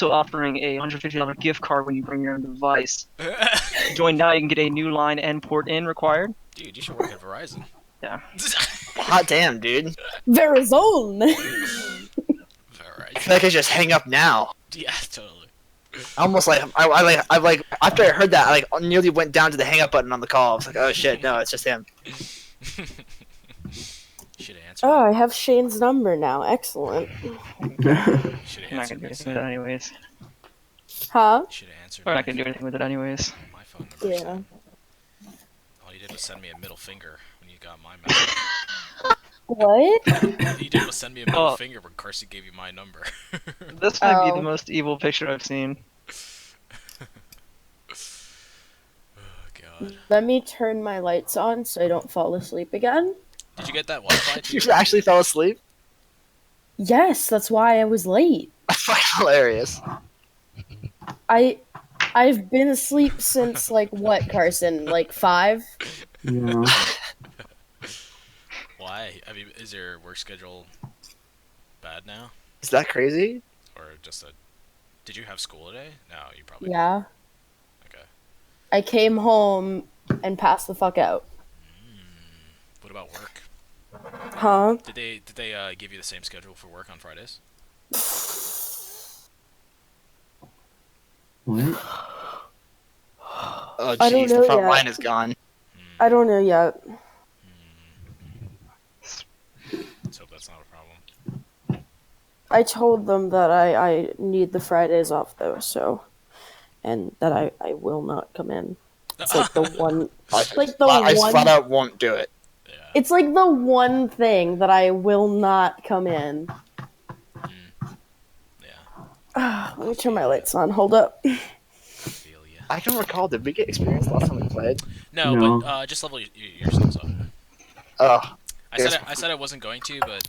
also offering a $150 gift card when you bring your own device. Join now, you can get a new line and port in required. Dude, you should work at Verizon. Yeah. Hot damn, dude. Verizon. I feel like I just hang up now. Yeah, totally. I almost like I like after I heard that I like nearly went down to the hang up button on the call. I was like, oh shit, no, it's just him. Should answer. Oh, I have Shane's number now. Excellent. Should I'm not answer. gonna do anything with it anyways. Huh? Should answer. We're not gonna do anything with it anyways. My phone number. Yeah. All you did was send me a middle finger when you got my message. What? All you did was send me a middle finger when Carson gave you my number. This might be Oh. the most evil picture I've seen. Oh god. Let me turn my lights on so I don't fall asleep again. Did you get that Wi-Fi? You actually fell asleep? Yes, that's why I was late. That's fucking hilarious. I've been asleep since like what, Carson? Like 5? Yeah. Why? I mean, is your work schedule bad now, Is that crazy? or just a? Did you have school today? No, you probably. Yeah. Okay. I came home and passed the fuck out. What about work? Huh? Did they give you the same schedule for work on Fridays? What? Oh I don't jeez, the know front yet. line is gone. I don't know yet. Let's hope that's not a problem. I told them that I need the Fridays off though, so, and that I will not come in. It's like the one, like the I one. flat out won't do it. Yeah. It's like the one thing that I will not come in. Yeah. Let me turn my lights on. Hold up. I feel ya. I can recall. Did we get experience last time we played? No, No. but just level your stuff up. Oh, I said I wasn't going to, but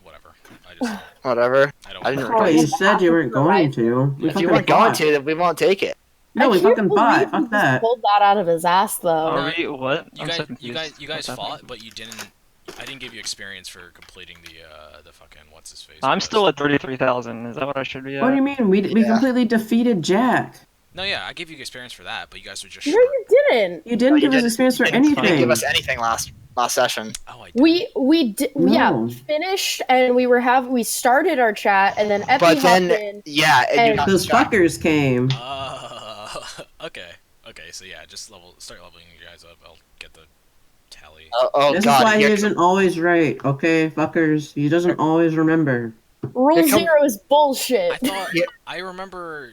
whatever. I just whatever. I don't. I didn't Oh, Oh, recall. you said you weren't going to. We If you fucking weren't going bought. to, then we won't take it. No, we I can't fucking bought. believe he Fuck just that. pulled that out of his ass though. Are we what? You I'm guys, so you confused. guys, you guys What's happening? fought, but you didn't. I didn't give you experience for completing the fucking what's his face. I'm still at 33,000. Is that what I should be at? What do you mean? We Yeah. completely defeated Jack. No, yeah, I gave you experience for that, but you guys were just No, short. you didn't. You didn't you give us didn't. experience for You didn't anything. give us anything last session. Oh, I did. We did. Yeah, No. we finished and we started our chat and then Epi But hopped then, in. yeah, and you and- got Those stuck. fuckers came. Okay. Okay, so yeah, just start leveling you guys up. I'll get the tally. Oh This god, is why he here- isn't always right, okay, fuckers? He doesn't always remember. Rule Here come- 0 is bullshit. I thought Yeah. I remember.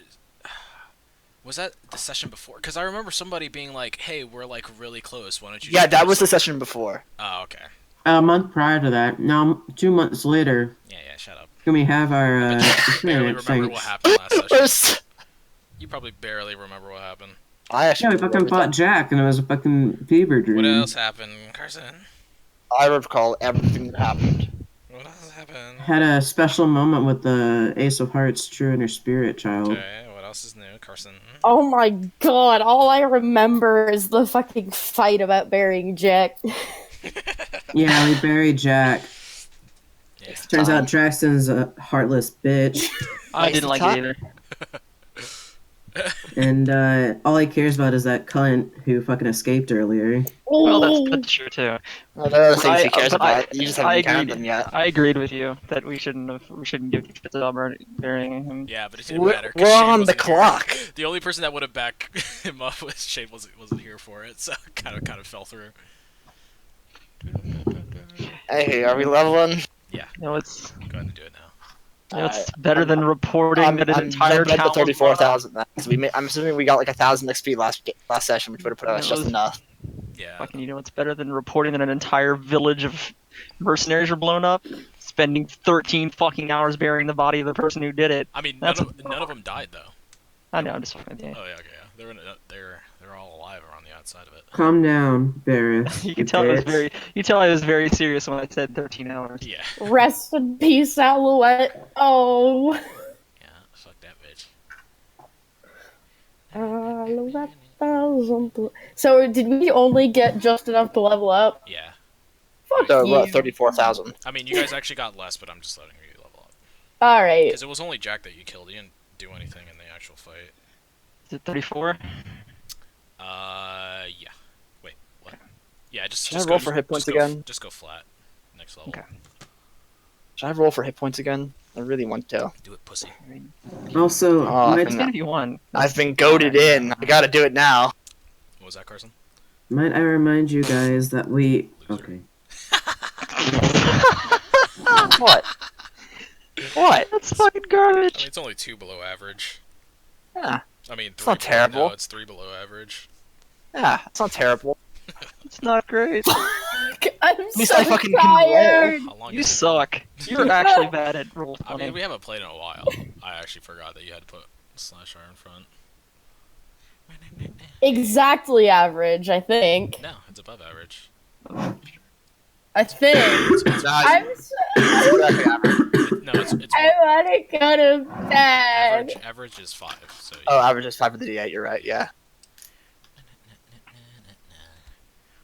Was that the session before? Because I remember somebody being like, "Hey, we're like really close. Why don't you?" Yeah, just that do was the something?" session before. Oh, okay. A month prior to that, now 2 months later, Yeah, shut up. can we have our I bet you barely experience remember what things? happened last session. Where's- You probably barely remember what happened. I actually Yeah, we fucking fought Jack, and it was a fucking fever dream. What else happened, Carson? I recall everything that happened. What else happened? Had a special moment with the Ace of Hearts, True Inner Spirit Child. Okay, what else is new, Carson? Oh my god, all I remember is the fucking fight about burying Jack. Yeah, we buried Jack. Yeah. Turns out Jackson's a heartless bitch. I Waste didn't of like time. it either. And all he cares about is that cunt who fucking escaped earlier. Well, that's true too. Well, there are things he But I- cares but I- about. You just I haven't encountered agreed. them yet. I agreed with you that we shouldn't give the shit about burying him. Yeah, but it didn't We're, matter. 'cause we're Shane on the wasn't here. clock. The only person that would have backed him up was Shane wasn't here for it, so kind of fell through. Hey, are we leveling? No, it's Go ahead and do it now. it's better than reporting I'm that an entire jumping town to 34,000. I'm assuming we got like 1,000 XP last session, which would have put us It just was- enough. Yeah. Fucking, you know what's better than reporting that an entire village of mercenaries were blown up? Spending 13 fucking hours burying the body of the person who did it. I mean, That's- none of them died though. I know, I'm just fucking with you. Oh yeah, okay, yeah. They're all alive around the outside of it. Calm down, Barris. You can tell I was bitch. I was very serious when I said 13 hours. Yeah. Rest in peace, Alouette. Oh. Yeah. Fuck that bitch. Alouette thousand. So did we only get just enough to level up? Yeah. Fuck So you. what? 34,000. I mean, you guys actually got less, but I'm just letting you level up. All right. Because it was only Jack that you killed. You didn't do anything in the actual fight. Is it 34? Yeah. Wait, what? Yeah, just Should just I roll go, for hit points just go again? Just go flat. Next level. Okay. Should I roll for hit points again? I really want to. Do it, pussy. Also, Oh, might, It's gonna be one. I've been goaded in. I gotta do it now. What was that, Carson? might I remind you guys that we... Okay. What? What? That's fucking I garbage. mean, it's only 2 below average. Yeah, I mean, 3 It's not below, terrible. No, it's 3 below average. yeah, it's not terrible. It's not great. I'm least so I fucking can tired. How long You is it? suck. You're actually bad at roll I mean, 20. we haven't played in a while. I actually forgot that you had to put /R in front. Exactly average, I think. No, it's above average. I think. Nah, I'm so, exactly average. No, it's I want to go to bed. average is 5. So Oh, average is 5 of the D8, you're right, yeah.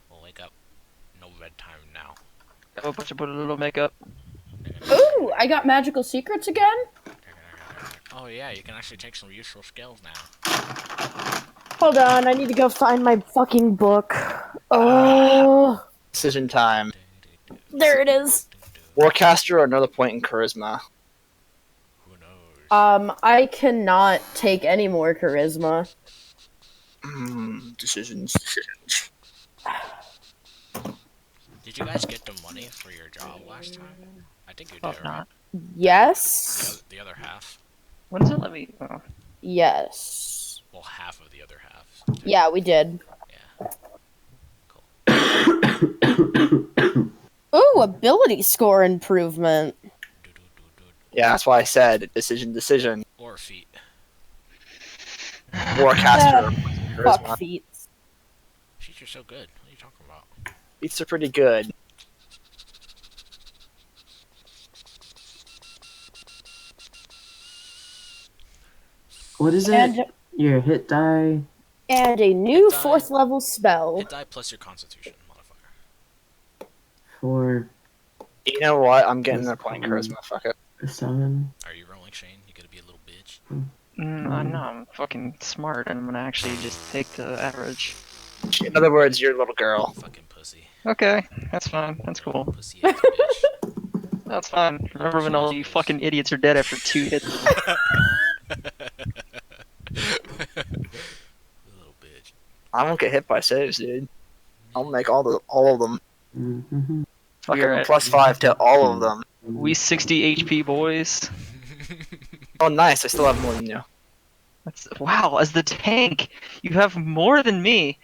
We'll wake up. No bedtime now. Oh, but you put a little makeup. Ooh, I got magical secrets again? Oh yeah, you can actually take some useful skills now. Hold on, I need to go find my fucking book. Oh, Decision time. there it is. Warcaster or another point in charisma? Who knows? I cannot take any more charisma. Decisions. Did you guys get the money for your job last time? I think you did, Oh, right? not. Yes. The other half. When does it let me? Oh. Yes. Well, half of the other half. Yeah, we did. Ooh, ability score improvement. Yeah, that's why I said decision. Or feet. Warcaster or points in Fuck charisma. feats. Sheets are so good. What are you talking about? Beats are pretty good. What is it? And, Your hit die? and a new Hit die. 4th level spell. Hit die plus your constitution modifier. For You know what? I'm getting their point in charisma. Fuck it. a 7? Are you rolling, Shane? You gotta be a little bitch. I know, I'm fucking smart, and I'm gonna actually just take the average. In other words, you're a little girl. Fucking pussy. Okay, that's fine. That's cool. Pussy ass bitch. That's fine. Remember when all you fucking idiots are dead after 2 hits? Little bitch. I won't get hit by saves, dude. I'll make all of them. Mm-hmm. Fucking You're at- +5 to all of them. We 60 HP boys. Oh, nice. I still have more than you. That's, wow, as the tank, you have more than me.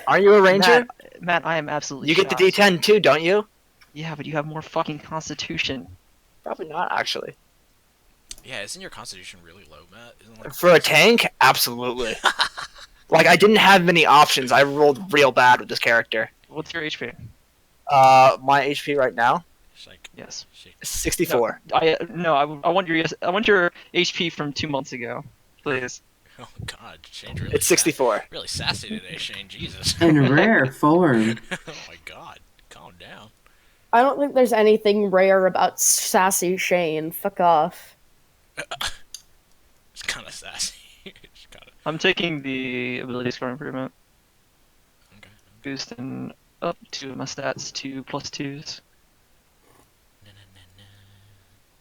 Are you a ranger? Matt, I am absolutely You get the shocked. D10 too, don't you? Yeah, but you have more fucking constitution. Probably not, actually. Yeah, isn't your constitution really low, Matt? Isn't it like For a tank, absolutely. Like, I didn't have many options. I rolled real bad with this character. What's your HP? My HP right now It's like Yes. shit. is 64. I want your HP from 2 months ago, please. Oh god, Shane's really It's 64. really sassy today, Shane. Jesus. In rare form. Oh my god, calm down. I don't think there's anything rare about sassy Shane. Fuck off. It's kind of sassy. It's kind of I'm taking the ability score improvement, okay. boosting up to my stats to +2s. Na, na,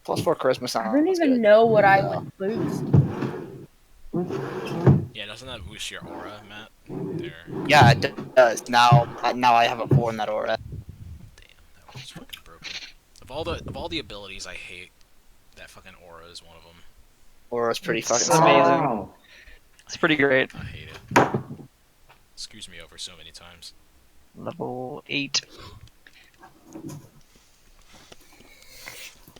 na, na. +4 charisma I sound. don't even know what I would boost. Yeah, doesn't that boost your aura, Matt? There. Yeah, it does. Now I have a 4 in that aura. Damn, that was fucking broken. Of all the abilities, I hate that fucking aura is one of them. Aura's pretty It's fucking amazing. Wow. It's pretty great. I hate it. Screws me over so many times. Level 8.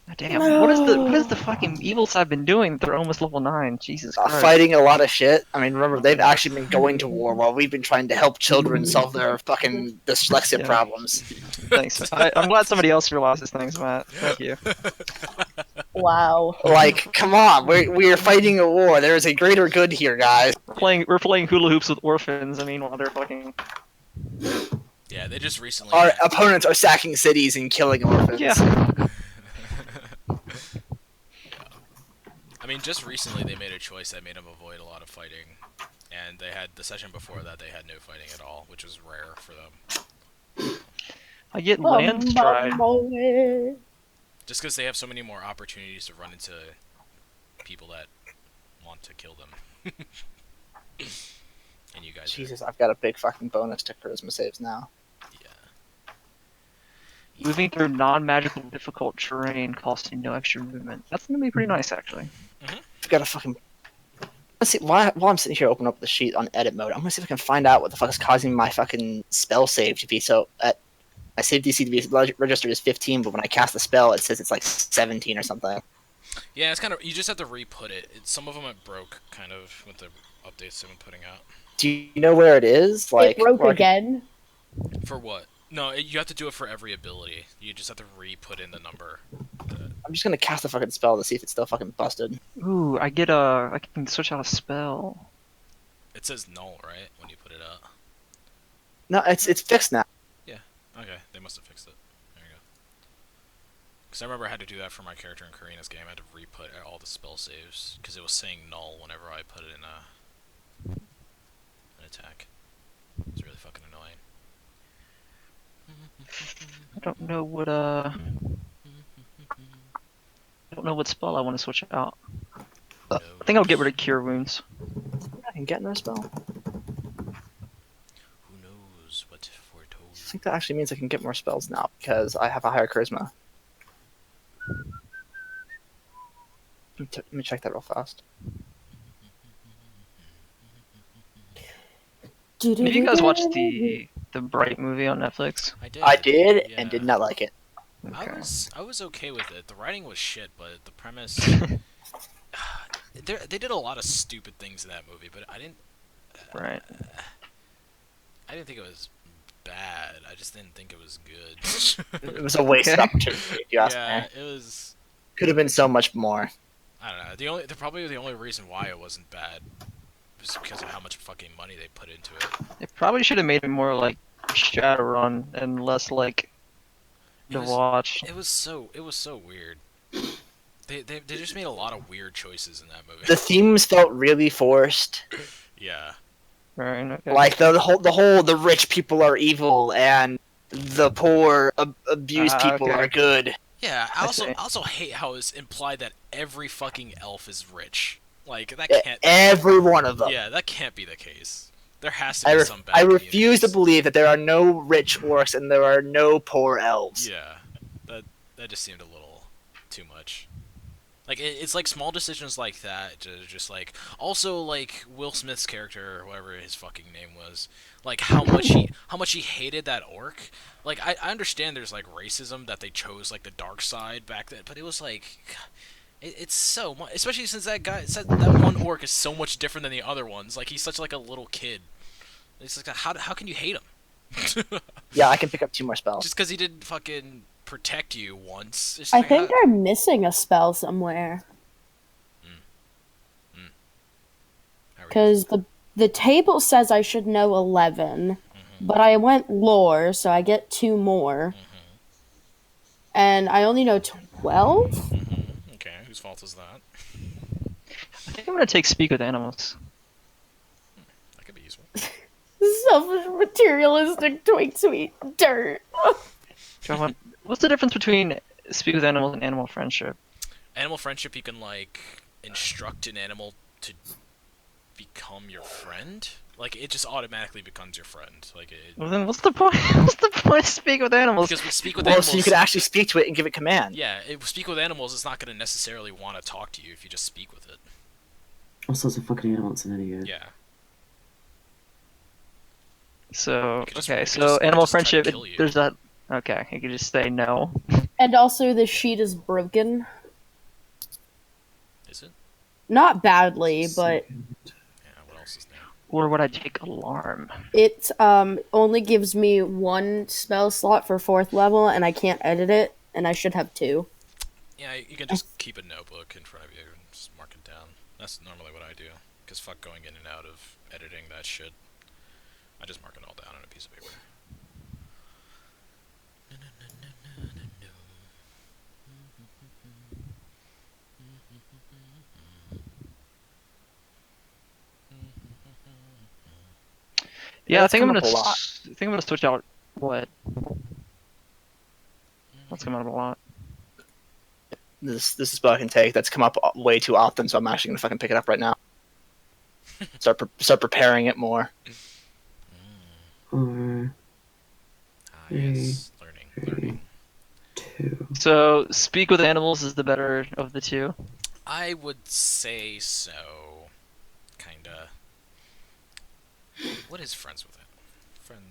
God damn, what is the fucking evils I've been doing that they're almost level 9? Jesus Christ. fighting a lot of shit. I mean, remember, they've actually been going to war while we've been trying to help children solve their fucking dyslexia Yeah. problems. Thanks. I'm glad somebody else realizes things, Matt. Thank you. Wow. Like, come on, we're fighting a war. There is a greater good here, guys. We're playing hula hoops with orphans. I mean, while they're fucking Yeah, they just recently. Our opponents are sacking cities and killing orphans. yeah. I mean, just recently they made a choice that made them avoid a lot of fighting, and they had the session before that they had no fighting at all, which was rare for them. I get land stride. Just because they have so many more opportunities to run into people that want to kill them. And you guys Jesus, I've got a big fucking bonus to charisma saves now. yeah. Moving through non-magical difficult terrain costing no extra movement. That's gonna be pretty nice, actually. I've got a fucking. Let's see. While I'm sitting here opening up the sheet on edit mode, I'm gonna see if I can find out what the fuck is causing my fucking spell save to be so. My save DC to be registered as 15, but when I cast the spell, it says it's like 17 or something. Yeah, it's kind of, you just have to re-put it. Some of them it broke, kind of, with the updates they've been putting out. Do you know where it is? Like, it broke where I can- again. For what? No, you have to do it for every ability. You just have to re-put in the number. I'm just gonna cast the fucking spell to see if it's still fucking busted. Ooh, I can switch out a spell. It says null, right, when you put it up? No, it's fixed now. Okay, they must have fixed it. There you go. Because I remember I had to do that for my character in Karina's game. I had to re-put all the spell saves, because it was saying null whenever I put it in an attack. It's really fucking annoying. I don't know what I don't know what spell I want to switch out. I think I'll get rid of Cure Wounds. I can get another spell. Who knows what foretold? I think that actually means I can get more spells now because I have a higher charisma. Let me check that real fast. Did you guys watch the Bright movie on Netflix? I did. I did Yeah. and did not like it. Okay. I was okay with it. The writing was shit, but the premise. They did a lot of stupid things in that movie, but I didn't. Right. I didn't think it was bad. I just didn't think it was good. It was a wasted opportunity, if you ask Yeah, me. it was. Could have been so much more. I don't know. Probably the only reason why it wasn't bad was because of how much fucking money they put into it. They probably should have made it more like Shadowrun and less like It to was- watch. It was so weird. They just made a lot of weird choices in that movie. The themes felt really forced. Yeah. Right. Okay. Like the rich people are evil and the poor abused people okay. are good. Yeah, I see. also hate how it's implied that every fucking elf is rich. Like that can't. Every one of them. Yeah, that can't be the case. There has to be some bad. I refuse to communities. believe that there are no rich orcs and there are no poor elves. Yeah, that just seemed a little too much. Like it's like small decisions like that, just like also like Will Smith's character or whatever his fucking name was, like how much he hated that orc. Like I understand there's like racism that they chose like the dark side back then, but it was like it's so much, especially since that one orc is so much different than the other ones. Like he's such like a little kid. It's like how can you hate him? Yeah, I can pick up 2 more spells. Just because he didn't fucking protect you once. It's I like, think I'm missing a spell somewhere how are you- because the table says I should know 11, but I went lore, so I get 2 more, and I only know 12. Okay, whose fault is that? I think I'm gonna take Speak with Animals. That could be useful. Selfish, materialistic, twink, sweet dirt. What's the difference between Speak with Animals and Animal Friendship? Animal friendship, you can like instruct an animal to become your friend. Like it just automatically becomes your friend. Like it. Well, then what's the point? What's the point of Speak with Animals? Because we speak with Well, animals. so you could actually speak to it and give it command. Yeah, speak with animals is not going to necessarily want to talk to you if you just speak with it. Also, it's a fucking animal. It's an idiot. Yeah. So It could just- okay, it could so just- it Animal could just try to Friendship. kill you. There's that. Okay, you could just say no. And also, the sheet is broken. Is it? Not badly, but Yeah. What else is there? Or would I take Alarm? it only gives me 1 spell slot for 4th level, and I can't edit it, and I should have 2. Yeah, you can just keep a notebook in front of you and just mark it down. That's normally what I do. Because fuck going in and out of editing that shit. I just mark it all down on a piece of paper. Yeah, I That's think I'm come gonna. up a lot. I think I'm gonna switch out. What? That's coming up a lot. This is spell I can take. That's come up way too often, so I'm actually gonna fucking pick it up right now. Start preparing it more. 4, Yes, learning. 2. So, speak with animals is the better of the two. I would say so. Kinda. What is friends with it? Friend.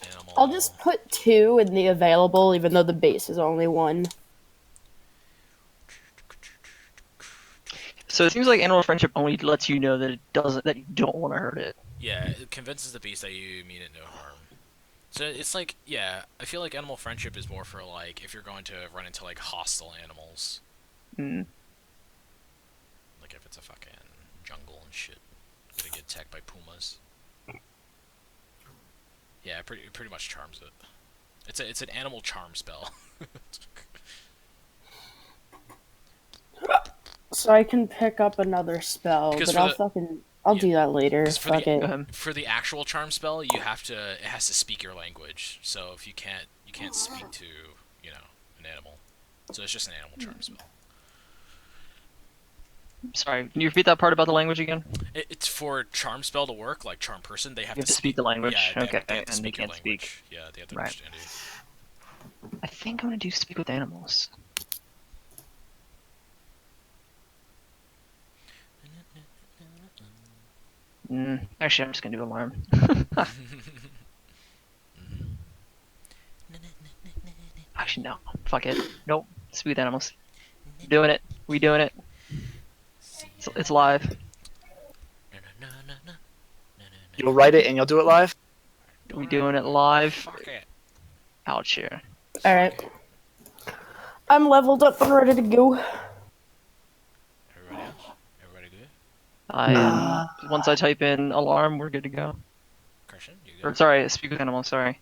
Animal. I'll just put 2 in the available, even though the base is only 1. So it seems like animal friendship only lets you know that it doesn't, that you don't want to hurt it. Yeah, it convinces the beast that you mean it no harm. So it's like, yeah, I feel like animal friendship is more for like if you're going to run into like hostile animals. Mm. Like if it's a fucking jungle and shit. Gonna get attacked by pumas. Yeah, it pretty much charms it. It's an animal charm spell. So I can pick up another spell, Because but for I'll yeah, do that later. 'cause for Fuck the- it. For the actual charm spell, it has to speak your language. So if you can't speak to, you know, an animal. So it's just an animal charm spell. Sorry, can you repeat that part about the language again? It's for charm spell to work, like charm person, they have You have to speak the language. Yeah, they Okay, have to and they speak your can't speak. language. Yeah, they have to Right. understand you. I think I'm gonna do speak with animals. Actually, I'm just gonna do alarm. Actually, no. Fuck it. Nope. Speak with animals. Doing it. We doing it. It's live. You'll write it and you'll do it live. We doing it live. Fuck it. Ouch here. Alright. I'm leveled up and ready to go. Everybody else? Everybody good? I am. Once I type in alarm, we're good to go. Christian, you Or good? sorry, speak with animals. Sorry.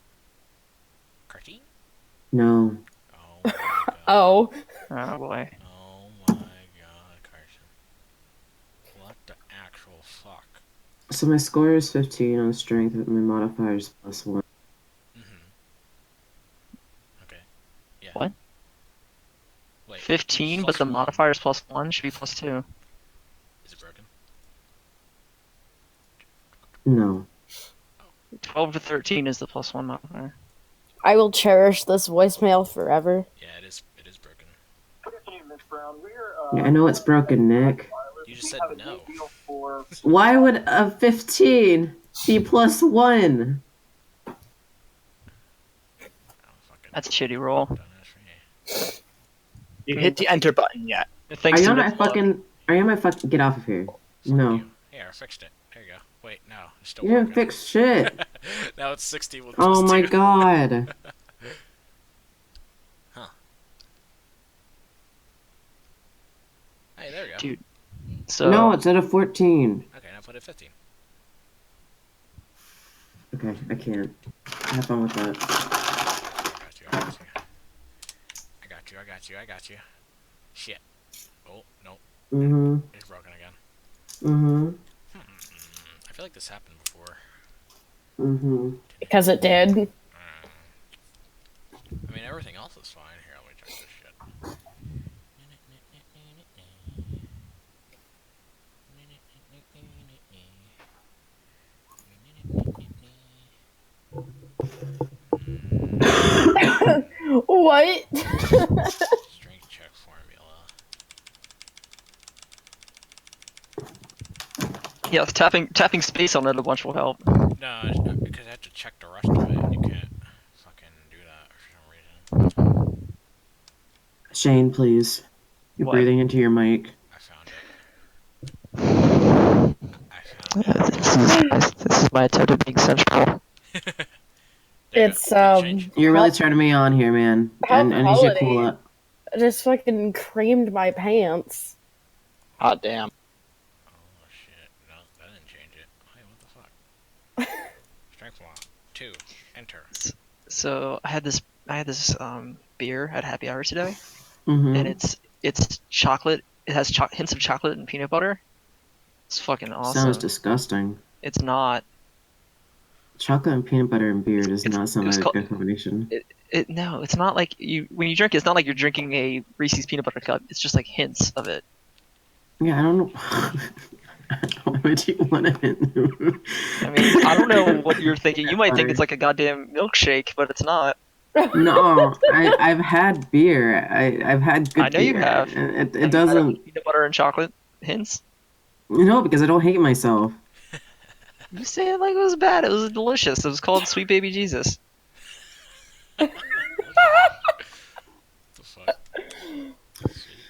Christian? No. Oh my god. Oh. Oh boy. Oh my god, Carson. What the actual fuck? So my score is 15 on strength, but my modifier is +1. Okay. Yeah. What? Wait. 15, but the +1. modifier is +1. Should be +2. Is it broken? No. 12 to 13 is the +1 modifier. I will cherish this voicemail forever. Yeah, it is broken. Yeah, I know it's broken, Nick. You just said no. Why would a 15 be +1? Oh, fucking That's a shitty roll. don't ask for me. You hit the enter button yet? Thanks Are you to on my the flow. fucking... Are you on my fucking... Get off of here. No. You. Here, I fixed it. There you go. Wait, no. It's still You didn't broken. fix shit. Now it's 60 with Oh plus my 2. god. Hey, there we go. Dude. So No, it's at a 14. Okay, now put it 15. Okay, I can't. Have fun with that. I got you. Shit. Oh, no. Mm-hmm. It's broken again. Mm-hmm. I feel like this happened before. Mm-hmm. Because it did. I mean, everything else is fine. Here, let me check this shit. What? Strength check formula. yeah, tapping space on it a bunch will help. No, because I have to check the rest of it, and you can't fucking do that for some reason. Shane, please. You're What? breathing into your mic. I found it. This is my attempt at being sensual. There you It's, go. Change. You're really turning me on here, man. How And you should cool quality. up. I just fucking creamed my pants. Hot damn. Oh shit! No, that didn't change it. Hey, what the fuck? Strength block 2. Enter. So I had this beer at happy hour today, Mm-hmm. and it's chocolate. It has hints of chocolate and peanut butter. It's fucking awesome. Sounds disgusting. It's not. chocolate and peanut butter and beer does not sound it's like a called- good combination. No, it's not like when you drink it, it's not like you're drinking a Reese's peanut butter cup. It's just like hints of it. Yeah, I don't know. Why would you want to hit? I mean, I don't know what you're thinking. You might think it's like a goddamn milkshake, but it's not. No, I've had beer. I've had good I know you beer. have. And Have it you had doesn't. peanut butter and chocolate hints. No, because I don't hate myself. You say it like it was bad. It was delicious. It was called Sweet Baby Jesus. What the fuck? Sweet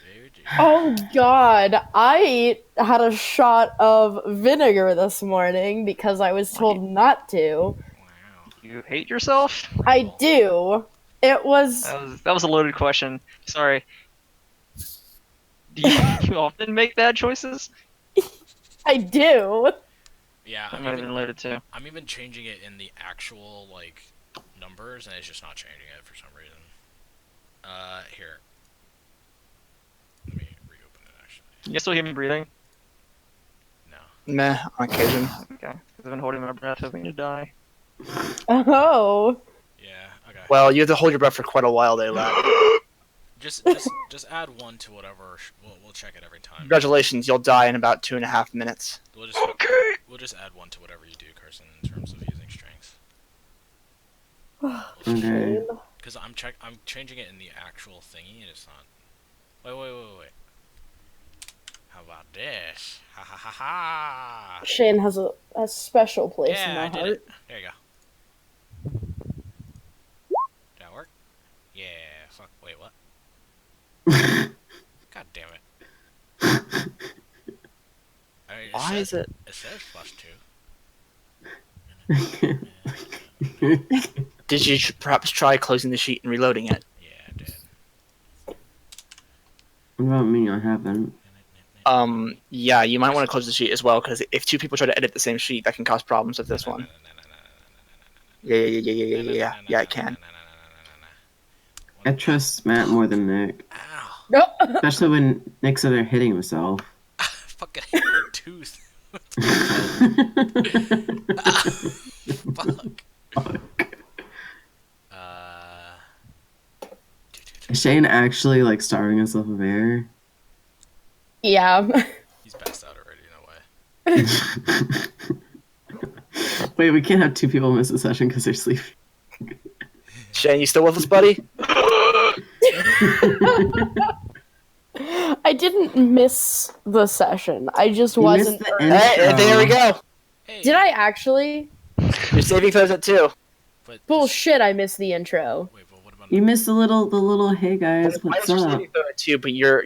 baby Jesus. Oh god, I had a shot of vinegar this morning because I was told not to. Wow. You hate yourself? I do. It was That was a loaded question. Sorry. Do you often make bad choices? I do. Yeah, That might have been loaded too. I'm even changing it in the actual like numbers, and it's just not changing it for some reason. Here. Let me reopen it actually. Can you still hear me breathing? No. Meh, on occasion. Okay. 'Cause I've been holding my breath, hoping to die. Oh. Yeah. Okay. Well, you have to hold your breath for quite a while there, lad. Just add one to whatever. We'll check it every time. Congratulations, you'll die in about 2.5 minutes. We'll just Okay. we'll just add one to whatever you do, Carson, in terms of using strength. Okay. Because I'm changing it in the actual thingy, and it's not. Wait. How about this? Ha ha ha ha! Shane has a special place in Yeah, my I did heart. it. There you go. Did that work? Yeah. Fuck. Wait, what? God damn it. I mean, Why is it? It says +2. Did you perhaps try closing the sheet and reloading it? Yeah, I did. What about me? I haven't. Yeah, you might want to close the sheet as well, because if two people try to edit the same sheet, that can cause problems with this one. Yeah, it can. I trust Matt more than Nick, Ow! No. especially when Nick's over there hitting himself. Fucking hit my tooth. Fuck. Is Shane actually like starving himself of air? Yeah. He's passed out already, no way. Wait, we can't have two people miss a session because they're sleeping. Shane, you still with us, buddy? I didn't miss the session. I just You missed wasn't. the Hey, there we go. Hey, Did I actually? You're saving throws at 2. But Bullshit! I missed the intro. Wait, but what about? You missed the little hey guys, Why what's is your up? saving throw at 2, but your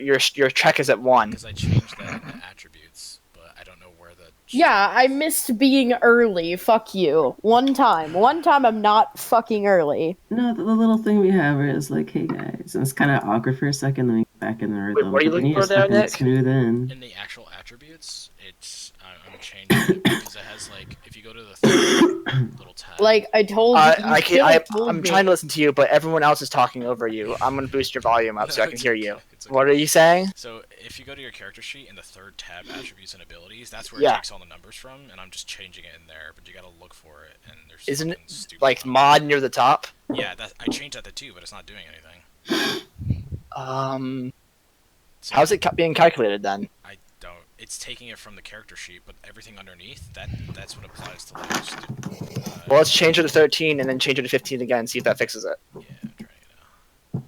check is at 1? Because I changed the attributes, but I don't know where the. Yeah, I missed being early. Fuck you. One time I'm not fucking early. No, the little thing we have where it's like, hey guys, and it's kind of awkward for a second, then we get back in the rhythm. what are you but then looking for just there, fucking Nick? Smooth in. In the actual attributes, it's I'm changing it because it has like if you go to the third little tab. Like I told you. I'm trying to listen to you, but everyone else is talking over you. I'm gonna boost your volume up so I can hear you. It's okay. What are you saying? So if you go to your character sheet in the third tab, attributes and abilities, that's where Yeah. it takes all the numbers from, and I'm just changing it in there. But you gotta look for it, and there's Isn't fucking it stupid like stuff. mod near the top? Yeah, that I changed that to 2, but it's not doing anything. So How's it being calculated then? I don't. It's taking it from the character sheet, but everything underneath that's what applies to like. Well, let's change it to 13 and then change it to 15 again. See if that fixes it. Yeah, I'm trying it out.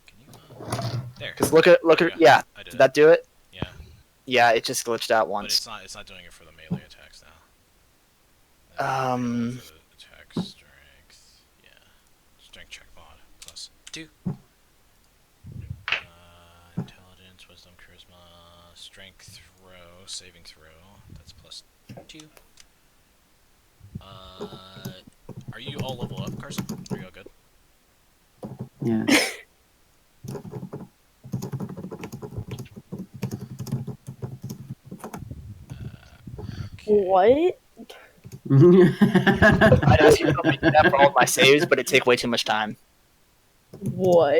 Can you? There. Cause look at yeah. I did Did that do it? Yeah, Yeah, it just glitched out but once. it's not doing it for the melee attacks now. Attack strength. Yeah, strength check mod +2. Intelligence, wisdom, charisma, strength throw, saving throw. That's +2. Are you all level up, Carson? Are you all good? Yeah. What? I'd ask you to do that for all of my saves, but it'd take way too much time. What?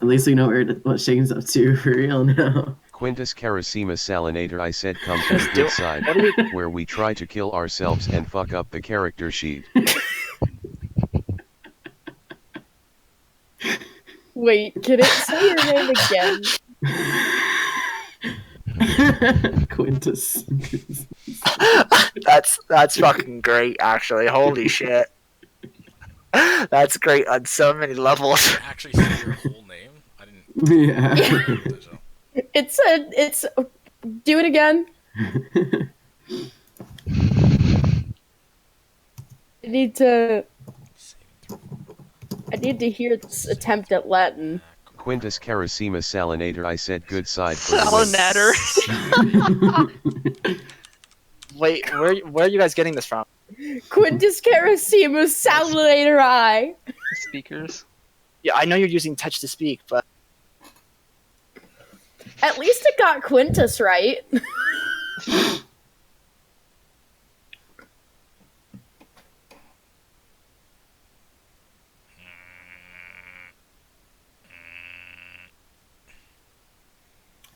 At least we know what Shane's up to for real now. Quintus Carissima Salinator, I said come to the do good it. side, What do we? where we try to kill ourselves and fuck up the character sheet. Wait, can it say your name again? Quintus. That's fucking great, actually. Holy shit. That's great on so many levels. Actually, say your whole name. I didn't. Yeah. So. It's do it again. I need to hear this attempt at Latin. Quintus Carissima Salinator, I said good side for the win. Salinator. Wait, where are you guys getting this from? Quintus Caricimus Salinator I. Speakers. Yeah, I know you're using touch to speak, but At least it got Quintus right.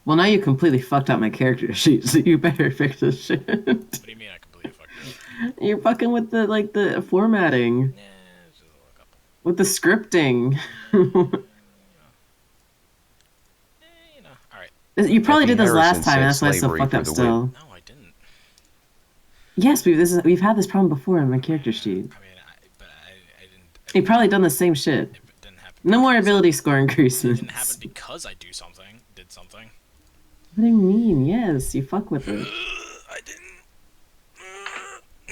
Well, now you completely fucked up my character sheet, so you better fix this shit. What do you mean I completely fucked it up? You're fucking with the formatting, Nah, it's just a couple. with the scripting. Alright. You probably Effie did this last Harrison time, that's said why it's so slavery fucked for up the still. No, I didn't. Yes, we've had this problem before in my character sheet. I mean, I didn't. You've probably done the same shit. It didn't happen. No more because- ability score It increases. didn't happen because I did something. What do you mean? Yes, you fuck with it. I didn't.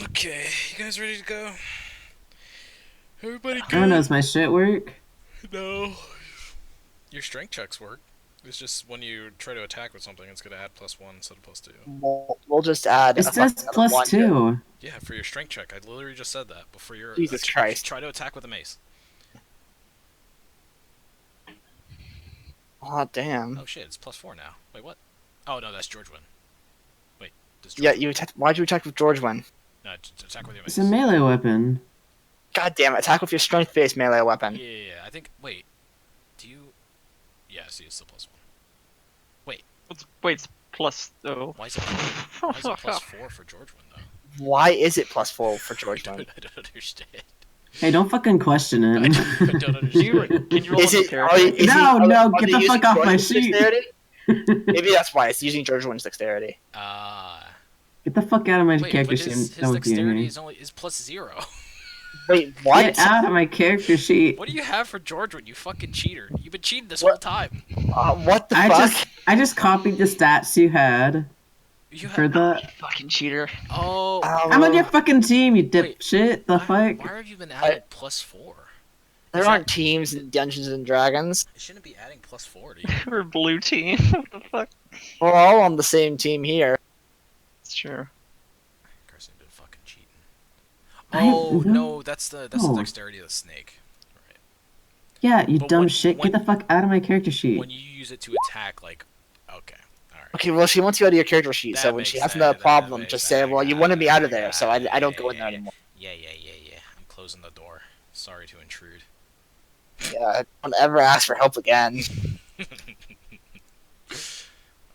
Okay, you guys ready to go? Everybody I don't know, does my shit work? No. Your strength checks work. It's just when you try to attack with something, it's gonna add +1 instead of +2. we'll just add. It a says fucking one to it. +2. Yeah, for your strength check. I literally just said that before your. Jesus Christ. Try to attack with a mace. Oh damn. Oh shit, it's +4 now. Wait, what? Oh no, that's George Win. Wait, does George Yeah, you attack. Why'd you attack with George when? No, attack with your It's mace. a melee weapon. God damn it! Attack with your strength-based melee weapon. Yeah, I think. Wait, do you? Yeah, see, it's still +1. Wait, it's plus. Oh. Why is it +4 for George Win though? Why is it +4 for George I when? don't understand. Hey, don't fucking question I it. don't Can you, understand. can you roll Is up it? the Are, character? is No, he, no, are get they the using fuck off my George's sheet. dexterity? Maybe that's why it's using George Wynn's dexterity. Get the fuck out of my Wait, character but sheet. his I'm done with you dexterity anyway. is +0. Wait, what? Get out of my character sheet. What do you have for George Win, you fucking cheater? You've been cheating this What? whole time. What the fuck? I just copied the stats you had You for have. the. Fucking cheater. Oh. I'm on your fucking team, you Wait, dipshit. The why fuck? have you been adding +4? There Is aren't that- teams in Dungeons and Dragons. It shouldn't be adding +4 to you. We're blue team. What the fuck? We're all on the same team here. It's true. Carson been fucking cheating. I- Oh no. no, that's the No. dexterity of the snake. Right. Yeah, you But dumb when- shit. when- Get the fuck out of my character sheet. When you use it to attack, like, okay, all right. Okay, well, she wants you out of your character sheet, That so when makes she has sense, another that problem, makes just say, sense. well, you wanted me out of there, Got so it. I don't go Yeah, in there yeah, anymore. Yeah. I'm closing the door. Sorry to intrude. Yeah, don't ever ask for help again.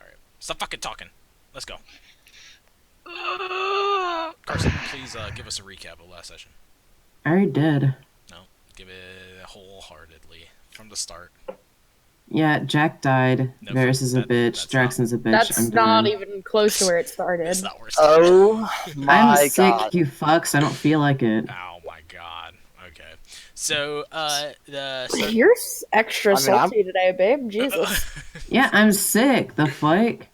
Alright. Stop fucking talking. Let's go. Carson, please give us a recap of last session. I already did. No, give it wholeheartedly from the start. Yeah, Jack died. No, Varys is a that- bitch. that's Draxon's a bitch. That's I'm not done. even close to where it started. It's not worse. Oh my I'm sick, god. you fucks. I don't feel like it. Oh my god. Okay. So, so You're extra I mean, I'm- salty today, babe. Jesus. Yeah, I'm sick. The fuck?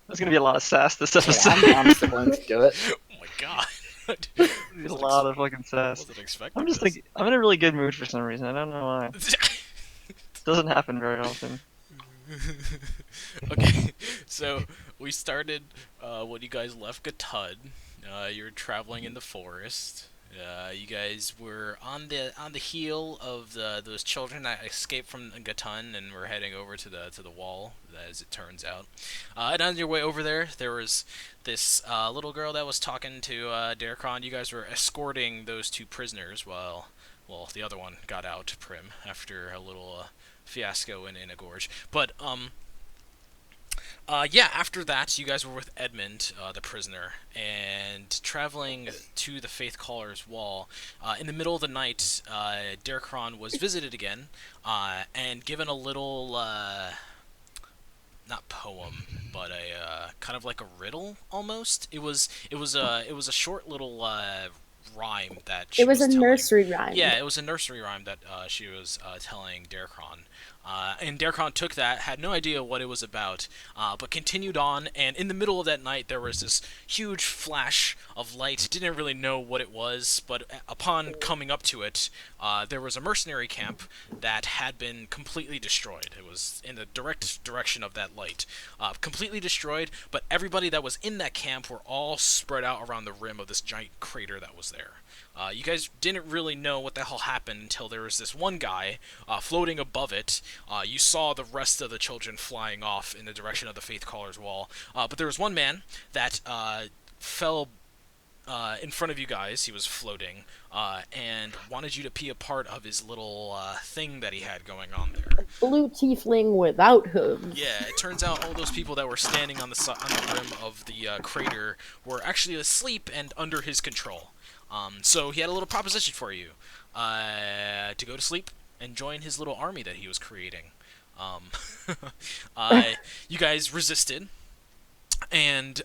There's gonna be a lot of sass this Yeah, episode. I'm honestly willing to do it. oh my god. There's a lot of fucking sass. Wasn't expecting I'm just this. like, I'm in a really good mood for some reason. I don't know why. Doesn't happen very often. Okay, so we started when you guys left Gatud. You were traveling in the forest. You guys were on the heel of those children that escaped from Gatun and were heading over to the wall, as it turns out. And on your way over there was this little girl that was talking to Darkon. You guys were escorting those two prisoners while the other one got out, Prim, after a little fiasco in a gorge. But Yeah, after that, you guys were with Edmund, the prisoner, and traveling to the Faith Caller's wall. In the middle of the night, Derkron was visited again, and given a little, not poem, but a kind of like a riddle almost. It was a short little rhyme that she It was a telling. nursery rhyme. Yeah, it was a nursery rhyme that she was telling Derkron. And Derkron took that, had no idea what it was about, but continued on, and in the middle of that night there was this huge flash of light. Didn't really know what it was, but upon coming up to it, there was a mercenary camp that had been completely destroyed. It was in the direct direction of that light. Completely destroyed, but everybody that was in that camp were all spread out around the rim of this giant crater that was there. You guys didn't really know what the hell happened until there was this one guy floating above it. You saw the rest of the children flying off in the direction of the Faith Caller's wall. But there was one man that fell in front of you guys. He was floating and wanted you to be a part of his little thing that he had going on there. Blue tiefling without hooves. Yeah, it turns out all those people that were standing on the rim of the crater were actually asleep and under his control. So he had a little proposition for you, to go to sleep and join his little army that he was creating. You guys resisted, and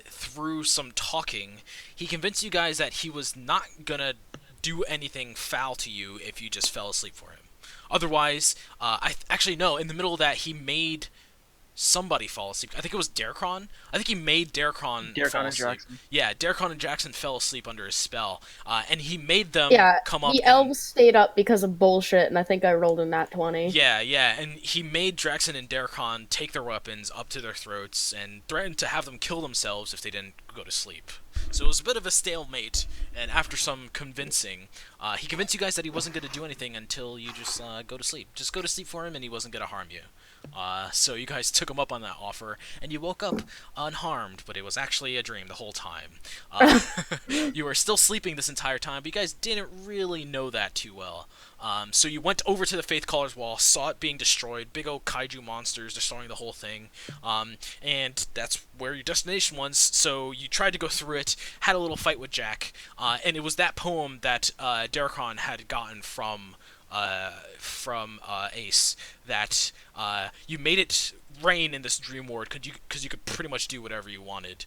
through some talking, he convinced you guys that he was not gonna do anything foul to you if you just fell asleep for him. Otherwise, actually no, in the middle of that, he made somebody fall asleep. I think it was Derkron. I think he made Derkron fall and asleep. Jackson. Yeah, Derkron and Jackson fell asleep under his spell, and he made them Yeah, come up. the and- elves stayed up because of bullshit, and I think I rolled a nat 20. Yeah, and he made Draxon and Derkon take their weapons up to their throats and threatened to have them kill themselves if they didn't go to sleep. So it was a bit of a stalemate, and after some convincing, he convinced you guys that he wasn't going to do anything until you just go to sleep. Just go to sleep for him, and he wasn't going to harm you. So you guys took him up on that offer, and you woke up unharmed, but it was actually a dream the whole time. You were still sleeping this entire time, but you guys didn't really know that too well. So you went over to the Faith Caller's wall, saw it being destroyed, big old kaiju monsters destroying the whole thing, and that's where your destination was, so you tried to go through it, had a little fight with Jack, and it was that poem that Derkon had gotten from Ace that you made it rain in this dream world because you could pretty much do whatever you wanted.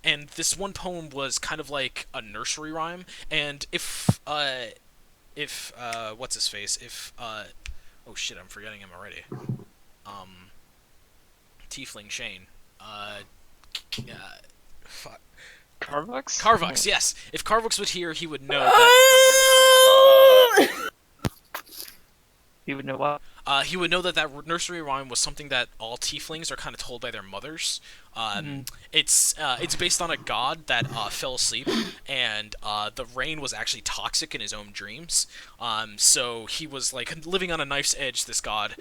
And this one poem was kind of like a nursery rhyme, and if what's his face? Oh shit, I'm forgetting him already. Tiefling Shane. Fuck. Carvux? Carvux, yes. If Carvux would hear, he would know that. He would know what? He would know that that nursery rhyme was something that all tieflings are kind of told by their mothers. It's based on a god that fell asleep, and the rain was actually toxic in his own dreams. So he was like living on a knife's edge. This god,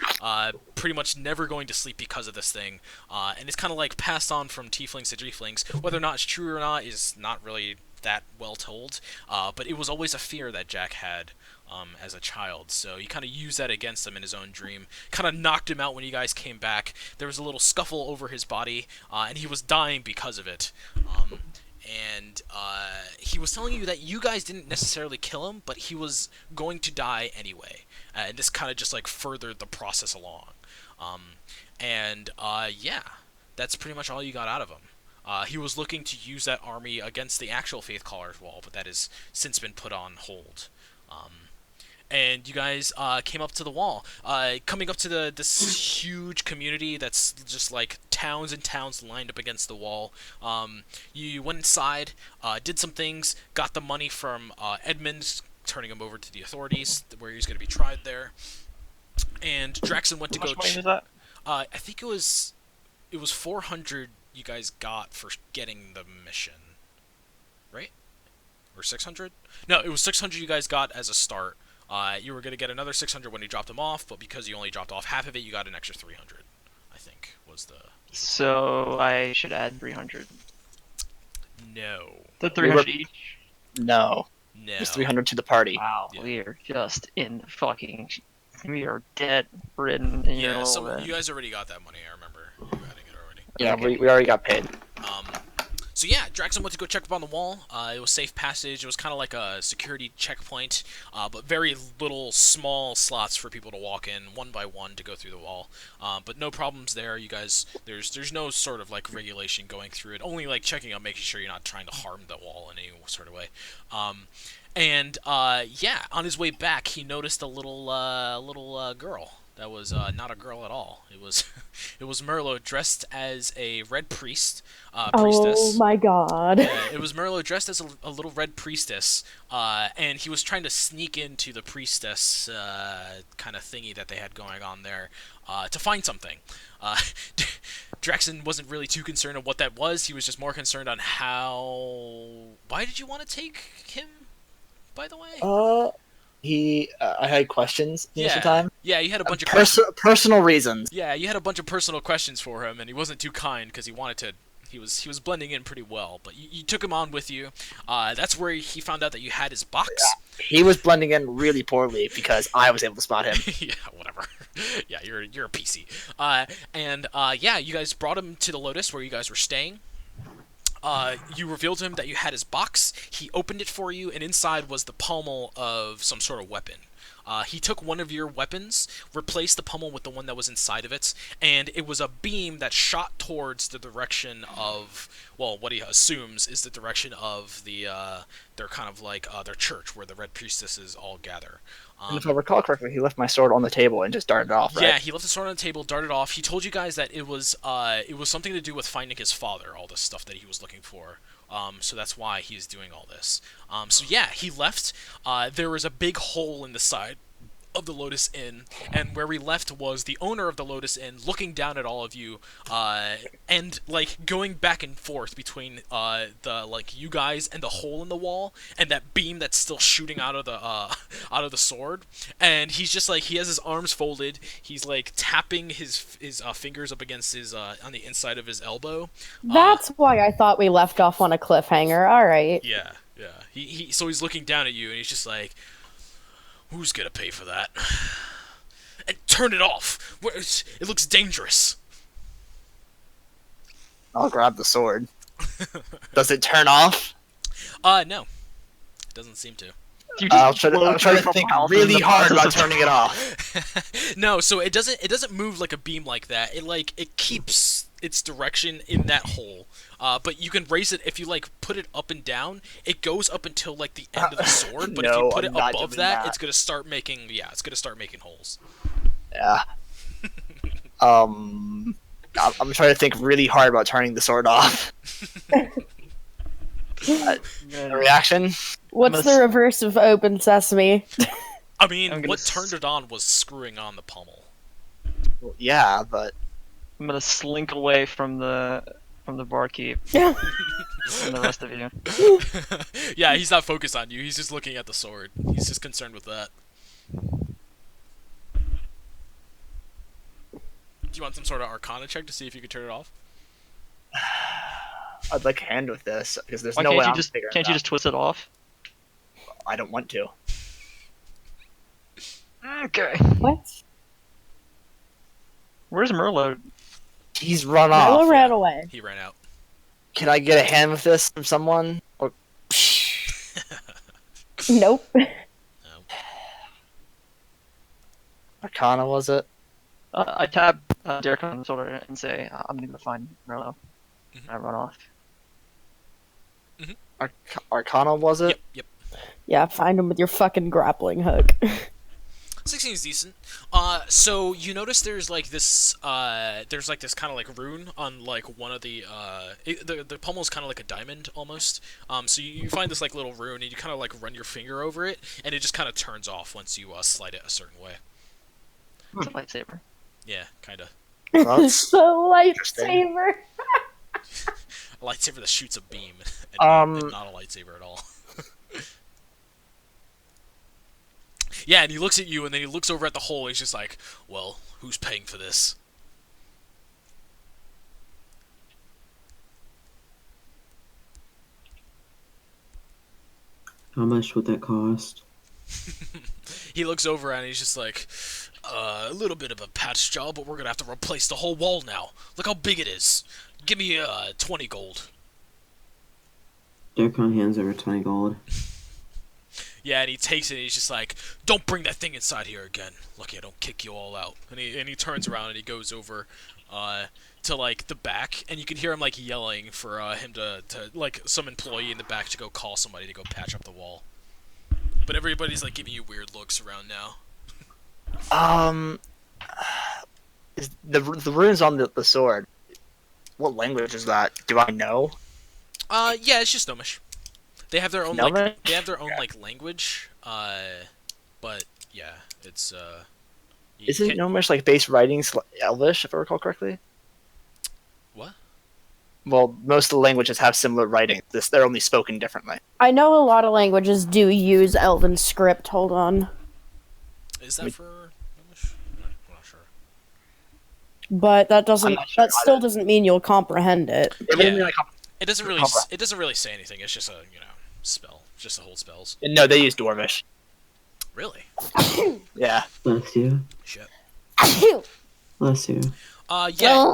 pretty much never going to sleep because of this thing, and it's kind of like passed on from tieflings to tieflings. Whether or not it's true or not is not really that well told, but it was always a fear that Jack had as a child, so he kind of used that against him in his own dream. Kind of knocked him out when you guys came back. There was a little scuffle over his body, and he was dying because of it. And he was telling you that you guys didn't necessarily kill him, but he was going to die anyway. And this kind of just like furthered the process along. Yeah, that's pretty much all you got out of him. He was looking to use that army against the actual Faith Caller's wall, but that has since been put on hold. And you guys came up to the wall, coming up to this huge community that's just like towns and towns lined up against the wall. You went inside, did some things, got the money from Edmund, turning him over to the authorities, where he was going to be tried there. And Draxon went to How go. much money was that? I think it was 400 you guys got for getting the mission, right? Or 600? No, it was 600 you guys got as a start. You were going to get another 600 when you dropped them off, but because you only dropped off half of it, you got an extra 300, I think, was the... So I should add 300. No. The 300 We were- each? No, No. it's 300 to the party. Wow, Yeah. we are just in fucking... We are debt-ridden. Yeah, you guys already got that money, I remember you adding it Yeah, we already got paid. So yeah, Draxon went to go check up on the wall. It was safe passage. It was kind of like a security checkpoint, but very little small slots for people to walk in one by one to go through the wall. But no problems there. You guys, there's no sort of like regulation going through it. Only like checking out, making sure you're not trying to harm the wall in any sort of way. Yeah, on his way back, he noticed a little girl. That was not a girl at all. It was it was Merlot dressed as a red priestess. Oh my god. Yeah, it was Merlot dressed as a little red priestess, and he was trying to sneak into the priestess kind of thingy that they had going on there to find something. Draxon wasn't really too concerned on what that was. He was just more concerned on how. Why did you want to take him? By the way. I had questions the initial time. Yeah, you had a bunch of questions. Personal reasons. Yeah, you had a bunch of personal questions for him, and he wasn't too kind because he wanted to. He was blending in pretty well, but you took him on with you. That's where he found out that you had his box. Yeah, he was blending in really poorly because I was able to spot him. Yeah, whatever. Yeah, you're a PC. Yeah, you guys brought him to the Lotus where you guys were staying. You revealed to him that you had his box. He opened it for you, and inside was the pommel of some sort of weapon. He took one of your weapons, replaced the pommel with the one that was inside of it, and it was a beam that shot towards the direction of, well, what he assumes is the direction of their kind of like their church where the Red Priestesses all gather. And if I recall correctly, he left my sword on the table and just darted off, right? Yeah, he left the sword on the table, darted off. He told you guys that it was something to do with finding his father, all this stuff that he was looking for. So that's why he's doing all this. So yeah, he left. There was a big hole in the side of the Lotus Inn, and where we left was the owner of the Lotus Inn looking down at all of you, and like going back and forth between the like you guys and the hole in the wall and that beam that's still shooting out of the sword. And he's just like, he has his arms folded. He's like tapping his fingers up against his on the inside of his elbow. That's why I thought we left off on a cliffhanger. All right. Yeah. So he's looking down at you, and he's just like, who's gonna pay for that? And turn it off! It looks dangerous! I'll grab the sword. Does it turn off? No. It doesn't seem to. I'll try to think really hard about turning it off. No, so it doesn't move like a beam like that. It keeps its direction in that hole. But you can raise it if you like put it up and down. It goes up until like the end of the sword. But if you put it above that, it's gonna start making holes. Yeah. I'm trying to think really hard about turning the sword off. A reaction? What's the reverse of open sesame? I mean, what turned it on was screwing on the pommel. Well, yeah, but I'm gonna slink away from the barkeep and the rest of you. Yeah, he's not focused on you. He's just looking at the sword. He's just concerned with that. Do you want some sort of Arcana check to see if you can turn it off? I'd like a hand with this because there's Why no can't way you I'm just figuring can't it you out. just twist it off? I don't want to. Okay. What? Where's Merlot? He's run Merlot off. ran away. He ran out. Can I get a hand with this from someone? Or Nope. No. Arcana was it? I tap Derek on the shoulder and say, "I'm gonna go find Merlot." Mhm. I run off. Arcana was it? Yep. Yeah, find him with your fucking grappling hook. 16 is decent. So you notice there's like this kind of like rune on like one of the the pommel's kind of like a diamond almost. So you find this like little rune and you kind of like run your finger over it and it just kind of turns off once you slide it a certain way. It's a lightsaber. Yeah, kind of. That's the lightsaber. A lightsaber that shoots a beam and not a lightsaber at all. Yeah, and he looks at you, and then he looks over at the hole, and he's just like, well, who's paying for this? How much would that cost? He looks over and he's just like, a little bit of a patch job, but we're gonna have to replace the whole wall now. Look how big it is. Give me 20 gold. Darkon hands over 20 gold. Yeah, and he takes it and he's just like, don't bring that thing inside here again. Lucky I don't kick you all out. And he turns around and he goes over to like the back, and you can hear him like yelling for him to like some employee in the back to go call somebody to go patch up the wall. But everybody's like giving you weird looks around now. Is the runes on the sword? What language is that? Do I know? Yeah, it's just Gnomish. They have their own Gnomish? like language. But yeah, it's you Isn't can't- Gnomish like base writings Elvish, if I recall correctly? What? Well, most of the languages have similar writing. They're only spoken differently. I know a lot of languages do use Elven script. Hold on. Is that for Gnomish? I'm not sure. But that doesn't. I'm not sure That still either. doesn't mean you'll comprehend it. Yeah. It doesn't really say anything. It's just a spell, just to hold spells. No, they use Dwarvish. Really? Yeah. Bless you. Shit. Bless you. Yeah.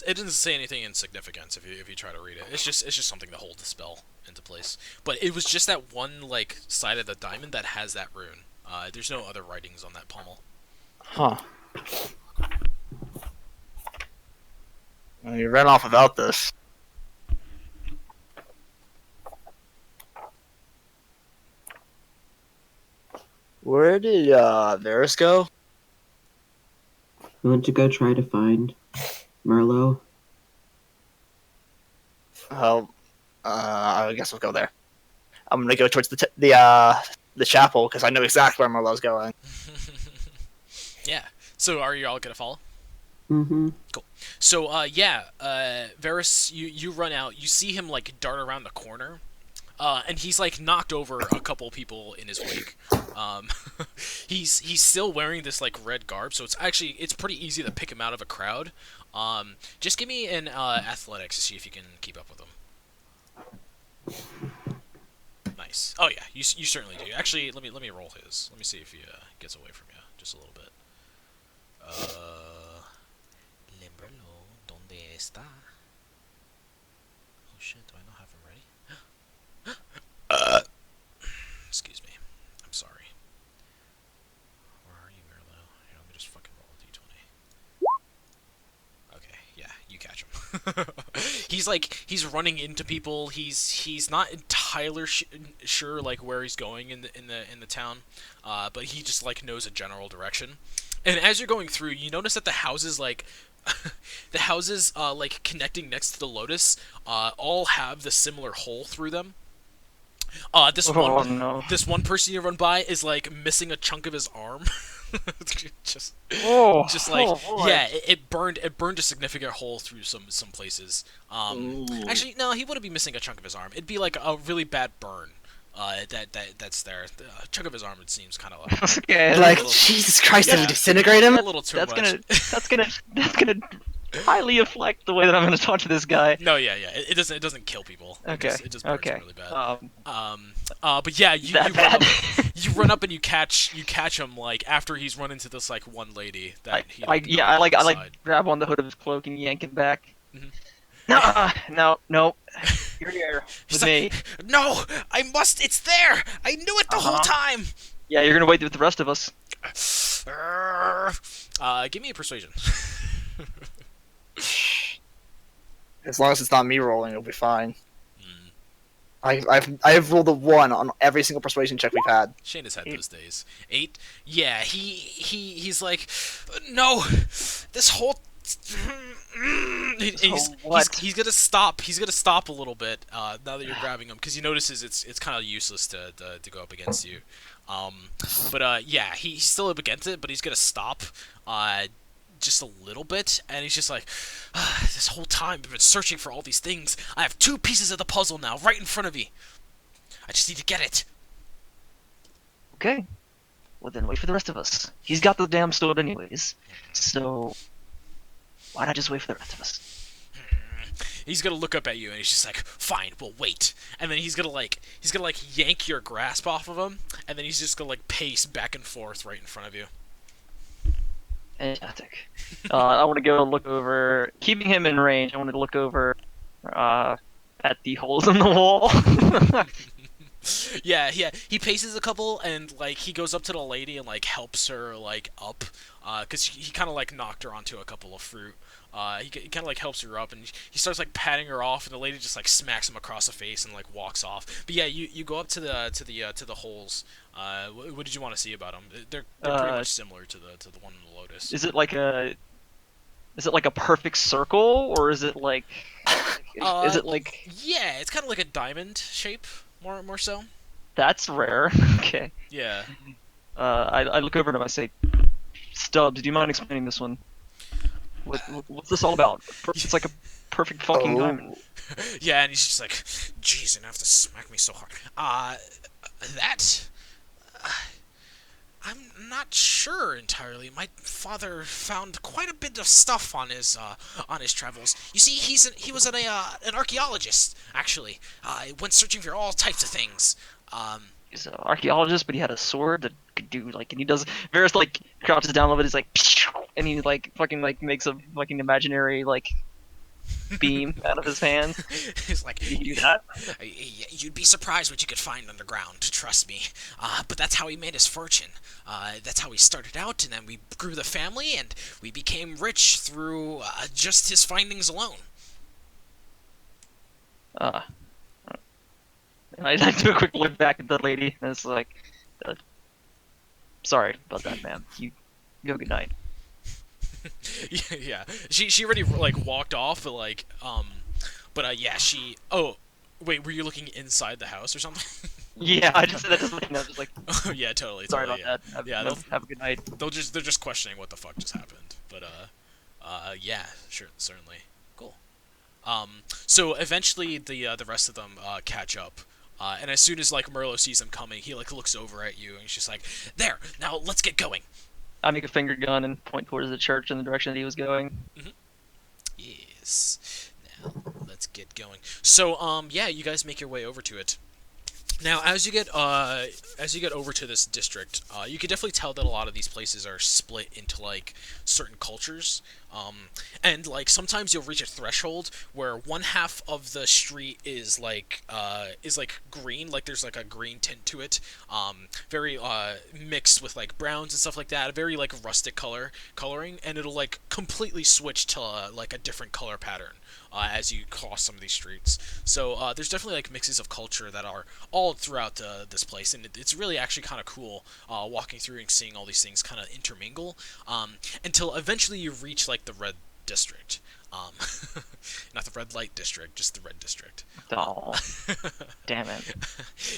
It doesn't say anything in significance if you try to read it. It's just something to hold the spell into place. But it was just that one like side of the diamond that has that rune. There's no other writings on that pommel. Huh. Well, you ran off without this. Where did Varus go? We went to go try to find Merlot. Oh, I guess we'll go there. I'm gonna go towards the chapel because I know exactly where Merlot's going. Yeah. So are you all gonna follow? Mm-hmm. So Varus, you run out. You see him like dart around the corner, and he's like knocked over a couple people in his wake. He's still wearing this like red garb, so it's pretty easy to pick him out of a crowd. Just give me an athletics to see if you can keep up with him. Nice. Oh yeah, you certainly do. Actually, let me roll his. Let me see if he gets away from you just a little bit. Limberlo, ¿dónde está? Oh shit, do I not have him ready? Excuse me. I'm sorry. Where are you, Merlo? Here, let me just fucking roll a d20. Okay, yeah, you catch him. he's running into people. He's not entirely sure like where he's going in the town, but he just like knows a general direction. And as you're going through, you notice that the houses like like connecting next to the Lotus all have the similar hole through them. This one person you run by is like missing a chunk of his arm. just like yeah, it burned a significant hole through some places. Actually, no, he wouldn't be missing a chunk of his arm. It'd be like a really bad burn. That's there. A chunk of his arm, it seems kind of like. Okay. Like, little- Jesus Christ, did yeah. we disintegrate him? A little too That's much. gonna highly affect the way that I'm gonna talk to this guy. No, yeah. It doesn't kill people. Okay. It just burns Okay. them really bad. Um, But yeah, you that run bad? up, you run up and you catch him like after he's run into this like one lady that he. I knocked like aside. grab on the hood of his cloak and yank him back. Mhm. No. You're here He's with me. like, no, I must. It's there. I knew it the whole time. Yeah, you're gonna wait with the rest of us. Give me a persuasion. As long as it's not me rolling, it'll be fine. Mm. I've rolled a 1 on every single persuasion check we've had. Shane has had those days. 8. Yeah, he's like, no, this whole. He's gonna stop. He's gonna stop a little bit now that you're grabbing him because he notices it's kind of useless to go up against you. But yeah, he's still up against it, but he's gonna stop just a little bit, and he's just like, this whole time I've been searching for all these things. I have 2 pieces of the puzzle now, right in front of me. I just need to get it. Okay. Well then, wait for the rest of us. He's got the damn sword anyways. So why not just wait for the rest of us? he's gonna look up at you and he's just like, fine, we'll wait. And then he's gonna yank your grasp off of him, and then he's just gonna like pace back and forth right in front of you. Fantastic. I want to go look over, keeping him in range. I want to look over at the holes in the wall. Yeah, he paces a couple, and like he goes up to the lady and like helps her like up, cause he kind of like knocked her onto a couple of fruit. He kind of like helps her up, and he starts like patting her off, and the lady just like smacks him across the face and like walks off. But yeah, you go up to the holes. What did you want to see about them? They're pretty much similar to the one in the Lotus. Is it like a perfect circle, or is it like is it like Yeah, it's kind of like a diamond shape, more so. that's rare? Okay. Yeah. I look over at him. I say, Stubbs, do you mind explaining this one? What's this all about? It's like a perfect fucking diamond. Yeah, and he's just like, jeez, and have to smack me so hard. That I'm not sure entirely. My father found quite a bit of stuff on his travels. You see, he was an archaeologist actually. Went searching for all types of things. He's an archaeologist, but he had a sword that could do like, and he does Varys like crouches down a little bit. He's like, and he like fucking like makes a fucking imaginary like beam out of his hand. He's like, Can you do that? you'd be surprised what you could find underground. Trust me. But that's how he made his fortune. That's how he started out, and then we grew the family, and we became rich through just his findings alone. I do a quick look back at the lady, and it's like, sorry about that, ma'am. You have a good night. Yeah. She already like walked off, but yeah, she. Oh, wait, were you looking inside the house or something? Yeah, I just said that just looking up, just like, Oh yeah, totally. sorry totally, about yeah. that. Yeah, Have a good night. they're just questioning what the fuck just happened. But yeah, sure, certainly, cool. So eventually the rest of them catch up. And as soon as like Merlo sees them coming, he like looks over at you and he's just like, "There, now let's get going." I make a finger gun and point towards the church in the direction that he was going. Yes. Now let's get going. So yeah, you guys make your way over to it. Now, as you get over to this district, you can definitely tell that a lot of these places are split into like certain cultures, and like sometimes you'll reach a threshold where one half of the street is like green, like there's like a green tint to it, very mixed with like browns and stuff like that, a very like rustic coloring, and it'll like completely switch to like a different color pattern. As you cross some of these streets. So there's definitely like mixes of culture that are all throughout this place, and it's really actually kind of cool walking through and seeing all these things kind of intermingle until eventually you reach like the red district. Not the red light district, just the red district. Oh, damn it.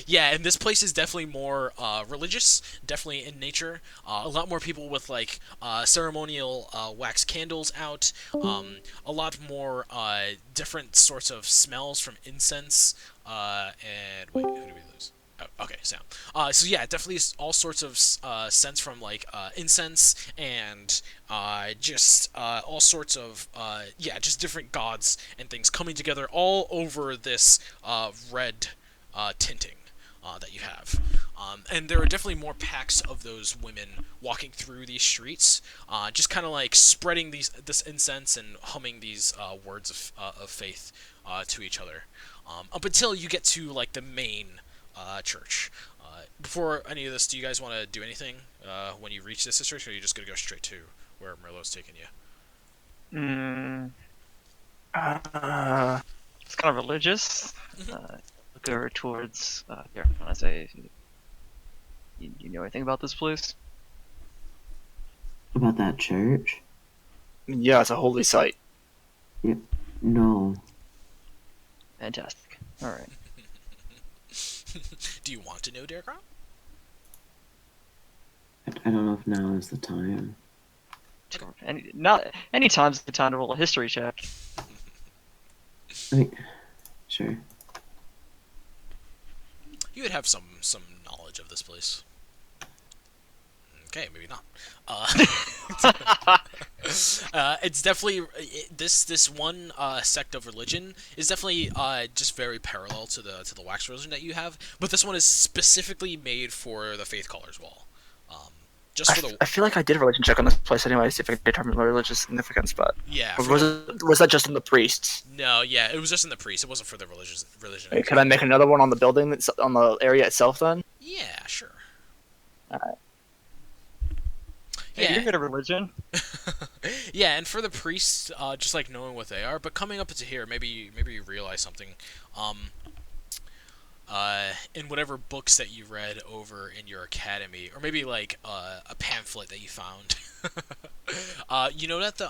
Yeah, and this place is definitely more religious, definitely in nature. A lot more people with like ceremonial wax candles out. A lot more different sorts of smells from incense. And wait, who did we lose? Oh, okay, Sam. So yeah, definitely all sorts of scents from like incense and just all sorts of yeah, just different gods and things coming together all over this red tinting that you have. And there are definitely more packs of those women walking through these streets, just kind of like spreading this incense and humming these words of faith to each other, up until you get to like the main church. Before any of this, do you guys want to do anything when you reach this district, or are you just gonna go straight to where Merlot's taking you? It's kind of religious. Look over towards here. When I say, you know anything about this place? About that church? Yeah, it's a holy site. No. Fantastic. All right. Do you want to know, Derek? I don't know if now is the time. Sure. Any time's the time to roll a history check. I mean, sure. You would have some knowledge of this place. Okay, maybe not. It's definitely this one sect of religion is definitely just very parallel to the wax religion that you have, but this one is specifically made for the Faith Callers Wall. Just for the I feel like I did a religion check on this place anyway, see if I could determine the religious significance, but yeah. or was that just in the priests? No, yeah, it was just in the priest. It wasn't for the religion. Wait, could I make another one on the building that's on the area itself then? Yeah, sure. Alright. Hey, Yeah. you're good at religion. Yeah, and for the priests, just like knowing what they are, but coming up into here, maybe you realize something. In whatever books that you read over in your academy, or maybe like a pamphlet that you found, you know that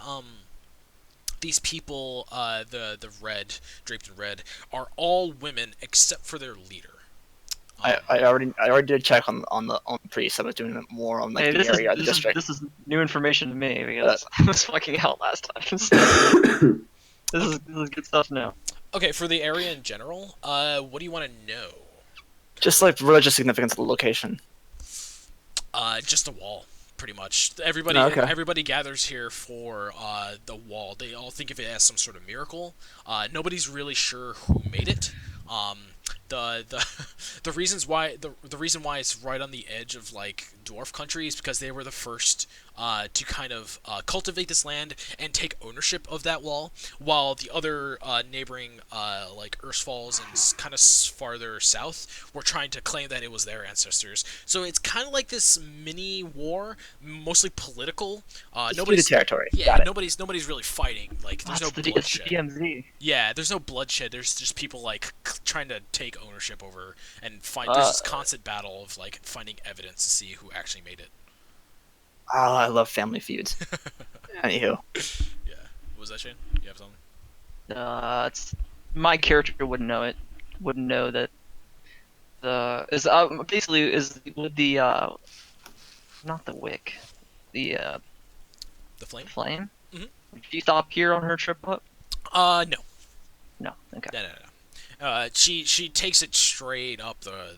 these people, the red draped in red, are all women except for their leader. I already did check on the priests. I was doing it more on like Hey, the area of the district. this is new information to me because I was fucking out last time. This is good stuff now. Okay, for the area in general, what do you want to know? Just like religious significance of the location. Just the wall, pretty much. Everybody, Oh, okay. everybody gathers here for the wall. They all think of it as some sort of miracle. Nobody's really sure who made it. The reasons why the reason why it's right on the edge of like dwarf country is because they were the first to kind of cultivate this land and take ownership of that wall, while the other neighboring like Ersfalls and kind of farther south were trying to claim that it was their ancestors. So it's kind of like this mini war, mostly political. Nobody's territory. Yeah, Got it. nobody's really fighting. Like there's It's no the bloodshed. DMZ. Yeah, there's no bloodshed. There's just people like trying to take ownership over and find. There's this constant battle of like finding evidence to see who actually made it. Oh, I love family feuds. Anywho, Yeah. What was that, Shane? You have something? It's my character wouldn't know it. Wouldn't know that is basically is with the not the wick, the The flame? flame. Mhm. Did she stop here on her trip up? No. No. Okay. No. She takes it straight up the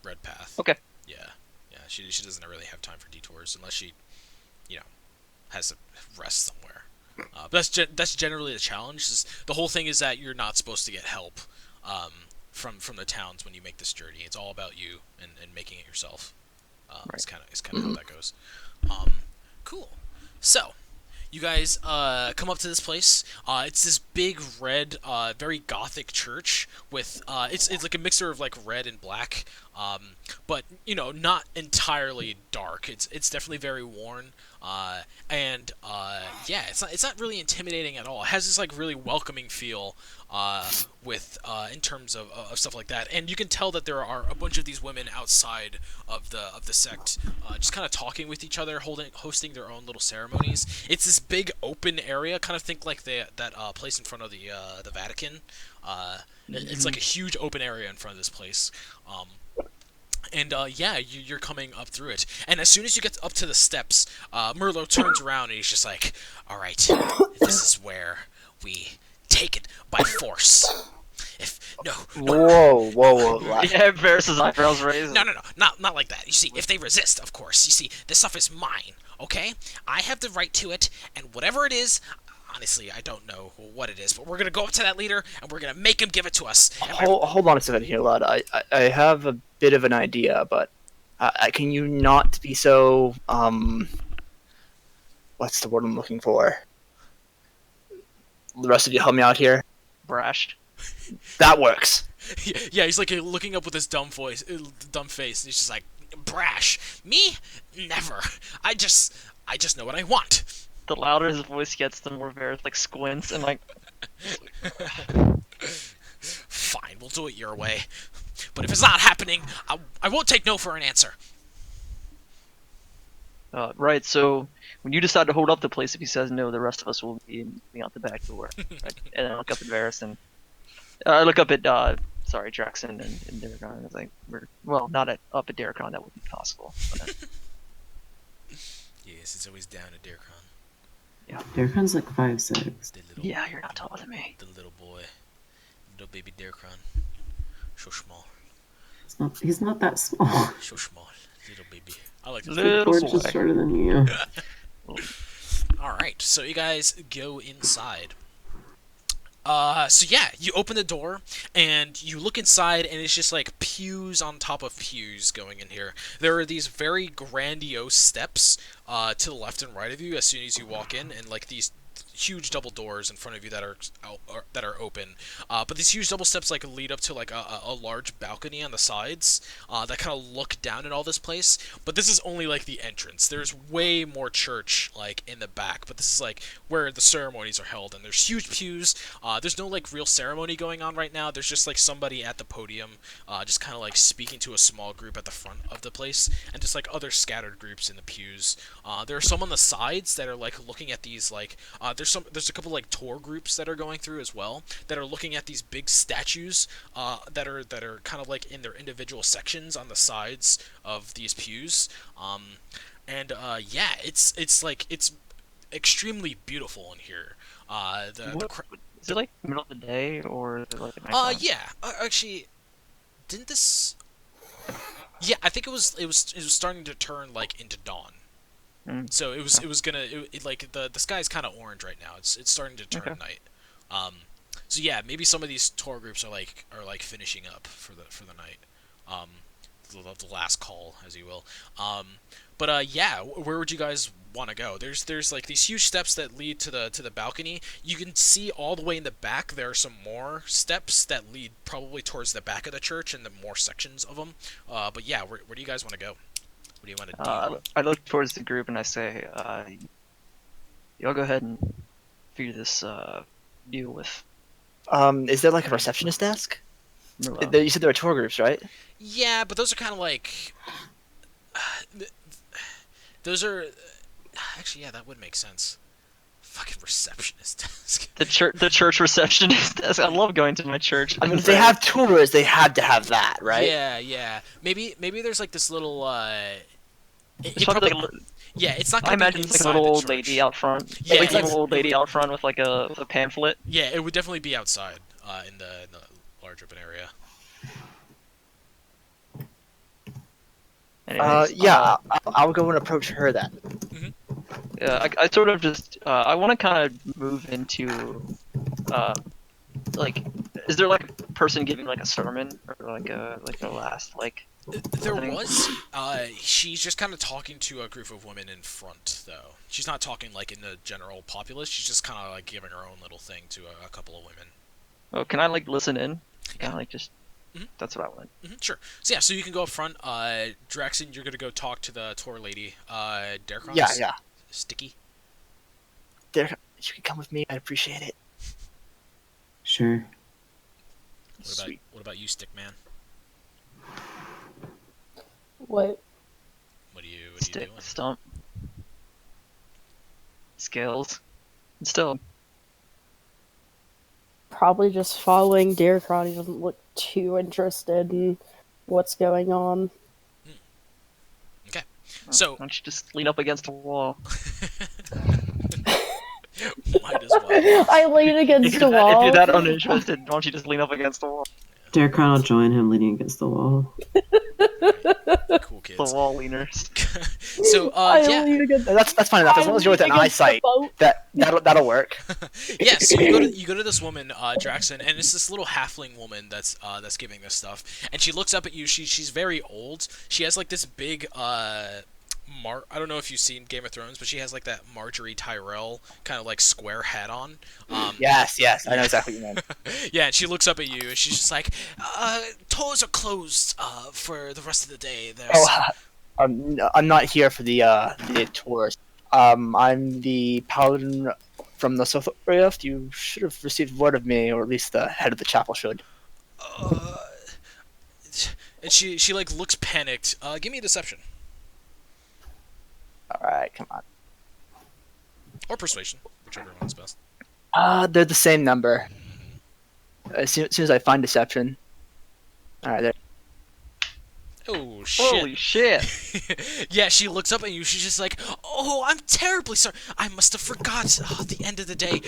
red path. Okay. Yeah. Yeah. She doesn't really have time for detours unless she, has to rest somewhere. But that's generally the challenge. The whole thing is that you're not supposed to get help from the towns when you make this journey. It's all about you and making it yourself. It's kind of how that goes. Cool. So, you guys come up to this place. It's this big red, very gothic church with it's like a mixture of like red and black, but not entirely dark. It's definitely very worn, and yeah, it's not really intimidating at all. It has this like really welcoming feel with in terms of stuff like that, and you can tell that there are a bunch of these women outside of the sect, just kind of talking with each other, hosting their own little ceremonies. It's this big open area, kind of think like that place in front of the Vatican. It's like a huge open area in front of this place. And yeah, you're coming up through it. And as soon as you get up to the steps, Merlot turns around and he's just like, "All right, this is where we take it by force. whoa. Yeah, Varys' eyebrows raised. No, not like that. You see, if they resist, of course. You see, this stuff is mine, okay? I have the right to it, and whatever it is, honestly, I don't know what it is, but we're gonna go up to that leader, and we're gonna make him give it to us. Hold on a second here, lad. I have a bit of an idea, but can you not be so what's the word I'm looking for? The rest of you help me out here. Brash. That works. Yeah, he's like looking up with his dumb face, and he's just like, brash. Me? Never. I just know what I want. The louder his voice gets, the more Varys like squints and like. Fine, we'll do it your way. But if it's not happening, I won't take no for an answer. Right. So when you decide to hold up the place, if he says no, the rest of us will be out the back door. Right? And I look up at Varys and I look up at Draxon and Daracon. And I was like, not up at Daracon. That wouldn't be possible. But, Yes, it's always down at Daracon. Darkon's like 5'6". yeah, you're not taller than me. The little boy. Little baby Daracon. So small. He's not that small. So small. Little baby. I like this. Little George is boy. shorter than you. All right, so you guys go inside. So yeah, you open the door and you look inside, and it's just like pews on top of pews going in here. There are these very grandiose steps to the left and right of you as soon as you walk in, and like these huge double doors in front of you that are open. But these huge double steps like lead up to like a large balcony on the sides that kind of look down at all this place. But this is only like the entrance. There's way more church like in the back, but this is like where the ceremonies are held, and there's huge pews. There's no like real ceremony going on right now. There's just like somebody at the podium, just kind of like speaking to a small group at the front of the place, and just like other scattered groups in the pews. There are some on the sides that are like looking at these like there's a couple like tour groups that are going through as well that are looking at these big statues that are kind of like in their individual sections on the sides of these pews. Yeah, it's like it's extremely beautiful in here. Is it like middle of the day or is it like at nighttime? Yeah. Actually, didn't this? Yeah, I think it was starting to turn like into dawn. So it was gonna like the sky's kind of orange right now. It's starting to turn night. So yeah, maybe some of these tour groups are like finishing up for the night. The last call, as you will. Yeah, where would you guys want to go? There's like these huge steps that lead to the balcony. You can see all the way in the back. There are some more steps that lead probably towards the back of the church and the more sections of them. But yeah, where do you guys want to go? What do you want to do? I look towards the group and I say, y'all go ahead and figure this deal with Is there like a receptionist desk? Merlot. You said there were tour groups, right? Yeah, but those are kind of like those are actually, yeah, that would make sense. Fucking receptionist desk. The church receptionist desk. I love going to my church. I mean, if they have tours, they had to have that, right? Yeah. Maybe there's like this little It's probably like yeah, it's not I gonna be imagine it's like inside a little the old church. lady out front. Yeah, like a it's- little old lady out front with like a pamphlet. Yeah, it would definitely be outside in the large open area. Anyways, Yeah, I'll go and approach her then. Yeah, I sort of just I want to kind of move into like, is there like a person giving like a sermon or like a last like? There thing? was. She's just kind of talking to a group of women in front, though. She's not talking like in the general populace. She's just kind of like giving her own little thing to a couple of women. Oh, can I like listen in? Yeah. Like just. Mhm. That's what I want. Sure. So yeah, so you can go up front. Draxon, you're gonna go talk to the tour lady. Darkron. Yeah. Sticky. There, you can come with me. I'd appreciate it. Sure. Sweet. What about you, Stickman? What? What are you Stick, doing? stump, scales, and still. Probably just following Deercron. He doesn't look too interested in what's going on. Okay. So Why don't you just lean up against the wall? might as well. I lean against the wall. If you're that uninterested, why don't you just lean up against the wall? Darkron will join him leaning against the wall. Cool kids. The wall leaners. So I yeah. lean against. That's fine enough. As long as you're within I lean against the eyesight, boat. that'll work. Yeah, so you go to this woman, Draxon, and it's this little halfling woman that's giving this stuff, and she looks up at you. She's very old. She has like this big I don't know if you've seen Game of Thrones, but she has like that Marjorie Tyrell kind of like square hat on. Yes, I know exactly what you mean. Yeah, and she looks up at you, and she's just like, "Tours are closed for the rest of the day." There's I'm not here for the tours. I'm the paladin from the South Rift. You should have received word of me, or at least the head of the chapel should. and she like looks panicked. Give me a deception All right, come on. or persuasion, whichever one's best. They're the same number. As soon as I find deception. All right, there. Oh shit! Holy shit! Yeah, she looks up at you. She's just like, "Oh, I'm terribly sorry. I must have forgot. The end of the day.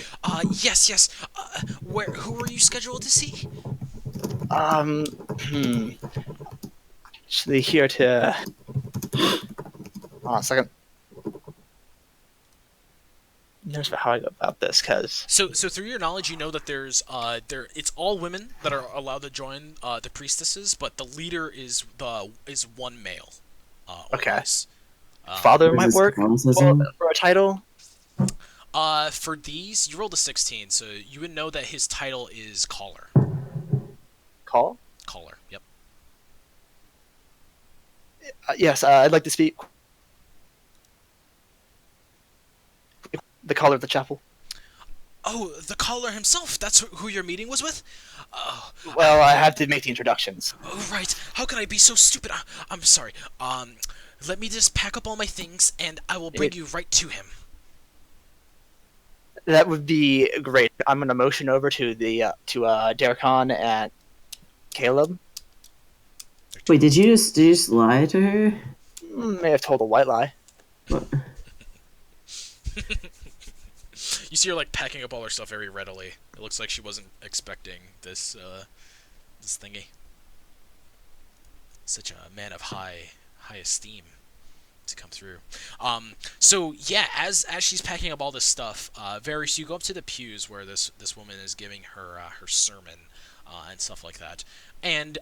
Yes. Who were you scheduled to see?" Actually, here to. Hold on a second. knows how I go about this, because So through your knowledge, you know that there's it's all women that are allowed to join the priestesses, but the leader is one male. Okay. Always. father Is might this work Catholicism? for a title. For these, you rolled a 16, so you would know that his title is caller. Call? Caller. Yep. Yes, I'd like to speak. The caller of the chapel. Oh, the caller himself. That's who your meeting was with. Well, I have to make the introductions. Oh, right. How could I be so stupid? I'm sorry. Let me just pack up all my things, and I will bring you right to him. That would be great. I'm gonna motion over to the Darkon and Caleb. Wait, did you just lie to her? May have told a white lie. What? You see her like packing up all her stuff very readily. It looks like she wasn't expecting this this thingy. Such a man of high esteem to come through. So yeah, as she's packing up all this stuff, Varys, you go up to the pews where this woman is giving her her sermon and stuff like that, and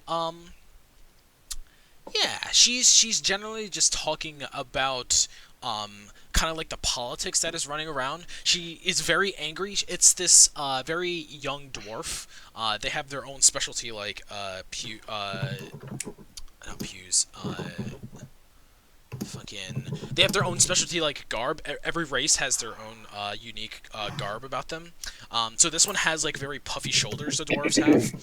yeah, she's generally just talking about kind of like the politics that is running around. She is very angry. It's this very young dwarf. They have their own specialty, like not pews. They have their own specialty, like garb. Every race has their own unique garb about them. So this one has like very puffy shoulders. The dwarves have,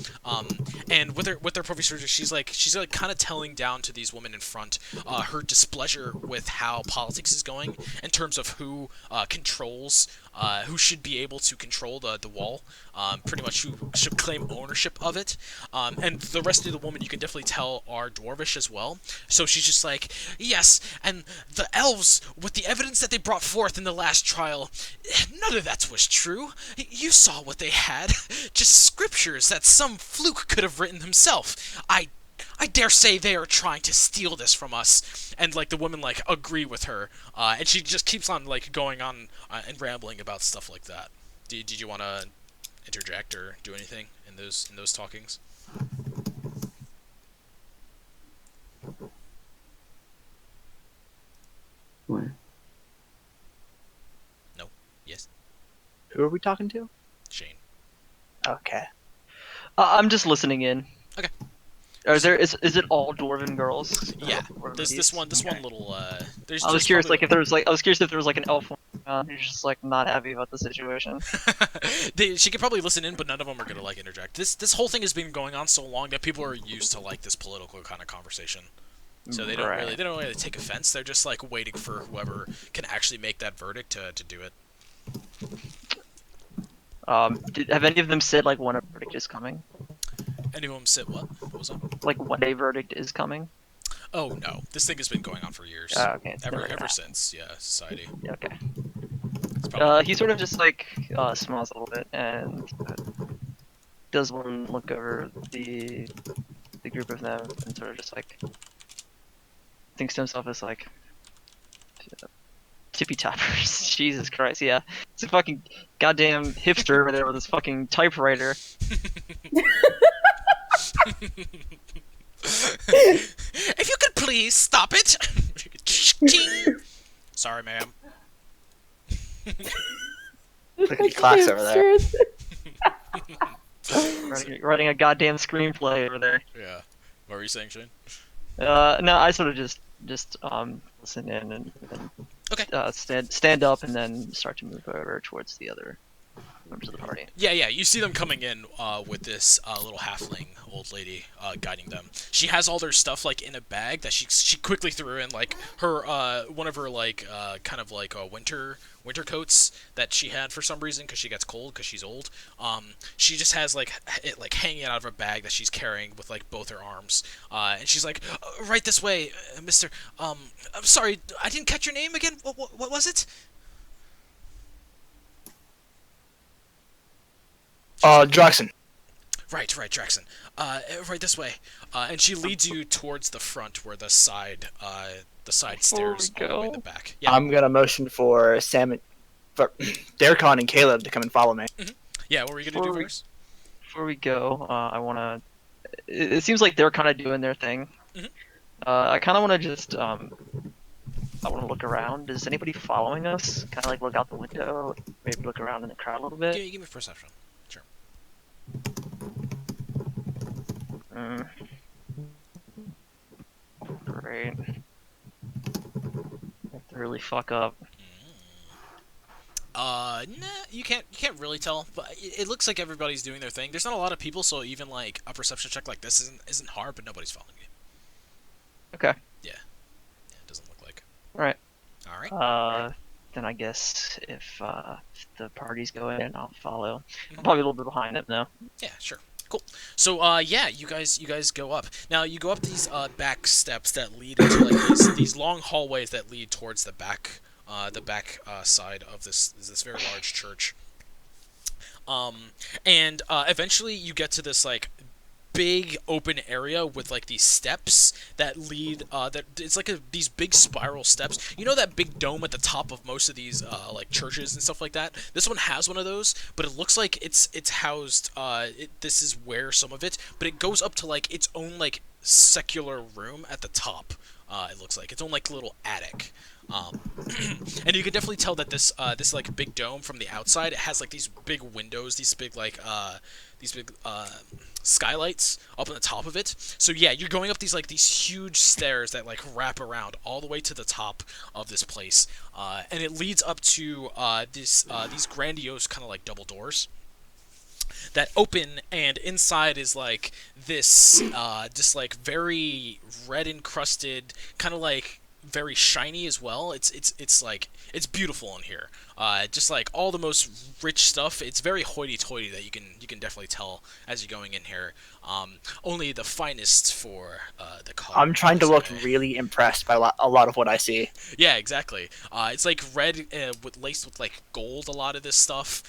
and with their puffy shoulders, she's like kind of telling down to these women in front her displeasure with how politics is going in terms of who controls, who should be able to control the wall, pretty much who should claim ownership of it. And the rest of the women, you can definitely tell, are dwarvish as well. So she's just like, yes, and the elves, with the evidence that they brought forth in the last trial, none of that was true. You saw what they had. Just scriptures that some fluke could have written himself. I dare say they are trying to steal this from us. And like the women like agree with her, and she just keeps on like going on and rambling about stuff like that. Did you want to interject or do anything in those talkings? What? No. Yes. Who are we talking to? Shane. Okay. I'm just listening in. Okay. Is it all dwarven girls? Yeah. Or There's this one little there's I was there's curious, probably- I was curious if there was like an elf who's just like not happy about the situation. She could probably listen in, but none of them are gonna like interject. This whole thing has been going on so long that people are used to like this political kind of conversation, so they don't really take offense. They're just like waiting for whoever can actually make that verdict to do it. Have any of them said like when a verdict is coming? Any of them said what? What was that? Like when a verdict is coming? Oh no, this thing has been going on for years. Okay. Ever since society. Yeah, okay. It's probably, He sort of just like smiles a little bit and does one look over the group of them and sort of just like thinks to himself as like tippy toppers. Jesus Christ, yeah. It's a fucking goddamn hipster over there with his fucking typewriter. If you could please stop it. Sorry, ma'am. Look at the clocks over there. Writing a goddamn screenplay over there. Yeah. What were you saying, Shane? No, I sort of just listen in and Okay. stand up and then start to move over towards the other members of the party. Yeah, you see them coming in with this little halfling old lady guiding them. She has all their stuff like in a bag that she quickly threw in, like her one of her like kind of like winter coats that she had for some reason because she gets cold because she's old. She just has like it like hanging out of a bag that she's carrying with like both her arms. And she's like, right this way, Mister. I'm sorry, I didn't catch your name again. What was it? Draxon. Right, Draxon. Right this way. And she leads you towards the front where the side stairs all the way in the back. Yeah. I'm gonna motion for for Darkon and Caleb to come and follow me. Yeah, what were you gonna do Before we- first? Before we go, I wanna. It seems like they're kind of doing their thing. Mhm. I kind of want to just I want to look around. Is anybody following us? Kind of like look out the window, maybe look around in the crowd a little bit. Give me perception. Sure. Mm. Great. Have to really fuck up. Nah, you can't really tell, but it looks like everybody's doing their thing. There's not a lot of people, so even like a perception check like this isn't hard, but nobody's following you. Okay. Yeah, it doesn't look like. Right. All right. Then I guess if the party's going, I'll follow. Mhm. I'm probably a little bit behind them though. Yeah, sure. Cool. So, yeah, you guys go up. Now, you go up these back steps that lead into like these long hallways that lead towards the back side of this very large church. And eventually you get to this like big open area with like these steps that lead that it's like these big spiral steps. You know that big dome at the top of most of these like churches and stuff like that? This one has one of those, but it looks like it's housed this is where some of it, but it goes up to like its own like secular room at the top. It looks like its own like little attic. And you can definitely tell that this like big dome from the outside, it has like these big windows, these big skylights up on the top of it. So yeah, you're going up these huge stairs that like wrap around all the way to the top of this place, and it leads up to these grandiose kind of like double doors that open, and inside is like this just like very red encrusted, kind of like very shiny as well. It's like it's beautiful in here. Just like all the most rich stuff. It's very hoity-toity that you can definitely tell as you're going in here. Only the finest for the color. I'm trying to look really impressed by a lot of what I see. Yeah, exactly. It's like red laced with like gold. A lot of this stuff.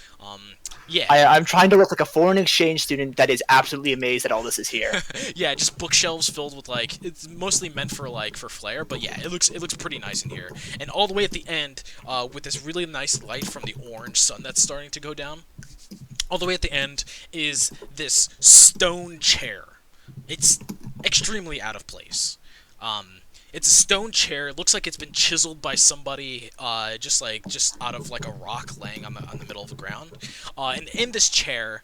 Yeah. I'm trying to look like a foreign exchange student that is absolutely amazed that all this is here. Yeah, just bookshelves filled with like, it's mostly meant for flair, but yeah, it looks pretty nice in here. And all the way at the end, with this really nice light from the orange sun that's starting to go down, all the way at the end is this stone chair. It's extremely out of place. It's a stone chair. It looks like it's been chiseled by somebody, just out of like a rock laying on the middle of the ground. And in this chair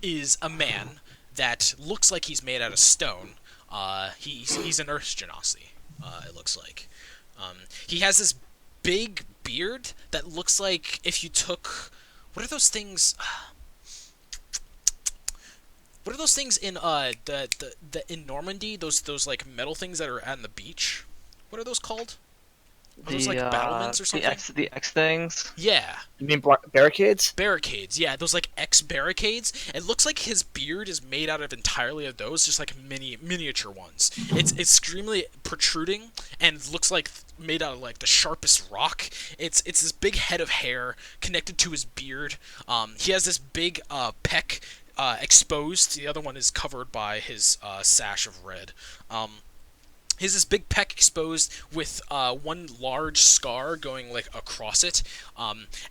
is a man that looks like he's made out of stone. He's an Earth Genasi, it looks like. He has this big beard that looks like if you took... What are those things... What are those things in in Normandy? Those like metal things that are on the beach. What are those called? Are those like battlements or something? The X things. Yeah. You mean barricades? Barricades, yeah, those like X barricades. It looks like his beard is made out of entirely of those, just like miniature ones. It's extremely protruding and looks like made out of like the sharpest rock. It's this big head of hair connected to his beard. He has this big peck exposed. The other one is covered by his sash of red. He has this big peck exposed with one large scar going like across it,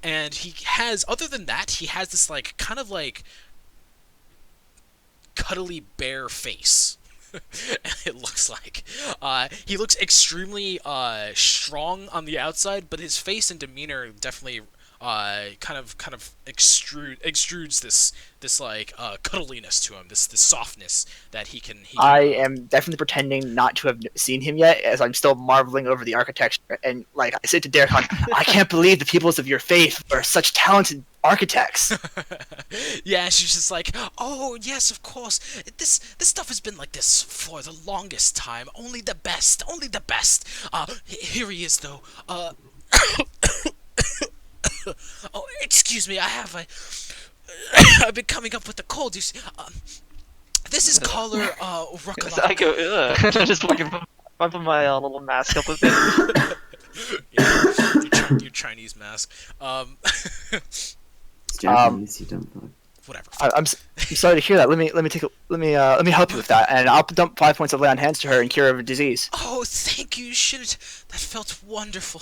and he has, other than that, he has this like kind of like cuddly bear face. It looks like he looks extremely strong on the outside, but his face and demeanor definitely kind of extrudes this like cuddliness to him, this softness that he can. I am definitely pretending not to have seen him yet, as I'm still marveling over the architecture. And like I said to Derek, I can't believe the peoples of your faith are such talented architects. Yeah, she's just like, oh yes, of course. This stuff has been like this for the longest time. Only the best, only the best. Here he is though. Oh, excuse me, I've been coming up with a cold. You see, this is caller Ruckalaka. I go, just fucking put my little mask up with it. Yeah, your Chinese mask. It's Japanese, you dumb fuck. Whatever. I'm sorry to hear that. Let me help you with that, and I'll dump 5 points of lay on hands to her and cure her disease. Oh, thank you, Shit. That felt wonderful.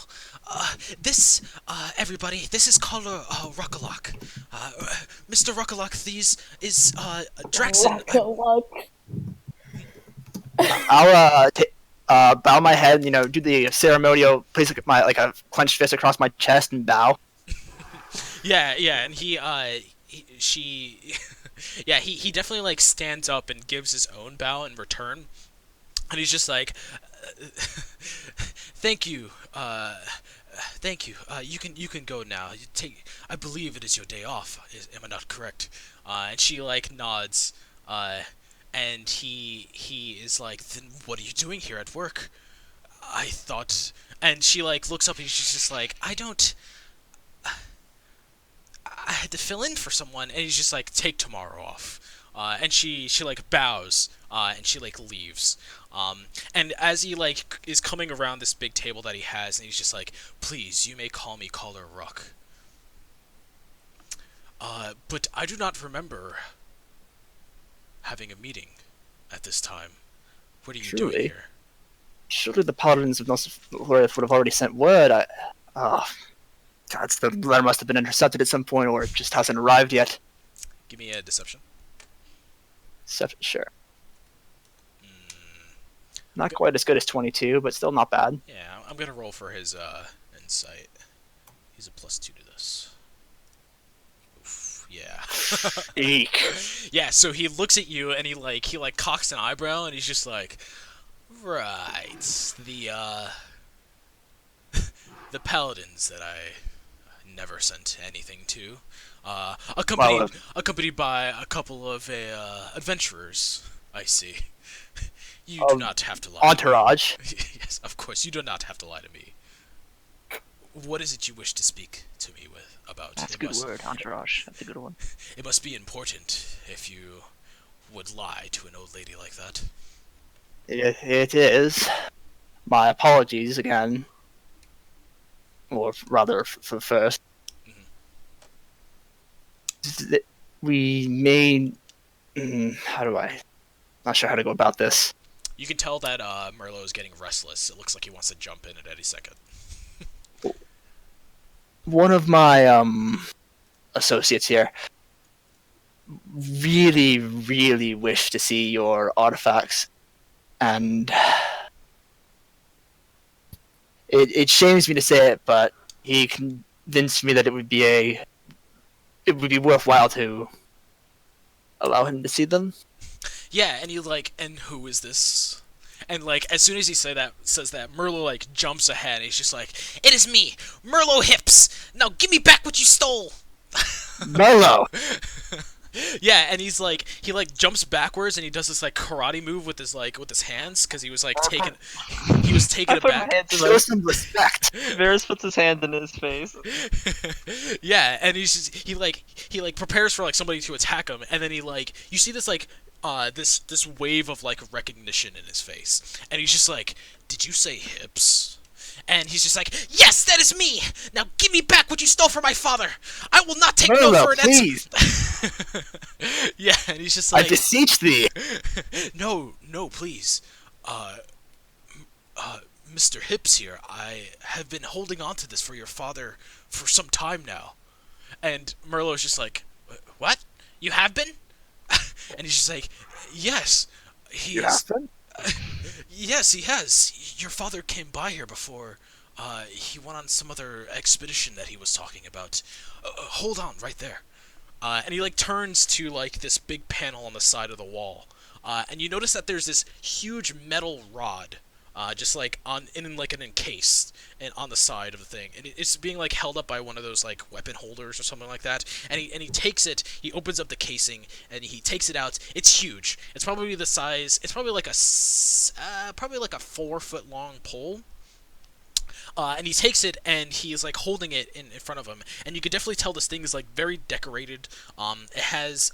Everybody, this is Caller Ruckalok. Mr. Ruckalok, these is Draxon. I'll bow my head, do the ceremonial, place my a clenched fist across my chest and bow. Yeah, and he definitely like stands up and gives his own bow in return, and he's just like, thank you, you can go now. I believe it is your day off. Am I not correct? And she like nods, and he is like, then what are you doing here at work? I thought, and she like looks up and she's just like, I had to fill in for someone, and he's just like, take tomorrow off. And she like bows, and she like leaves. And as he like is coming around this big table that he has, and he's just like, please, you may call me Caller Ruck. But I do not remember having a meeting at this time. What are you doing here? Surely the Paladins of Nosferatu would have already sent word. God, the letter must have been intercepted at some point, or it just hasn't arrived yet. Give me a deception. Sure. Not quite as good as 22, but still not bad. Yeah, I'm gonna roll for his insight. He's a +2 to this. Oof, yeah. Eek. Yeah, so he looks at you and he cocks an eyebrow and he's just like, right, the paladins that I never sent anything to, accompanied by a couple of adventurers. I see. You do not have to lie. Entourage. Yes, of course, you do not have to lie to me. What is it you wish to speak to me about? That's a good word, entourage. That's a good one. It must be important if you would lie to an old lady like that. It is. My apologies again. Or rather, for first. Mm-hmm. We may... Not sure how to go about this. You can tell that Merlot is getting restless. It looks like he wants to jump in at any second. One of my associates here really wish to see your artifacts, and it shames me to say it, but he convinced me that it would be worthwhile to allow him to see them. Yeah, and and who is this? And as soon as he says that, Merlot jumps ahead. He's just like, it is me, Merlot Hips. Now give me back what you stole. Merlot. Yeah, and he jumps backwards and he does this karate move with his hands because he was taken aback. Show some respect. Varys puts his hand in his face. Yeah, and he prepares for somebody to attack him, and then you see this this wave of recognition in his face, and he's just like, did you say hips? And he's just like, yes, that is me! Now give me back what you stole from my father! I will not take no for an answer! Yeah, and he's just like, I beseech thee! No, please. Mr. Hips here, I have been holding on to this for your father for some time now. And Merlot's just like, what? You have been? And he's just like, yes. You have been? Yes, he has. Your father came by here before. He went on some other expedition that he was talking about. Hold on, right there. And he turns to this big panel on the side of the wall. And you notice that there's this huge metal rod, just an encased and on the side of the thing, and it's being held up by one of those weapon holders or something like that. And he takes it. He opens up the casing and he takes it out. It's huge. It's probably the size. It's probably probably a 4 foot long pole. and he takes it and he is like holding it in front of him, and you could definitely tell this thing is like very decorated. It has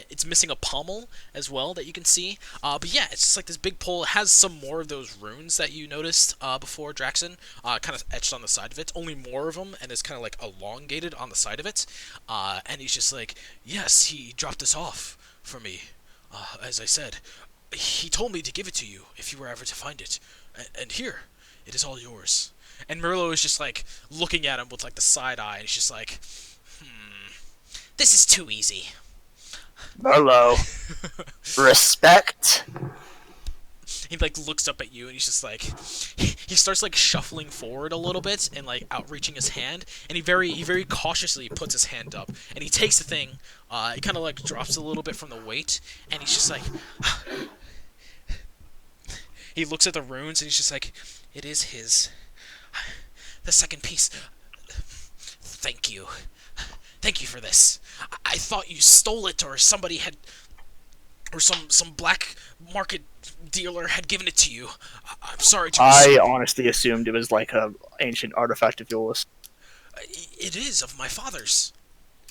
it's missing a pommel as well that you can see. But yeah, it's just like this big pole. It has some more of those runes that you noticed before, Draxon, kind of etched on the side of it. Only more of them, and it's kind of like elongated on the side of it. And he's just like, yes, he dropped this off for me. As I said, he told me to give it to you if you were ever to find it. And here, it is all yours. And Merlot is just like looking at him with like the side eye, and he's just like, this is too easy. Merlot. Respect. He like looks up at you, and he's just like, he starts like shuffling forward a little bit and like outreaching his hand, and he very cautiously puts his hand up, and he takes the thing. He kind of like drops a little bit from the weight, and he's just like, he looks at the runes, and he's just like, it is his. The second piece. Thank you. Thank you for this. I thought you stole it, or somebody had, or some black market dealer had given it to you. I'm sorry to I honestly assumed it was like a ancient artifact of yours. It is of my father's.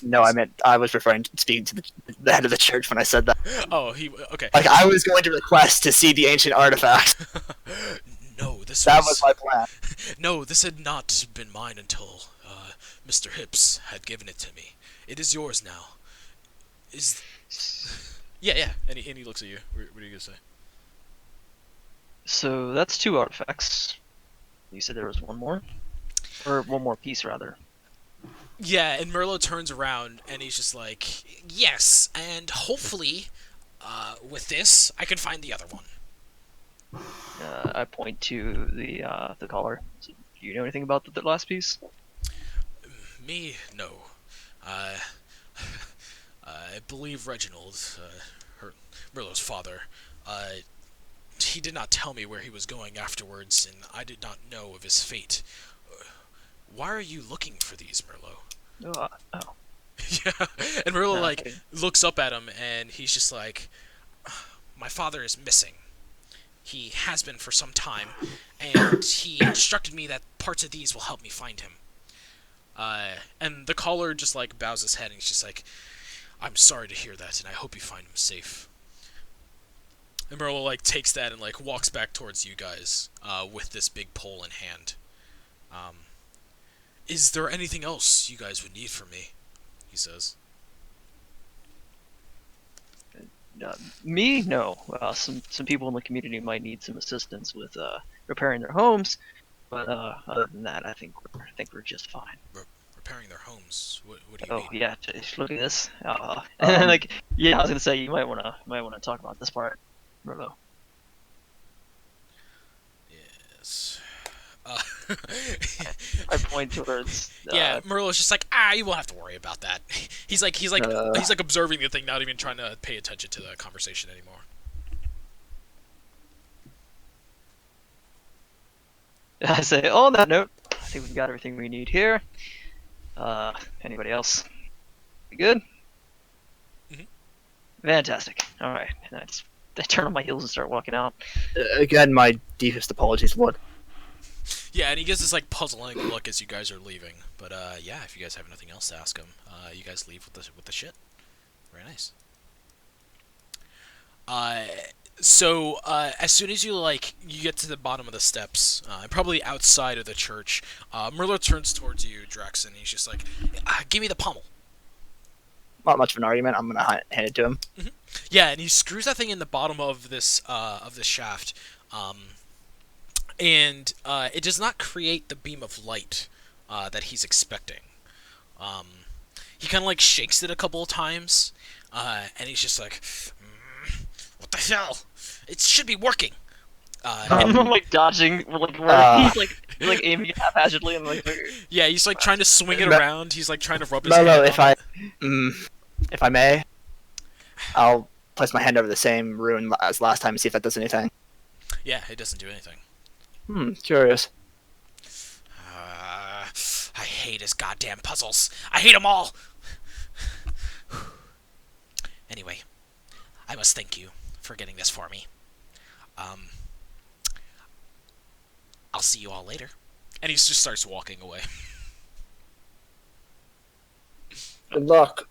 No, I was referring to speaking to the head of the church when I said that. Oh, okay. Like, I was going to request to see the ancient artifact. No, That was my plan. No, this had not been mine until Mr. Hips had given it to me. It is yours now. Yeah. And he looks at you. What are you gonna say? So that's 2 artifacts. You said there was one more? Or one more piece, rather. Yeah, and Merlot turns around, and he's just like, yes, and hopefully, with this, I can find the other one. I point to the collar. So, do you know anything about the last piece? Me? No. I believe Reginald, Merlot's father, he did not tell me where he was going afterwards, and I did not know of his fate. Why are you looking for these, Merlot? Oh. Yeah, and Merlot, Okay. looks up at him, and he's just like, my father is missing. He has been for some time, and he instructed me that parts of these will help me find him. And the caller just, bows his head, and he's just like, I'm sorry to hear that, and I hope you find him safe. And Merlot, takes that and, walks back towards you guys, with this big pole in hand. Is there anything else you guys would need from me? He says. Me? No. Some people in the community might need some assistance with repairing their homes, but other than that, I think we're just fine. Repairing their homes? What do you mean? Oh yeah, just look at this. I was gonna say you might wanna talk about this part, Merlot. Yes. I point towards. Yeah, Merlot's just like, you won't have to worry about that. He's observing the thing, not even trying to pay attention to the conversation anymore. I say, on that note, I think we've got everything we need here. Anybody else? We good? Mm-hmm. Fantastic. All right. I turn on my heels and start walking out. Again, my deepest apologies, Lord. Yeah, and he gives this puzzling look as you guys are leaving. But yeah, if you guys have nothing else to ask him, you guys leave with the shit. Very nice. So as soon as you you get to the bottom of the steps, probably outside of the church, Merlot turns towards you, Draxon, and he's just like, "Give me the pommel." Not much of an argument. I'm gonna hand it to him. Mm-hmm. Yeah, and he screws that thing in the bottom of this shaft, and it does not create the beam of light that he's expecting. He kind of shakes it a couple of times, and he's just like, "What the hell? It should be working." I'm dodging, he's aiming haphazardly, and yeah, he's trying to swing it around. He's trying to rub his No, hand. If I may, I'll place my hand over the same rune as last time and see if that does anything. Yeah, it doesn't do anything. Curious. I hate his goddamn puzzles. I hate them all. Anyway, I must thank you for getting this for me. I'll see you all later. and he just starts walking away. Good luck.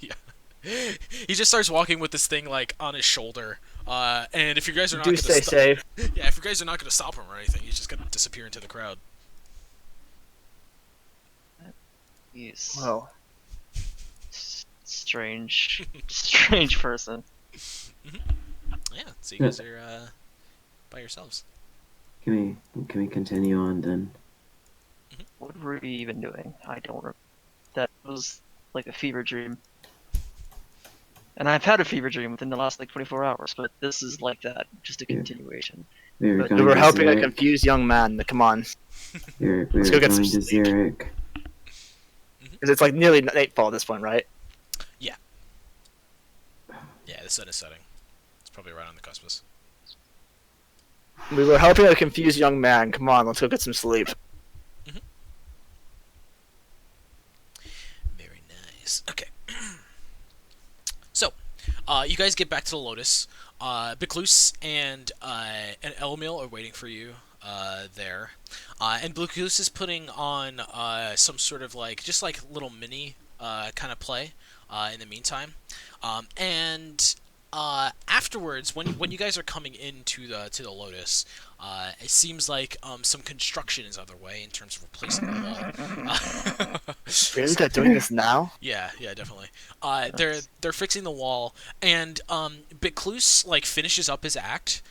Yeah. He just starts walking with this thing like on his shoulder. And if you guys are not Do gonna stay safe. yeah, if you guys are not gonna stop him or anything, he's just gonna disappear into the crowd. He's Well, strange, strange person. Yeah, so you guys are by yourselves. Can we continue on then? What were we even doing? I don't remember. That was like a fever dream. And I've had a fever dream within the last like 24 hours, but this is like that, just a Yeah. continuation. We were But going we were to helping a Zurich. confused young man. Come on, We were Let's go get going some to sleep. Zurich. because it's like nearly nightfall at this point, right? Yeah, the sun is setting. It's probably right on the cuspus. We were helping a confused young man. Come on, let's go get some sleep. Very nice. Okay. So, you guys get back to the Lotus. Biclus and Elmil are waiting for you there. And Biclus is putting on some sort of like, just like little mini kind of play in the meantime. And afterwards, when you guys are coming into the Lotus, it seems like some construction is underway in terms of replacing the wall. Really, they're doing this now? Yeah, definitely. They're fixing the wall, and Biclus like finishes up his act.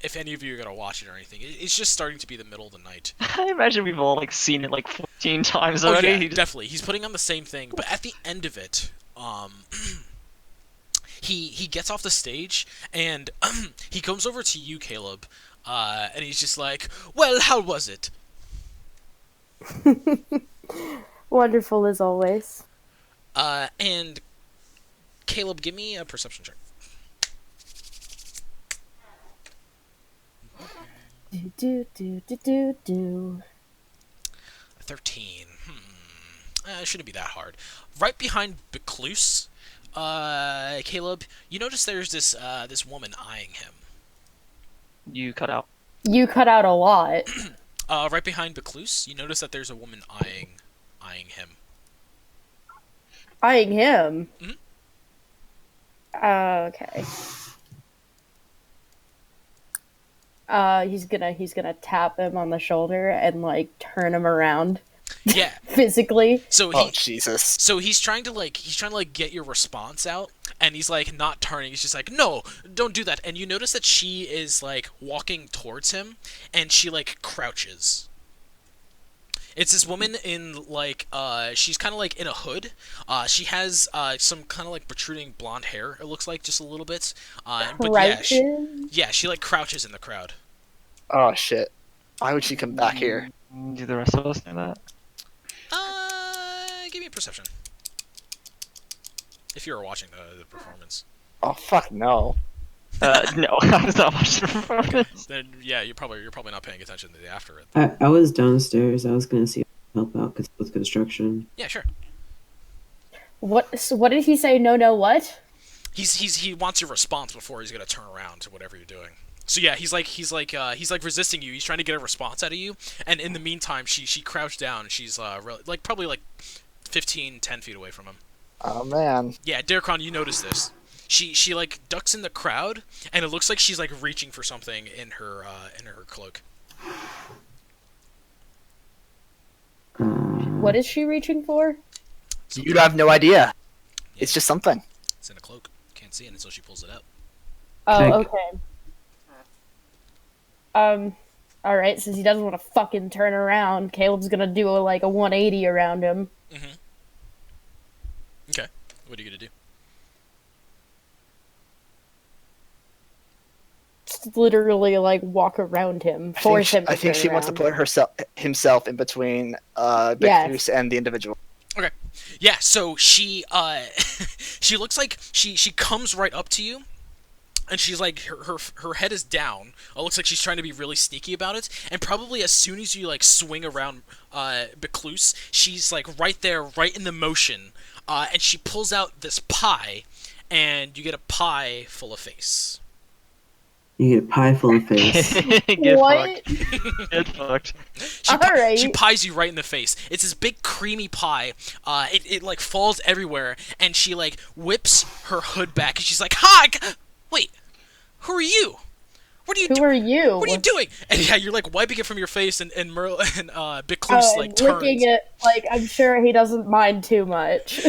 If any of you are gonna watch it or anything, it's just starting to be the middle of the night. I imagine we've all like seen it like 14 times Oh already. yeah, He just- definitely. He's putting on the same thing, but at the end of it, he gets off the stage and he comes over to you, Caleb, and he's just like, "Well, how was it?" Wonderful as always. And Caleb, give me a perception check. Do. 13. It shouldn't be that hard. Right behind Biclus, Caleb, you notice there's this woman eyeing him. You cut out. You cut out a lot. Right behind Biclus, you notice that there's a woman eyeing him. Eyeing him. Mhm. Okay. He's gonna tap him on the shoulder and like turn him around Yeah. physically. So Oh Jesus! So he's trying to get your response out, and he's like not turning. He's just like, no, don't do that. And you notice that she is like walking towards him, and she like crouches. It's this woman in like she's kind of like in a hood. She has some kind of like protruding blonde hair. It looks like just a little bit. But yeah, she like crouches in the crowd. Oh shit! Why would she come back here? Do the rest of us know that? Give me a perception. If you were watching the performance. Oh fuck no! No, I was not watching the performance. Then yeah, you're probably not paying attention to the after it. I was downstairs. I was gonna see if I could help out with construction. Yeah, sure. So what did he say? No, what? He wants your response before he's gonna turn around to whatever you're doing. So yeah, he's like resisting you. He's trying to get a response out of you, and in the meantime, she crouched down. She's probably like 10 feet away from him. Oh man! Yeah, Derekron, you notice this. She like ducks in the crowd, and it looks like she's like reaching for something in her cloak. What is she reaching for? You have no idea. It's just something. It's in a cloak. Can't see it until she pulls it out. Oh, Check. okay. Alright, since he doesn't want to fucking turn around, Caleb's gonna do a 180 around him. Okay. What are you gonna do? Just literally, walk around him. Force him to I think turn she wants to around. put himself in between Big Yes. Goose and the individual. Okay. Yeah, so she she looks like she comes right up to you, and she's like her head is down. It looks like she's trying to be really sneaky about it, and probably as soon as you swing around Biclus, she's right there, right in the motion, and she pulls out this pie, and you get a pie full of face. You get a pie full of face. Get What? fucked. Get fucked. Alright. She pies you right in the face. It's this big creamy pie. It like falls everywhere, and she like whips her hood back, and she's like, "Hi, wait, who are you? What are you? Who are you? What are you doing?" And yeah, you're like wiping it from your face, and Merle and Bicluse like turns. Licking it, like, I'm sure he doesn't mind too much.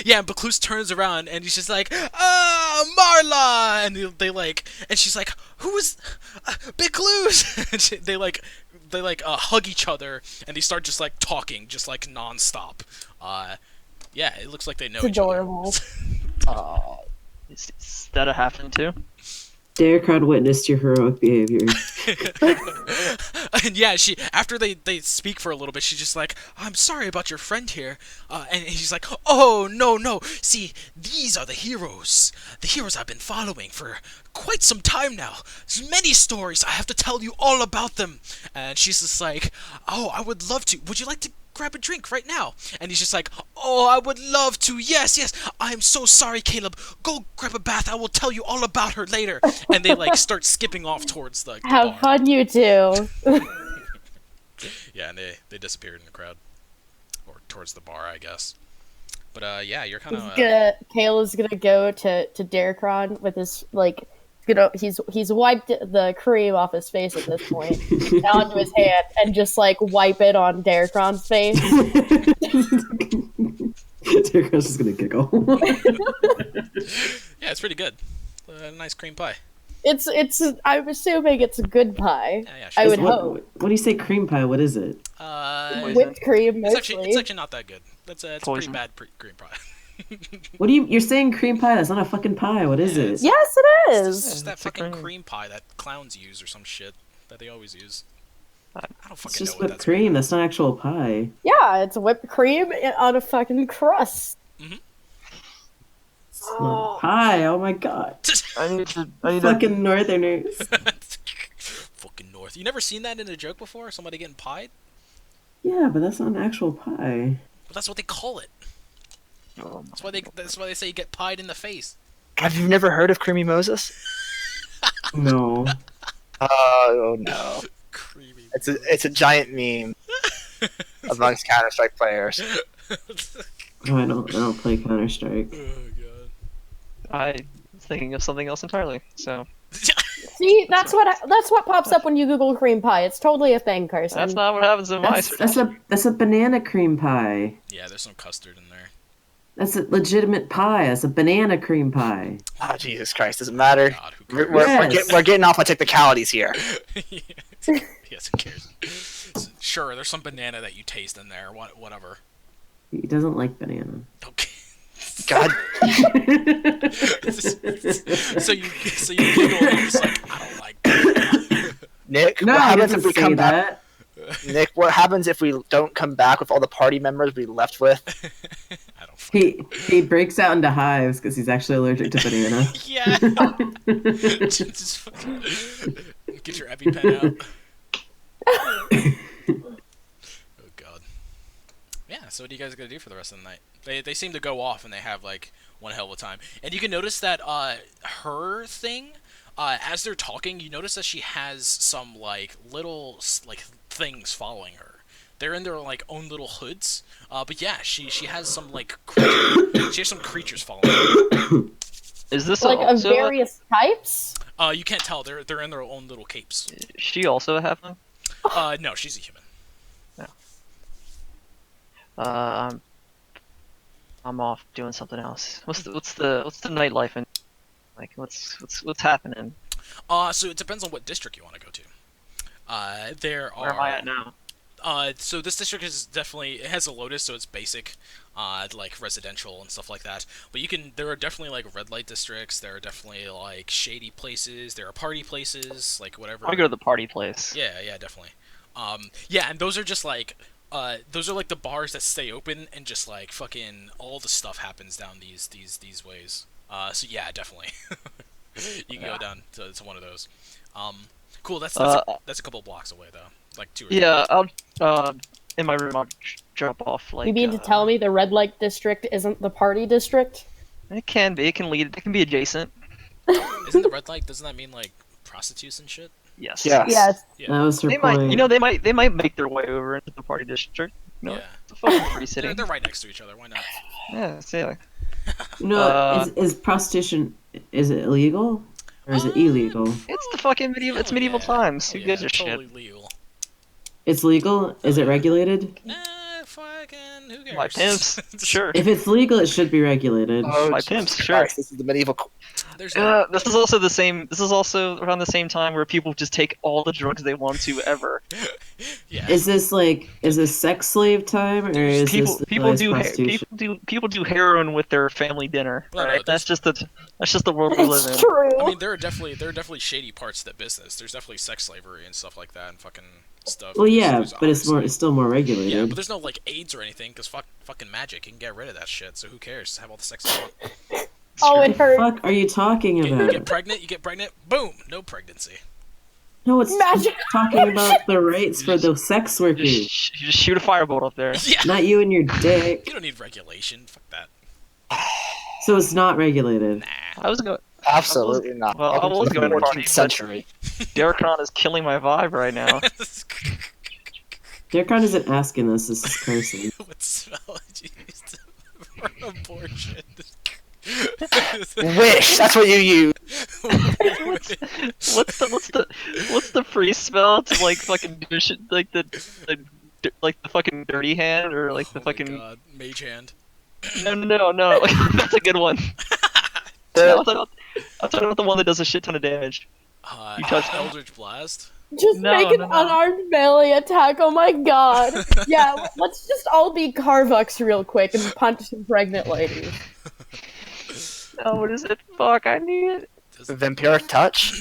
Yeah, and Bicluse turns around, and he's just like, Marla, and they like, and she's like, "Who is Bicluse?" And they like hug each other, and they start just like talking, just like nonstop. Yeah, it looks like they know It's each adorable. Oh, is that a happening too? Darkrai witnessed your heroic behavior. And yeah, she after they speak for a little bit, she's just like, "I'm sorry about your friend here," and she's like, "Oh no, see, these are the heroes I've been following for quite some time now. There's many stories, I have to tell you all about them." And she's just like, "Oh, I would love to. Would you like to grab a drink right now?" And he's just like, "Oh, I would love to. Yes. I'm so sorry, Caleb. Go grab a bath. I will tell you all about her later." And they like start skipping off towards the Have bar. fun, you two. Yeah, and they disappeared in the crowd, or towards the bar, I guess. But yeah, you're kind of. Kayla's gonna go to Darkron with his like, he's wiped the cream off his face at this point onto his hand and just like wipe it on Darkron's face. Darkrai's just gonna giggle. Yeah, it's pretty good. Nice cream pie. It's I'm assuming it's a good pie. Yeah, I sure. would what, hope. What do you say cream pie? What is it? Whipped cream It's mostly. actually not that good. It's a pretty Poison. bad cream pie. What do you're saying cream pie? That's not a fucking pie. What is it? Yes, it It's is. just that It's a fucking cream. cream pie that clowns use or some shit that they always use. I don't It's fucking know just what whipped that's cream. made of. That's not actual pie. Yeah, it's whipped cream on a fucking crust. It's not pie. Oh my god. I need to. Fucking Northerners. Fucking North. You never seen that in a joke before? Somebody getting pied? Yeah, but that's not an actual pie. But that's what they call it. Oh, That's why they say you get pied in the face. Have you never heard of Creamy Moses? No. Oh no. Creamy. It's a giant meme amongst Counter-Strike players. Oh, I don't play Counter Strike. Oh god. I was thinking of something else entirely. So See, that's what pops up when you Google cream pie. It's totally a thing, Carson. that's not what happens in my. That's a banana cream pie. Yeah, there's some custard in there. That's a legitimate pie. That's a banana cream pie. Oh Jesus Christ! Doesn't matter. God, who We're, cares? we're, Yes. we're getting off on technicalities here. Yes, who cares? Sure, there's some banana that you taste in there. Whatever. He doesn't like banana. Okay. God, so you giggle and you're just like, I don't like. Nick. No, what he happens doesn't if we say come back? that. Nick, what happens if we don't come back with all the party members we left with? I don't. Fucking... He breaks out into hives because he's actually allergic to banana. Yeah. Just fucking... Get your EpiPen out. Oh god. Yeah. So what are you guys gonna do for the rest of the night? They seem to go off and they have like one hell of a time. And you can notice that her thing. As they're talking, you notice that she has some like little like things following her. They're in their like own little hoods. But yeah, she has some like she has some creatures following her. Is this like of also various types. You can't tell. They're in their own little capes. Is she also a halfling? No, she's a human. I'm off doing something else. What's the nightlife and like what's happening? So it depends on what district you want to go to. There are. Where am I at now? So this district is definitely it has a Lotus, so it's basic, like residential and stuff like that. But there are definitely like red light districts. There are definitely like shady places. There are party places, like whatever. I want to go to the party place. Yeah, definitely. Yeah, and those are just like. Those are like the bars that stay open and just like fucking all the stuff happens down these ways. So yeah, definitely. You can go down to one of those. Cool. That's a couple blocks away though, like 2 or 3. Yeah, I'll in my room I'll drop off like. You mean to tell me the red light district isn't the party district? It can be. It can lead. It can be adjacent. Isn't the red light? Doesn't that mean like prostitutes and shit. Yes. Yes. Yes. Yeah. That was her They point. might, they might make their way over into the party district. You know, Yeah. it's a fucking free city. They're right next to each other. Why not? Yeah, see, like, Is prostitution, is it illegal? Or is it illegal? it's the fucking medieval. It's Hell medieval yeah. times. Who Hell gives yeah, a totally shit? legal. It's legal? Is it regulated? Fucking who cares? My pimps, sure. If it's legal, it should be regulated. Oh, My Jesus pimps, Christ, sure. This is the medieval. There's no, This is also the same. This is also around the same time where people just take all the drugs they want to ever. yeah. Is this sex slave time, or is People this people legalized do prostitution? people do heroin with their family dinner. Well, no, Right? there's- That's just the world we live It's in. true. I mean, there are definitely shady parts to that business. There's definitely sex slavery and stuff like that, and fucking stuff. Well, yeah, There's but it's still more regulated. Yeah, but there's no like AIDS or anything, cause fucking magic. You can get rid of that shit. So who cares? Have all the sex you want. Oh, it What the hurt. fuck are you talking You about? get pregnant. You get pregnant. Boom. No pregnancy. No, it's Magic. talking about the rights for the sex workers, You just shoot a firebolt up there. Yeah. not you and your dick. You don't need regulation. Fuck that. So it's not regulated. Nah. I was going. Absolutely not. Well, I Welcome was to the going to 14th party, but- century. Derrickon is killing my vibe right now. Derkon isn't asking us, this is cursing. What spell did you use for abortion? Wish. That's what you use. What's the free spell to like fucking do shit like the fucking dirty hand or like the Oh my fucking God. Mage hand. no that's a good one. No, I'm talking about the one that does a shit ton of damage. You touched- Eldritch Blast. Just No, make an no, no. unarmed melee attack. Oh my god. Yeah, let's just all be Carvux real quick and punch some pregnant ladies. No, what is it? Fuck, I need it. Vampiric touch.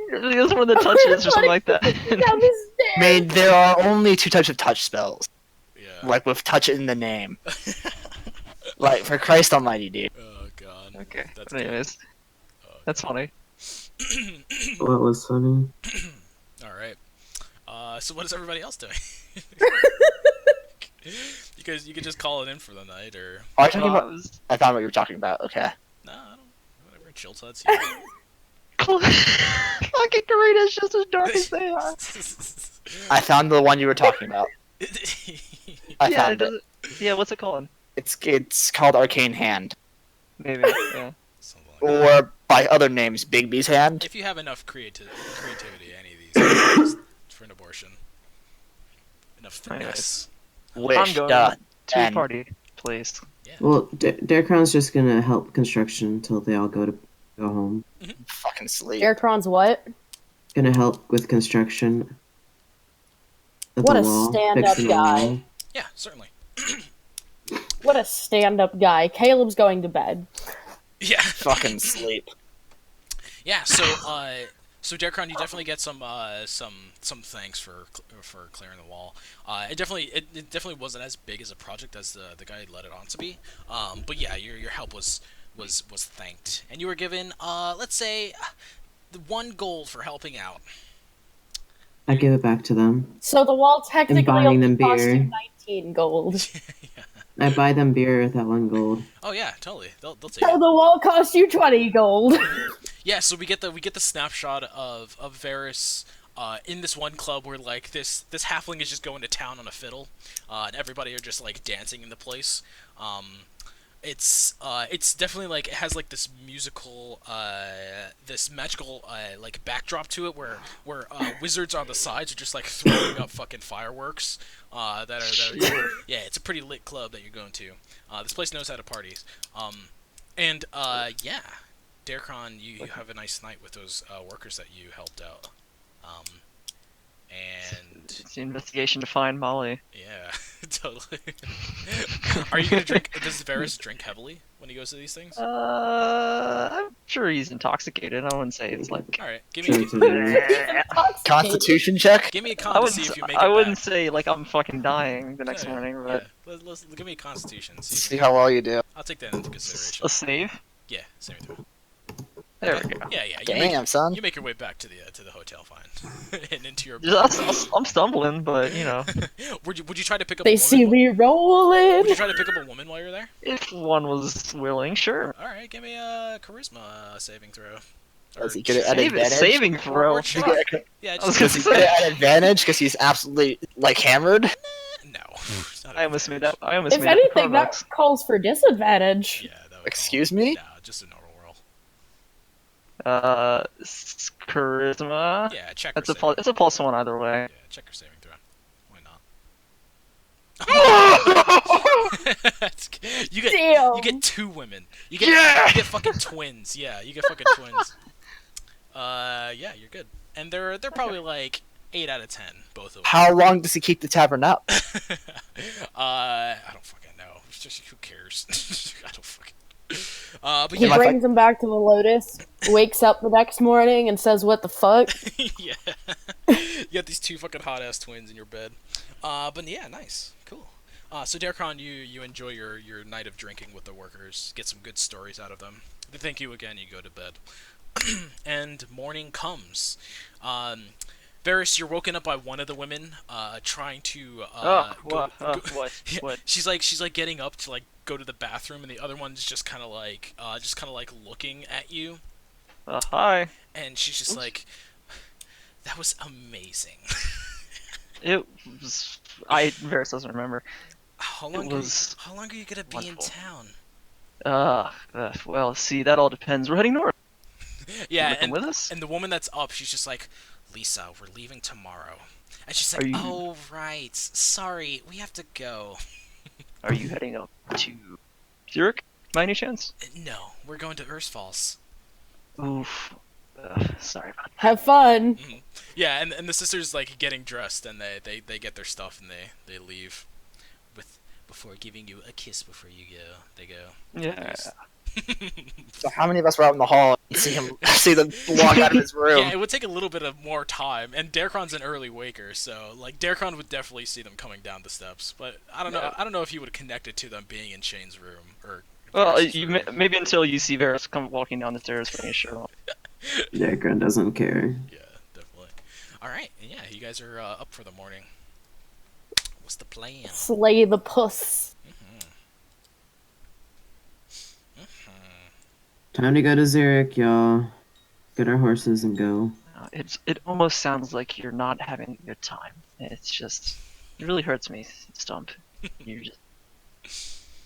There's one that touches or something like that. Down the I mean, there are only two types of touch spells, Yeah. like with touch in the name. Like, for Christ Almighty, dude. Oh God. Okay. That's Anyways, Oh, that's funny. What was funny? All right. So what is everybody else doing? you could just call it in for the night, or Are you talking Well, I about? was I found what you were talking about. Okay. no, I don't. Whatever. Chill tuts. fucking Karina's just as dark as they are. I found the one you were talking about. I Yeah, found it. doesn't- yeah, what's it called? It's called Arcane Hand, Maybe. Yeah. Something like that. or by other names, Bigby's Hand. If you have enough creativity, any of these is for an abortion. Enough finesse. Wish. I'm going Duh. to a And- party place. Well, Derkron's just gonna help construction until they all go home. Fucking sleep. Airtron's what? Gonna help with construction. Of What the a wall, stand-up fixing the guy. wall. Yeah, certainly. What a stand-up guy. Caleb's going to bed. Yeah. Fucking sleep. Yeah. So Derkron, you definitely get some thanks for clearing the wall. It definitely wasn't as big as a project as the guy led it on to be. But yeah, your help was thanked, and you were given let's say, 1 gold for helping out. I give it back to them. So the wall technically buying only them cost beer. you 19 gold. I buy them beer with that 1 gold. Oh yeah, totally. They'll take So it. the wall cost you 20 gold. Yeah, so we get the snapshot of Varys in this one club where like this halfling is just going to town on a fiddle, and everybody are just like dancing in the place. It's definitely like it has like this musical this magical like backdrop to it where wizards on the sides are just like throwing up fucking fireworks that are yeah, it's a pretty lit club that you're going to. This place knows how to party. And yeah, Derkron, you have a nice night with those workers that you helped out. And It's an investigation to find Molly. yeah, totally. Are you gonna drink? Does Varys drink heavily when he goes to these things? I'm sure he's intoxicated. I wouldn't say it's like. All right, give Sure, me it's a- Constitution check. give me a I con to see if wouldn't. you make I it wouldn't back. say like I'm fucking dying the next Yeah, morning, yeah. but Let's give me a Constitution. See, See how well you do. I'll take that into a consideration. save. Yeah, same through. There we go. Yeah, yeah. Damn, son. You make your way back to the hotel, fine, and into your. I'm stumbling, but you know, Would you try to pick up? They a see woman? me rolling. Would you try to pick up a woman while you're there? if one was willing, sure. All right, give me a charisma saving throw. Or Is he good at Save, advantage? saving Or throw. Is he chuck. good at- Yeah, I was just Is gonna he say- good at advantage because he's absolutely like hammered? no. It's not I almost made advantage. that. I almost If made anything, that. that calls for disadvantage. Yeah, that would Excuse call. me? No, just a normal roll. Charisma. Yeah, check. That's or a plus. saving. It's a +1 either way. Yeah, check your saving throw. Why not? you get Damn. you get 2 women. You get Yeah! you get fucking twins. Yeah, you get fucking twins. Yeah, you're good. And they're probably like 8 out of 10, both of them. How long does he keep the tavern up? I don't fucking know. It's just, who cares? I don't fucking. But He yeah, brings him back to the Lotus, wakes up the next morning, and says, "What the fuck?" yeah. You got these 2 fucking hot ass twins in your bed. But yeah, nice, cool. So Darkon, you enjoy your night of drinking with the workers, get some good stories out of them. They thank you again. You go to bed, and morning comes. Varys, you're woken up by one of the women, trying to What? Yeah, What? she's like getting up to like go to the bathroom, and the other one's just kind of like looking at you, Hi. and she's just like, "That was amazing." It was. Varys doesn't remember. How It long? was How long are you gonna be in wonderful. town? Well, see, that all depends. We're heading north. Yeah, You come and with us? and the woman that's up, she's just like, "Lisa, we're leaving tomorrow," and she's Are like, you- "Oh right, sorry, we have to go." Are you heading up to Zurich, by any chance? No, we're going to Falls. Oof. Sorry about Have fun. Yeah, and the sisters like getting dressed, and they get their stuff, and they leave with before giving you a kiss before you go. They go. that. Yeah. Nice. So how many of us were out in the hall and see them walk out of his room? Yeah, it would take a little bit of more time, and Darkron's an early waker, so like Darkron would definitely see them coming down the steps. But I don't know. Yeah. I don't know if he would connect it to them being in Shane's room or. Well, Varys' you room. maybe until you see Varys come walking down the stairs putting his shirt on. Darkon doesn't care. Yeah, definitely. All right, and yeah, you guys are up for the morning. What's the plan? Slay the puss. Time to go to Zurich, y'all. Get our horses and go. It almost sounds like you're not having a good time. It's just, it really hurts me, Stump. You're just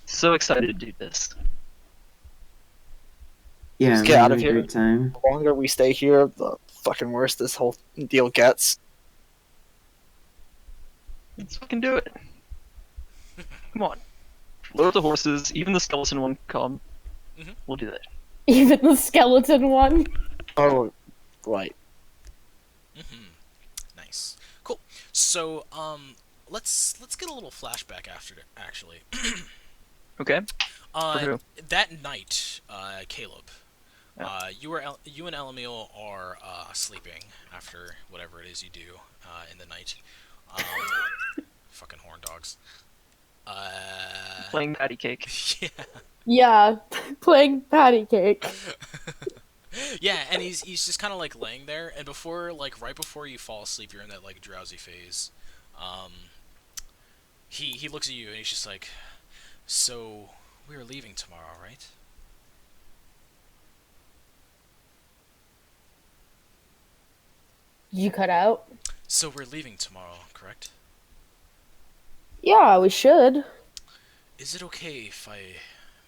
so excited to do this. Yeah, Just I'm get out having of a here. great time. The longer we stay here, the fucking worse this whole deal gets. Let's fucking do it. Come on. Load up the horses, even the skeleton one can come. Mhm. We'll do that. Even the skeleton one. Oh, right. Nice, cool. So let's get a little flashback after actually. Okay? For who? That night, Caleb, Yeah. you and Elamil are sleeping after whatever it is you do in the night. Fucking horn dogs. Playing patty cake. Yeah, Yeah, playing patty cake. yeah, and he's just kind of like laying there, and right before you fall asleep, you're in that like drowsy phase. He looks at you and he's just like, "So we're leaving tomorrow, right?" You cut out? So we're leaving tomorrow, correct? Yeah, we should. Is it okay if I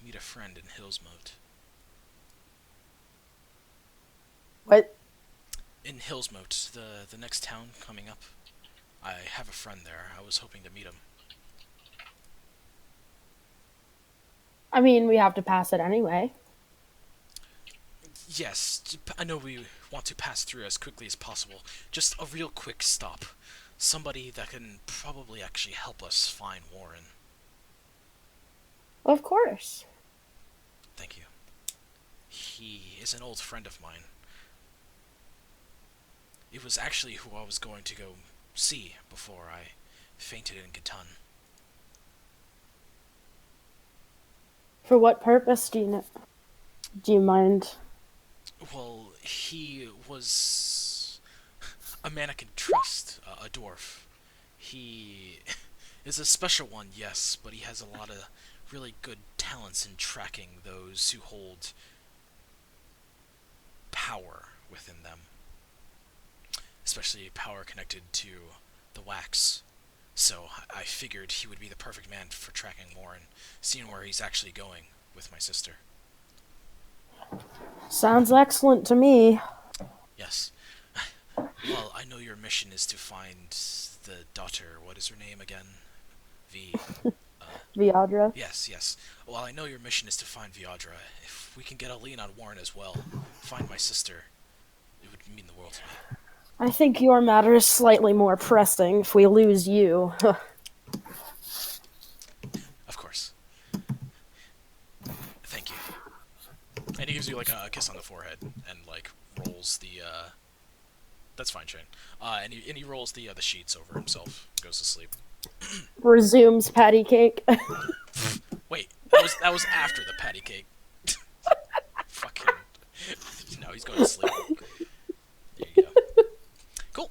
meet a friend in Hillsmote? What? In Hillsmote, the next town coming up. I have a friend there. I was hoping to meet him. I mean, we have to pass it anyway. Yes, I know we want to pass through as quickly as possible. Just a real quick stop. Somebody that can probably actually help us find Warren. Of course. Thank you. He is an old friend of mine. It was actually who I was going to go see before I fainted in Gatan. For what purpose do you know? Do you mind? Well, he was a man I can trust, a dwarf. He is a special one, yes, but he has a lot of really good talents in tracking those who hold power within them, especially power connected to the wax. So I figured he would be the perfect man for tracking Warren, seeing where he's actually going with my sister. Sounds excellent to me. Yes. Well, I know your mission is to find the daughter. What is her name again? Viadra. Yes. Well, I know your mission is to find Viadra. If we can get a lean on Warren as well, find my sister, it would mean the world to me. I think your matter is slightly more pressing if we lose you. Of course. Thank you. And he gives you, like, a kiss on the forehead, and, like, rolls the, That's fine, Shane. And he rolls the sheets over himself, and goes to sleep. Resumes patty cake. Wait, that was after the patty cake. Fucking... No, he's going to sleep. There you go. Cool.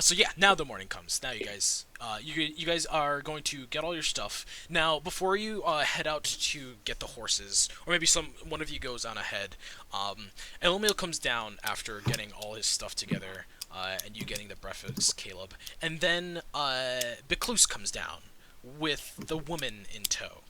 So yeah, now the morning comes. Now you guys, you guys are going to get all your stuff. Now, before you head out to get the horses, or maybe one of you goes on ahead, Elomil comes down after getting all his stuff together, and you getting the breakfast, Caleb, and then Biclus comes down with the woman in tow.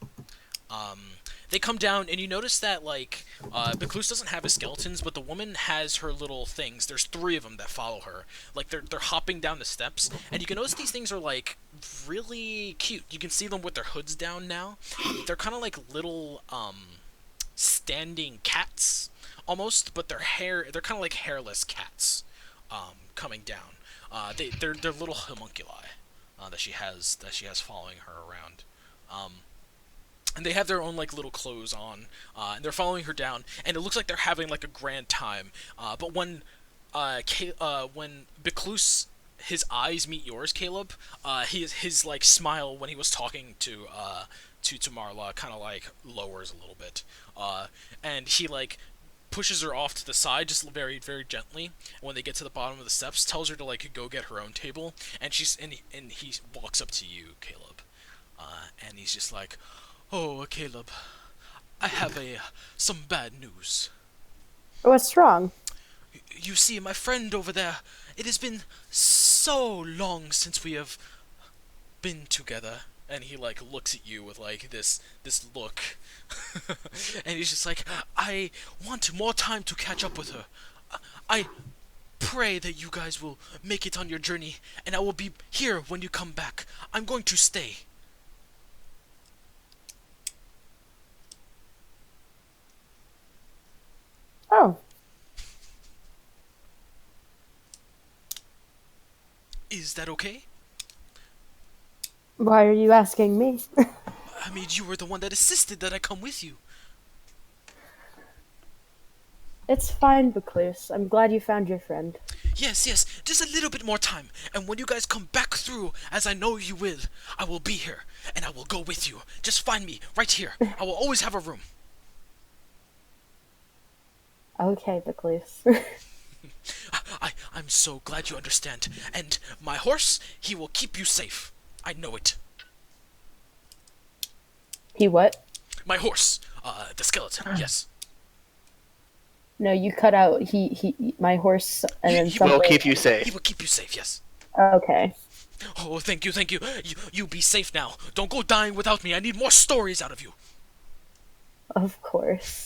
They come down, and you notice that, like, Biclus doesn't have his skeletons, but the woman has her little things. There's 3 of them that follow her. Like, they're hopping down the steps, and you can notice these things are, like, really cute. You can see them with their hoods down now. They're kind of like little, standing cats, almost, but they're kind of like hairless cats, coming down. They're little homunculi, that she has following her around. And they have their own, like, little clothes on, and they're following her down, and it looks like they're having, like, a grand time. But when Biclus, his eyes meet yours, Caleb, his like, smile when he was talking to Marla kind of, like, lowers a little bit. And he, like, pushes her off to the side, just very, very gently. And when they get to the bottom of the steps, tells her to, like, go get her own table, and he walks up to you, Caleb. And he's just like, "Oh, Caleb, I have some bad news. What's wrong? You see, my friend over there, it has been so long since we have been together." And he, like, looks at you with, like, this look. And he's just like, "I want more time to catch up with her. I pray that you guys will make it on your journey, and I will be here when you come back. I'm going to stay." Oh. Is that okay? Why are you asking me? I mean, you were the one that insisted that I come with you. It's fine, Biclus. I'm glad you found your friend. Yes, just a little bit more time, and when you guys come back through, as I know you will, I will be here, and I will go with you. Just find me, right here. I will always have a room. Okay, Biclus. I'm so glad you understand, and my horse, he will keep you safe. I know it. He what? My horse, the skeleton, yes. No, you cut out my horse, and then He something. Will keep you He safe. will keep you safe, yes. Okay. Oh, thank you. You be safe now. Don't go dying without me. I need more stories out of you. Of course.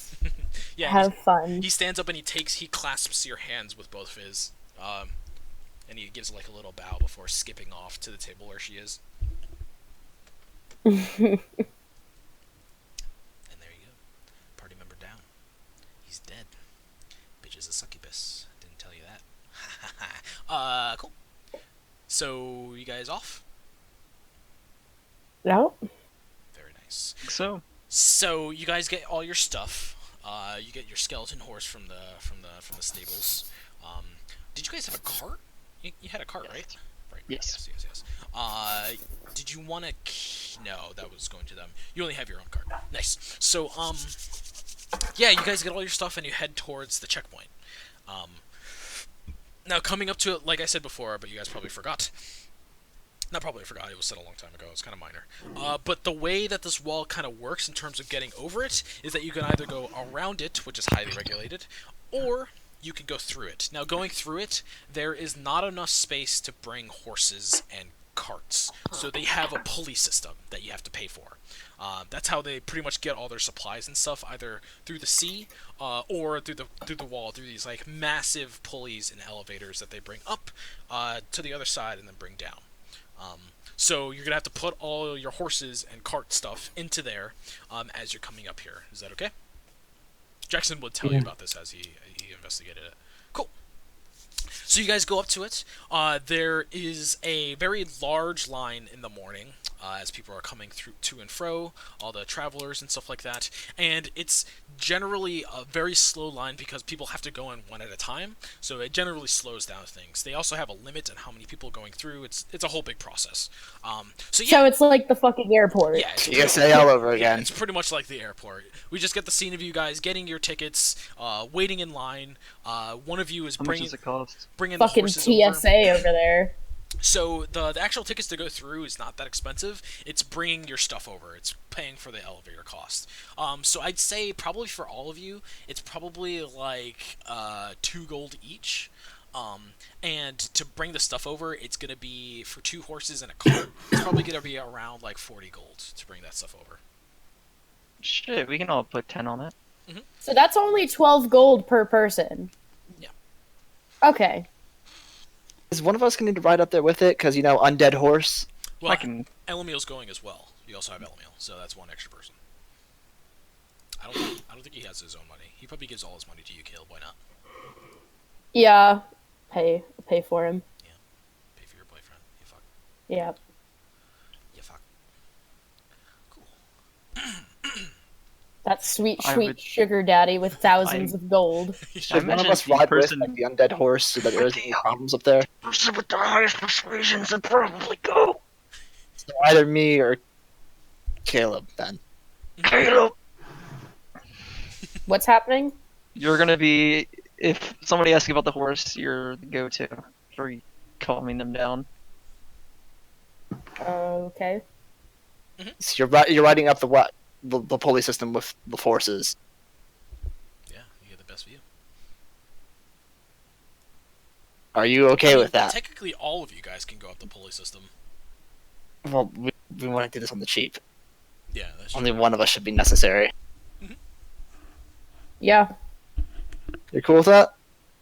Yeah, Have fun. he stands up and he clasps your hands with both of his, and he gives, like, a little bow before skipping off to the table where she is. And there you go. Party member down. He's dead. Bitch is a succubus. Didn't tell you that. Cool. So, you guys off? No? Very nice. So, you guys get all your stuff. You get your skeleton horse from the stables. Did you guys have a cart? You had a cart, right? Right. Yes. Yes. Did you want to? No, that was going to them. You only have your own cart. Nice. So, yeah, you guys get all your stuff and you head towards the checkpoint. Now coming up to it, like I said before, but you guys probably forgot. Not probably forgot, it was said a long time ago, it's kind of minor. But the way that this wall kind of works in terms of getting over it is that you can either go around it, which is highly regulated, or you can go through it. Now, going through it, there is not enough space to bring horses and carts, so they have a pulley system that you have to pay for. That's how they pretty much get all their supplies and stuff, either through the sea or through the wall, through these like massive pulleys and elevators that they bring up to the other side and then bring down. So you're gonna have to put all your horses and cart stuff into there as you're coming up here. Is that okay? Jackson would tell you about this as he investigated it. Cool. So you guys go up to it. There is a very large line in the morning as people are coming through to and fro, all the travelers and stuff like that. And it's generally a very slow line because people have to go in one at a time, so it generally slows down things. They also have a limit on how many people going through. It's a whole big process. So So it's like the fucking airport. yeah, it's TSA all over yeah, again. it's pretty much like the airport. We just get the scene of you guys getting your tickets, waiting in line. One of you is How much bringing does it cost? the Fucking horses TSA over. over there. So the actual tickets to go through is not that expensive. It's bringing your stuff over. It's paying for the elevator cost. So I'd say probably for all of you, it's probably like 2 gold each. And to bring the stuff over, it's gonna be for 2 horses and a cart. It's probably gonna be around like 40 gold to bring that stuff over. Shit, we can all put 10 on it. So that's only 12 gold per person. Yeah. Okay. Is one of us going to need to ride up there with it? Because, undead horse. Well, I can. Elamiel's going as well. You also have Elamiel, so that's 1 extra person. I don't think he has his own money. He probably gives all his money to you, Caleb. Why not? Yeah. Pay for him. Pay for your boyfriend. You fuck. Yeah. You fuck. Cool. That sweet, I sweet would- sugar daddy with thousands of gold. Should one imagine of us the ride person- with the undead horse so that there isn't any problems up there? Person with the highest persuasions would probably go. So either me or Caleb, then. Caleb! What's happening? You're gonna be. If somebody asks you about the horse, you're the go-to for calming them down. Okay. So you're riding up the pulley system with the horses. Yeah, you get the best view. Are you okay I mean, with that? Technically, all of you guys can go up the pulley system. Well, we want to do this on the cheap. Yeah, that's Only true. one of us should be necessary. Yeah. You cool with that?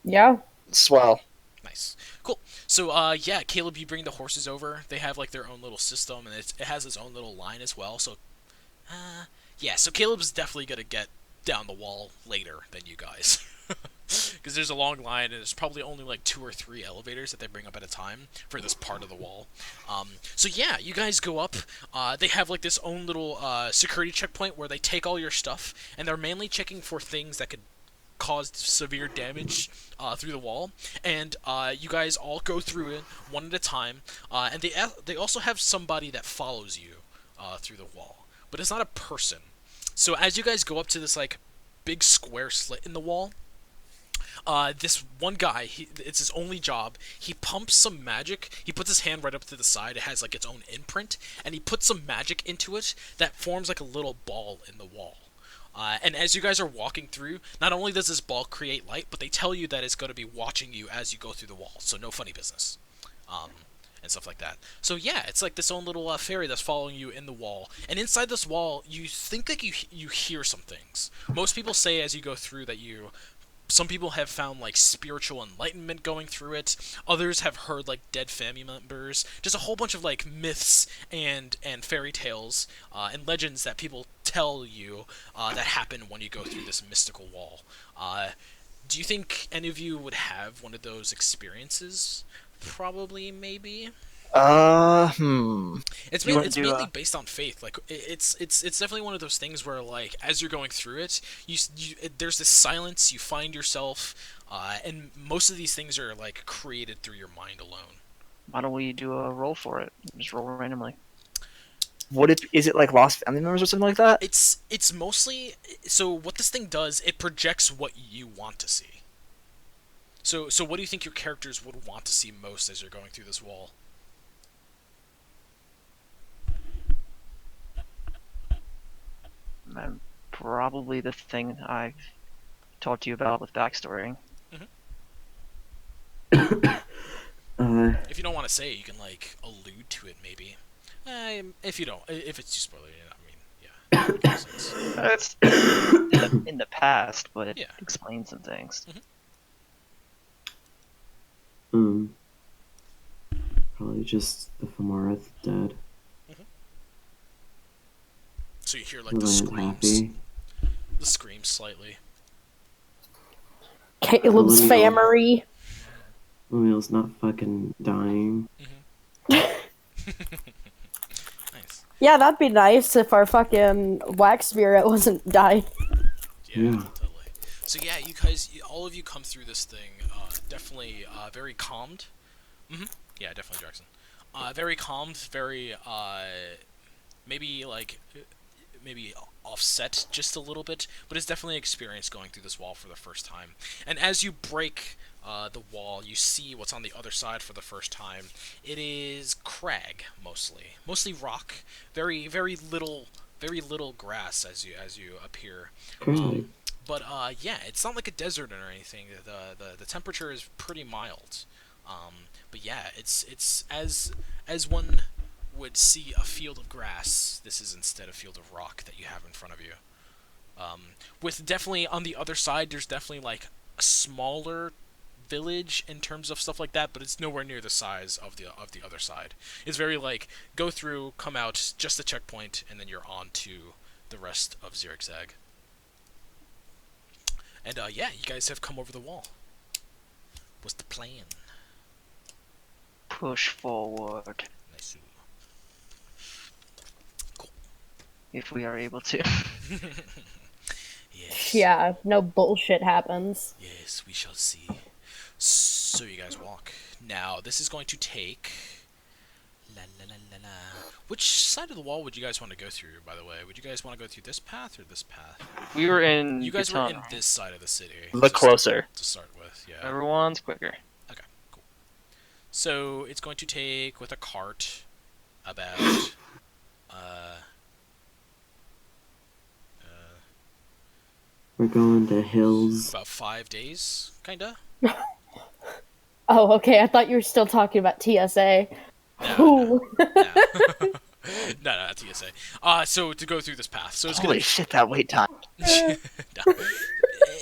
Yeah. Swell. Nice. Cool. So, yeah, Caleb, you bring the horses over. They have, like, their own little system, and it has its own little line as well. So, yeah, so Caleb's definitely going to get down the wall later than you guys. Because there's a long line, and there's probably only, like, 2 or 3 elevators that they bring up at a time for this part of the wall. So, yeah, you guys go up. They have, like, this own little security checkpoint where they take all your stuff, and they're mainly checking for things that could caused severe damage through the wall, and you guys all go through it one at a time, and they also have somebody that follows you through the wall, but it's not a person. So as you guys go up to this like big square slit in the wall, this one guy, it's his only job. He pumps some magic. He puts his hand right up to the side. It has like its own imprint, and he puts some magic into it that forms like a little ball in the wall. And as you guys are walking through, not only does this ball create light, but they tell you that it's going to be watching you as you go through the wall, so no funny business. And stuff like that. So yeah, it's like this own little fairy that's following you in the wall. And inside this wall, you think that you hear some things. Most people say as you go through that some people have found like spiritual enlightenment going through it. Others have heard like dead family members. Just a whole bunch of like myths and fairy tales and legends that people tell you that happen when you go through this mystical wall. Do you think any of you would have one of those experiences? Probably, maybe. It's You wanna do mainly a- based on faith. Like it's definitely one of those things where like as you're going through it, there's this silence. You find yourself, and most of these things are like created through your mind alone. Why don't we do a roll for it? Just roll randomly. Is it like lost family members or something like that? It's mostly so what this thing does. It projects what you want to see. So what do you think your characters would want to see most as you're going through this wall? Probably the thing I've talked to you about with backstory. If you don't want to say it, you can like allude to it maybe. If you don't, if it's too spoilery, I mean, yeah. Makes sense. It's in the past, but it Yeah. explains some things. Probably just the Femarith dead. So you hear like The the land screams, happy. the screams slightly. Caleb's Lemuel. family. Lemuel's not fucking dying. Nice. Yeah, that'd be nice if our fucking wax spirit wasn't dying. Yeah, Yeah. totally. So yeah, you guys, all of you come through this thing, definitely very calmed. Yeah, definitely Jackson. Very calmed, very maybe like maybe offset just a little bit, but it's definitely an experience going through this wall for the first time. And as you break the wall, you see what's on the other side for the first time. It is crag mostly rock. Very little grass as you appear. Okay. But yeah, it's not like a desert or anything. The temperature is pretty mild. But yeah, it's as one would see a field of grass. This is instead a field of rock that you have in front of you. With definitely on the other side, there's definitely like a smaller village in terms of stuff like that, but it's nowhere near the size of the other side. It's very like go through, come out, just a checkpoint, and then you're on to the rest of Zerigzag. And yeah, you guys have come over the wall. What's the plan? Push forward Nice. if we are able to. Yes. Yeah, no bullshit happens. Yes, we shall see. So you guys walk. Now, this is going to take... La la la la la. Which side of the wall would you guys want to go through, by the way? Would you guys want to go through this path or this path? We were in. You guys were in Gitana. this side of the city. Look closer. To start with, yeah. Everyone's quicker. Okay, cool. So, it's going to take, with a cart, about... We're going to hills. about 5 days, kinda? Oh, okay. I thought you were still talking about TSA. No, Ooh. no, not TSA. So to go through this path, so it's Holy shit, that wait time. No.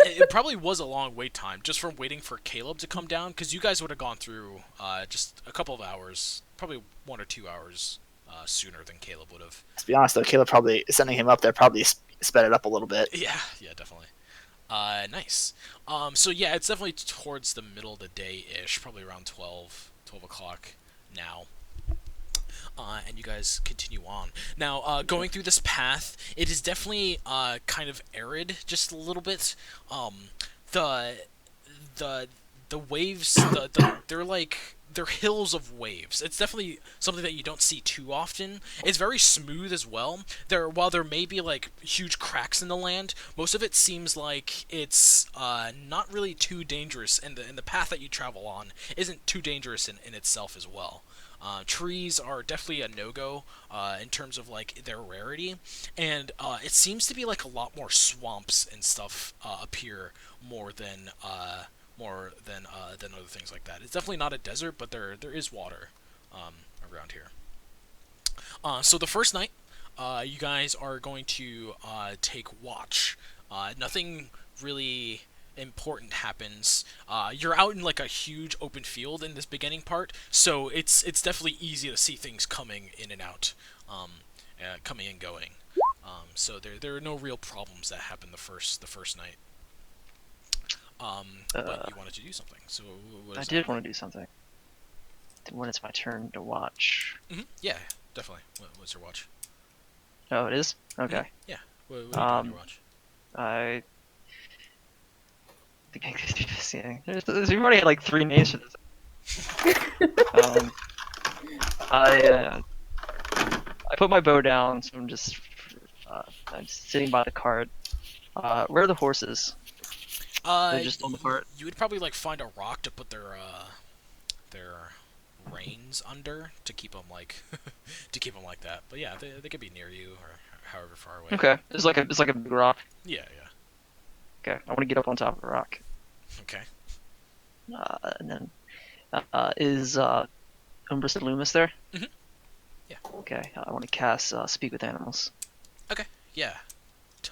It probably was a long wait time, just from waiting for Caleb to come down, because you guys would have gone through just a couple of hours, probably 1 or 2 hours sooner than Caleb would have. To be honest, though, Caleb probably sending him up there probably sped it up a little bit. Yeah, definitely. Nice. So yeah, it's definitely towards the middle of the day-ish, probably around 12 o'clock now. And you guys continue on. Now, going through this path, it is definitely kind of arid, just a little bit. The waves, they're hills of waves. It's definitely something that you don't see too often. It's very smooth as well. While there may be like huge cracks in the land, most of it seems like it's not really too dangerous, and the path that you travel on isn't too dangerous in itself as well. Trees are definitely a no-go in terms of like their rarity, and it seems to be like a lot more swamps and stuff appear more than other things like that. It's definitely not a desert, but there is water around here. So the first night, you guys are going to take watch. Nothing really important happens. You're out in like a huge open field in this beginning part, so it's definitely easy to see things coming in and out, coming and going. So there are no real problems that happen the first night. But you wanted to do something, so what I is did want to do something. When it's my turn to watch. Yeah, definitely. What's your watch? Oh, it is? Okay. Yeah. What are you doing on your watch? I think I could do this. Yeah. We've already had like 3 names for this. I put my bow down, so I'm just sitting by the cart. Where are the horses? They're just on the cart. You would probably like find a rock to put their reins under to keep them like like that. But yeah, they could be near you or however far away. Okay, it's like a big rock. Yeah. Okay, I want to get up on top of the rock. Okay. And then Is Umbris and Loomis there? Mhm. Yeah. Okay, I want to cast Speak with Animals. Yeah.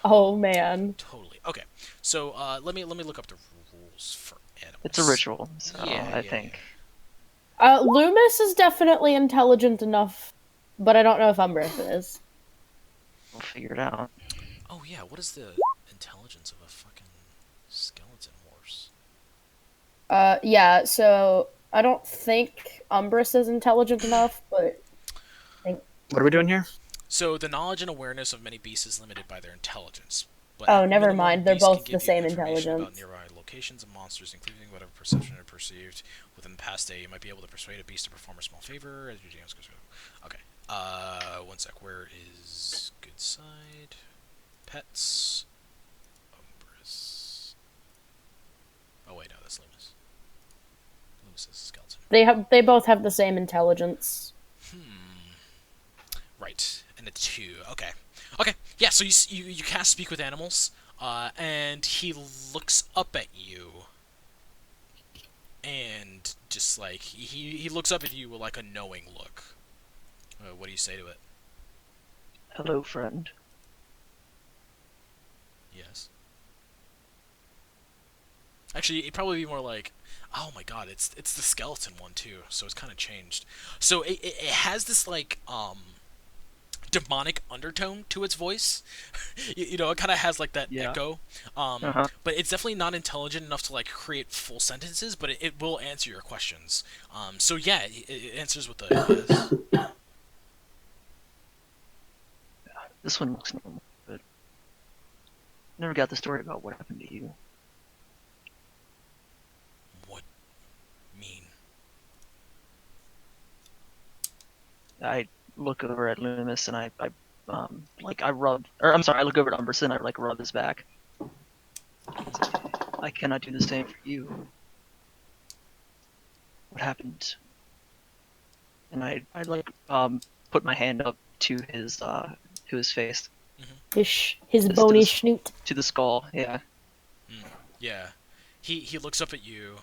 Oh man. Totally. Okay. So let me look up the rules for animals. It's a ritual, so Yeah, I yeah, think. Loomis is definitely intelligent enough, but I don't know if Umbris is. We'll figure it out. Oh yeah. What is the intelligence of a fucking skeleton horse? Yeah, so I don't think Umbris is intelligent enough, but What are we doing here? So the knowledge and awareness of many beasts is limited by their intelligence. But Oh, at never minimum, mind, they're beasts can both give the you same information about intelligence. nearby locations and monsters, including whatever perception or perceived within the past day. You might be able to persuade a beast to perform a small favor as your GMs goes through. Okay. One sec. Where is good side? Pets. Umbris. Oh wait, no, that's Loomis. Loomis is a skeleton. They both have the same intelligence. Right, and a 2. Okay. Okay, yeah, so you cast Speak with Animals, and he looks up at you, and just, like, he looks up at you with, like, a knowing look. What do you say to it? Hello, friend. Yes. Actually, it'd probably be more like, oh my god, it's the skeleton one, too, so it's kind of changed. So it has this, like, demonic undertone to its voice. You know, it kind of has like that Yeah. echo. Uh-huh. But it's definitely not intelligent enough to like create full sentences, but it will answer your questions. So yeah, it answers with a yes. This one looks normal, but never got the story about what happened to you. What mean? I look over at Loomis and I rub, or I'm sorry, I look over at Umberson and I like rub his back. I cannot do the same for you. What happened? And I like put my hand up to his face, His This bony does- snoot. to the skull. Yeah. Yeah. He looks up at you.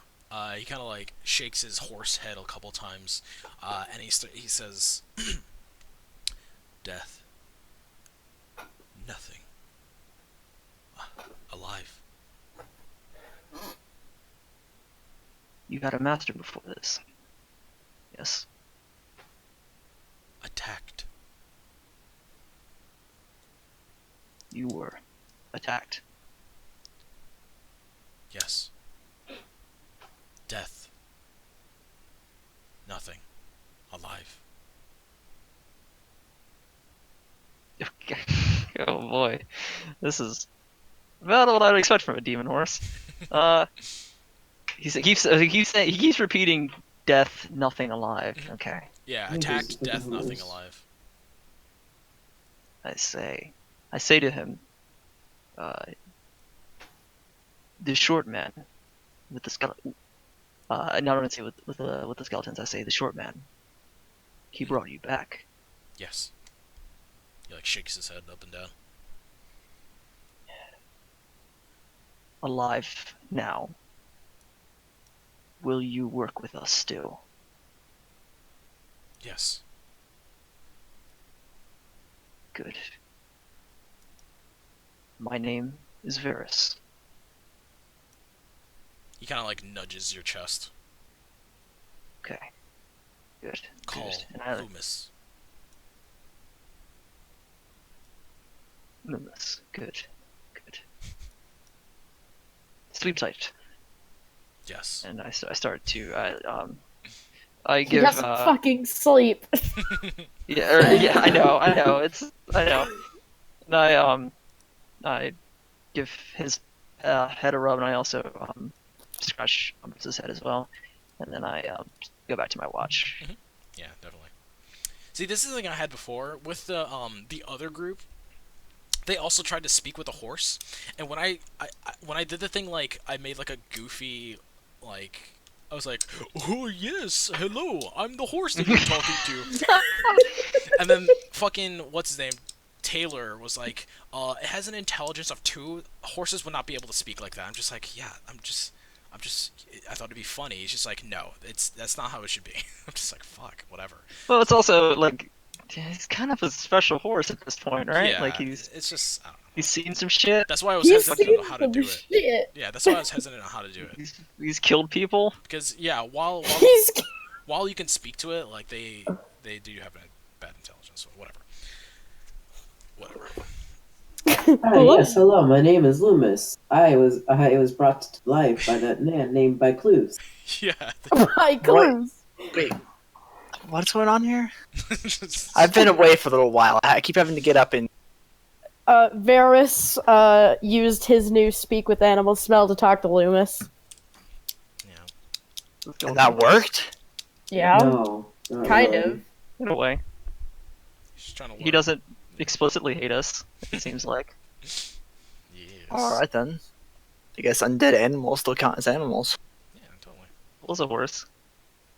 He kind of like shakes his horse head a couple times, and he says, "Death. Nothing. Alive." You had a master before this. Yes. Attacked. You were attacked. Yes. Death. Nothing. Alive. Oh boy, this is about what I'd expect from a demon horse. He keeps repeating, "Death, nothing alive." Okay, Yeah, think attacked, it's the death, nothing rules. alive. I say to him, the short man with the skeleton. I not only say with the skeletons, I say the short man. He brought you back. Yes. He like shakes his head up and down. Alive now. Will you work with us still? Yes. Good. My name is Varus. He kind of like nudges your chest. Okay. Good. Call Good. And I Loomis. Loomis. Good. Good. Sleep tight. Yes. And I start to I He give doesn't fucking sleep. yeah, I know, I know. And I give his head a rub, and I also scratch Umbris's head as well, and then I go back to my watch. Yeah, definitely. See, this is the thing I had before with the other group. They also tried to speak with a horse, and when I did the thing, like I made like a goofy, like I was like, "Oh yes, hello, I'm the horse that you're talking to," and then fucking what's his name, Taylor was like, "It has an intelligence of 2. Horses would not be able to speak like that." I'm just like, yeah, I thought it'd be funny. He's just like, no, that's not how it should be. I'm just like, fuck, whatever. Well, it's also like he's kind of a special horse at this point, right? Yeah, like it's just, I don't know. he's seen some shit. That's why I was He's hesitant on seen how to some do it. shit. Yeah, that's why I was hesitant on how to do it. He's killed people. Because yeah, while He's while you can speak to it, like they do have a bad intelligence, so whatever. Hi, yes, hello. My name is Loomis. I was brought to life by that man named Bicluse. Yeah. my clues. Wait, what's going on here? I've been away for a little while. I keep having to get up and. Varys used his new speak with animal smell to talk to Loomis. Yeah. And that worked? Yeah, No, not kind really. of. In a way, He's trying to learn. he doesn't explicitly hate us. It seems like. Yes. Alright then. I guess undead animals still count as animals. Yeah, totally. Will's a horse.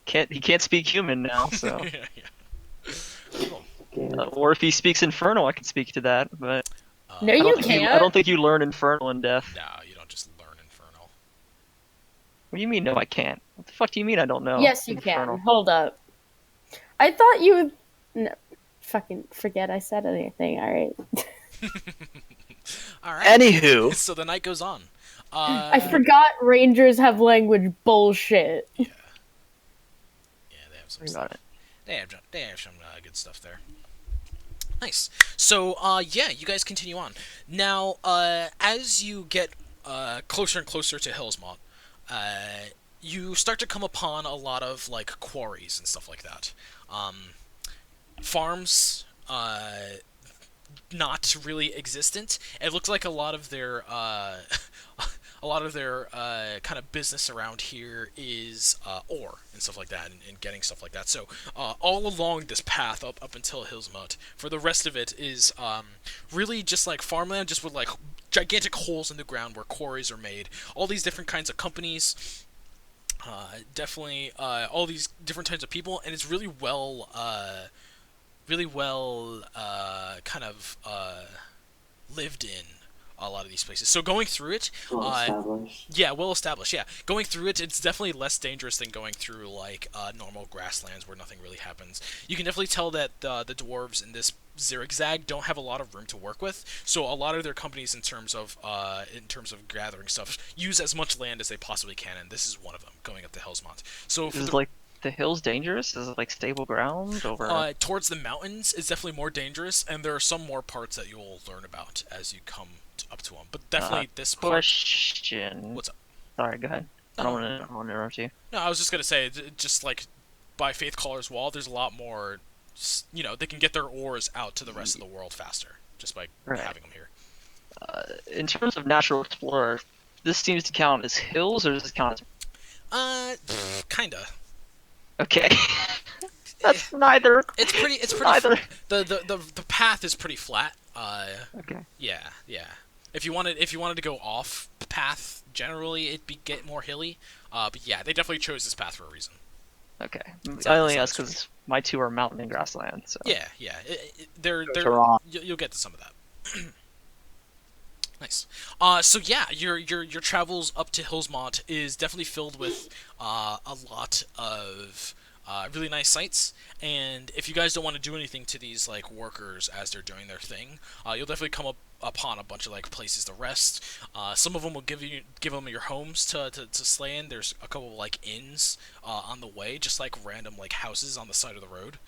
He can't speak human now, so. yeah, yeah. Cool. Can't. Or if he speaks infernal, I can speak to that. But No, I you don't think can't. I don't think you learn infernal in death. No, you don't just learn infernal. What do you mean? No, I can't. What the fuck do you mean? I don't know. Yes, you infernal. can. Hold up. I thought you would. No, fucking forget I said anything. All right. All right. Anywho, So the night goes on. I forgot Rangers have language bullshit. Yeah, they have some. Worry about it. They have some good stuff there. Nice. So, yeah, you guys continue on. Now, as you get closer and closer to Hillsmont, you start to come upon a lot of like quarries and stuff like that. Farms, not really existent. It looks like a lot of their kind of business around here is ore and stuff like that, and getting stuff like that. So all along this path up until Hillsmont, for the rest of it is really just like farmland, just with like gigantic holes in the ground where quarries are made. All these different kinds of companies. Definitely all these different types of people, and it's really well kind of lived in a lot of these places. So going through it, Well established. yeah, well established. Yeah, going through it, it's definitely less dangerous than going through like normal grasslands where nothing really happens. You can definitely tell that the dwarves in this Zigzag don't have a lot of room to work with. So a lot of their companies, in terms of gathering stuff, use as much land as they possibly can, and this is one of them. Going up to Hellsmont. So for Is like the hills dangerous? Is it like stable ground or? towards the mountains is definitely more dangerous, and there are some more parts that you'll learn about as you come up to them. But definitely this part. Question. What's up? Sorry, go ahead. I don't want to interrupt you. No, I was just gonna say, just like by Faith Caller's Wall, there's a lot more. You know, they can get their ores out to the rest of the world faster just by Right. having them here. In terms of natural explorer, this seems to count as hills, or does this count as? Kinda. Okay. That's neither. It's pretty. It's pretty. Neither. The path is pretty flat. Okay. Yeah. If you wanted to go off path, generally it'd get more hilly. But yeah, they definitely chose this path for a reason. Okay. It's I only not ask because my two are mountain and grassland. So. Yeah. They're wrong. you'll get to some of that. Nice. So yeah, your travels up to Hillsmont is definitely filled with a lot of really nice sights. And if you guys don't want to do anything to these like workers as they're doing their thing, you'll definitely come upon a bunch of like places to rest. Some of them will give them your homes to slay in. There's a couple of like inns on the way, just like random like houses on the side of the road.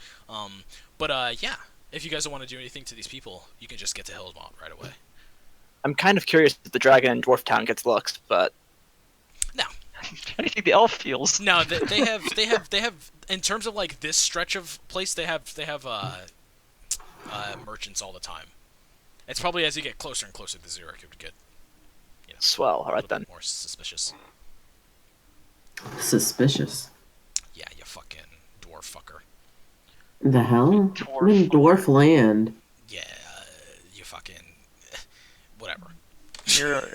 But yeah, if you guys don't want to do anything to these people, you can just get to Hillsmont right away. I'm kind of curious if the dragon in Dwarf Town gets looks, but How do you think the elf feels? No, they have in terms of like this stretch of place, they have merchants all the time. It's probably as you get closer and closer to Zurich, it would get swell. a All right little then. bit more suspicious. Suspicious. Yeah, you fucking dwarf fucker. The hell? Dwarf. I'm in dwarf land. Yeah, you fucking whatever.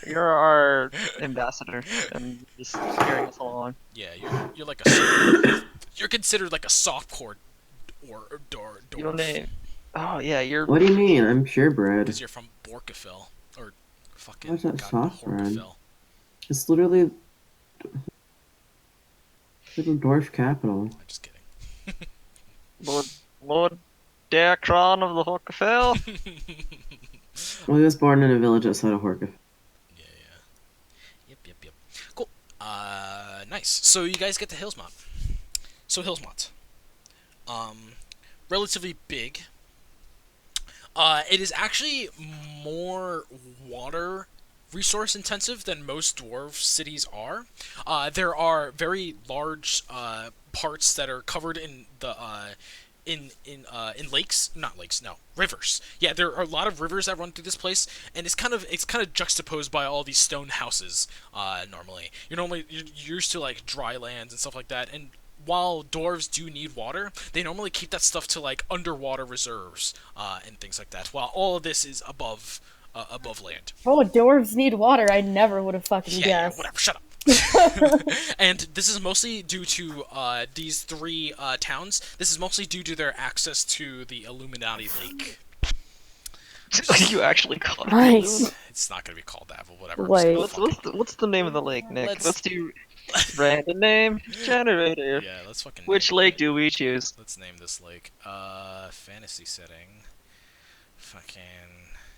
You're our ambassador and just carrying us along. Yeah, you're like you're considered like a softcore or dwarf. You don't name. Oh yeah, you're. What do you mean? I'm purebred. Because you're from Borkafil or fucking What's that God, soft bread? Horkafil. It's literally Little dwarf capital. I'm just kidding. Lord Dacron of the Horkafell. Well, he was born in a village outside of Horka. Yeah. Yep. Cool. Nice. So you guys get to Hillsmont. So Hillsmont, relatively big. It is actually more water resource intensive than most dwarf cities are. There are very large parts that are covered in the in lakes, not lakes, no, rivers. Yeah, there are a lot of rivers that run through this place, and it's kind of juxtaposed by all these stone houses. Normally, you're used to like dry lands and stuff like that, and while dwarves do need water, they normally keep that stuff to like underwater reserves and things like that. While all of this is above land. Oh, dwarves need water. I never would have fucking Yeah, guessed. whatever. Shut up. And this is mostly due to these three towns. This is mostly due to their access to the Illuminati Lake. You actually call it Nice. It's not gonna be called that, but whatever. Wait. What's the name of the lake, Nick? Let's- Let's do random name generator. Yeah, let's fucking. Which name lake it. do we choose? Let's name this lake. Fantasy setting. Fucking.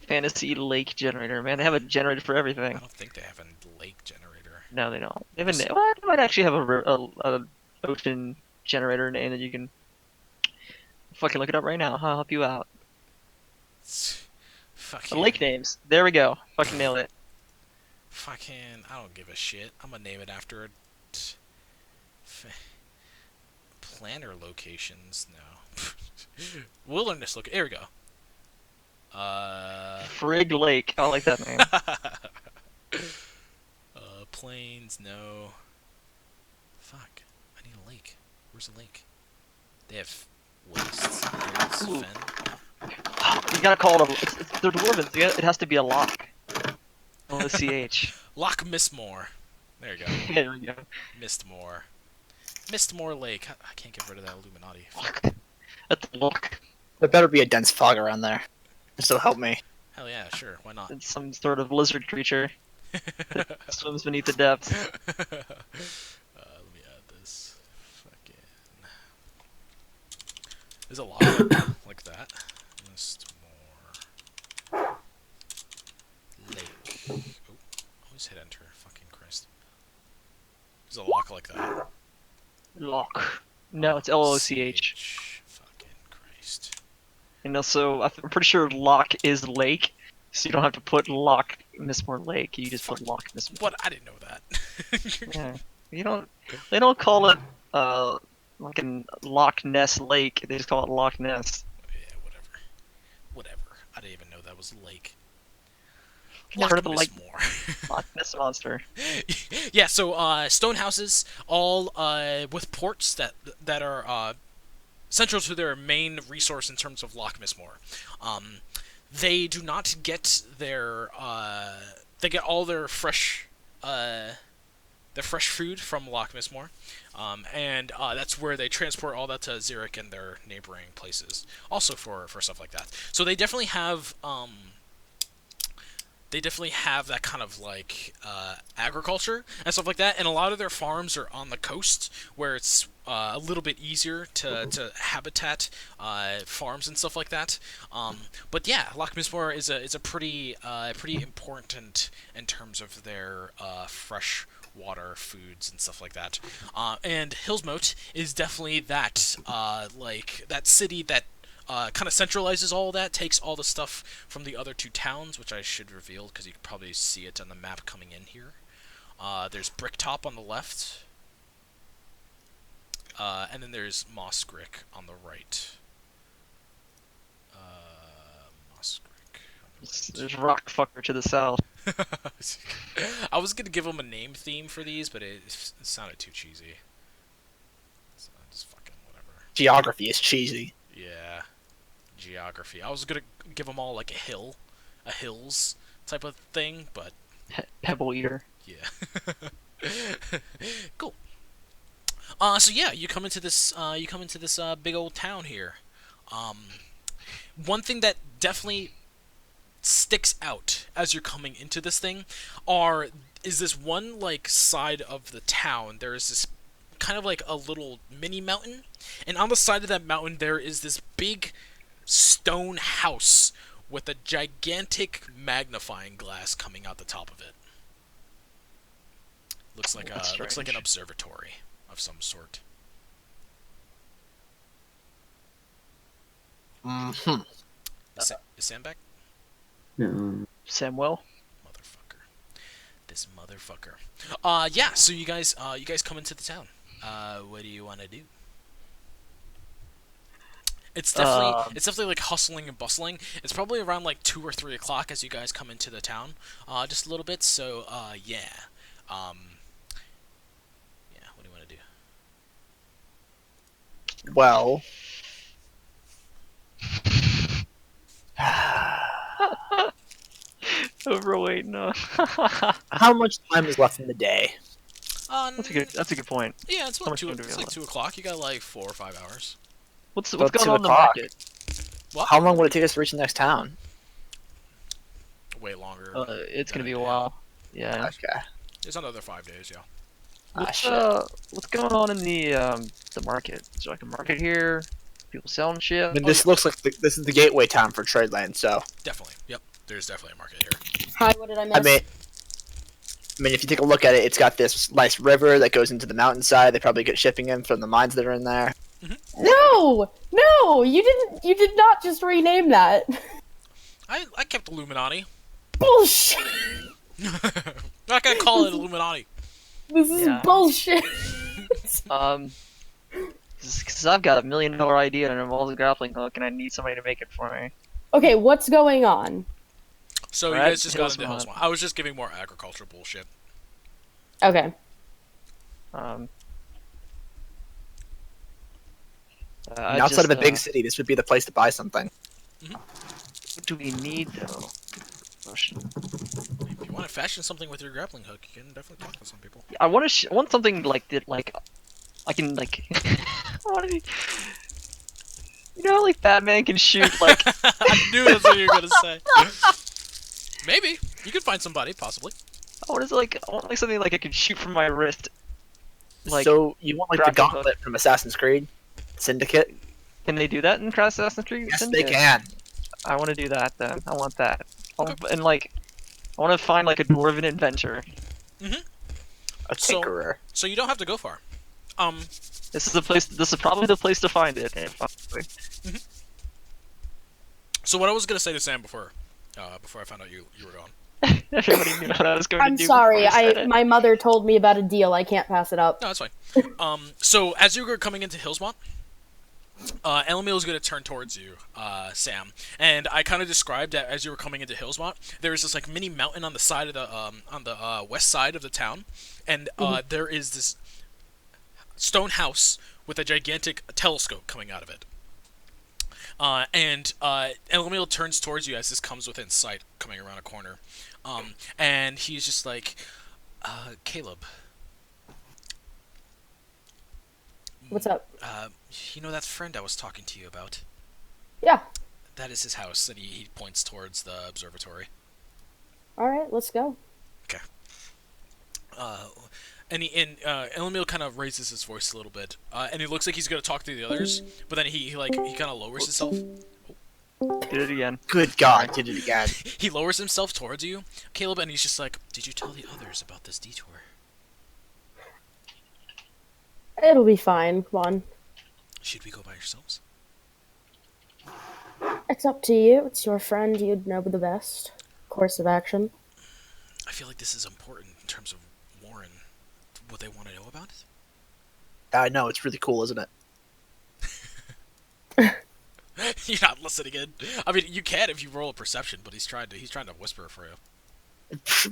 Fantasy lake generator. Man, they have a generator for I everything. don't think they have a lake generator. No, they don't. They have well, they might actually have a ocean generator name that you can fucking look it up right now. I'll help you out. Fucking. Lake names. There we go. Fucking nailed it. Fucking. I don't give a shit. I'm gonna name it after a. Planner locations. No. Wilderness look. Here we go. Frig Lake. I like that name. Plains, no. Fuck. I need a lake. Where's the lake? They have wastes. Hills, Ooh. fen. You gotta call it they're dwarven. It has to be a lock. L-O-C-H. Loch Mistmore. There you go. There we go. Mistmore. Mistmore Lake. I can't get rid of that Illuminati. That's a lock. There better be a dense fog around there. So help me. Hell yeah, sure. Why not? It's some sort of lizard creature that swims beneath the depths. Let me add this. Fucking. There's a lot like that. Mistmore Lake. Oh, always hit enter. Fucking Christ. There's a lock like that. Lock. No, it's L-O-C-H. CH. Fucking Christ. And also, I'm pretty sure lock is lake, so you don't have to put lock Mistmore Lake. You just put lock Mistmore. What? I didn't know that. Yeah. You don't. They don't call it like an Loch Ness Lake. They just call it Loch Ness. Yeah, whatever. Whatever. I didn't even know that was a lake. Never heard of the lake Mistmore. Loch Ness monster. Yeah, so stone houses, all with ports that are central to their main resource in terms of Loch Mistmore. They do not get their they get all their fresh food from Loch Mistmore, and that's where they transport all that to Zurich and their neighboring places. Also for stuff like that. So they definitely have that kind of like agriculture and stuff like that, and a lot of their farms are on the coast where it's a little bit easier to habitat farms and stuff like that. But yeah, Loch Mistmore is a pretty important in terms of their fresh water, foods, and stuff like that. And Hillsmote is definitely that like that city that kind of centralizes all that, takes all the stuff from the other two towns, which I should reveal because you can probably see it on the map coming in here. There's Bricktop on the left, and then there's Mossgrick on the right. Mossgrick on the right. There's Rockfucker to the south. I was gonna give them a name theme for these, but it sounded too cheesy. So just fucking whatever. Geography is cheesy. Yeah, geography. I was gonna give them all like a hills type of thing, but Pebble Eater. yeah. Cool. So yeah, you come into this big old town here. One thing that definitely sticks out as you're coming into this thing is this one like side of the town. There is this kind of like a little mini mountain, and on the side of that mountain there is this big stone house with a gigantic magnifying glass coming out the top of it. Looks like an observatory of some sort. Mm-hmm. Is Sam back? No. Samuel. Motherfucker. This motherfucker. Yeah. So you guys come into the town. What do you want to do? It's definitely like hustling and bustling. It's probably around like 2 or 3 o'clock as you guys come into the town. Just a little bit. So yeah. Yeah. What do you want to do? Well, Overweight, no. how much time is left in the day? That's a good point. Yeah, it's How about much 2. time do we It's have like 2 o'clock. You got like 4 or 5 hours. What's About going 2 on in the o'clock. market? What? How long would it take us to reach the next town? Way longer. It's gonna be a Yeah. while. Yeah. Okay. It's another 5 days. Yeah. What's going on in the market? Is there like a market here? People selling shit? I mean, this looks like this is the gateway town for trade land, so Definitely. Yep. There's definitely a market here. Hi, what did I miss? I mean, if you take a look at it, it's got this nice river that goes into the mountainside. They probably get shipping in from the mines that are in there. No, you didn't. You did not just rename that. I kept Illuminati. Bullshit. Not gonna call it Illuminati. This is Yeah. bullshit. Because I've got $1 million idea and it involves a grappling hook, and I need somebody to make it for me. Okay, what's going on? So you Right, guys just got into Hillsmont. Hillsmont. I was just giving more agriculture bullshit. Okay. Outside of a big city, this would be the place to buy something. What do we need though? Question. If you want to fashion something with your grappling hook, you can definitely talk to some people. I want to. I want something like that. Like I can like. I want to be. You know, how, like Batman can shoot like. I knew that's what you were gonna say. Maybe you could find somebody, possibly. I want like something like I can shoot from my wrist. Like, So you want like the grappling hook. gauntlet from Assassin's Creed Syndicate? Can they do that in Assassin's Creed? Yes, Syndicate? they can. I want to do that then. I want that. Okay. And like, I want to find like a dwarven inventor. A So- tinkerer. So you don't have to go far. This is the place. This is probably the place to find it. Possibly. So what I was gonna say to Sam before I found out you were gone. Everybody knew what I was going I'm to do. sorry. before I said it. My mother told me about a deal. I can't pass it up. No, that's fine. So as you were coming into Hillsmont, Elamil is going to turn towards you, Sam. And I kind of described that as you were coming into Hillsmont, there is this like mini mountain on the side of the on the west side of the town, and there is this stone house with a gigantic telescope coming out of it. And Elamil turns towards you as this comes within sight, coming around a corner. And he's just like, Caleb. What's up? You know that friend I was talking to you about? Yeah. That is his house, and he points towards the observatory. All right, let's go. And Elamil kind of raises his voice a little bit, and he looks like he's gonna talk to the others, but then he kind of lowers himself. Did it again. Good God, did it again. He lowers himself towards you, Caleb, and he's just like, "Did you tell the others about this detour?" It'll be fine. Come on. Should we go by yourselves? It's up to you. It's your friend. You'd know the best course of action. I feel like this is important in terms of Warren. What they want to know about it. I know, it's really cool, isn't it? You're not listening in. I mean, you can if you roll a perception, but he's trying to whisper for you.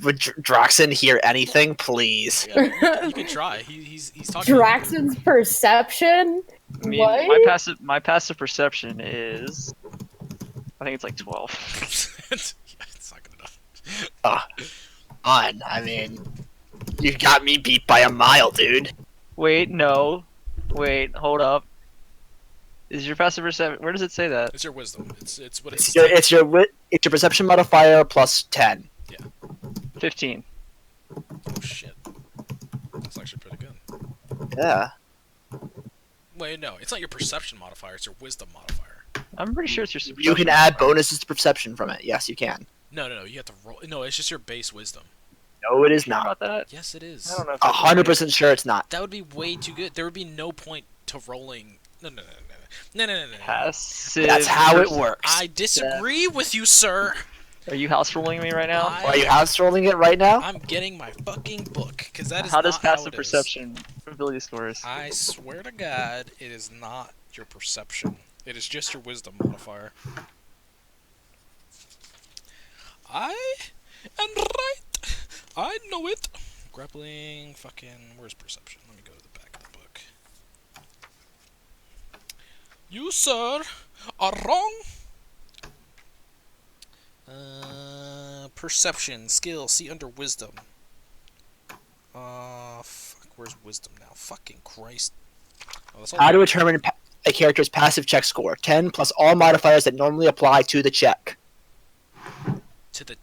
Would Droxen hear anything, please? Yeah, you can try. He's talking. Draxon's perception? I mean, What? my passive perception is, I think it's like 12. Yeah, it's not good enough. I mean, you got me beat by a mile, dude. Wait, no. Wait, hold up. Is your passive perception? Where does it say that? It's your wisdom. It's what It's it's. your perception modifier plus 10. 15. Oh shit. That's actually pretty good. Yeah. Wait, no, it's not your perception modifier, it's your wisdom modifier. I'm pretty sure it's your. You can add bonuses to perception from it. Yes, you can. No, you have to roll. No, it's just your base wisdom. No, it is Sure not. about that? Yes, it is. I don't know. If that's 100% sure it's not. That would be way too good. There would be no point to rolling. No. passive. That's how it works. I disagree with you, sir. Are you house ruling me right now? Are you house rolling it right now? I'm getting my fucking book, because that is How does not passive it is. perception ability scores? I swear to God, it is not your perception. It is just your wisdom modifier. I am right. I know it. Grappling, fucking. Where's perception? Let me go to the back of the book. You, sir, are wrong. Perception, skill, see under wisdom. Fuck, where's wisdom now? Fucking Christ. Oh, that's all How to determine a character's passive check score. 10 plus all modifiers that normally apply to the check. to the...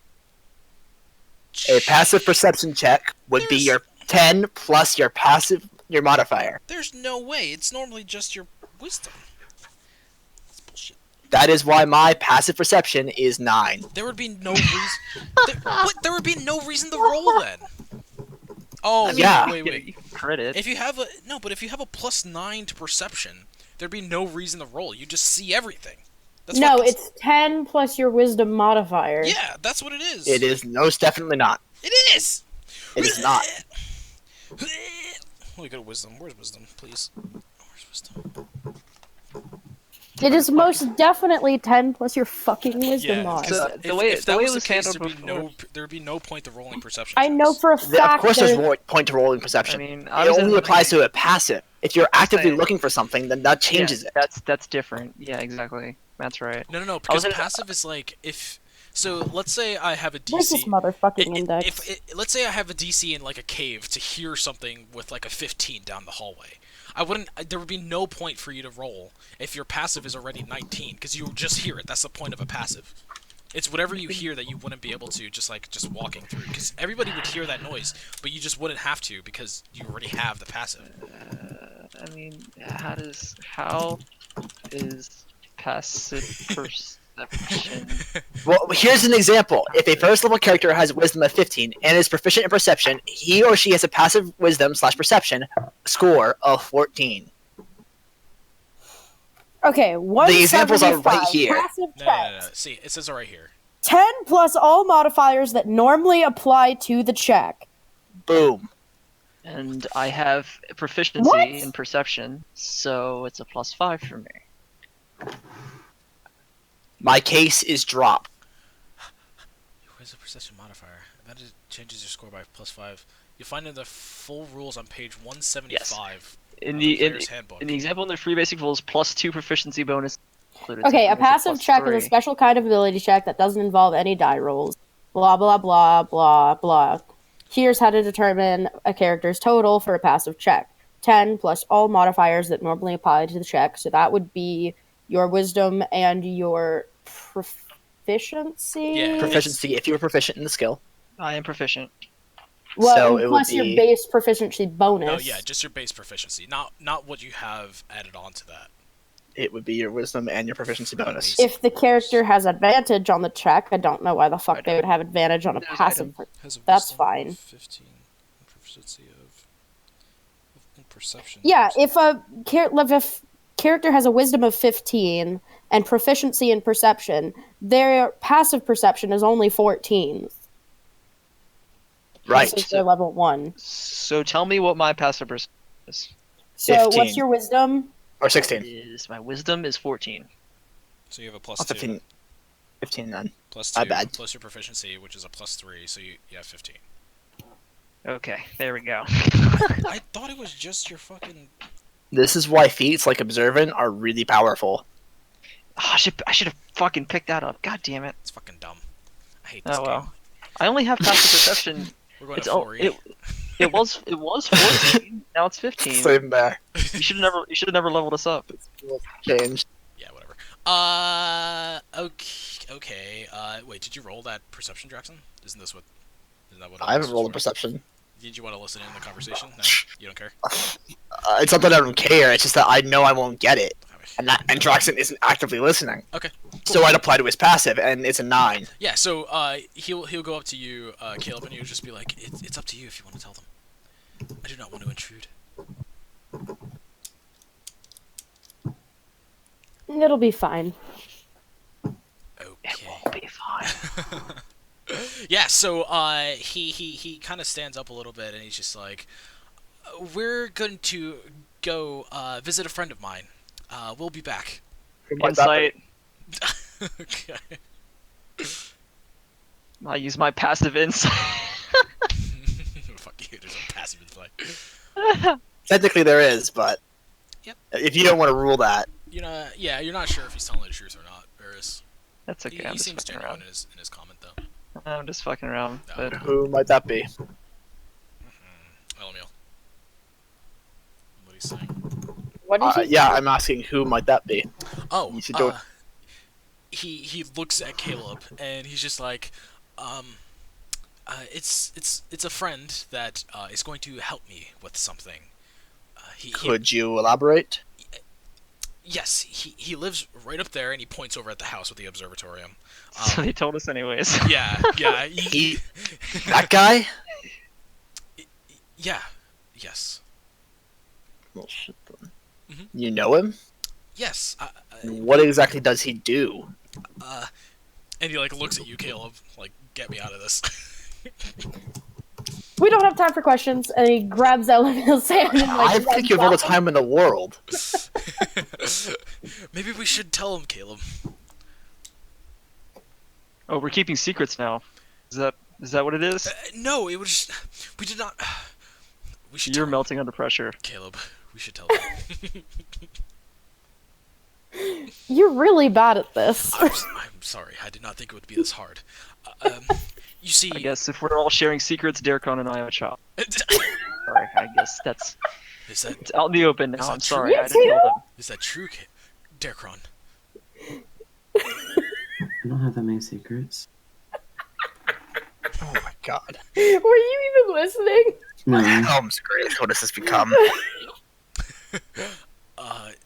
A passive perception check would be There's- your 10 plus your modifier. There's no way. It's normally just your wisdom. That's bullshit. That is why my passive perception is 9. There would be no reason. There would be no reason to roll then. Oh, I mean, yeah. wait. You can credit. If you have a but if you have a +9 to perception, there'd be no reason to roll. You just see everything. That's No, what it's 10 plus your wisdom modifier. Yeah, that's what it is. It is most definitely not. It is. It is not. Let me go to wisdom. Where's wisdom, please? Where's wisdom? It is most definitely 10 plus your fucking wisdom Yeah, mod. So, if, the way- if the that way was it the was case, handled there would be no point to rolling perception. I know checks. for a Of fact course, there's there's- point to rolling I perception. mean, It obviously only applies to a passive. If you're actively Saying- looking for something, then that changes it. That's different. Yeah, exactly. That's right. No, because in- passive is like if. So let's say I have a Where's this DC. motherfucking index? Let's say I have a DC in like a cave to hear something with like a 15 down the hallway. I wouldn't. There would be no point for you to roll if your passive is already 19, because you just hear it. That's the point of a passive. It's whatever you hear that you wouldn't be able to just walking through, because everybody would hear that noise, but you just wouldn't have to because you already have the passive. I mean, how is passive perception? Well, here's an example. If a first level character has wisdom of 15 and is proficient in perception, he or she has a passive wisdom/perception score of 14. Okay, 175 The examples are right here. passive No. checks. See, it says it right here. 10 plus all modifiers that normally apply to the check. Boom. And I have proficiency What? in perception, so it's a +5 for me. My case is dropped. Where's the perception modifier? That changes your score by +5. You'll find in the full rules on page 175 In of the in, player's handbook. in the example in the free basic rules, +2 proficiency bonus included. Okay, so a passive it's check is a +3. special kind of ability check that doesn't involve any die rolls. Blah, blah, blah, blah, blah. Here's how to determine a character's total for a passive check. 10 plus all modifiers that normally apply to the check. So that would be your wisdom and your proficiency. Yeah. Proficiency, if you were proficient in the skill. I am proficient. Well, So and it would plus your be- base proficiency bonus. No, yeah, just your base proficiency, not what you have added on to that. It would be your wisdom and your proficiency bonus. If the character has advantage on the check, I don't know why the fuck Right. they would have advantage on a There's passive. Has a That's wisdom fine. of 15 and proficiency of perception. Yeah, if a character has a wisdom of 15 and proficiency in perception, their passive perception is only 14. Right. Since they're level 1. So tell me what my passive perception is. So 15. what's your wisdom? Or 16. My wisdom is 14. So you have a Oh, +2. 15. 15 then. Plus My 2 bad. plus your proficiency, which is a +3, so you have 15. Okay, there we go. I thought it was just your fucking. This is why feats like Observant are really powerful. Oh, I should have fucking picked that up. God damn it. It's fucking dumb. I hate this Oh game. well. I only have passive perception. We're going It's to 4E. it was 14. Now it's 15. Same there. You should have never leveled us up. Change. Yeah, whatever. Okay. Wait, did you roll that perception, Jackson? Isn't that what? I haven't rolled a for? perception. Did you want to listen in the conversation? No, you don't care. It's not that I don't care. It's just that I know I won't get it, and Draxon isn't actively listening. Okay. So I'd apply to his passive, and it's a 9. Yeah. So he'll go up to you, Caleb, and you'll just be like, it's up to you if you want to tell them. I do not want to intrude. It'll be fine. Okay. It won't be fine. Yeah, so he kind of stands up a little bit and he's just like, we're going to go visit a friend of mine. We'll be back. Insight. Okay. I use my passive insight. Fuck you, there's no passive insight. Technically there is, but Yep. if you don't want to rule that, You're not sure if he's telling the truth or not, Varys. That's okay. He I'm just seems fucking genuine around. in his comment, though. I'm just fucking around. No. But who might that be? Elmiel. What are you saying? What did you Yeah, I'm asking who might that be. Oh, You should do it. he looks at Caleb and he's just like, it's a friend that is going to help me with something. Could you elaborate? Yes, he lives right up there, and he points over at the house with the observatorium. so he told us anyways. Yeah. That guy? Yeah. Yes. Well, shit then. Mhm. You know him? Yes. What exactly does he do? And he like looks at you, Caleb. Like, get me out of this. We don't have time for questions, and he grabs Elmiel's hand and I like. think you have all the time in the world. Maybe we should tell him, Caleb. Oh, we're keeping secrets now. Is that what it is? No, it was. We did not. We should. You're tell him, melting under pressure. Caleb. We should tell him. You're really bad at this. I'm sorry. I did not think it would be this hard. You see. I guess if we're all sharing secrets, Darkon and I have a chop. Sorry, I guess that's Is that it's out in the open Is now. that I'm true? sorry, I Yes, didn't you know them. is that true, Darkron? I don't have that many secrets. Oh my god. Were you even listening? No. Helm's great. What does this become?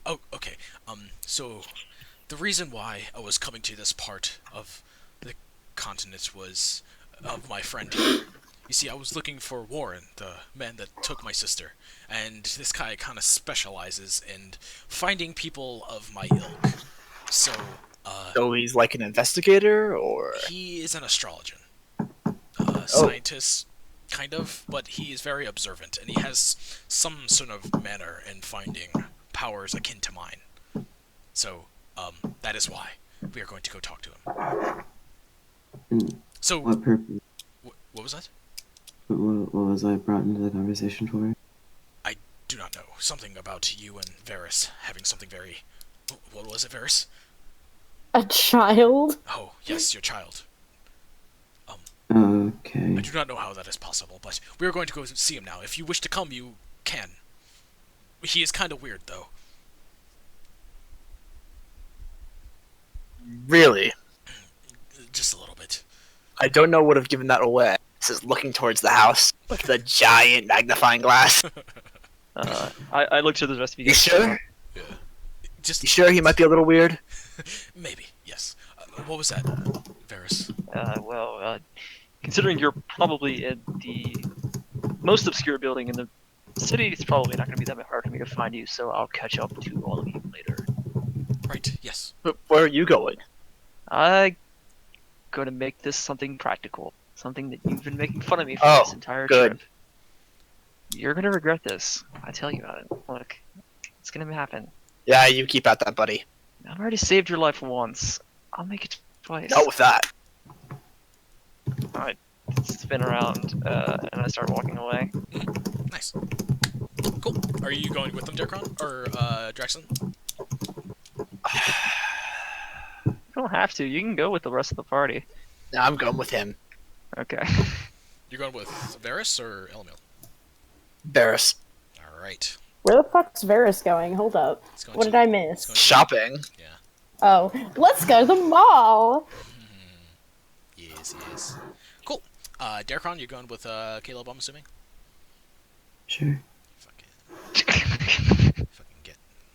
Oh, okay. So the reason why I was coming to this part of the continent was of my friend. You see, I was looking for Warren, the man that took my sister, and this guy kind of specializes in finding people of my ilk. So, So he's like an investigator, or he is an astrologer. Scientist, kind of, but he is very observant, and he has some sort of manner in finding powers akin to mine. So, that is why we are going to go talk to him. Mm, So, What purpose? what was that? What was I brought into the conversation for? I do not know. Something about you and Varys having something very... What was it, Varys? A child? Oh, yes, your child. Okay. I do not know how that is possible, but we are going to go see him now. If you wish to come, you can. He is kind of weird, though. really? Just a little bit. I don't know what would have given that away. This is looking towards the house with the giant magnifying glass. I looked to the rest of you You guys. sure? Yeah. Just You sure he might be a little weird? maybe, yes. What was that, Varys? Considering you're probably in the most obscure building in the city, it's probably not going to be that hard for me to find you, so I'll catch up to all of you later. Right, yes. But where are you going? I'm going to make this something practical. Something that you've been making fun of me for Oh, this entire good. trip. You're going to regret this. I tell you about it. Look, it's going to happen. Yeah, you keep at that, buddy. I've already saved your life once. I'll make it twice. Not with that. I spin around, and I start walking away. Nice. Cool. Are you going with them, Darkron? Or, Draxon? You don't have to. You can go with the rest of the party. No, I'm going with him. Okay. You're going with Varys or Elmiel? Barris. Alright. Where the fuck's Varys going? Hold up. It's going What to- did I miss? going to- Shopping. Yeah. Oh, let's go to the mall. Yes. Cool. Darkron, you're going with, Caleb, I'm assuming? Sure. Fucking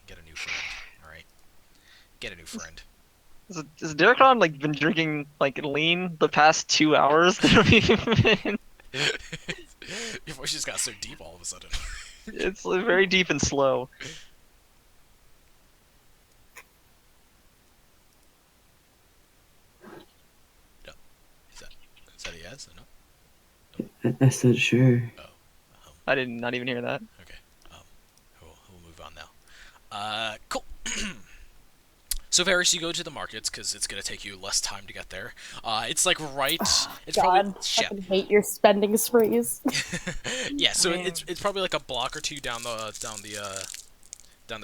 get a new friend. All right, get a new friend. Has Derek like been drinking like lean the past 2 hours? Your voice just got so deep all of a sudden. It's like, very deep and slow. Is that a yes or no? I said sure. I did not even hear that. Okay. We'll move on now. Cool. So Varys, you go to the markets because it's gonna take you less time to get there. It's like right. It's God, probably I shit. fucking hate your spending sprees. Yeah. So Man. it's probably like a block or two down the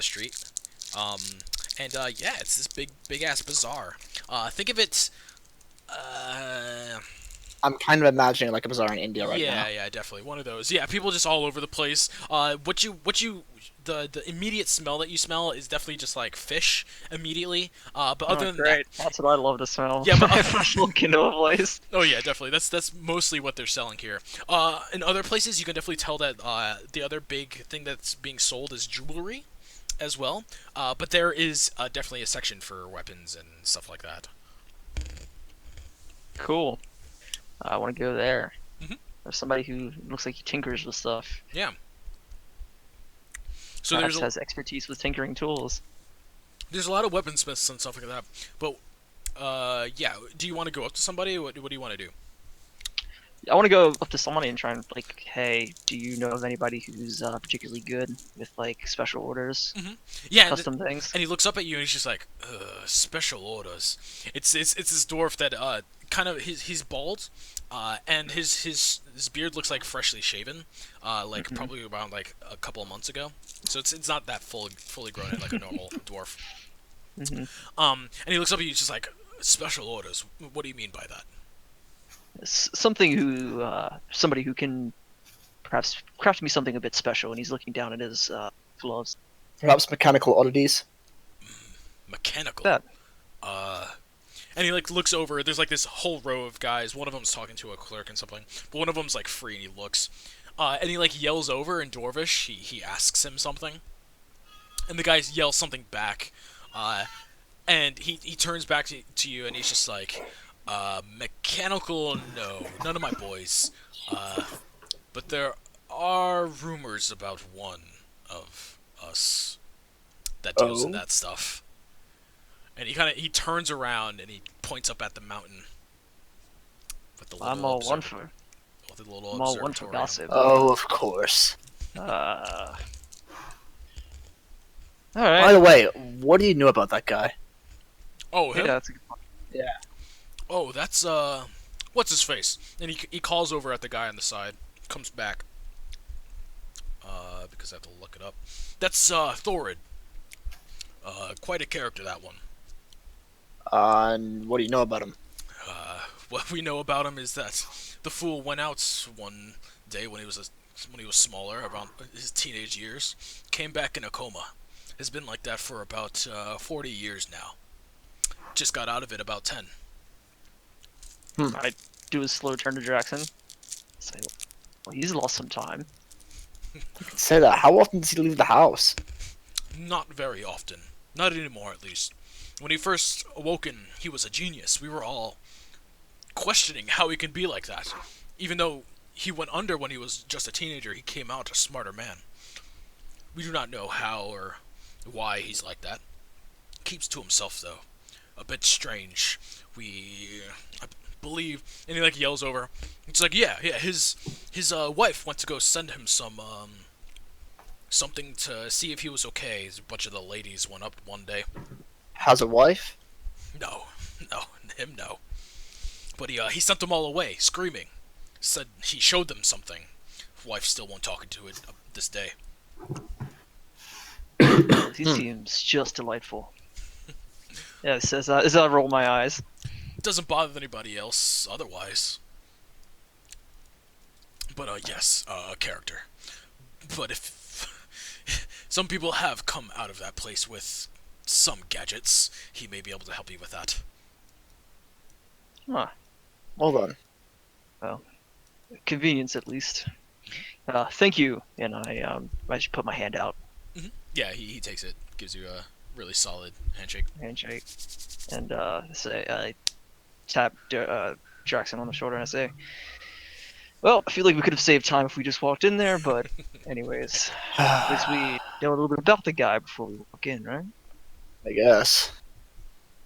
street. Yeah, it's this big ass bazaar. Think of it. I'm kind of imagining like a bazaar in India right now. Yeah, definitely one of those. Yeah, people just all over the place. The immediate smell that you smell is definitely just like fish immediately. But other than Great. That's what I love to smell. Yeah, but- if I look into a place. oh yeah, definitely. That's mostly what they're selling here. In other places, you can definitely tell that the other big thing that's being sold is jewelry, as well. But there is definitely a section for weapons and stuff like that. Cool. I want to go there. Mhm. There's somebody who looks like he tinkers with stuff. Yeah. So Perhaps there's has expertise with tinkering tools. a lot of weaponsmiths and stuff like that. But yeah, do you want to go up to somebody? What do you want to do? I want to go up to somebody and try and like, hey, do you know of anybody who's particularly good with like special orders, Yeah, custom things? and he looks up at you and he's just like, special orders. It's this dwarf that kind of he's bald, and his beard looks like freshly shaven, like probably around like a couple of months ago. So it's not that fully grown in like a normal dwarf. And he looks up at you just like, special orders. What do you mean by that? Somebody who can perhaps craft me something a bit special, and he's looking down at his gloves. Perhaps mechanical oddities. Mechanical. That. And he like looks over. There's like this whole row of guys. One of them's talking to a clerk and something, but one of them's like free, and he looks, and he like yells over in Dwarvish. He asks him something, and the guy yells something back, and he turns back to you, and he's just like, mechanical, no, none of my boys, but there are rumors about one of us that deals in that stuff. And he turns around and he points up at the mountain with the little I'm all one for observatory. gossip. Oh, of course. All By right. the way, what do you know about that guy? Oh, Yeah, him? that's a good point. Oh, that's what's his face? And he calls over at the guy on the side, comes back. Because I have to look it up. That's Thorid. Quite a character, that one. And what do you know about him? What we know about him is that the fool went out one day when he was smaller, around his teenage years, came back in a coma. Has been like that for about 40 years now. Just got out of it about 10. I do a slow turn to Jackson. Say, well, he's lost some time. Say that. How often does he leave the house? Not very often. Not anymore, at least. When he first awoken, he was a genius. We were all questioning how he can be like that. Even though he went under when he was just a teenager, he came out a smarter man. We do not know how or why he's like that. Keeps to himself, though. A bit strange. I believe, and he like yells over. It's like, yeah, his wife went to go send him some something to see if he was okay. A bunch of the ladies went up one day. Has a wife? No, him no. But he sent them all away, screaming. Said he showed them something. Wife still won't talk to it this day. He seems just delightful. Yeah, it says as I roll my eyes. Doesn't bother anybody else otherwise. But yes, a character. But if some people have come out of that place with some gadgets, he may be able to help you with that. Huh. Hold on. Convenience at least. Thank you. And I just put my hand out, Yeah, he takes it, gives you a really solid handshake. and I tap Jackson on the shoulder and I say, "Well, I feel like we could have saved time if we just walked in there, but anyways, at least we know a little bit about the guy before we walk in, right?" I guess.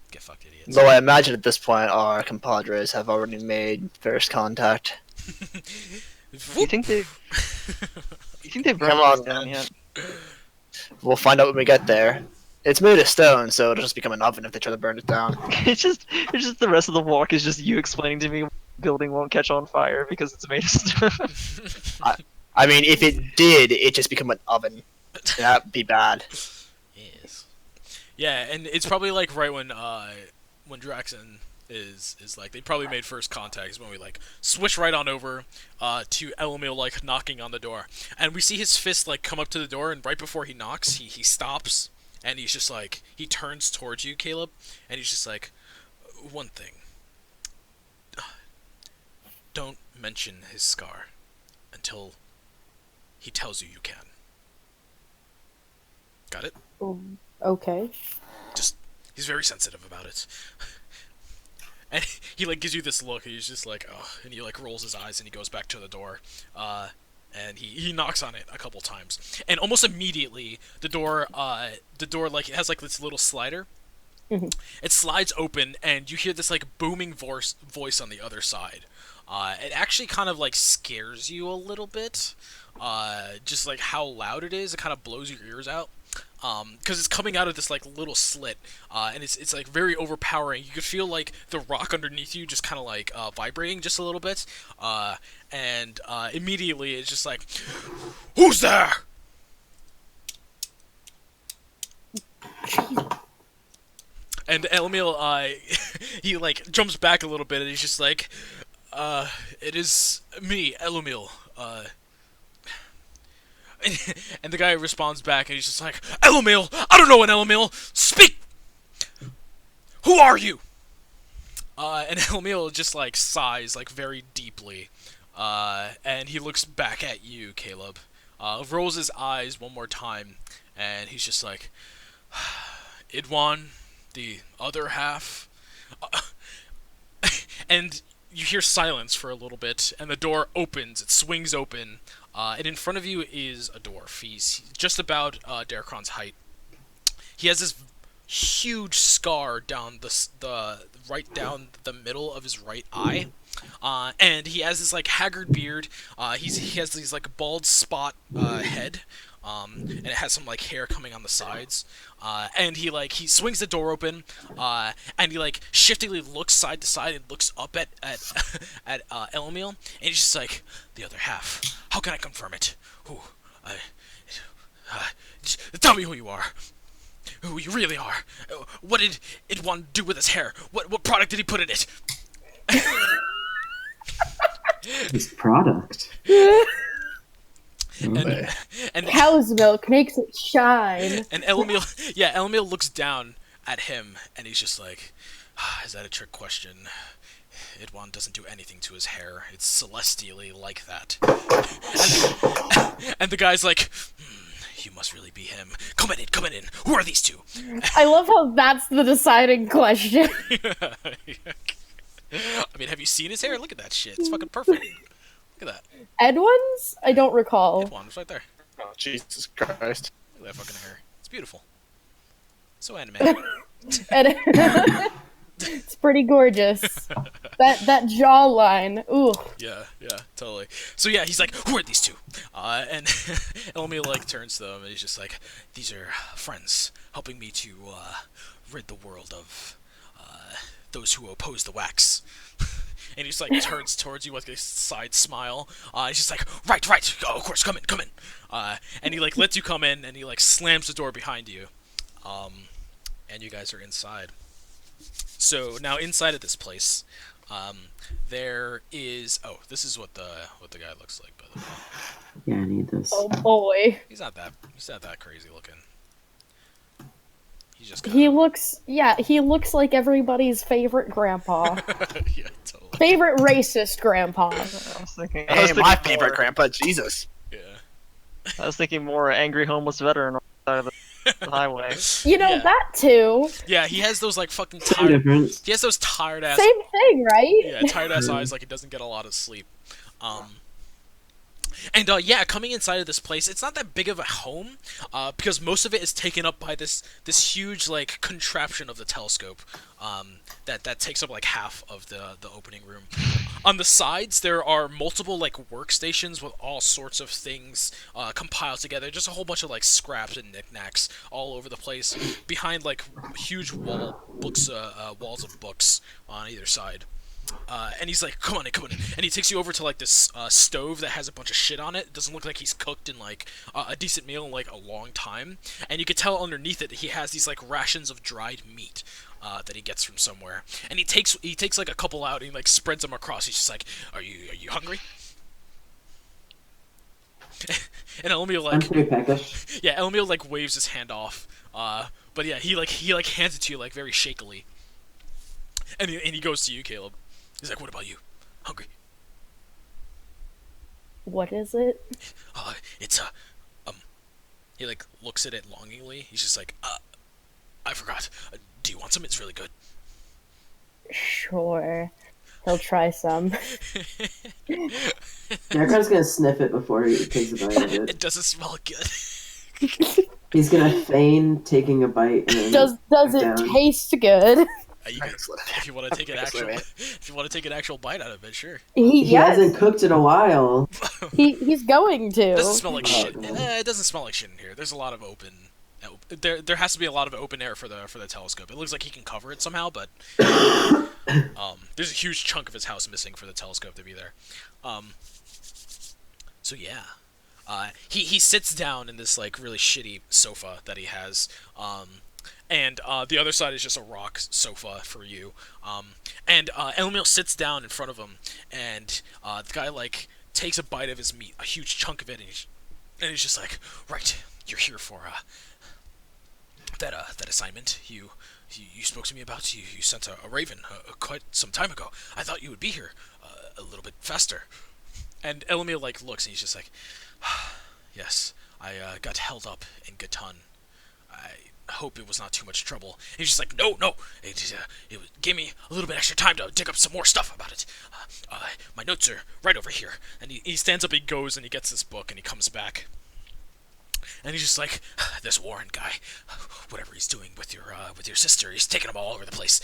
Get fucked, idiots. Though I imagine at this point our compadres have already made first contact. You think they've Come burned on, this down man. yet? We'll find out when we get there. It's made of stone, so it'll just become an oven if they try to burn it down. It's just the rest of the walk is just you explaining to me building won't catch on fire because it's made of stone. I mean, if it did, it'd just become an oven. That'd be bad. Yes. Yeah, and it's probably like right when Draxon is like, they probably made first contact is when we like switch right on over to Elomil like knocking on the door, and we see his fist like come up to the door, and right before he knocks, he stops, and he's just like, he turns towards you, Caleb, and he's just like, one thing, don't mention his scar until he tells you you can. Got it? Okay. Just, he's very sensitive about it. And he like gives you this look, and he's just like, oh, and he like rolls his eyes and he goes back to the door. And he knocks on it a couple times. And almost immediately the door like, it has like this little slider. Mhm. It slides open and you hear this like booming voice on the other side. It actually kind of like scares you a little bit. Just like how loud it is, it kind of blows your ears out. Because it's coming out of this like little slit, and it's like very overpowering. You could feel like the rock underneath you just kind of like vibrating just a little bit, and immediately it's just like, "Who's there?" And Elomil, he like jumps back a little bit, and he's just like, "It is me, Elomil." And the guy responds back, and he's just like, Elomil! I don't know an Elomil! Speak! Who are you? And Elomil just, like, sighs, like, very deeply. And he looks back at you, Caleb. Rolls his eyes one more time, and he's just like, Idwan, the other half. And you hear silence for a little bit, and the door opens, it swings open. And in front of you is a dwarf. He's just about Darkron's height. He has this huge scar down the right down the middle of his right eye, and he has this like haggard beard. He has these like bald spot head, and it has some like hair coming on the sides. And he swings the door open, and he like shiftingly looks side to side and looks up at Elomil, and he's just like, the other half. How can I confirm it? Tell me who you are. Who you really are. What did it want to do with his hair? What product did he put in it? This product. And Cow's milk makes it shine. And Elomil looks down at him, and he's just like, is that a trick question? Idwan doesn't do anything to his hair. It's celestially like that. And the guy's like, you must really be him. Come on in. Who are these two? I love how that's the deciding question. I mean, have you seen his hair? Look at that shit. It's fucking perfect. Look at that. Edwin's? I don't recall. Idwan, it's right there. Oh, Jesus Christ. Look at that fucking hair. It's beautiful. So animated. It's pretty gorgeous. That jawline. Ooh. Yeah, totally. So yeah, he's like, who are these two? And Elomil like turns to them and he's just like, these are friends helping me to rid the world of those who oppose the wax. And he just like turns towards you with a side smile. He's just like, right. Oh, of course, come in. And he like lets you come in and he like slams the door behind you. And you guys are inside. So now inside of this place, there is. Oh, this is what the guy looks like, by the way. Yeah, I need this. Oh boy. He's not that crazy looking. He's just. He looks like everybody's favorite grandpa. Yeah, totally. Favorite racist grandpa. I was thinking Hey, my more- favorite grandpa, Jesus. Yeah. I was thinking more angry homeless veteran on the side of the highway. You know, Yeah. that too. Yeah, he has those like fucking Same tired. difference. He has those tired ass. Same thing, right? Yeah, tired ass eyes. Like he doesn't get a lot of sleep. And yeah, coming inside of this place, it's not that big of a home, because most of it is taken up by this huge like contraption of the telescope, that takes up like half of the opening room. On the sides, there are multiple like workstations with all sorts of things compiled together. Just a whole bunch of like scraps and knickknacks all over the place. Behind like huge walls of books on either side. And he's like, come on in. And he takes you over to like this stove that has a bunch of shit on it. It doesn't look like he's cooked in like a decent meal in like a long time. And you can tell underneath it he has these like rations of dried meat that he gets from somewhere. And he takes like a couple out and he like spreads them across. He's just like, are you hungry? And Elmiel I'm like, pretty peckish. yeah, Elmiel like waves his hand off. But yeah, he hands it to you like very shakily. And he goes to you, Caleb. He's like, what about you? Hungry? What is it? It's he like looks at it longingly. He's just like, I forgot. Do you want some? It's really good. Sure. He'll try some. Darkrad's gonna sniff it before he takes a bite of it. It doesn't smell good. He's gonna feign taking a bite and then Does it down. taste good? You can, if you want to take an actual bite out of it, sure. He Yes, hasn't cooked in a while. he's going to. It doesn't smell like Oh, shit. no. It doesn't smell like shit in here. There's a lot of open. There has to be a lot of open air for the telescope. It looks like he can cover it somehow, but there's a huge chunk of his house missing for the telescope to be there. So yeah, he sits down in this like really shitty sofa that he has. And the other side is just a rock sofa for you. And Elmiel sits down in front of him, and the guy like takes a bite of his meat, a huge chunk of it, and he's just like, right, you're here for that assignment you spoke to me about. You sent a raven quite some time ago. I thought you would be here a little bit faster. And Elmiel like looks, and he's just like, yes, I got held up in Gatan. I hope it was not too much trouble. And he's just like, no, it gave me a little bit extra time to dig up some more stuff about it. My notes are right over here. And he stands up, he goes, and he gets this book, and he comes back. And he's just like, this Warren guy, whatever he's doing with your sister, he's taking them all over the place.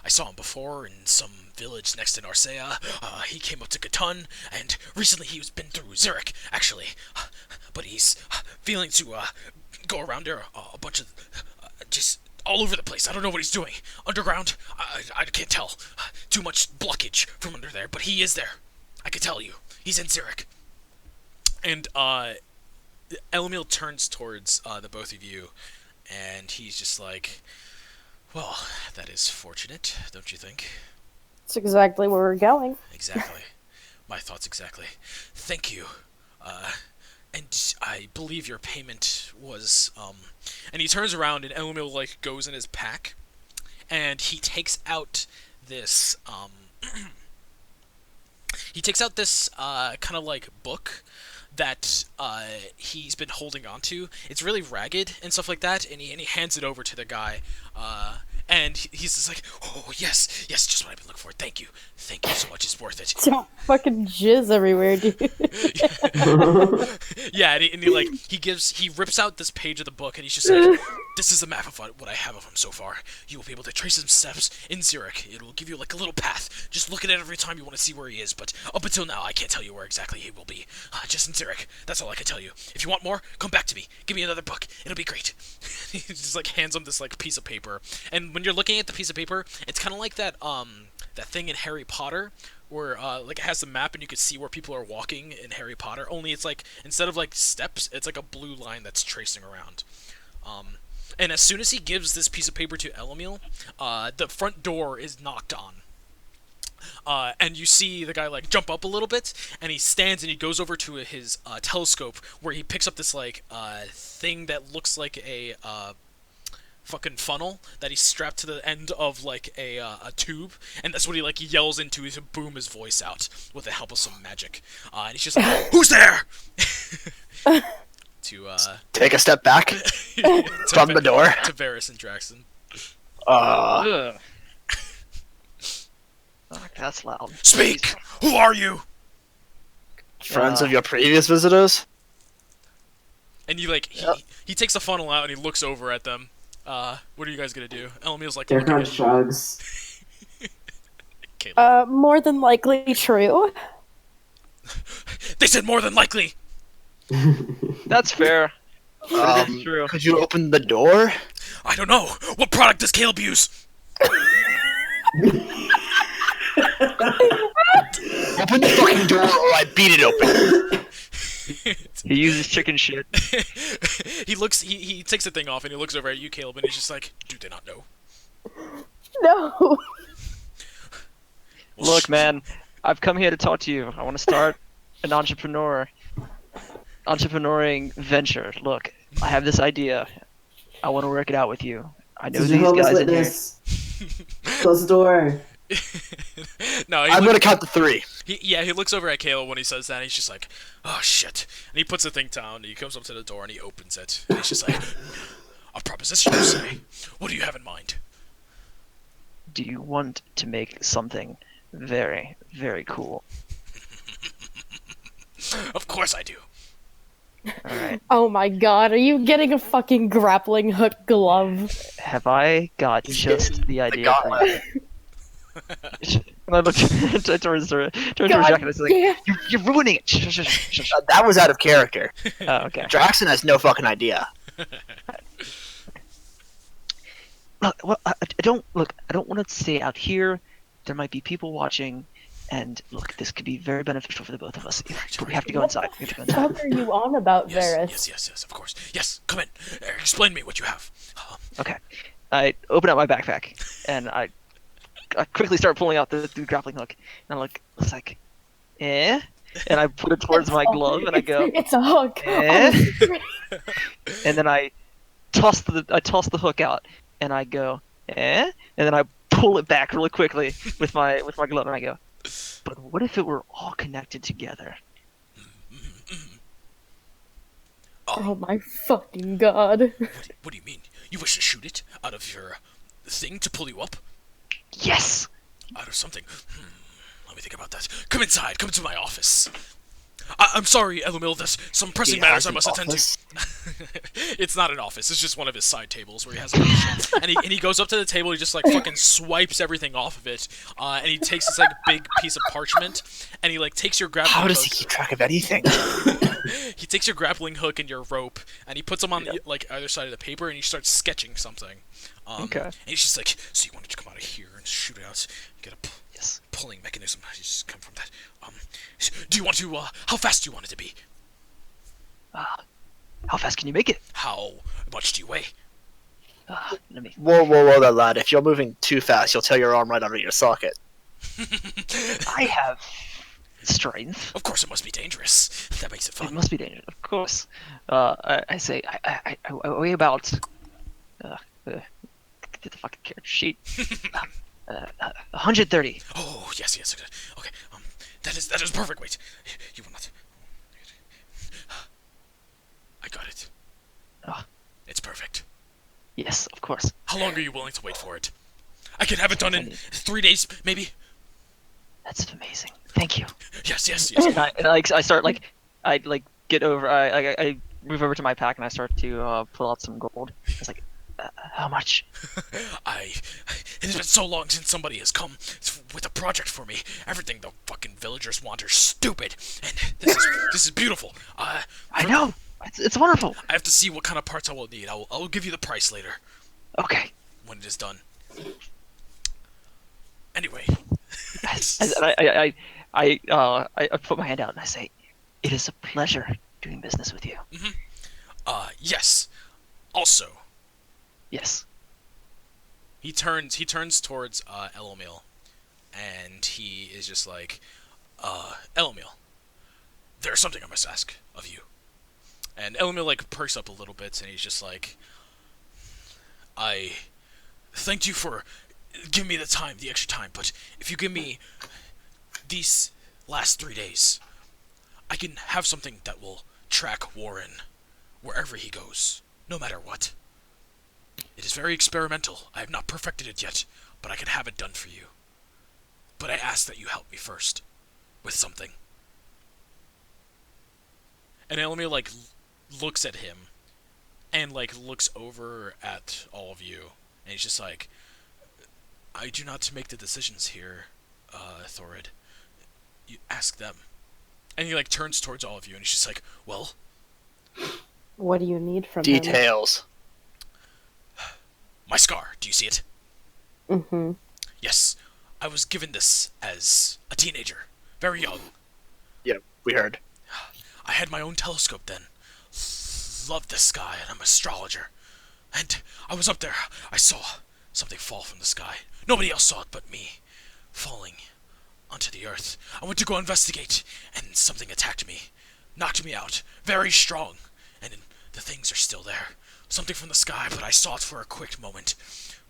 I saw him before in some village next to Narcea. He came up to Gatan, and recently he's been through Zurich, actually. But he's feeling to go around there a bunch of just all over the place. I don't know what he's doing. Underground, I can't tell. Too much blockage from under there, but he is there. I can tell you. He's in Zurich. And Elmiel turns towards the both of you, and he's just like, well, that is fortunate, don't you think? That's exactly where we're going. Exactly. My thoughts exactly. Thank you. And I believe your payment was, and he turns around and Elmiel, like, goes in his pack, and he takes out this, kind of, like, book that, he's been holding on to. It's really ragged and stuff like that, and he hands it over to the guy, and he's just like, oh, yes, just what I've been looking for. Thank you so much, it's worth it. Don't fucking jizz everywhere, dude. Yeah, and he rips out this page of the book, and he's just like, this is a map of what I have of him so far. You will be able to trace his steps in Zurich. It will give you like a little path. Just look at it every time you want to see where he is, but up until now, I can't tell you where exactly he will be. Just in Zurich. That's all I can tell you. If you want more, come back to me. Give me another book. It'll be great. He just like hands him this like piece of paper, and when you're looking at the piece of paper, it's kind of like that thing in Harry Potter where like it has the map and you can see where people are walking in Harry Potter, only it's like instead of like steps, it's like a blue line that's tracing around. And as soon as he gives this piece of paper to Elmiel, the front door is knocked on. And you see the guy like jump up a little bit, and he stands and he goes over to his telescope where he picks up this like thing that looks like a fucking funnel that he's strapped to the end of like a tube, and that's what he like yells into to boom his voice out with the help of some magic. And he's just like, "Who's there?" to Take a step back from the door. to Varys and Draxton. Ugh. Fuck, that's loud. Speak! Who are you? Friends of your previous visitors? And you like Yep. he takes the funnel out and he looks over at them. What are you guys gonna do? Elmiel's like Darkon looking at shrugs. Caleb. More than likely true. They said more than likely. That's fair. That's true. Could you open the door? I don't know. What product does Caleb use? Open the fucking door or I beat it open. He uses chicken shit. he takes the thing off and he looks over at you, Caleb, and he's just like, do they not know? No. Well, Look, man, I've come here to talk to you. I want to start an entrepreneuring venture. Look, I have this idea. I want to work it out with you. I know these Jehovah's guys in here. Witness. Close the door. no, I'm gonna count to 3. he looks over at Caleb when he says that, and he's just like, oh shit. And he puts the thing down, and he comes up to the door, and he opens it. And he's just like, a proposition, you say? What do you have in mind? Do you want to make something very, very cool? Of course I do. Alright. Oh my god, are you getting a fucking grappling hook glove? Have I got just the idea for gauntlet. you? And I look towards Jack and I say, Yeah. You're ruining it! Shh, shh, shh, shh. That was out of character. Oh, okay. Draxton has no fucking idea. Look, well, I don't want to stay out here. There might be people watching, and look, this could be very beneficial for the both of us. But we have to go inside. We have to go inside. What are you on about, Varys? Yes, of course. Yes, come in. Explain to me what you have. Okay. I open up my backpack, and I quickly start pulling out the grappling hook, and I it's like, eh? And I put it towards my glove, and I go, It's a hook. eh? And then I toss the hook out, and I go, eh? And then I pull it back really quickly with my glove, and I go, but what if it were all connected together? Oh my fucking god. What do you mean? You wish to shoot it out of your thing to pull you up? Yes. Out of something? Let me think about that. Come inside. Come to my office. I'm sorry, Elumil. There's some pressing matters I must attend to. It's not an office. It's just one of his side tables where he has a bunch of shit. And he goes up to the table. He just like fucking swipes everything off of it. And he takes this like big piece of parchment. And he like takes your grappling How hook. does he keep track of anything? He takes your grappling hook and your rope, and he puts them on like either side of the paper, and he starts sketching something. Okay. And he's just like, so you wanted to come out of here and shoot it out, get a Yes. pulling mechanism. You just come from that. Do you want to? How fast do you want it to be? How fast can you make it? How much do you weigh? Let me. Whoa, there, lad. If you're moving too fast, you'll tear your arm right under your socket. I have strength. Of course, it must be dangerous. That makes it It fun. must be dangerous, of course. I say I weigh about. Get the fucking character sheet. 130. Oh yes. Okay. That is perfect. Wait, you will not. I got it. Ah. It's perfect. Yes, of course. How long are you willing to wait for it? I can have it done in 3 days, maybe. That's amazing. Thank you. Yes. I start I get over. I move over to my pack and I start to pull out some gold. It's like, how much? It has been so long since somebody has come with a project for me. Everything the fucking villagers want are stupid, and this is beautiful. I know. It's wonderful. I have to see what kind of parts I will need. I'll give you the price later Okay. when it is done. Anyway, And I put my hand out and I say, it is a pleasure doing business with you. yes. Also, Yes. he turns towards Elomil, and he is just like, Elomil, there's something I must ask of you. And Elomil like perks up a little bit, and he's just like, I thanked you for giving me the extra time, but if you give me these last 3 days, I can have something that will track Warren wherever he goes, no matter what. It is very experimental. I have not perfected it yet, but I can have it done for you. But I ask that you help me first with something. And Elmi, like, looks at him and, like, looks over at all of you, and he's just like, I do not make the decisions here, Thorid. You ask them. And he, like, turns towards all of you, and he's just like, well? What do you need from him? Details. My scar, do you see it? Mm-hmm. Yes, I was given this as a teenager, very young. Yep, we heard. I had my own telescope then. Loved the sky, and I'm an astrologer. And I was up there, I saw something fall from the sky. Nobody else saw it but me, falling onto the earth. I went to go investigate, and something attacked me, knocked me out, very strong, and the things are still there. Something from the sky, but I saw it for a quick moment.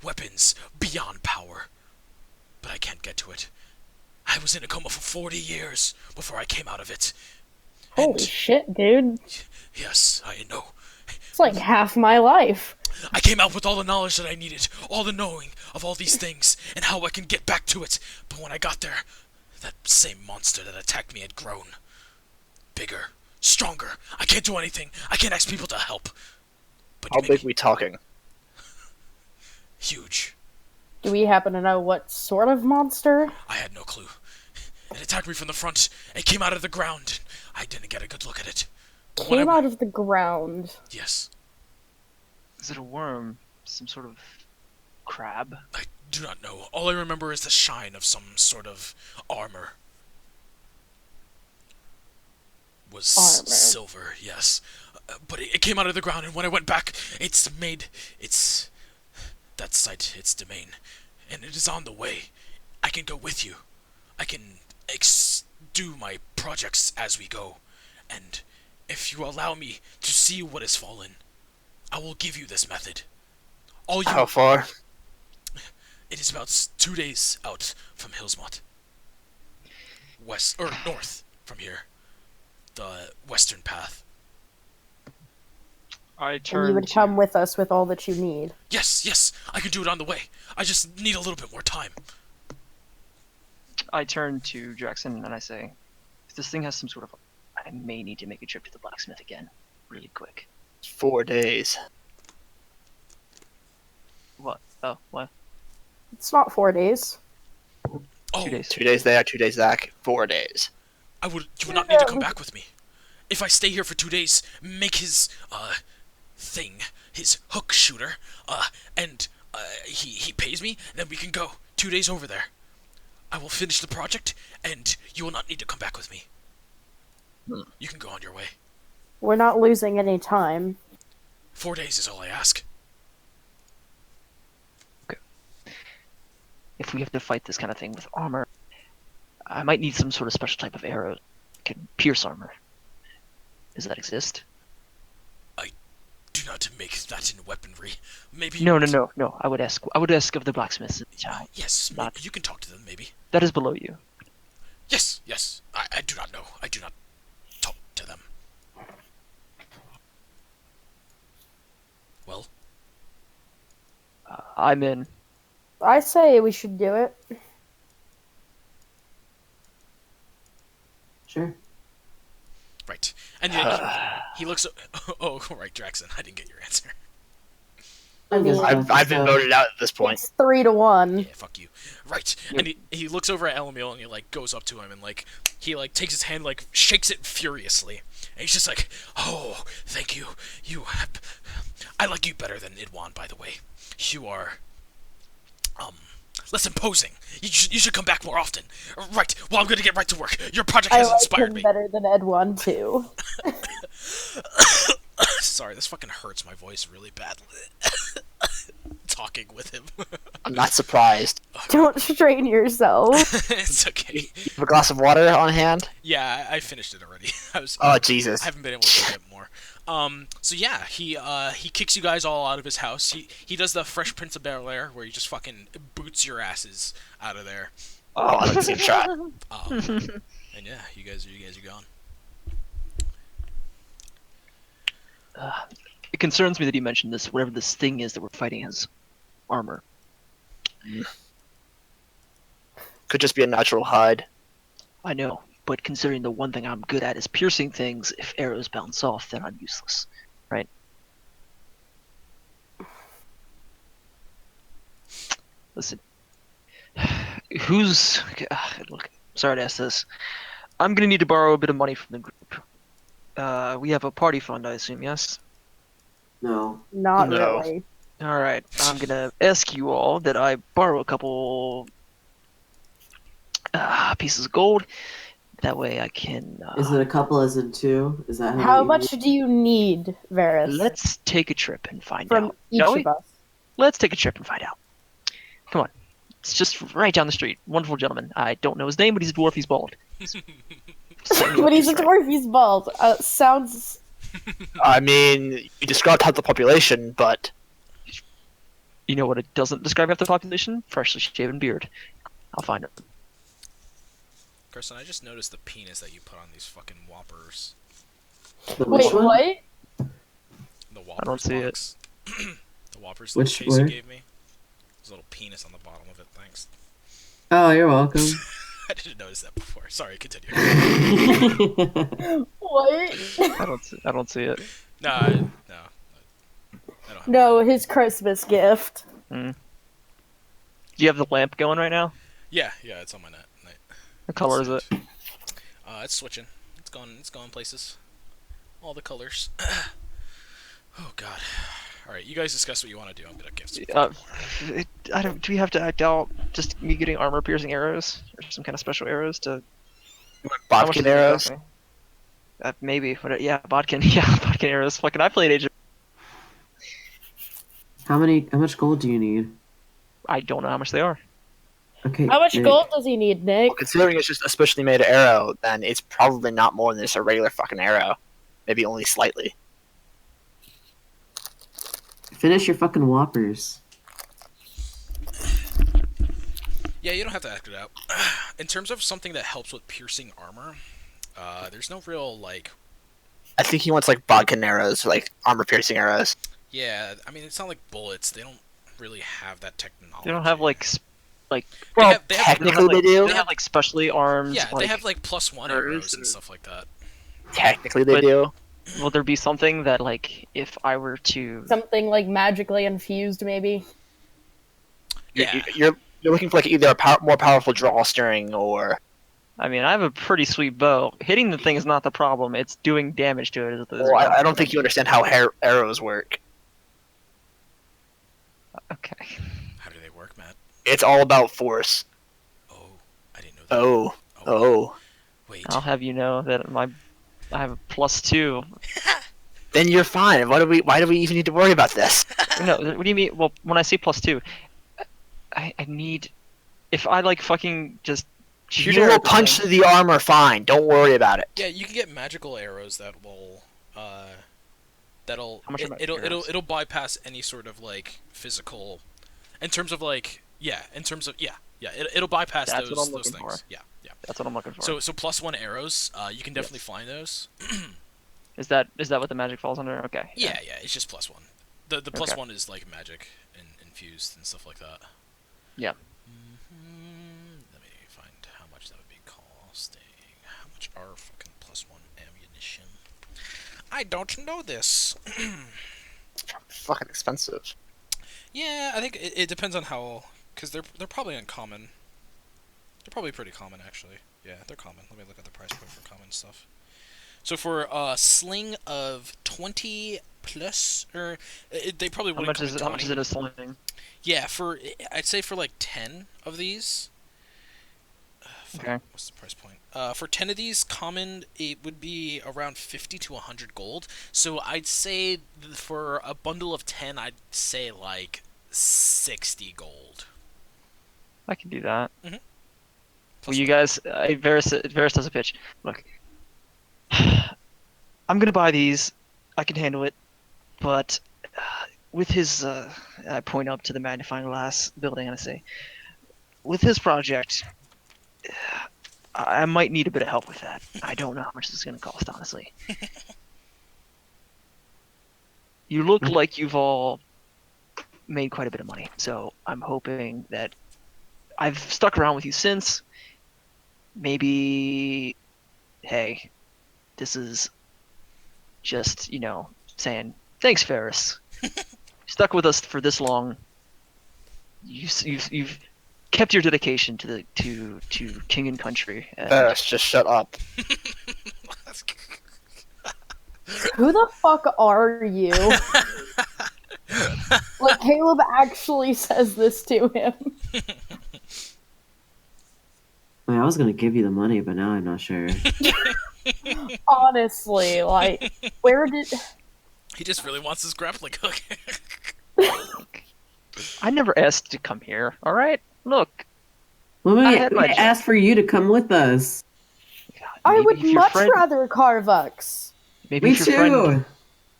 Weapons beyond power. But I can't get to it. I was in a coma for 40 years before I came out of it. Holy And shit, dude. yes, I know. It's like half my life. I came out with all the knowledge that I needed, all the knowing of all these things, and how I can get back to it. But when I got there, that same monster that attacked me had grown. Bigger, stronger. I can't do anything. I can't ask people to help. But How you big we talking? huge. Do we happen to know what sort of monster? I had no clue. It attacked me from the front. It came out of the ground. I didn't get a good look at it. But when Came I- out of the ground. Yes. Is it a worm? Some sort of crab? I do not know. All I remember is the shine of some sort of armor. Was Armor. silver, yes. But it came out of the ground, and when I went back, it's made... It's... That site, its domain. And it is on the way. I can go with you. I can do my projects as we go. And if you allow me to see what has fallen, I will give you this method. All you... How far? It is about 2 days out from Hillsmont. West, or north from here. The western path. I And turn. you would come with us with all that you need. Yes, yes, I can do it on the way. I just need a little bit more time. I turn to Jackson and I say, if this thing has some sort of, I may need to make a trip to the blacksmith again, really quick. 4 days. What? Oh, what? It's not 4 days. Oh, 2 days. 2 days there, 2 days back, 4 days. you would not need to come back with me. If I stay here for 2 days, make his, thing, his hook shooter, and, he pays me, then we can go 2 days over there. I will finish the project, and you will not need to come back with me. You can go on your way. We're not losing any time. 4 days is all I ask. If we have to fight this kind of thing with armor, I might need some sort of special type of arrow that can pierce armor. Does that exist? Do not make that in weaponry. Maybe No. I would ask of the blacksmiths in the town. Yes, Not- you can talk to them, maybe. That is below you. Yes, yes. I do not know. I do not talk to them. Well, I'm in. I say we should do it. Sure. right. And he looks... Oh, right, Draxon. I didn't get your answer. I mean, I've been voted out at this point. It's 3-1. Yeah, fuck you. Right. And he looks over at Elamil and he, like, goes up to him and, like, he, like, takes his hand, like, shakes it furiously. And he's just like, oh, thank you. You have... I like you better than Idwan, by the way. You are... less imposing. You should come back more often. Right. Well, I'm gonna get right to work. Your project I has like inspired him me. better than Ed1 too. Sorry, this fucking hurts my voice really badly. Talking with him. I'm not surprised. Don't strain yourself. It's okay. You have a glass of water on hand? Yeah, I finished it already. Oh, Jesus. I haven't been able to get more. So yeah, he kicks you guys all out of his house. He does the Fresh Prince of Bel-Air where he just fucking boots your asses out of there. Oh, I'd like to see him try. And yeah, you guys are gone. It concerns me that he mentioned this. Whatever this thing is that we're fighting has armor. Could just be a natural hide. I know, but considering the one thing I'm good at is piercing things, if arrows bounce off, then I'm useless, right? Listen, who's... Look, sorry to ask this. I'm gonna need to borrow a bit of money from the group. We have a party fund, I assume, yes? No. Not No. really. Alright, I'm gonna ask you all that I borrow a couple pieces of gold. That way I can... Is it a couple as in two? Is that How you much do you need, Varys? let's take a trip and find From out. each shall we? of us. Let's take a trip and find out. Come on. It's just right down the street. Wonderful gentleman. I don't know his name, but he's a dwarf. He's bald. But he's a dwarf, he's bald. Sounds... I mean, you described half the population, but You know what it doesn't describe half the population? Freshly shaven beard. I'll find it. Carson, I just noticed the penis that you put on these fucking whoppers. The which Wait, one? what? The whoppers don't see it. box. The whoppers Which- that Chase where? gave me. There's a little penis on the bottom of it, thanks. Oh, you're welcome. I didn't notice that before. Sorry, continue. What? I don't see it. No, I don't have No, his Christmas gift. Do you have the lamp going right now? Yeah, it's on my night. What color is it? It's switching. It's going places. All the colors. Oh god. Alright, you guys discuss what you want to do. I'm gonna give some. I don't. Do we have to act out just me getting armor piercing arrows or some kind of special arrows to? How much Bodkin does it cost arrows. me? Maybe. Yeah, Bodkin. Yeah, Bodkin arrows. Fucking, I played Age of... How much gold do you need? I don't know how much they are. Okay. How much Nick. gold does he need, Nick? Well, considering it's just a specially made arrow, then it's probably not more than just a regular fucking arrow. Maybe only slightly. Finish your fucking whoppers. Yeah, you don't have to act it out. In terms of something that helps with piercing armor, there's no real like. I think he wants like bodkin arrows, like armor piercing arrows. Yeah, I mean it's not like bullets. They don't really have that technology. They don't have like They Well, have- they have- technically they do. They have like specially armed. Yeah, like, they have like +1 arrows arrows and and- stuff like that. Technically they But- do. Will there be something that like if I were to? Something like magically infused, maybe? Yeah. You're looking for like either a more powerful drawstring or I mean, I have a pretty sweet bow. Hitting the thing is not the problem. It's doing damage to it. well, I don't think you understand how arrows work. Okay. How do they work, Matt? It's all about force. Oh, I didn't know that. Oh. Wait. I'll have you know that I have a +2. Then you're fine. Why do we even need to worry about this? No, what do you mean? Well, when I say +2, I need. If I like fucking just shoot You will arrows at punch things- through the armor fine. Don't worry about it. Yeah, you can get magical arrows that will, How much are magic it'll arrows? it'll bypass any sort of like physical, in terms of like it'll bypass That's what those I'm those looking things. for. Yeah. That's what I'm looking for. So +1 arrows, you can definitely find those. Is that what the magic falls under? Okay. Yeah, it's just +1. The Okay. +1 is like magic and infused and stuff like that. Yeah. Let me find how much that would be costing. How much are fucking +1 ammunition? I don't know this. Fucking expensive. Yeah, I think it depends on how, because they're probably uncommon. They're probably pretty common actually. Yeah, they're common. Let me look at the price point for common stuff. So for a sling of 20 plus, or they probably How wouldn't much come is in it? How much 20. is it a sling? Yeah, I'd say for like 10 of these. Okay. What's the price point? For 10 of these, common, it would be around 50 to 100 gold. So I'd say for a bundle of 10, I'd say like 60 gold. I can do that. Mhm. Well, you guys, Varys does a pitch. Look, I'm gonna buy these. I can handle it, but with his, I point up to the magnifying glass building and I say, with his project, I might need a bit of help with that. I don't know how much this is gonna cost, honestly. you look like you've all made quite a bit of money. So I'm hoping that I've stuck around with you since. Maybe, hey, this is just, saying, thanks, Ferris. Stuck with us for this long. You've kept your dedication to king and country. And Ferris, just shut up. Who the fuck are you? Like, Caleb actually says this to him. Wait, I was gonna give you the money, but now I'm not sure. Honestly, like, where did... He just really wants his grappling hook. I never asked to come here. All right, look. Well, I we had my job. asked for you to come with us. I Maybe would if your much friend- rather Carvux. Maybe Me if your friend, too.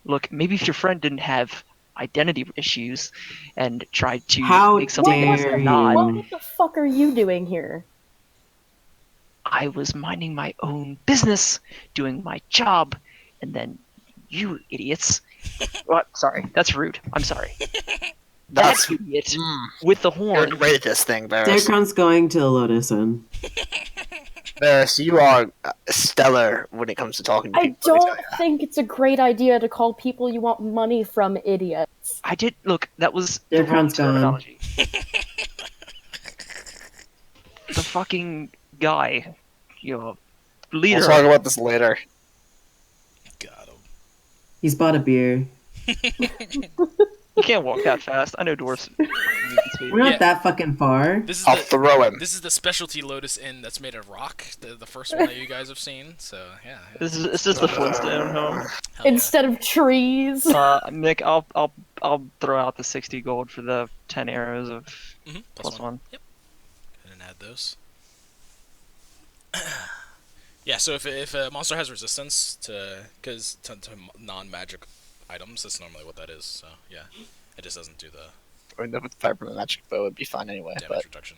look, maybe if your friend didn't have identity issues and tried to How make something dare that's you. not, What the fuck are you doing here? I was minding my own business, doing my job, and then you idiots. What? Sorry, that's rude. I'm sorry. That's That idiot with the you're horn. great at this thing, Varys. Darkon's going to Lotus Inn. Varys, you are stellar when it comes to talking to I people. let me don't tell ya. think it's a great idea to call people you want money from idiots. I did look. That was Their the wrong crown's gone. terminology. The fucking guy, leader. We'll talk about this later. Got him. He's bought a beer. You can't walk that fast. I know dwarfs. We're not Yeah. that fucking far. This is I'll the throw him. this is the specialty Lotus Inn that's made of rock. The first one that you guys have seen. So yeah. It's just the Flintstone home. Hell yeah. Instead of trees. Nick, I'll throw out the 60 gold for the 10 arrows of Mhm, plus one. Yep. Go ahead and add those. Yeah. So if a monster has resistance to non-magic items, that's normally what that is. So yeah, it just doesn't do the Or the fire from the magic bow would be fine anyway. damage But reduction.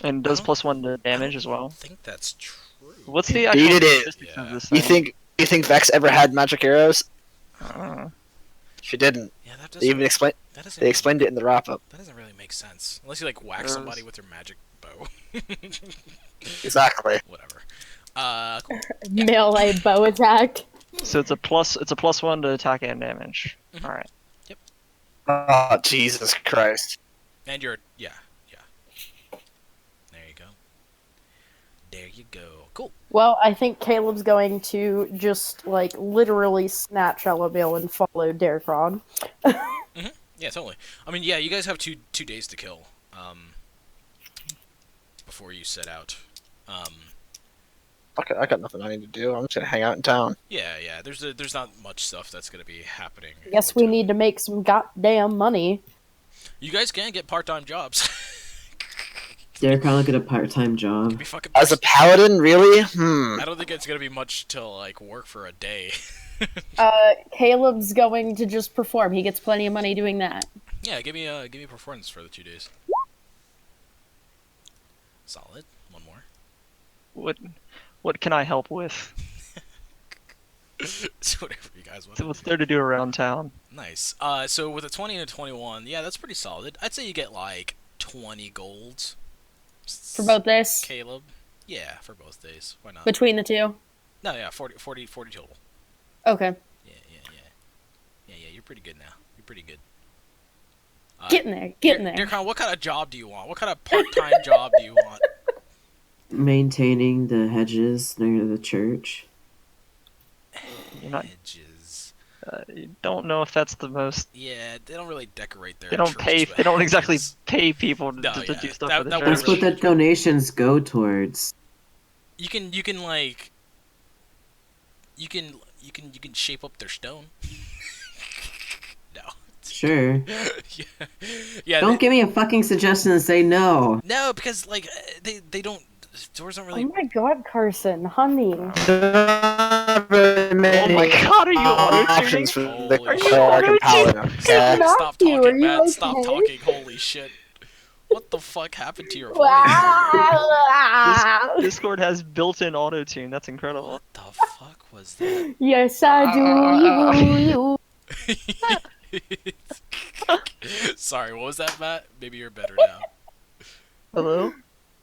And does I plus one to damage as well. I think that's true. What's the Indeed actual it is. statistics of Yeah. this you thing? think Vex ever had magic arrows? Uh, She didn't. Yeah, that They doesn't. even explain. That doesn't. They explained it in the wrap up. That doesn't really make sense unless you like whack Arrows. somebody with your magic bow. Exactly. Whatever. Cool. Melee bow attack. so it's a plus one to attack and damage. Mhm. All right. Oh Jesus Christ! And you're yeah. There you go. There you go. Cool. Well, I think Caleb's going to just, like, literally snatch Elamil and follow Darkron. Yeah, totally. I mean, yeah, you guys have two days to kill. Before you set out. Okay, I got nothing I need to do. I'm just gonna hang out in town. Yeah. There's not much stuff that's gonna be happening. Guess we need to make some goddamn money. You guys can get part-time jobs. Darkon look at a part-time job. Could be fucking. As a paladin, really? I don't think it's gonna be much to like work for a day. Caleb's going to just perform. He gets plenty of money doing that. Yeah, give me a performance for the 2 days. Solid. One more. What can I help with? It's whatever you guys want. What's there to do around town? Nice. So with a 20 and a 21, yeah, that's pretty solid. I'd say you get like 20 golds. For both days? Caleb. Yeah, for both days. Why not? Between the two? No, yeah, 40 total. Okay. Yeah, you're pretty good now. You're pretty good. Getting there. Darkon, what kind of job do you want? What kind of part-time job do you want? Maintaining the hedges near the church. You're not. Hedges. You don't know if that's the most. Yeah, they don't really decorate their They don't churches pay. with They don't exactly hedges. pay people to No, do yeah, stuff that- for the that church. was That's what the donations go towards. You can like you can shape up their stone. No. Sure. yeah. Don't give me a fucking suggestion and say no. No, because like they don't. Doors don't really. Oh my god, Carson, honey. Oh my god, are you options for auto-tuning? the Holy Cleric and shit. Paladin? Okay? Matthew, Stop talking, are you Matt. Stop okay? talking. Holy shit. What the fuck happened to your voice? Wow. Discord has built-in auto-tune. That's incredible. What the fuck was that? Yes, I do. Sorry, what was that, Matt? Maybe you're better now. Hello?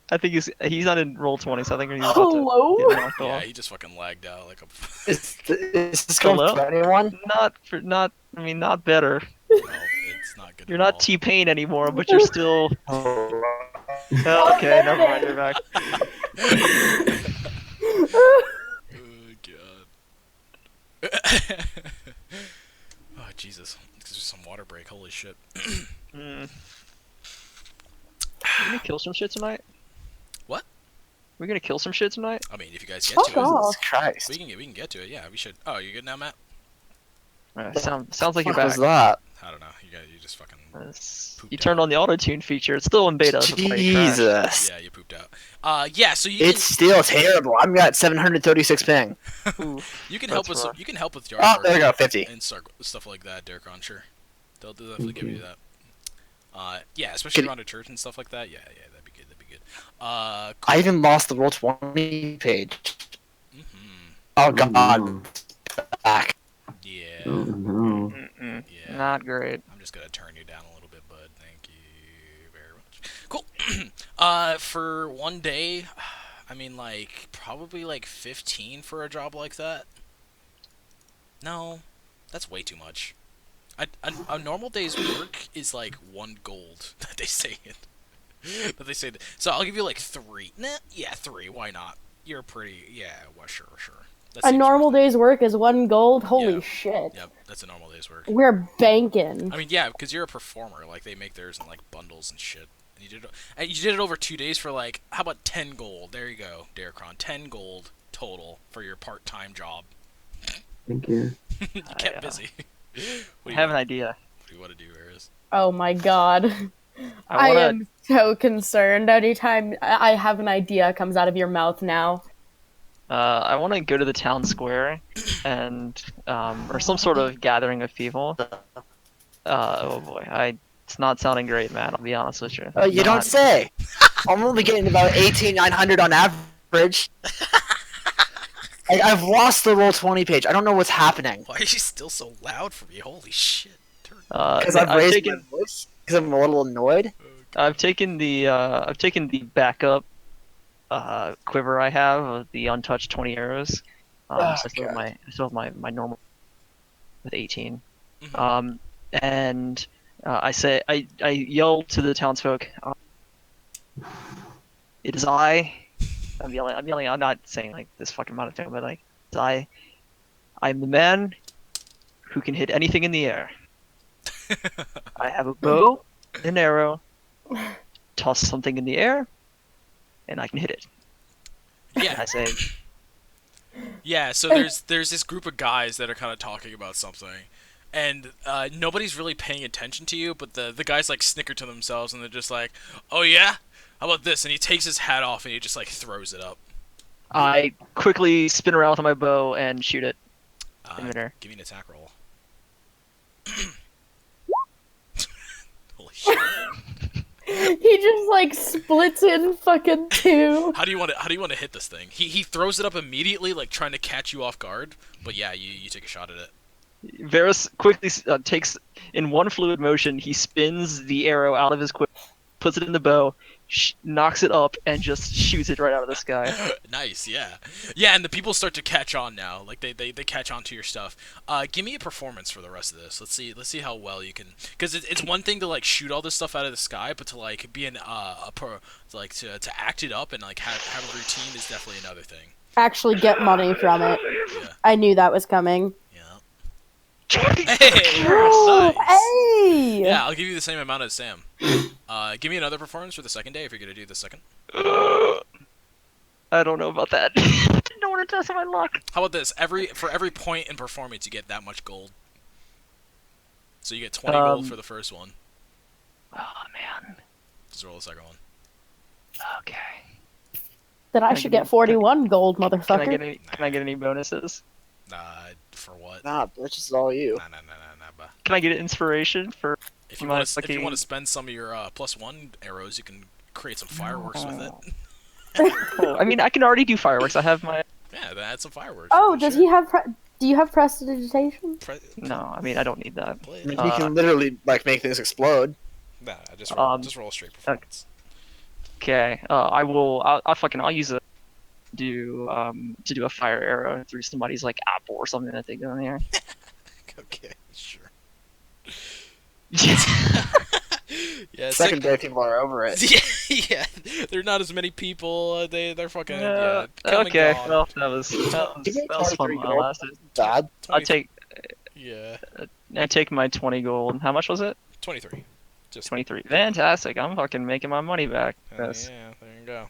I think he's not in roll 20, so I think he's about to Hello? get knocked Yeah, off. he just fucking lagged out like a. Is this going Hello? for anyone? Not better. No, it's not good. You're at not all. T-Pain anymore, but you're still. Oh, okay, never mind. You're back. Oh god. Oh Jesus! There's just some water break. Holy shit. Mm. We gonna kill some shit tonight? What? We gonna kill some shit tonight? I mean, if you guys get Fuck to it, off. Jesus Christ. we can get to it. Yeah, we should. Oh, you good now, Matt? Sounds like you're What was back. that? I don't know. You just fucking. You turned on the auto-tune feature. It's still in beta. so it's like trash. Jesus. Yeah, you pooped out. Yeah. So you It's still terrible. I'm at 736 ping. Oof. you can that's help us. rough. You can help with yard Oh, work there we go, 50. and stuff like that, Derek. Sure. They'll definitely give you that. Yeah, especially Could- around a church and stuff like that. Yeah, that'd be good. That'd be good. I even lost the roll 20 page. Mhm. Oh god. Back. Yeah. Oh no. Mm-mm. Yeah. Not great. I'm just gonna turn you down a little bit, bud. Thank you very much. Cool. For one day, I mean, like probably like 15 for a job like that. No, that's way too much. A normal day's work is like 1 gold that they say it. But they say that. So I'll give you like 3. Nah, yeah, 3. Why not? You're pretty. Yeah, well, sure. That A seems normal worth it. day's work is 1 gold. Holy Yeah. shit. Yep, that's a normal day's work. We're banking. I mean, yeah, because you're a performer. Like they make theirs in like bundles and shit. And you did it over 2 days for like, how about 10 gold? There you go, Derekron. 10 gold total for your part-time job. Thank you. You kept busy. What I have an idea. What do you want to do, Eris? Oh my god. I I wanna. am so concerned anytime I have an idea comes out of your mouth now. I want to go to the town square, and or some sort of gathering of people. Oh boy, it's not sounding great, man. I'll be honest with you. Oh, you don't Not- say. I'm only getting about 18,900 on average. I've lost the roll 20 page. I don't know what's happening. Why are you still so loud for me? Holy shit. Because I've raised my voice. Because I'm a little annoyed. I've taken the backup quiver I have of the untouched 20 arrows. Oh, So I still God. have my normal with 18. Mhm. And I yell to the townsfolk. It is I. I'm yelling. I'm not saying like this fucking monotone, but like it's I. I'm the man who can hit anything in the air. I have a bow, an arrow, toss something in the air, and I can hit it. And Yeah, I say, yeah. So there's this group of guys that are kind of talking about something, and nobody's really paying attention to you. But the guys like snicker to themselves, and they're just like, "Oh yeah, how about this?" And he takes his hat off and he just like throws it up. I quickly spin around with my bow and shoot it in midair. Give me an attack roll. Holy shit! He just like splits in fucking 2. How do you want to hit this thing? He throws it up immediately, like trying to catch you off guard. But yeah, you take a shot at it. Varus quickly takes, in one fluid motion, he spins the arrow out of his quiver, puts it in the bow, knocks it up, and just shoots it right out of the sky. Nice, yeah. Yeah, and the people start to catch on now. Like they catch on to your stuff. Give me a performance for the rest of this. Let's see how well you can, because it's one thing to like shoot all this stuff out of the sky, but to like be to act it up and like have a routine is definitely another thing. Actually get money from it. Yeah. I knew that was coming. Hey, Oh, nice. hey! Yeah, I'll give you the same amount as Sam. Give me another performance for the second day if you're gonna do the second. I don't know about that. I don't want to test my luck. How about this? For every point in performance, you get that much gold. So you get 20 gold for the first one. Oh man. Just roll the second one. Okay. Then I Can I should get get 41 gold, Can I motherfucker. get any bonuses? For what? Nah, bitch, it's all you. Nah, bah. Can I get inspiration for If you My want to, fucking- spend some of your +1 arrows, you can create some fireworks with it. Oh, I mean, I can already do fireworks. I have my. Yeah, then add some fireworks. Oh, with it, does sure. he have? Do you have prestidigitation? No, I mean, I don't need that. Play I mean, it. he can literally like make things explode. Nah, just roll a straight performance. Okay. I will. I'll use it to do a fire arrow through somebody's like apple or something that they go in there. Okay, sure. Yeah. Yeah, Second day, people are over it. yeah, there are not as many people. They're fucking come and Okay. gone. Well, that was fun while it lasted. Bad. I take Yeah, my 20 gold. How much was it? 23. Just 23. Fantastic. I'm fucking making my money back. Yes. Yeah, there you go.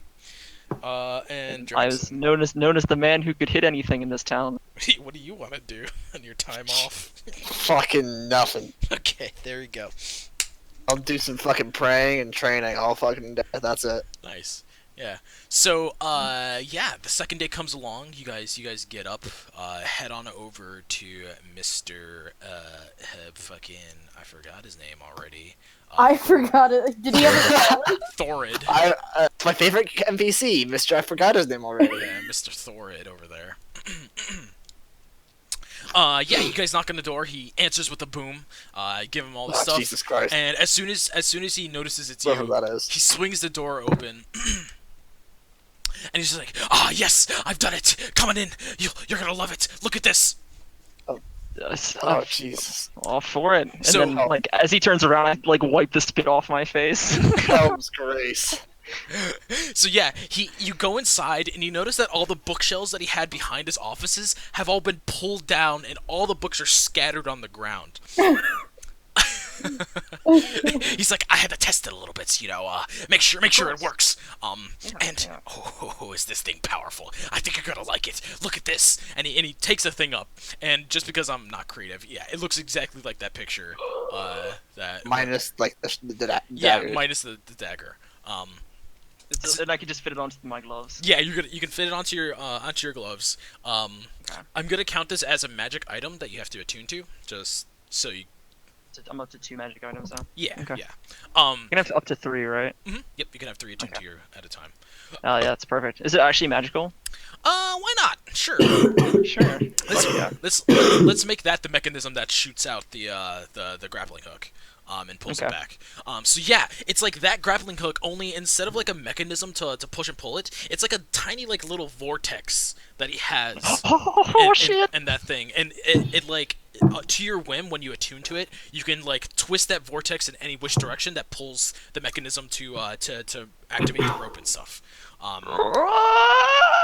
And I was Draxon, known as the man who could hit anything in this town. what do you want to do on your time off? Fucking nothing. Okay, there you go. I'll do some fucking praying and training all fucking day. That's it. Nice. Yeah. So, yeah, the second day comes along. You guys get up, head on over to Mr. Fucking, I forgot his name already. I forgot it. Did he have a talent? Thorid. It's my favorite NPC, Mr. I forgot his name already. Yeah, Mr. Thorid over there. Yeah, you guys knock on the door. He answers with a boom. Give him all the Oh, stuff. Jesus Christ. And as soon as he notices it's Whoever you, that is. he swings the door open. And he's just like, yes, I've done it. Come on in. You're gonna love it. Look at this. Oh, Jesus. All for it. And So- then, like, as he turns around, I like wipe the spit off my face. Helm's grace. So yeah, you go inside and you notice that all the bookshelves that he had behind his offices have all been pulled down and all the books are scattered on the ground. He's like, I had to test it a little bit, make sure it works. And is this thing powerful? I think you're gonna like it. Look at this. And he takes the thing up, and just because I'm not creative, yeah, it looks exactly like that picture. That Minus, like, the yeah, dagger. minus the dagger. And I can just fit it onto my gloves. Yeah, you can fit it onto your gloves. I'm gonna count this as a magic item that you have to attune to, just so you. I'm up to 2 magic items now. Yeah, Okay. yeah. You can have up to 3, right? Yep, you can have 3 attuned to your at a time. Oh, yeah, that's perfect. Is it actually magical? Why not? Sure. Sure. Let's make that the mechanism that shoots out the grappling hook. And pulls it Okay. back. So yeah, it's like that grappling hook, only instead of like a mechanism to push and pull it, it's like a tiny like little vortex that he has. Oh, shit! And that thing, and it like to your whim, when you attune to it, you can like twist that vortex in any which direction that pulls the mechanism to activate the rope and stuff.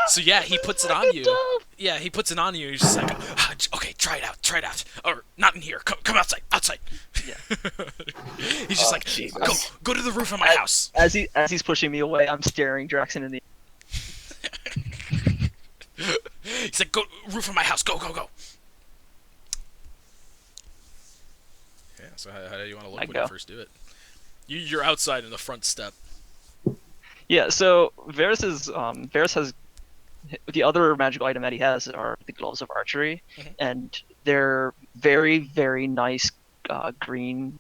So yeah, he puts it on you. Yeah, he puts it on you. He's just like, okay, try it out, or not in here. Come outside. Yeah. He's just like, Jesus. go to the roof of my house. As he's pushing me away, I'm staring Draxon in the. He's like, go roof of my house. Go. Yeah. So how do you want to look when you first do it? You're outside in the front step. Yeah. So Varus has the other magical item that he has are the gloves of archery, and they're very, very nice green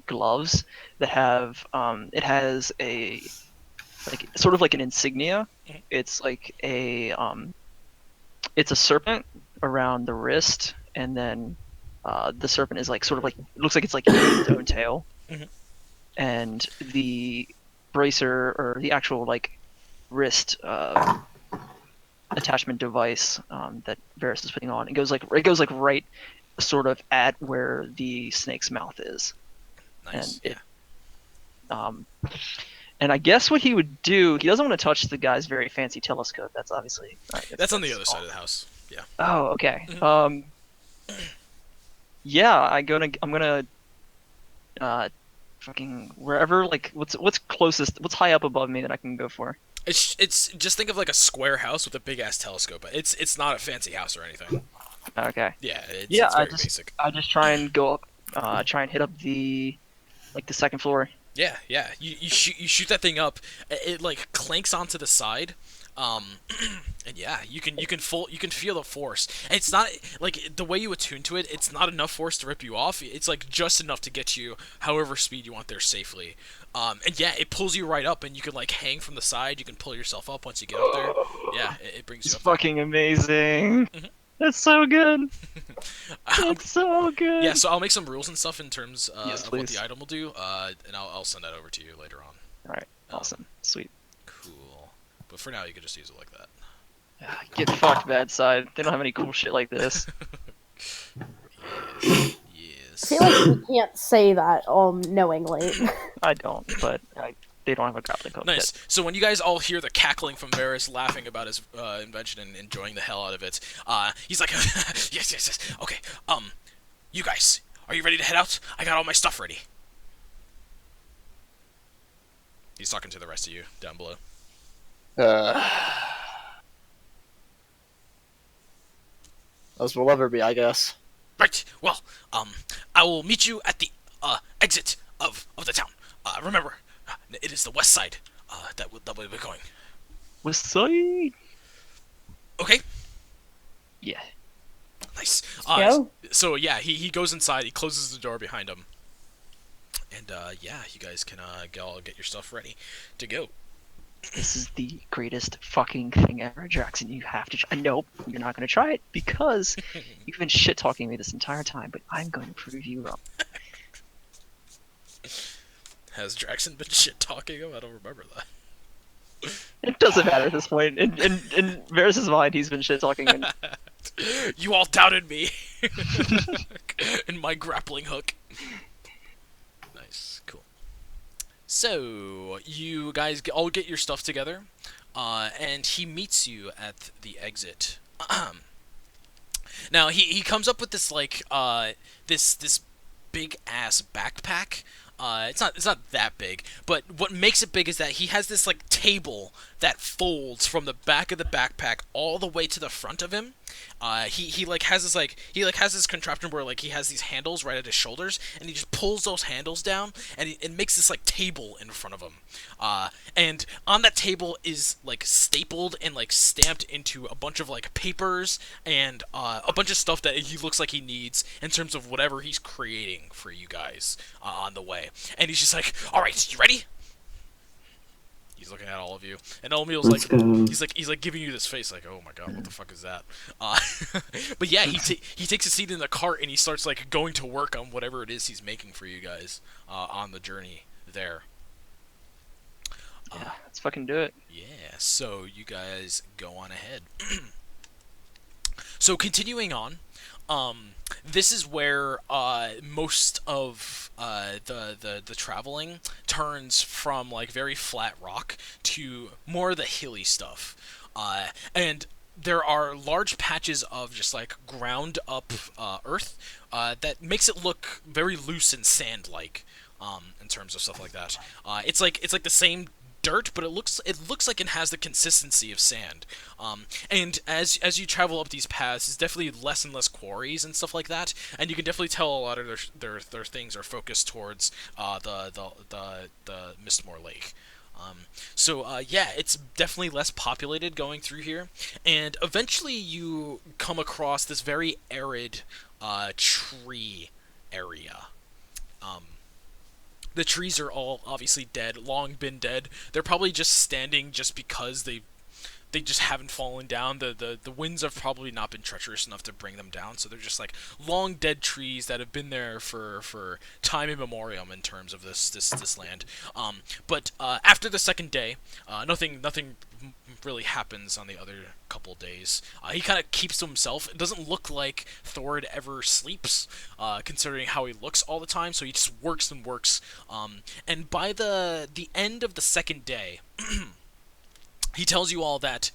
gloves that have it has a like sort of like an insignia. It's like a it's a serpent around the wrist, and then the serpent is like sort of like it looks like it's like its own tail, and the bracer or the actual like wrist attachment device that Varus is putting on. It goes like right sort of at where the snake's mouth is. Nice. And and I guess what he would do, he doesn't want to touch the guy's very fancy telescope. That's obviously That's on the other side of the house. Yeah. Oh, okay. Yeah, I'm gonna fucking wherever, like what's closest, what's high up above me that I can go for. It's just think of like a square house with a big ass telescope. It's not a fancy house or anything. Okay. Yeah, it's I very basic. just try and go up, try and hit up the second floor. Yeah. You shoot that thing up. It like clanks onto the side, And yeah, you can feel the force. And it's not like the way you attune to it. It's not enough force to rip you off. It's like just enough to get you however speed you want there safely. And yeah, it pulls you right up, and you can like hang from the side. You can pull yourself up once you get up there. Yeah, it brings It's you up there. fucking amazing. Mhm. That's so good. Um, It's so good. yeah, so I'll make some rules and stuff in terms Yes, of what please. the item will do, and I'll send that over to you later on. All right. Awesome. Sweet. Cool. But for now, you can just use it like that. Get fucked, bad side. They don't have any cool shit like this. Yes. I feel like you can't say that knowingly. I don't, but they don't have a grappling hook. Nice. So when you guys all hear the cackling from Varys laughing about his invention and enjoying the hell out of it, he's like, yes. Okay, you guys, are you ready to head out? I got all my stuff ready. He's talking to the rest of you down below. As will ever be, I guess. Right. Well, I will meet you at the exit of the town. Remember, it is the west side. That way we're going. West side. Okay. Yeah. Nice. Go. So yeah, he goes inside. He closes the door behind him. And yeah, you guys can all get your stuff ready to go. This is the greatest fucking thing ever, Jackson. You have to try. Nope, you're not going to try it because you've been shit talking me this entire time, but I'm going to prove you wrong. Has Jackson been shit talking him? I don't remember that. It doesn't matter at this point. In Varys' mind, he's been shit talking. And You all doubted me. And my grappling hook. Nice, cool. So you guys all get your stuff together, and he meets you at the exit. Now he comes up with this like this big ass backpack. It's not that big, but what makes it big is that he has this like table that folds from the back of the backpack all the way to the front of him. He has this contraption where like he has these handles right at his shoulders, and he just pulls those handles down, and it makes this like table in front of him. And on that table is like stapled and like stamped into a bunch of like papers and a bunch of stuff that he looks like he needs in terms of whatever he's creating for you guys on the way. And he's just like, "All right, you ready?" He's looking at all of you, and Olmiel's Let's like, go. he's like giving you this face, like, "Oh my god, what the fuck is that?" But yeah, he takes a seat in the cart and he starts like going to work on whatever it is he's making for you guys on the journey there. yeah, let's fucking do it. Yeah, so you guys go on ahead. So continuing on, this is where most of the traveling turns from like very flat rock to more of the hilly stuff, and there are large patches of just like ground up earth that makes it look very loose and sand like in terms of stuff like that. It's like the same dirt, but it looks like it has the consistency of sand. And as you travel up these paths, it's definitely less and less quarries and stuff like that. And you can definitely tell a lot of their things are focused towards the Mistmore Lake. So yeah, it's definitely less populated going through here, and eventually you come across this very arid tree area. The trees are all obviously dead, long been dead. They're probably just standing just because they just haven't fallen down. The winds have probably not been treacherous enough to bring them down, so they're just like long dead trees that have been there for time immemorial in terms of this land. But after the second day, nothing really happens on the other couple days. He kind of keeps to himself. It doesn't look like Thord ever sleeps, considering how he looks all the time. So he just works and works. And by the end of the second day, he tells you all that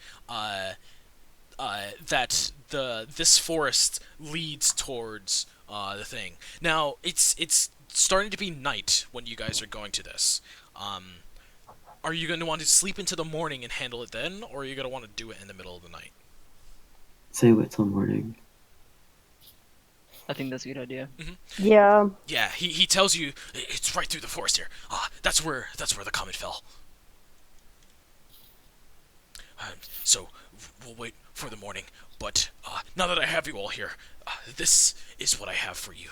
this forest leads towards the thing. Now it's starting to be night when you guys are going to this. Are you going to want to sleep into the morning and handle it then, or are you going to want to do it in the middle of the night? Say wait till morning. I think that's a good idea. Yeah. Yeah, he tells you it's right through the forest here. That's where the comet fell. So we'll wait for the morning. But now that I have you all here, this is what I have for you.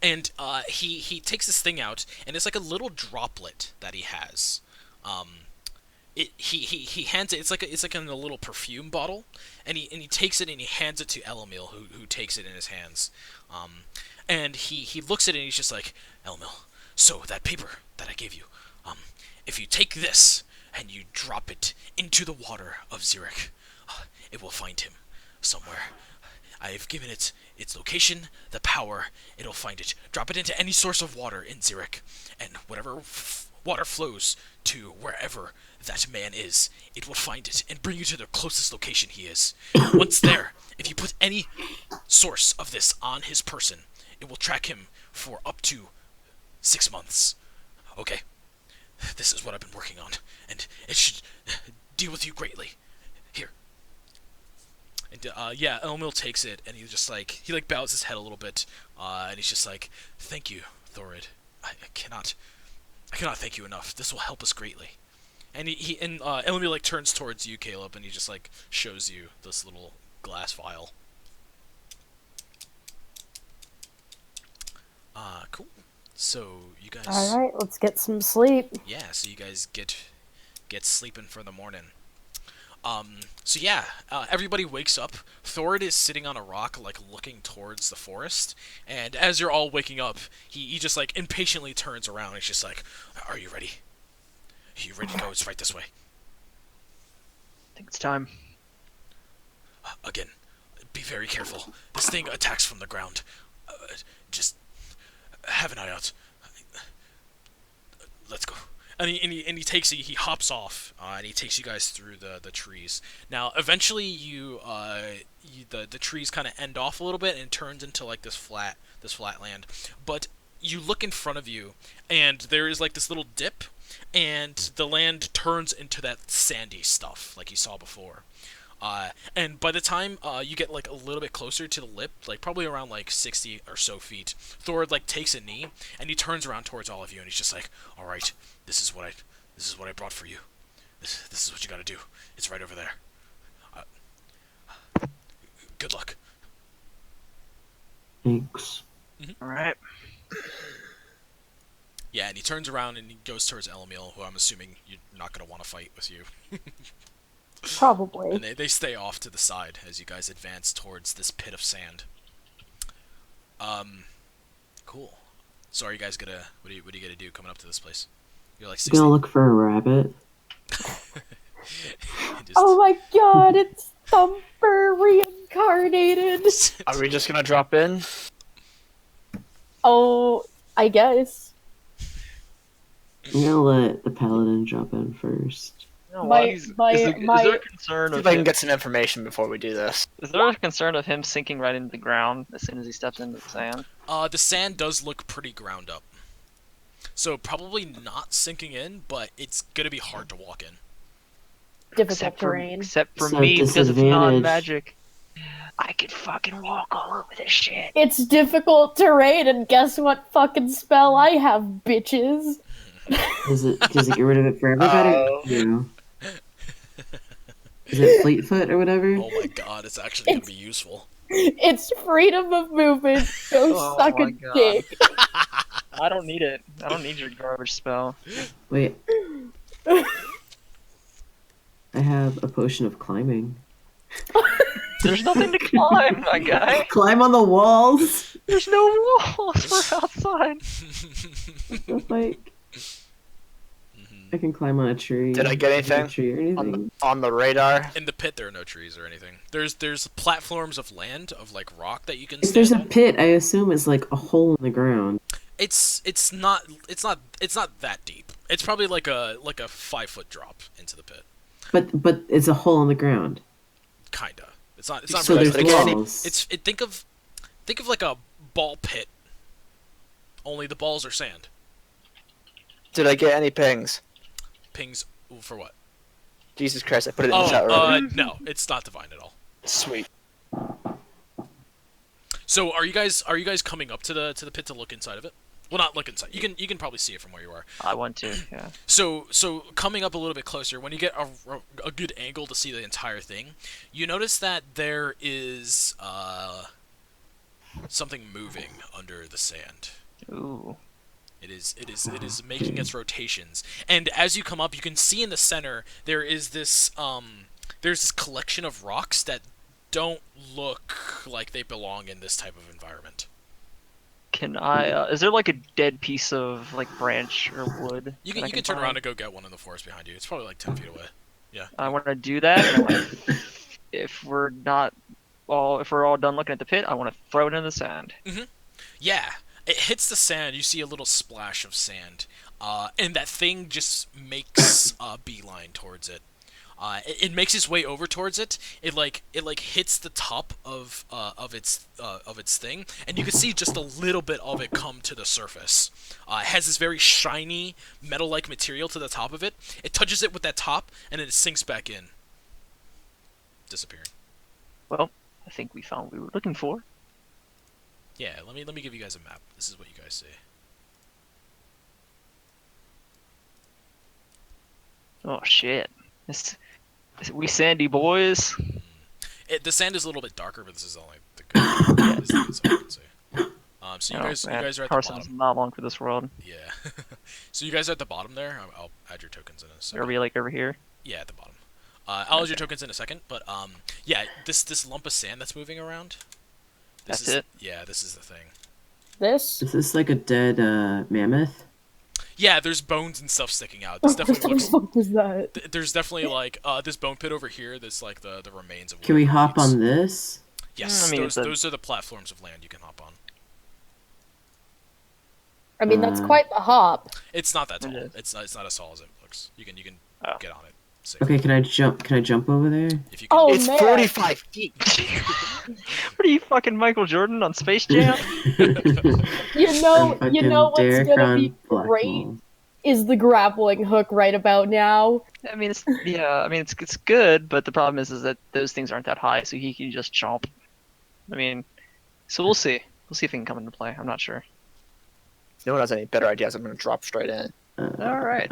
And he takes this thing out, and it's like a little droplet that he has. He hands it. It's like in a little perfume bottle, and he takes it and he hands it to Elamil, who takes it in his hands. And he looks at it and he's just like, Elamil, so that paper that I gave you, if you take this and you drop it into the water of Zurich, it will find him somewhere. I have given it its location, the power, it'll find it. Drop it into any source of water in Zurich, and whatever water flows to wherever that man is, it will find it and bring you to the closest location he is. Once there, if you put any source of this on his person, it will track him for up to 6 months. Okay? This is what I've been working on, and it should deal with you greatly. Here. And yeah, Elmil takes it, and he bows his head a little bit, and he's just like, thank you, Thorid. I cannot thank you enough. This will help us greatly. And Elmil turns towards you, Caleb, and he just shows you this little glass vial. Cool. So you guys. All right, let's get some sleep. Yeah. So you guys get sleeping for the morning. So yeah, everybody wakes up. Thorid is sitting on a rock, looking towards the forest. And as you're all waking up, he just impatiently turns around. He's just like, "Are you ready? Are you ready to go? It's right this way." I think it's time. Again, be very careful. This thing attacks from the ground. Just have an eye out. Let's go. And he hops off, and he takes you guys through the trees. Now, eventually, the trees kind of end off a little bit, and it turns into this flat land. But you look in front of you, and there is this little dip, and the land turns into that sandy stuff like you saw before. And by the time you get a little bit closer to the lip, probably around 60 or so feet, Thorid takes a knee, and he turns around towards all of you, and he's just like, "All right, this is what I brought for you. This is what you got to do. It's right over there. Good luck." Thanks. All right. Yeah, and he turns around and he goes towards Elamil, who I'm assuming you're not gonna want to fight with you. Probably. And they stay off to the side as you guys advance towards this pit of sand. Cool. So are you guys gonna what are you gonna do coming up to this place? You're I'm gonna look for a rabbit. Oh my god, it's Thumper reincarnated. Are we just gonna drop in? Oh, I guess. I'm gonna let the paladin drop in first. You know My- what? Is my- there a concern See of if I can him, get some information before we do this. is there a concern of him sinking right into the ground as soon as he steps into the sand? The sand does look pretty ground up. So probably not sinking in, but it's gonna be hard to walk in. Difficult terrain. Except for So me, because it's disadvantage. non-magic. I could fucking walk all over this shit. It's difficult terrain, and guess what fucking spell I have, bitches? Does it get rid of it for everybody? Oh. Yeah. Is it Fleetfoot or whatever? Oh my god, it's actually gonna be useful. It's freedom of movement. Go Oh suck my a God. dick. I don't need it. I don't need your garbage spell. Wait. I have a potion of climbing. There's nothing to climb, my guy. Climb on the walls. There's no walls. We're outside. Just like I can climb on a tree. Did I get anything? A tree or anything? On the radar? In the pit, there are no trees or anything. There's platforms of land of rock that you can If stand there's a on. pit, I assume it's a hole in the ground. It's not that deep. It's probably like a 5-foot drop into the pit. But it's a hole in the ground. Kinda. It's not So really there's Again, walls. think of like a ball pit. Only the balls are sand. Did I get any pings? Pings for what? Jesus Christ, I put it in the chat already. No, it's not divine at all. Sweet. So are you guys coming up to the pit to look inside of it? Well, not look inside. You can probably see it from where you are. I want to. Yeah. So coming up a little bit closer, when you get a good angle to see the entire thing, you notice that there is something moving under the sand. Ooh. It is making its rotations, and as you come up, you can see in the center there is this there's this collection of rocks that don't look like they belong in this type of environment. Can I? Is there like a dead piece of like branch or wood? You that I can turn find? around and go get one in the forest behind you. It's probably like 10 feet away. I want to do that. And I wanna, if we're all done looking at the pit, I want to throw it in the sand. Yeah, it hits the sand. You see a little splash of sand, and that thing just makes a beeline towards it. It makes its way over towards it. It hits the top of its thing, and you can see just a little bit of it come to the surface. It has this very shiny metal-like material to the top of it. It touches it with that top, and then it sinks back in, disappearing. Well, I think we found what we were looking for. Yeah, let me give you guys a map. This is what you guys see. Oh shit! We sandy boys. The sand is a little bit darker, but this is only the good. This is all I can say. So you guys are at the Carson's bottom. not long for this world. Yeah. So you guys are at the bottom there. I'll add your tokens in a second. Are we like over here? Yeah, at the bottom. I'll add your tokens in a second, but yeah, this lump of sand that's moving around. That's it? Yeah, this is the thing. This? Is this like a dead mammoth? Yeah, there's bones and stuff sticking out. This What definitely the looks. fuck is that? There's definitely like this bone pit over here. That's like the remains of. Can we whatever hop it eats. on this? Yes, I mean, those are the platforms of land you can hop on. I mean, that's Uh, quite the hop. It's not that It tall. is. It's not as tall as it looks. You can Oh. get on it. Safely. Okay, can I jump? Can I jump over there? If you can. Oh, It's man. 45 feet. What are you, fucking Michael Jordan on Space Jam? You know what's gonna be great is the grappling hook right about now. I mean, it's good, but the problem is that those things aren't that high, so he can just chomp. I mean, so we'll see. We'll see if he can come into play. I'm not sure. No one has any better ideas. I'm gonna drop straight in. All right,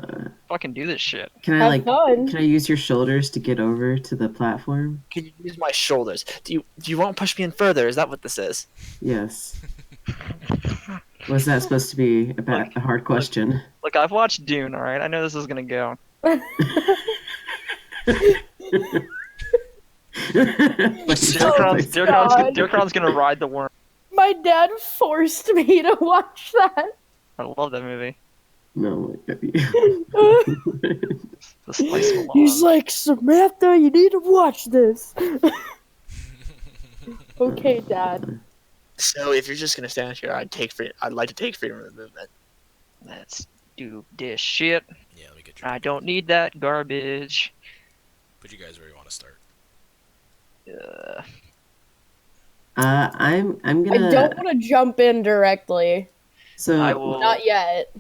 fucking do this shit. Can I Have fun. Can I use your shoulders to get over to the platform? Can you use my shoulders? Do you want to push me in further? Is that what this is? Yes. Was that supposed to be a hard question? Look, I've watched Dune. All right, I know this is gonna go. Dirkron's gonna ride the worm. My dad forced me to watch that. I love that movie. No, The spice of He's like, Samantha, you need to watch this. Okay, Dad. So if you're just gonna stand here, I'd like to take freedom of the movement. Let's do this shit. Yeah, let me get your. I don't need that garbage. Put you guys where you want to start. I'm I gonna. don't want to jump in directly. So I will. Not yet.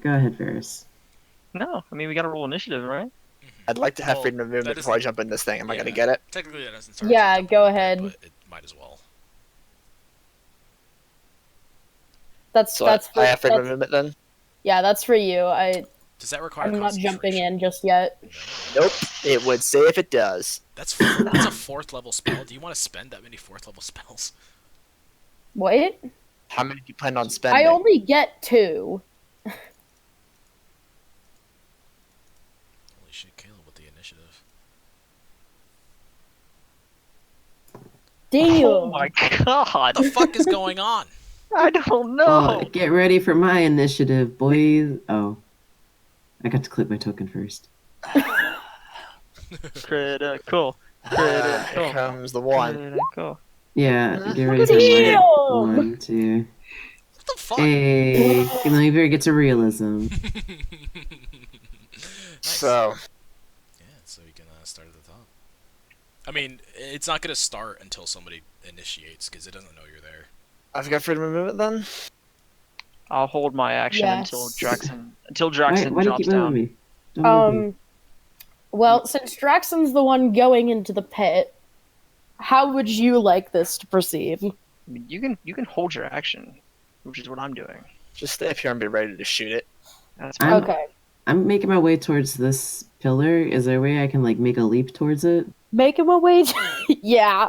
go ahead, Ferris. No, I mean we gotta roll initiative, right? I'd like to have Well, freedom of movement that before I isn't- jump in this thing. Am I gonna Yeah. get it? Technically, that doesn't start. Yeah, until go double, ahead. But it might as well. That's So that's for I have freedom of that's, movement then. yeah, that's for you. Does that require? I'm not jumping concentration? in just yet. No. Nope. It would say if it does. That's a 4th level spell. Do you want to spend that many 4th level spells? What? How many do you plan on spending? I only get 2. Holy shit, Caleb with the initiative. Damn. Oh my god! What the fuck is going on? I don't know. Oh, get ready for my initiative, boys. Oh, I got to click my token first. Critical. Here comes the one. Critical. Yeah, get ready for my Damn. 1, 2. What the fuck? Hey, let me very get to realism. Nice. So Yeah, so you can start at the top. I mean, it's not gonna start until somebody initiates because it doesn't know you're there. I've got freedom of movement then. I'll hold my action Yes. until Draxon Why do you drops keep moving down. me? Don't move me. Well, since Draxon's the one going into the pit, how would you like this to proceed? I mean, you can hold your action. which is what I'm doing. Just stay up here and be ready to shoot it. That's I'm- Okay. I'm making my way towards this pillar. Is there a way I can like make a leap towards it? Making my way. Yeah.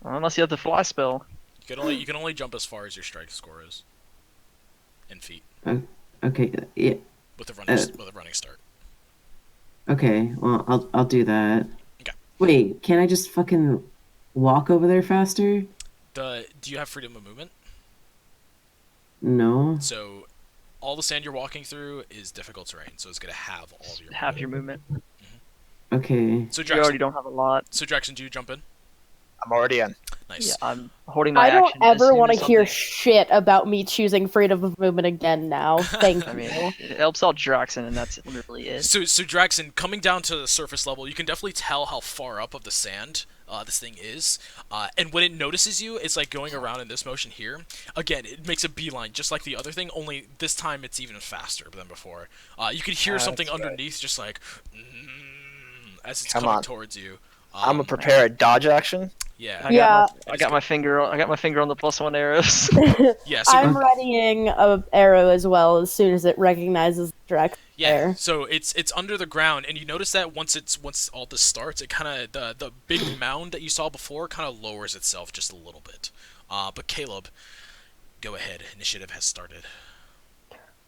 unless you have the fly spell. You can only jump as far as your strike score is. In feet. Okay. Yeah. With a running start. Okay. Well, I'll do that. Okay. Wait, can I just fucking walk over there faster? Do you have freedom of movement? No. So, all the sand you're walking through is difficult terrain, so it's gonna have all of your Half your movement. Okay. So You already Jackson, don't have a lot. do you jump in? I'm already in. Nice. Yeah, I'm holding my I don't action. as ever soon want as to hear something- shit about me choosing freedom of movement again now. Thank I you. mean, it helps out Draxon, and that's literally it. So Draxon, coming down to the surface level, you can definitely tell how far up of the sand this thing is. And when it notices you, it's like going around in this motion here. Again, it makes a beeline, just like the other thing, only this time it's even faster than before. You can hear something That's right. underneath, just like, as it's Come coming on. towards you. I'm gonna prepare a dodge action. Yeah. I got my finger on the +1 arrows. Yeah, so I'm readying a arrow as well as soon as it recognizes Drex. Yeah, there. so it's under the ground, and you notice that once all this starts, it kind of the big mound that you saw before kind of lowers itself just a little bit. But Caleb, go ahead. Initiative has started.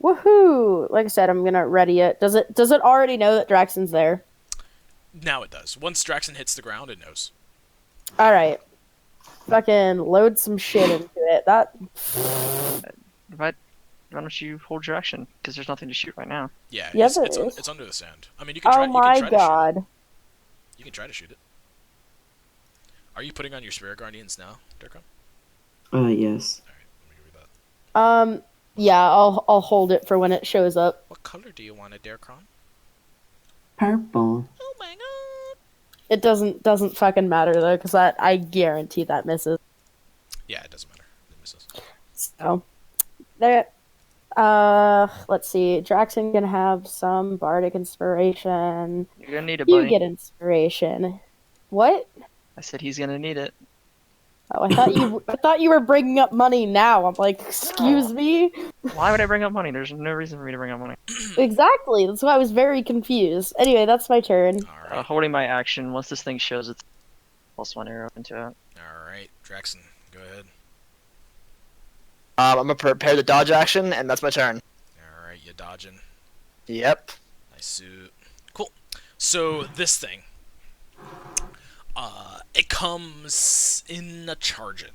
Woohoo! Like I said, I'm gonna ready it. Does it already know that Draxon's there? Now it does. Once Draxon hits the ground, it knows. All right. Fucking load some shit into it. That Why don't you hold your action? Because there's nothing to shoot right now. Yeah, Yeah, it's, there it's, is. it's under the sand. I mean, you can try. oh You can my try to shoot it. god. You can try to shoot it. Are you putting on your Spirit Guardians now, Dirkon? Yes. All right, let me give you that. Yeah, I'll hold it for when it shows up. What color do you want it, Dirkon? Purple. Oh my god! It doesn't fucking matter though, because I guarantee that misses. Yeah, it doesn't matter. It misses. So there. Let's see. Draxon can have some bardic inspiration. You're gonna need it, You buddy. get inspiration. What? I said he's gonna need it. Oh, I thought you were bringing up money now. I'm like, excuse me. Why would I bring up money? There's no reason for me to bring up money. Exactly. That's why I was very confused. Anyway, that's my turn. All right. Holding my action, once this thing shows its +1 arrow into it. All right, Draxon, go ahead. I'm gonna prepare the dodge action, and that's my turn. All right, you dodging. Yep. Nice suit. Cool. So this thing, it comes in a charging.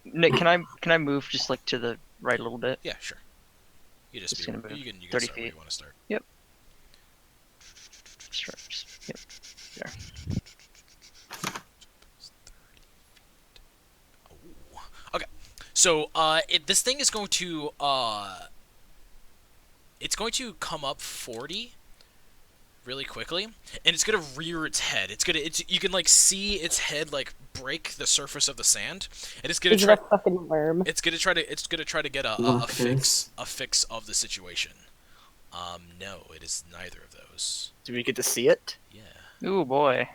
Nick, can I move just like to the right a little bit? Yeah, sure. You just Just be, gonna move you can 30 start where feet. you want to start. Yep. Yep. There. Oh. Okay. So this thing is going to it's going to come up 40 really quickly, and it's gonna rear its head. You can like see its head like break the surface of the sand, and it's gonna Is it try. a fucking worm? It's gonna try to get a Locust. fix of the situation. No, it is neither of those. Do we get to see it? Yeah. Ooh boy.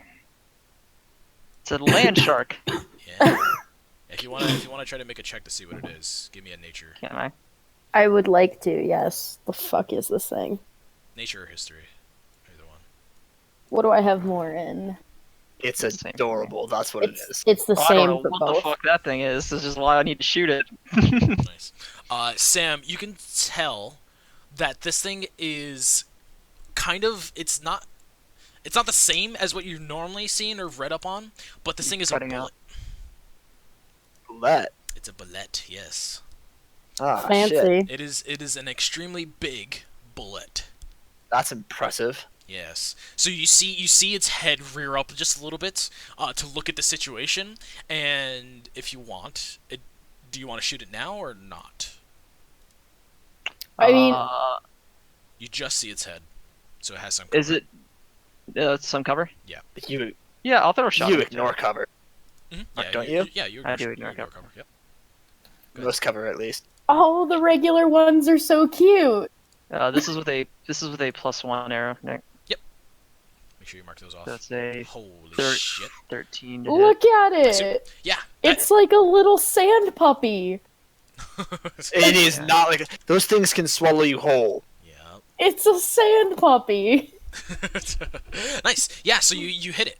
It's a land shark. Yeah. If you wanna try to make a check to see what it is, give me a nature, Can I? I would like to, yes. The fuck is this thing? nature or history, either one. What do I have more in? It's It's the same. adorable. That's what it is. It's the Oh, I same don't know for what the both. fuck that thing is. This is why I need to shoot it. Nice. Sam, you can tell that this thing is kind of it's not the same as what you've normally seen or read up on, but this thing is a Cutting out. bullet. That. It's a bullet, yes. Ah, Fancy. shit. It is an extremely big bullet. That's impressive. Yes. So you see its head rear up just a little bit to look at the situation, and if you want, do you want to shoot it now or not? I mean- You just see its head, so it has some. Is cover. it some cover? You Yeah, I'll throw a shot. you at it. ignore cover. Mhm. don't you? Yeah, you. I do you ignore cover. Yep. Good. Most cover at least. Oh, the regular ones are so cute. This is with a +1 arrow, Nick. Make sure you mark those off. That's a Holy thir- shit. 13 to hit. Look at it. Yeah. It's like a little sand puppy. It is Yeah. not like those things can swallow you whole. Yeah. It's a sand puppy. Nice. Yeah. So you hit it.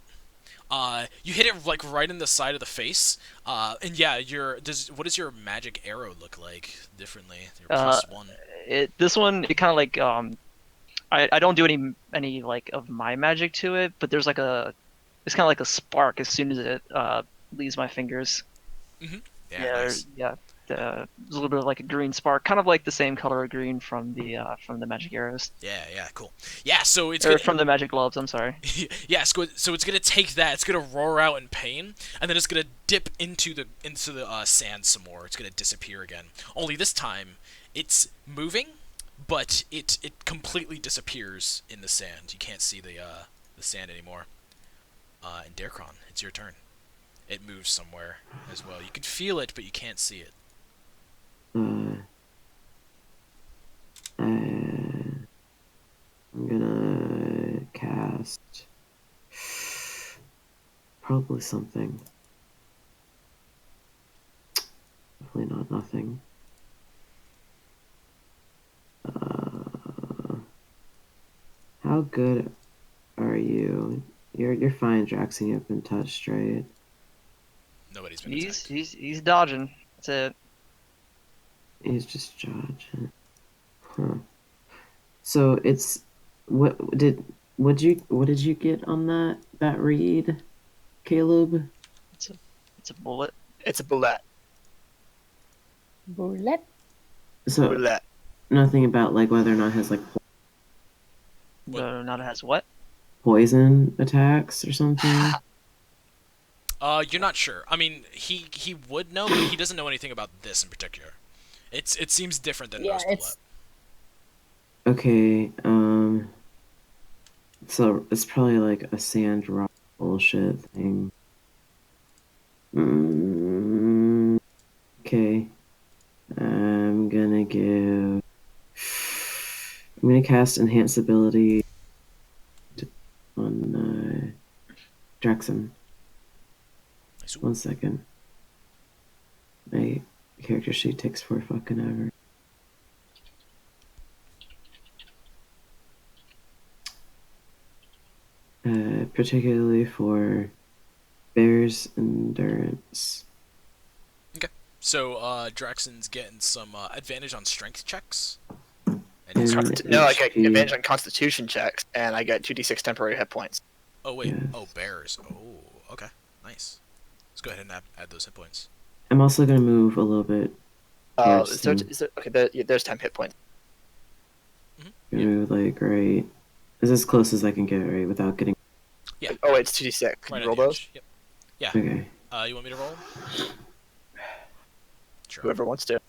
You hit it like right in the side of the face. And yeah, what does your magic arrow look like differently? Your +1. This one, it kind of like I don't do any like of my magic to it, but there's like it's kind of like a spark as soon as it leaves my fingers. Yeah. Yeah, Nice. yeah. There's a little bit of like a green spark, kind of like the same color of green from the magic arrows, Yeah. Cool. Yeah. So it's or gonna, from the magic gloves. I'm sorry. yeah. So it's gonna take that. It's gonna roar out in pain, and then it's gonna dip into the sand some more. It's gonna disappear again. Only this time, it's moving, but it completely disappears in the sand. You can't see the sand anymore. And Darkron, it's your turn. It moves somewhere as well. You can feel it, but you can't see it. I'm gonna cast probably something. Definitely not nothing. How good are you? You're fine, Jackson. You've been touched, right? Nobody's been He's attacked. he's dodging. That's it. He's just judging. Huh. So it's what did you get on that read, Caleb? It's a bullet. It's a bullet. Bullet. So Bullet. nothing about like whether or not it has like No, not it has what? poison attacks or something. You're not sure. I mean, he would know, but he doesn't know anything about this in particular. It seems different than Yeah, most it's bullet. Okay. So it's probably like a sand rock bullshit thing. Okay. I'm gonna cast enhance ability on Jackson. Nice. 1 second. My character sheet takes for fucking ever. Particularly for Bear's Endurance. So Draxon's getting some advantage on strength checks. And And- his- No, I get HP. advantage on Constitution checks, and I get 2d6 temporary hit points. oh wait, Yes. oh bears. Oh, okay, nice. Let's go ahead and add those hit points. I'm also gonna move a little bit. Oh, Yes, okay, there's 10 hit points. Gonna move like right. Is as close as I can get, right, without getting. Oh, wait, it's 2d6. Can Right you on roll the those? edge. Yep. Okay. You want me to roll? Sure. Whoever wants to.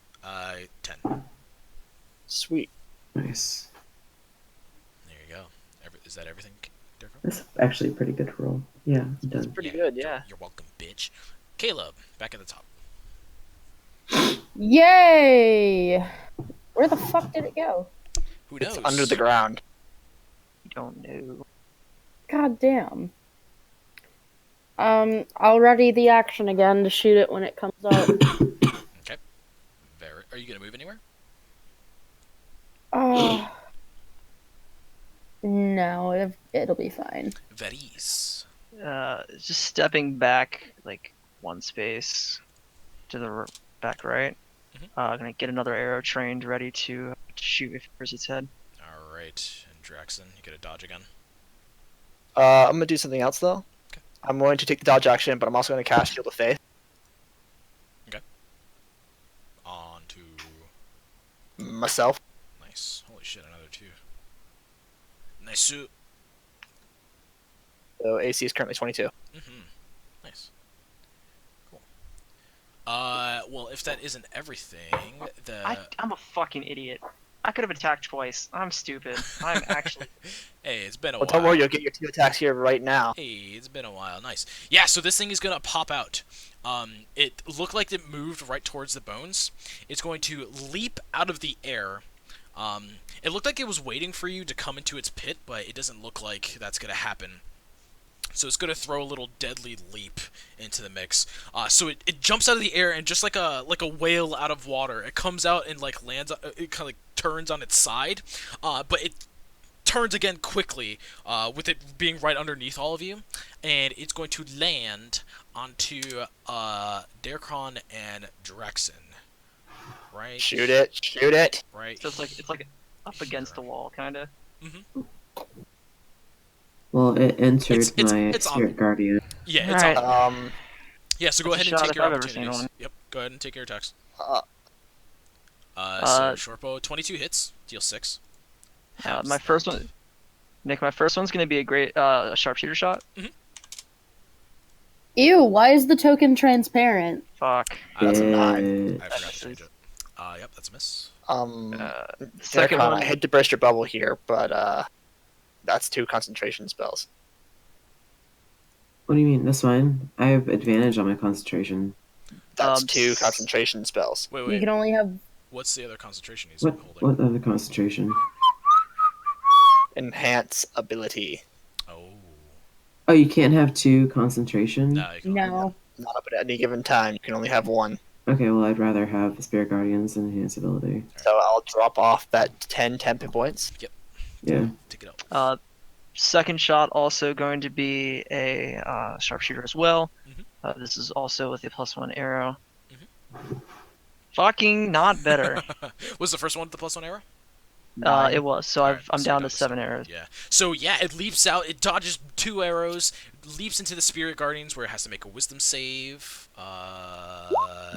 10. Sweet. Nice. There you go. Is that everything, Darko? That's actually a pretty good roll. Yeah, I'm done. Pretty good, you're- yeah. You're welcome, bitch. Caleb, back at the top. Yay! Where the fuck did it go? Who knows? It's under the ground. You don't know. God damn. I'll ready the action again to shoot it when it comes up. Okay. Are you gonna move anywhere? No, it'll be fine. Veris. Just stepping back like one space to the back right. Gonna get another arrow trained, ready to shoot if it hits its head. All right. And Draxon, you get a dodge again. I'm gonna do something else though. Okay. I'm going to take the dodge action, but I'm also gonna cast Shield of Faith. On to Myself. nice. Holy shit, another 2. Nice suit. So AC is currently 22. Nice. Cool. Well, if that isn't everything, I'm a fucking idiot. I could have attacked twice. I'm stupid. I'm actually. hey, it's been a Well, while. don't worry, you'll get your 2 attacks here right now. Hey, it's been a while. Nice. Yeah, so this thing is gonna pop out. It looked like it moved right towards the bones. It's going to leap out of the air, It looked like it was waiting for you to come into its pit, but it doesn't look like that's gonna happen. So it's gonna throw a little deadly leap into the mix. So it jumps out of the air and just like a whale out of water, it comes out and like lands. It kind of like turns on its side, but it turns again quickly, with it being right underneath all of you, and it's going to land onto Darkron and Drexen. Right. Shoot it! Shoot it! Right. So it's like up against the wall, kind of. Well, it entered It's my on. Spirit Guardian. Yeah, it's Alright. on. Yeah, so go That's ahead a and shot take if your I've ever seen opportunities. one. Yep, go ahead and take your attacks. Uh, So Shortbow, 22 hits, deal 6. My first one, Nick. My first one's gonna be a great sharpshooter shot. Ew, why is the token transparent? Fuck. That's a Eh, I forgot to change it. Yep, that's a miss. The second Darkon, one. I hate to burst your bubble here, but that's 2 concentration spells. What do you mean? That's fine. I have advantage on my concentration. That's 2 concentration spells. Wait, You wait. can only have. What's the other concentration he's What? holding? What other concentration? Enhance ability. Oh. Oh, you can't have 2 concentration. No, you can only- No. Not up at any given time. You can only have 1. Okay, well, I'd rather have Spirit Guardians and Enhance ability. So I'll drop off that 10 temp points. Yeah. Take it up. Second shot also going to be a sharpshooter as well. This is also with a +1 arrow. Fucking not better. Was the first one with the +1 arrow? It was. So Alright, I'm so down to 7 arrows. Yeah. So yeah, it leaps out. It dodges 2 arrows, leaps into the Spirit Guardians where it has to make a Wisdom save.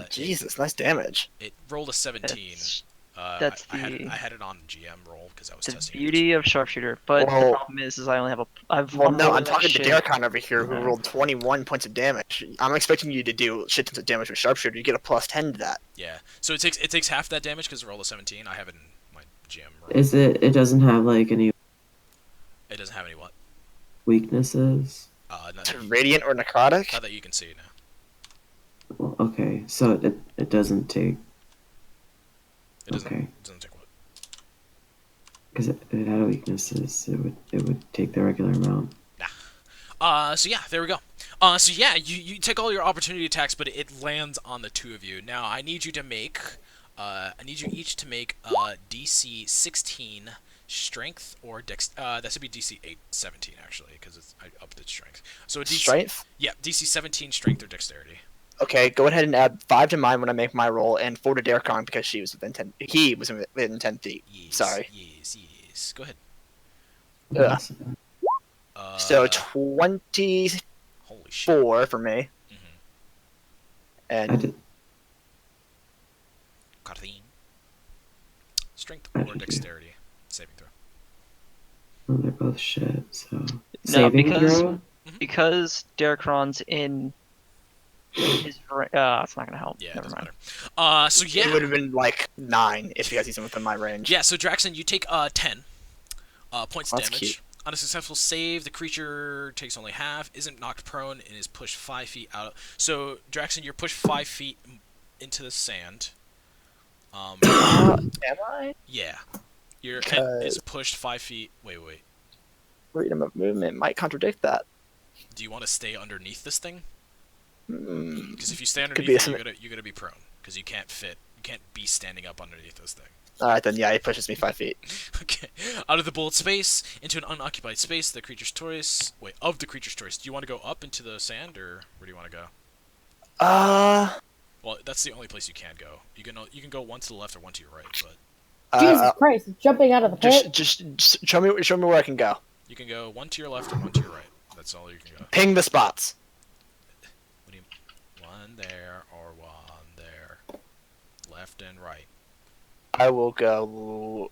Jesus, nice damage. It rolled a 17. It's- that's I had the- I had it on GM roll because I was the testing. beauty of sharpshooter, but the Well- problem is I only have I'm Well, no, rolling I'm like talking to shit. Darkon over here, who rolled 21 points of damage. I'm expecting you to do shit tons of damage with sharpshooter. You get a +10 to that. Yeah. So it takes half that damage because it rolled a 17. I have it in my GM roll. Is it? It doesn't have like any It doesn't have any what? weaknesses. Not, To radiant or necrotic. not that you can see now. Well, okay, so it doesn't take It doesn't. Okay. It doesn't take what? because it had weaknesses. It would take the regular amount. So yeah, there we go. So yeah, you take all your opportunity attacks, but it lands on the 2 of you. Now I need you to make, I need you each to make DC 16 strength or dex. That should be DC 17 actually, because I upped its strength. So DC, Strength. Yeah, DC 17 strength or dexterity. Okay, go ahead and add 5 to mine when I make my roll, and 4 to Darkon because she was within 10. He was within 10 feet. Yes. Sorry. Yes. Go ahead. Ugh. So 24 Holy shit. for me, Mhm. I and did. Carthine. Strength I or did. dexterity saving throw. Well, they're both shit. So No, saving because- throw. because Darkron's in his it's not gonna help. Yeah, it Never doesn't mind. matter. So it yeah. would have been like 9 if you guys used him within my range. Yeah, so Draxon, you take 10 points of That's damage. cute. On a successful save, the creature takes only half, isn't knocked prone, and is pushed 5 feet out. So Draxon, you're pushed 5 feet into the sand. Am I? Yeah, your Okay. head is pushed 5 feet. Wait. Freedom of movement might contradict that. Do you want to stay underneath this thing? Hmm. Because if you stay Could be underneath a it, you're gonna be prone. Because you can't be standing up underneath this thing. Alright then, yeah, he pushes me 5 feet. Okay. Out of the bullet space, into an unoccupied space, the creature's choice. Wait, of the creature's choice. Do you want to go up into the sand, or where do you want to go? Well, that's the only place you can go. You can go one to the left or one to your right, but Jesus Christ, jumping out of the pit. just show me where I can go. you can go one to your left or one to your right. That's all you can go. Ping the spots. What do you? One there or one there. Left and right. I will go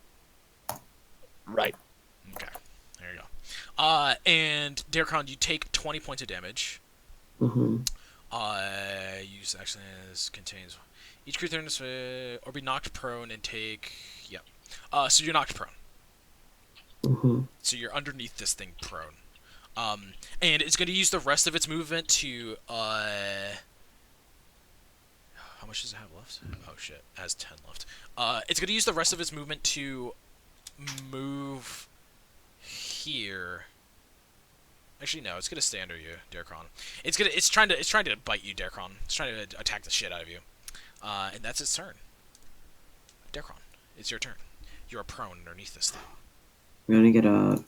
right. Okay. There you go. And Darkon, you take 20 points of damage. Mm-hmm. Use action as contains each creature in this or be knocked prone and take. Yep. So you're knocked prone. Mm-hmm. So you're underneath this thing prone. And it's going to use the rest of its movement to. How much does it have left? Oh shit, it has 10 left. It's gonna use the rest of its movement to move here. Actually, no, it's gonna stay under you, Darkron. It's trying to bite you, Darkron. It's trying to attack the shit out of you. And that's its turn. Darkron, it's your turn. You are prone underneath this thing. I'm gonna get up.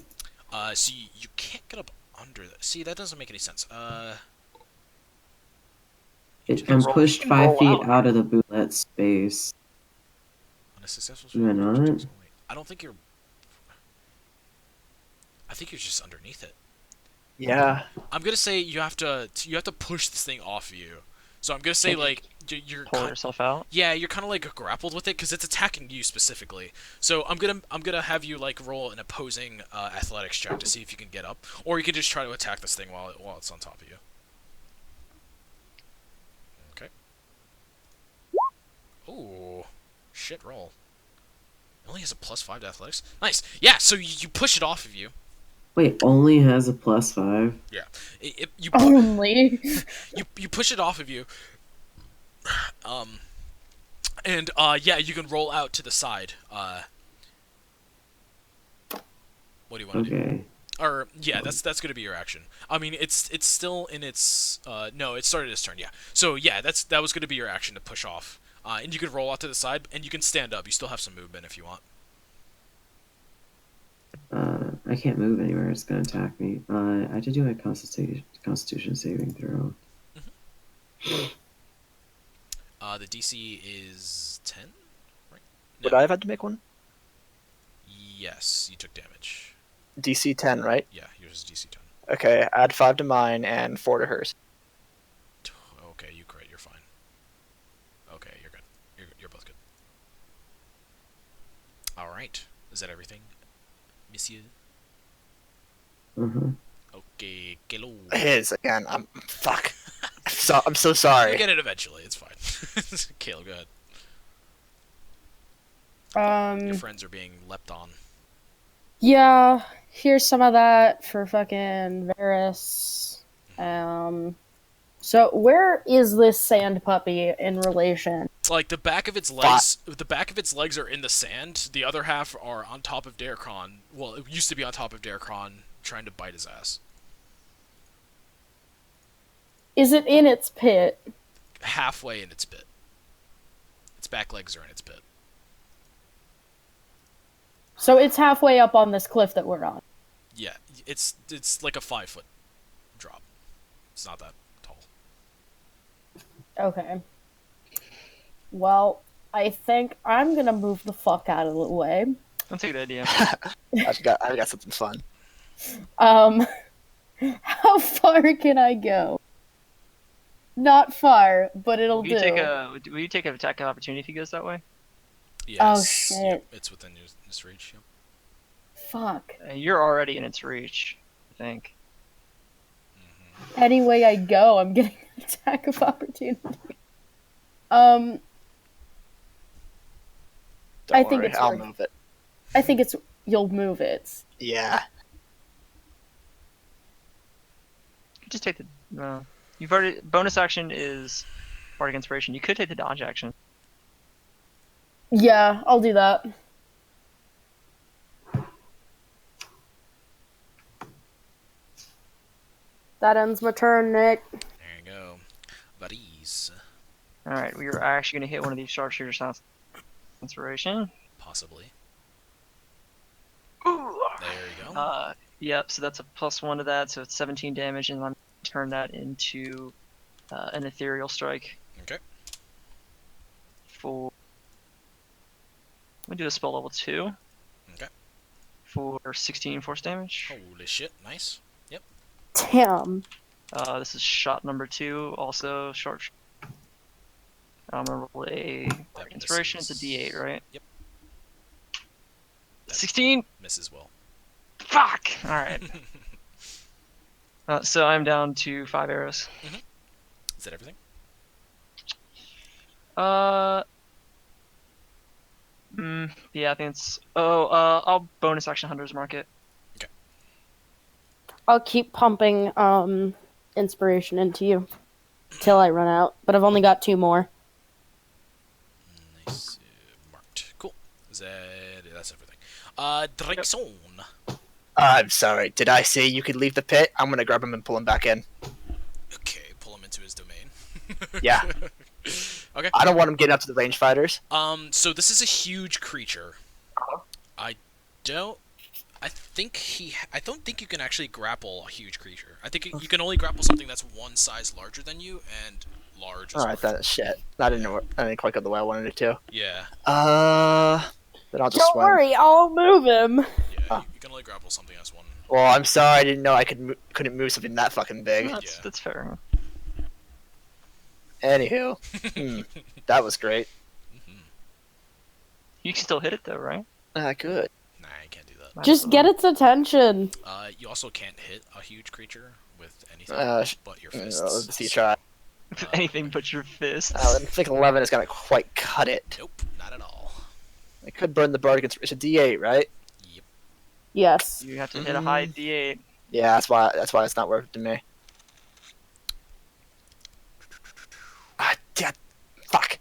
So you can't get up under that. See, that doesn't make any sense. I'm pushed 5 feet out of the bootlet space. On a successful Am I not? I don't think you're. I think you're just underneath it. Yeah. I'm gonna say you have to push this thing off you. So I'm gonna say like you're Pull yourself out. yeah, you're kind of like grappled with it because it's attacking you specifically. So I'm gonna have you like roll an opposing athletics check to see if you can get up, or you can just try to attack this thing while it's on top of you. Okay. Ooh, shit roll. It only has a +5 to athletics. Nice. Yeah. So you push it off of you. Wait, only has a +5? Yeah. You Only. you push it off of you. And yeah, you can roll out to the side. What do you want to do? Okay. Or yeah, that's gonna be your action. I mean, it's still in its no, it started its turn. Yeah. So yeah, that was gonna be your action to push off. And you can roll out to the side, and you can stand up. You still have some movement if you want. I can't move anywhere. It's gonna attack me. I have to do a Constitution saving throw. The DC is 10, right? Would I have had to make one? Yes, you took damage. DC 10, right? Yeah, yours is DC 10. Okay, add 5 to mine and 4 to hers. Okay, you crit. You're fine. Okay, you're good. You're both good. All right. Is that everything, Monsieur? Okay, hello. It is again. Fuck. I'm so sorry. You'll get it eventually. It's fine. Caleb, go ahead. Your friends are being leapt on. Yeah, here's some of that for fucking Varys. So where is this sand puppy in relation? Like the back of its legs, are in the sand. The other half are on top of Darkron. Well, it used to be on top of Darkron, trying to bite his ass. Is it in its pit? Halfway in its pit. Its back legs are in its pit. So it's halfway up on this cliff that we're on. Yeah, it's like a 5-foot drop. It's not that tall. Okay. Well, I think I'm gonna move the fuck out of the way. That's a good idea. I've got something fun. How far can I go? Not far, but it'll Will do. you take an attack of opportunity if he goes that way? Yes. Oh, shit. Yep, it's within this reach. Yep. Fuck. You're already in its reach, I think. Any way I go, I'm getting an attack of opportunity. Don't I think worry, it's I'll worth- move it. I think you'll move it. Yeah. Just take the. You've already bonus action is bardic inspiration. You could take the dodge action. Yeah, I'll do that. That ends my turn, Nick. There you go. Buddies. All right, we are actually gonna hit one of these sharpshooters. Sounds inspiration. Possibly. Ooh. There you go. Yep. So that's a +1 to that, so it's 17 damage, and I'm gonna turn that into an ethereal strike. Okay. I'm gonna do a spell level 2. Okay. For 16 force damage. Holy shit. Nice. Yep. Damn. This is shot number 2, also short. I'm gonna roll a That inspiration. It's a misses. D8, right? Yep. 16. Misses well. Fuck. All right. So I'm down to 5 arrows. Is that everything? Yeah, I think it's. I'll bonus action Hunter's Market. I'll keep pumping inspiration into you till I run out, but I've only got 2 more. That's everything. Drexon. I'm sorry. Did I say you could leave the pit? I'm gonna grab him and pull him back in. Okay, pull him into his domain. Yeah. Okay. I don't want him getting up to the range fighters. So this is a huge creature. Uh-huh. I don't think you can actually grapple a huge creature. I think you can only grapple something that's one size larger than you, and large is Alright, then shit. I didn't quite go the way I wanted it to. Yeah. Then I'll just Don't swim. worry, I'll move him. Yeah, you can only grapple something that's one. Well, I'm sorry, I didn't know I couldn't move something that fucking big. That's fair. Anywho, that was great. You can still hit it though, right? Good. Nah, I can't do that. Just get its attention. You also can't hit a huge creature with anything but your Let's fists. see, try. Anything but your fists. I think 11 is gonna quite cut it. Nope, not at all. I could burn the bard against. It's a D8, right? Yep. Yes. You have to hit a high D8. Yeah, that's why it's not worth it to me. Yeah, fuck.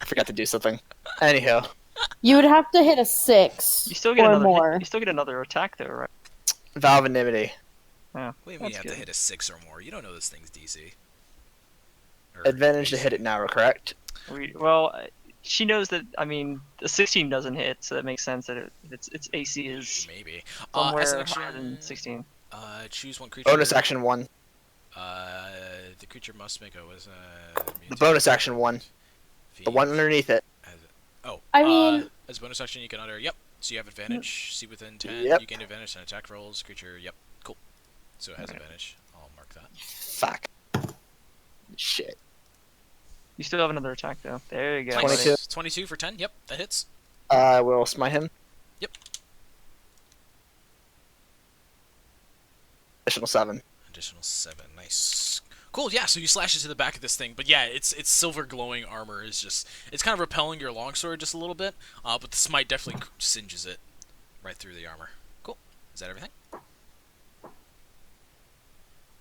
I forgot to do something. Anyhow, You would have to hit a 6 You still get or another. more. You still get another attack though, right? Valve Anonymity. What do you mean That's you have good. to hit a 6 or more? You don't know this thing's DC. Or Advantage to hit it now, correct? Well, she knows that. I mean, the 16 doesn't hit, so that makes sense that its AC is Maybe. somewhere As an higher action, than 16. choose one creature. Bonus action 1. The creature must make a was The bonus action 1. The one underneath it. I mean- as a bonus action you can under. Yep. So you have advantage. See within 10. Yep. You gain advantage on attack rolls. Creature. Yep. Cool. So it has advantage. I'll mark that. Fuck. Shit. You still have another attack though. There you go. 22. Nice. 22 for 10. Yep, that hits. I will smite him. Yep. Additional 7. Additional 7. Nice. Cool. Yeah. So you slash into the back of this thing, but yeah, its silver glowing armor is just it's kind of repelling your longsword just a little bit. But the smite definitely singes it right through the armor. Cool. Is that everything?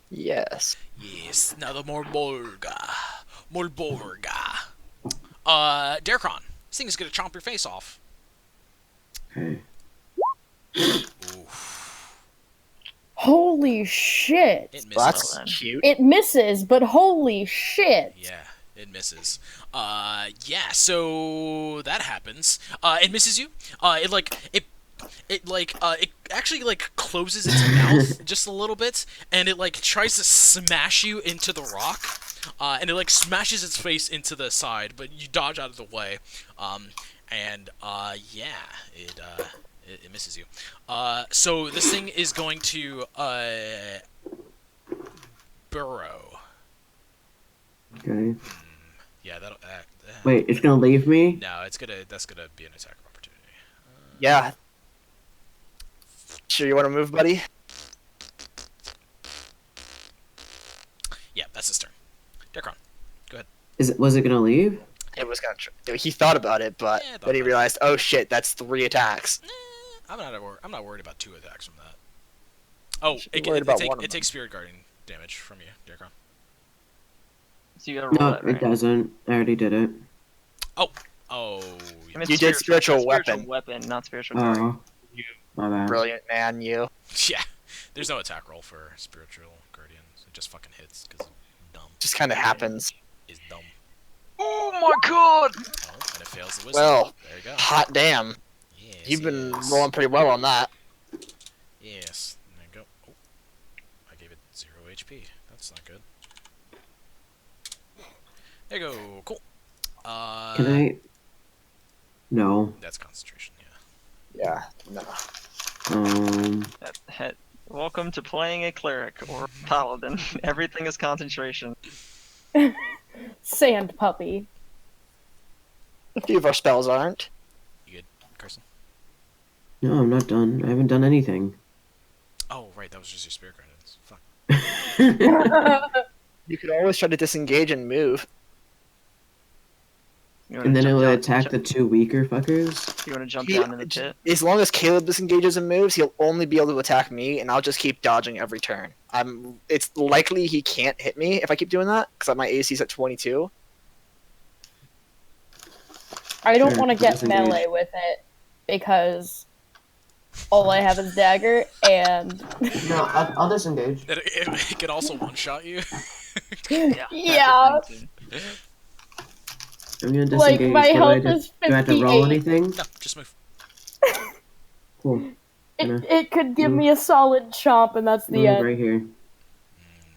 Yes. Yes. Now the Morborga. Darkron. This thing is gonna chomp your face off. Okay. Oof. Holy shit. It misses. Well, that's cute. It misses, but holy shit. Yeah, it misses. Yeah, so that happens. It misses you. It actually like closes its mouth just a little bit, and it like tries to smash you into the rock. And it like smashes its face into the side, but you dodge out of the way. It misses you. So this thing is going to burrow. Okay. Yeah, that'll. Wait, it's gonna leave me? No, that's gonna be an attack of opportunity. Yeah. Sure you want to move, buddy? Yeah, that's his turn. Darkron. Was it gonna leave? It was gonna. He thought about it, but Yeah, I thought then he about it. realized, oh shit, that's 3 attacks. I'm not worried about 2 attacks from that. Oh, Should be worried about one of it them. takes Spirit Guardian damage from you, Darkron. So you gotta roll No, that, right? it doesn't. I already did it. Oh. I mean, You did spiritual weapon, weapon. not spiritual guardian. Oh. My bad. Brilliant, man, you. Yeah. There's no attack roll for Spiritual Guardians. It just fucking hits because dumb Just kind of happens. is dumb. Oh my god! Oh, and it fails the wisdom. Well, There you go. hot damn. Yes, You've been yes. rolling pretty well on that. Yes. There you go. Oh, I gave it 0 HP. That's not good. There you go. Cool. Can I? No. That's concentration. Yeah. Yeah, no. Welcome to playing a cleric or paladin. Everything is concentration. Sand puppy. A few of our spells aren't. Carson. No, I'm not done. I haven't done anything. Oh, right. That was just your Spirit Guardians. Fuck. You could always try to disengage and move. You wanna And then it jump will down- attack the 2 weaker fuckers. You want to jump He- down in the pit? As long as Caleb disengages and moves, he'll only be able to attack me, and I'll just keep dodging every turn. It's likely he can't hit me if I keep doing that, because my AC is at 22. I don't Sure, want to get disengage. melee with it because all I have is dagger, and No, I'll disengage. It could also one-shot you. Yeah. yeah, That's a thing, too. I'm gonna like disengage. my What health do I do? is Do I have to roll 58. anything? No, just move. Cool. It could give Move. me a solid chomp, and that's the Move end. right here.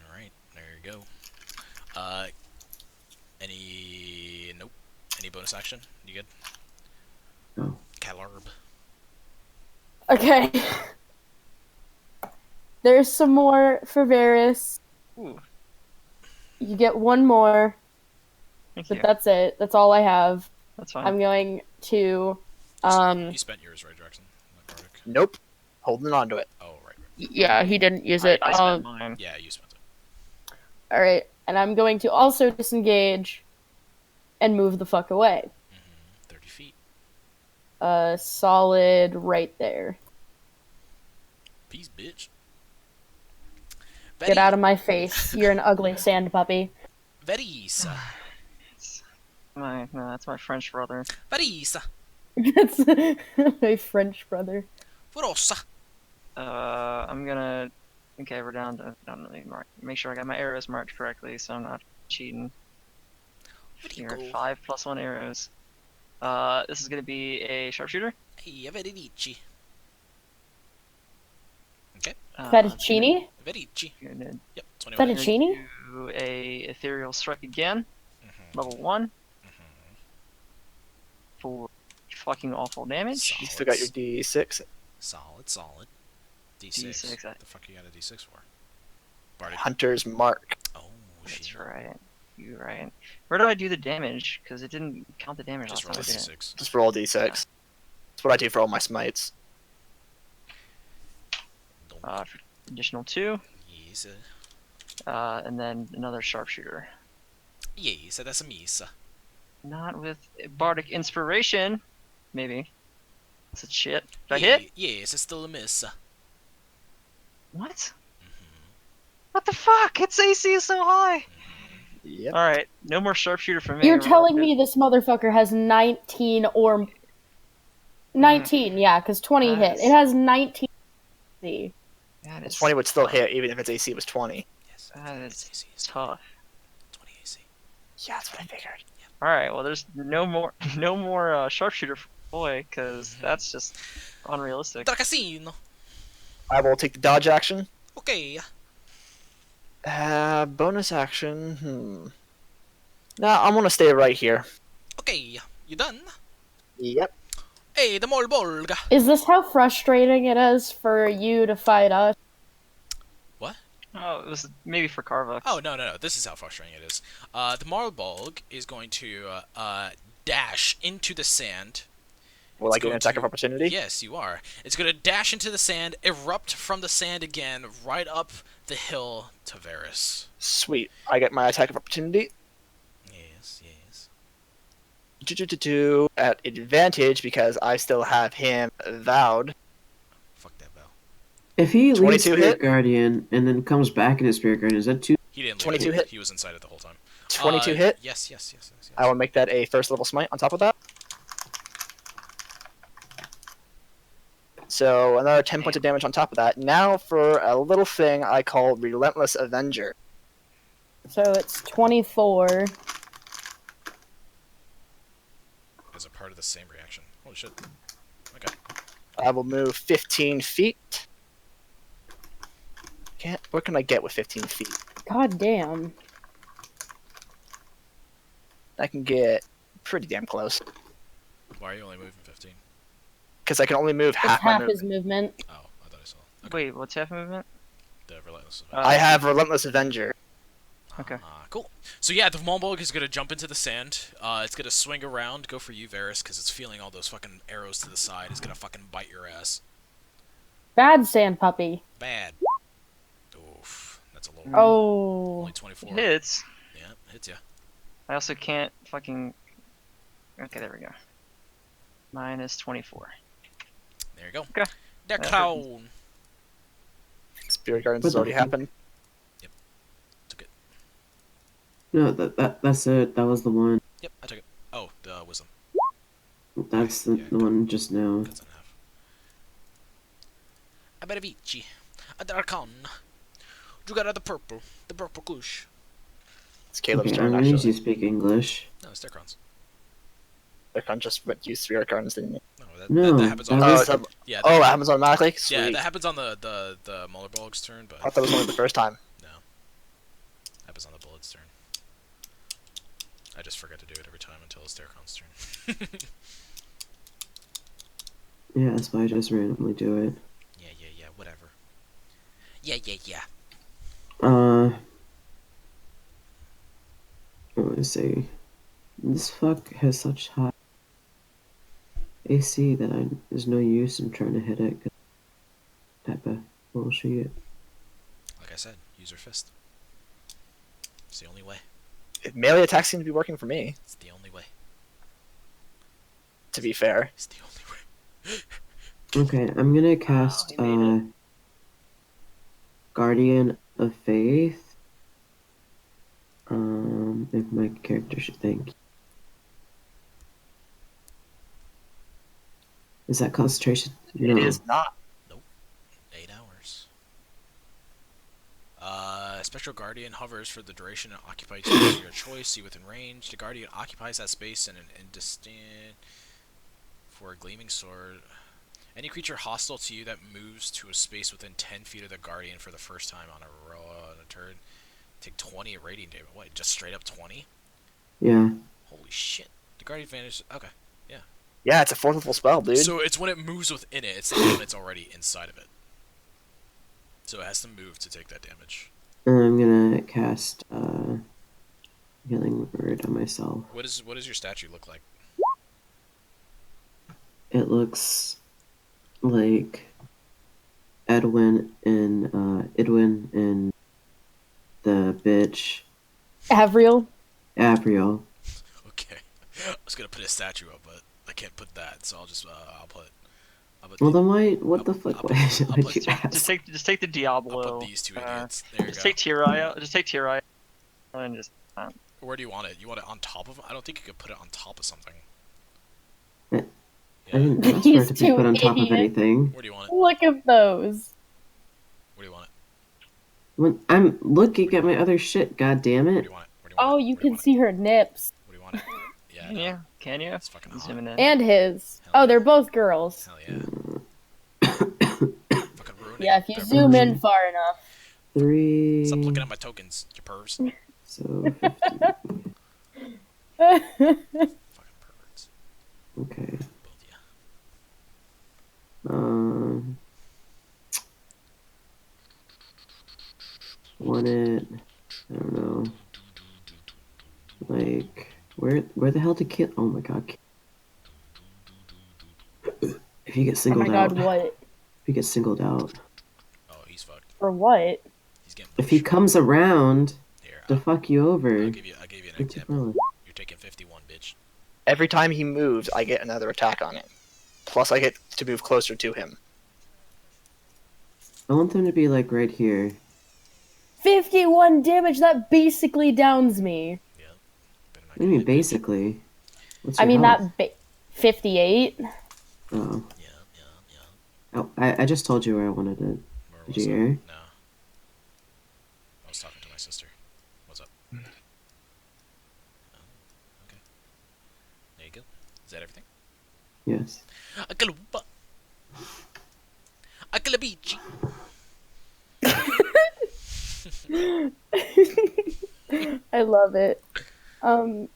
Alright, there you go. Nope. Any bonus action? You good? No. Calorb. Okay. There's some more for Varys. Ooh, You get one more, thank but you. that's it. That's all I have. That's fine. I'm going to You spent yours, right, Jackson? Not Bardic. Nope. Holding on to it. Oh, right. yeah, he didn't use it. I spent mine. Yeah, you spent it. All right, and I'm going to also disengage and move the fuck away. 30 feet. Solid right there. Peace, bitch. Get out of my face. You're an ugly sand puppy. Verisa. No, that's my French brother. Verisa. That's my French brother. Forossa. I'm gonna. Okay, we're down to. Make sure I got my arrows marked correctly, so I'm not cheating. Here, Verico. 5 + 1 arrows. This is gonna be a sharpshooter. Hey, Verici. Okay. Fettuccine? Verici. Gonna Yep, 21. Fettuccine? do a ethereal strike again, Mhm. level 1, Mhm. for fucking awful damage. You still got your D6. Solid. D6. D6, What the fuck you got a D6 for? Bardic. Hunter's Mark. Oh, That's shit. right. You're right. Where did I do the damage? Because it didn't count the damage Just last roll a time I did it. D6. Just roll D6. That's what I do for all my smites. Don't For additional 2, yes, and then another sharpshooter. yes, that's a misa. Not with bardic inspiration. Maybe. That's a shit. Did I hit? Yes, it's still a miss. What? What the fuck? Its AC is so high. Yep. All right, no more sharpshooter for me. You're We're telling all me this motherfucker has 19 or 19? Yeah, because 20 hit. It has 19. See, good. That is 20 would still hit, even if its AC was 20. Yes, That its is AC is tough. 20 AC. Yeah, that's what I figured. All right, well, there's no more sharpshooter for boy, because that's just unrealistic. Dracasino. I will take the dodge action. Okay. Bonus action. No, I'm gonna stay right here. Okay. You done? Yep. Hey, the mol bolga. is this how frustrating it is for you to fight us? Oh, it was maybe for Carva. Oh, no. This is how frustrating it is. The Marlbolg is going to dash into the sand. Will I It's get an going attack to- of opportunity? Yes, you are. It's going to dash into the sand, erupt from the sand again, right up the hill to Varys. Sweet. I get my attack of opportunity. Yes. At advantage because I still have him vowed. Fuck that bell. If he leaves 22 Spirit hit? Guardian and then comes back into Spirit Guardian, is that 2? He didn't leave 22 it. hit? He was inside it the whole time. 22 hit. Yes. I will make that a first level smite on top of that. So another 10 points of damage on top of that. Now for a little thing I call Relentless Avenger. So it's 24. As a part of the same reaction. Holy shit. Okay. I will move 15 feet. What can I get with 15 feet? God damn. I can get pretty damn close. Why are you only moving 15? Because I can only move It's half my half movement. his movement. Oh, I thought I saw. Okay. Wait, what's half movement? The relentless. I have Relentless Avenger. Okay. Cool. So yeah, the Molbolg is gonna jump into the sand. It's gonna swing around, go for you, Varys, because it's feeling all those fucking arrows to the side. It's gonna fucking bite your ass. Bad sand puppy. Bad. Oof. That's a little. Oh. Only 24. It hits. Yeah, hits ya. I also can't fucking. Okay, there we go. Minus 24. There you go. Okay. Der That Clown. Spirit Guardians What has the already fuck? happened. Took it. No, that's it. That was the one. Yep, I took it. Oh, the wisdom. That's the one just now. That's enough. Aberavici. Adarkon. Jugara the purple clush. It's Caleb's Okay, turn, I'm gonna use actually. you speak English. No, it's Darkrons. Darkon just used 3 cards, didn't it? No, No, that happens that on. was- Oh, is that, Yeah. oh, it happens automatically? Sweet. Yeah, that happens on the Mullerbolg's turn, but I thought that was only the first time. no, happens on the Bullet's turn. I just forget to do it every time until it's Darkron's turn. Yeah, that's why I just randomly do it. Yeah, whatever. Yeah. What would I say? This fuck has such high AC that there's no use in trying to hit it. 'Cause type of bullshit. Like I said, use your fist. It's the only way. Melee attacks seem to be working for me, It's the only way. to be fair. It's the only way. Okay, I'm gonna cast he made Guardian of Faith. If my character should think. Is that concentration? No. It is not. 8 hours. Spectral Guardian hovers for the duration and occupies space of your choice. See within range. The Guardian occupies that space in an indistinct for a gleaming sword. Any creature hostile to you that moves to a space within 10 feet of the Guardian for the first time on a turn, take 20 radiant damage. What? Just straight up 20? Yeah. Holy shit! The Guardian vanishes. Okay. Yeah, it's a 4th level spell, dude. So it's when it moves within it. It's not when it's already inside of it. So it has to move to take that damage. And I'm gonna cast Healing Word on myself. What does your statue look like? It looks like Edwin and the bitch Avril. Abriel. Okay. I was gonna put a statue up, but I can't put that, so I'll just I'll put Well then why? What I'll- the fuck? I'll Why put- I'll would put- you Just ask? take the Diablo. I'll put these two idiots. There you Just go. take Tirai. Just take Tirai. And just Where do you want it? You want it on top of? I don't think you could put it on top of something. I Yeah. didn't ask for These it to be two put on top of idiots. anything. Where do you want it? Look at those. Where do you want it? When I'm looking at my other shit, god damn Where it. do you want it? Where do you want Oh, it? you Where do can want see her nips. it? Where do you want it? Yeah. can no, you? Can you? It's fucking hot. Zooming in. And his. Hell Oh, yeah. they're both girls. Hell yeah. Fucking ruining. Yeah, if you their zoom perversion. in far enough. 3. Stop looking at my tokens, you pervs. So 50. Fucking perverts. Okay. Both ya. Want it? I don't know. Like where the hell did kill? Oh my god. If you get Oh singled my out, god, what? if you get singled out, Oh, he's fucked. For what? He's getting. if he pushed. comes around Here, to fuck you over, I'll give you an example. You're taking 51, bitch. Every time he moves, I get another attack on it. Plus, I get to move closer to him. I want them to be like right here. 51 damage, that basically downs me. Yeah. Better not What do you mean get hit, bitch. basically? What's I your mean, health? 58? Oh. Yeah. Oh, I just told you where I wanted it. Where Did was you that? hear? No. I was talking to my sister. What's up? Oh, okay. There you go. Is that everything? Yes. Akalupa. Akalabichi. I love it. Alright,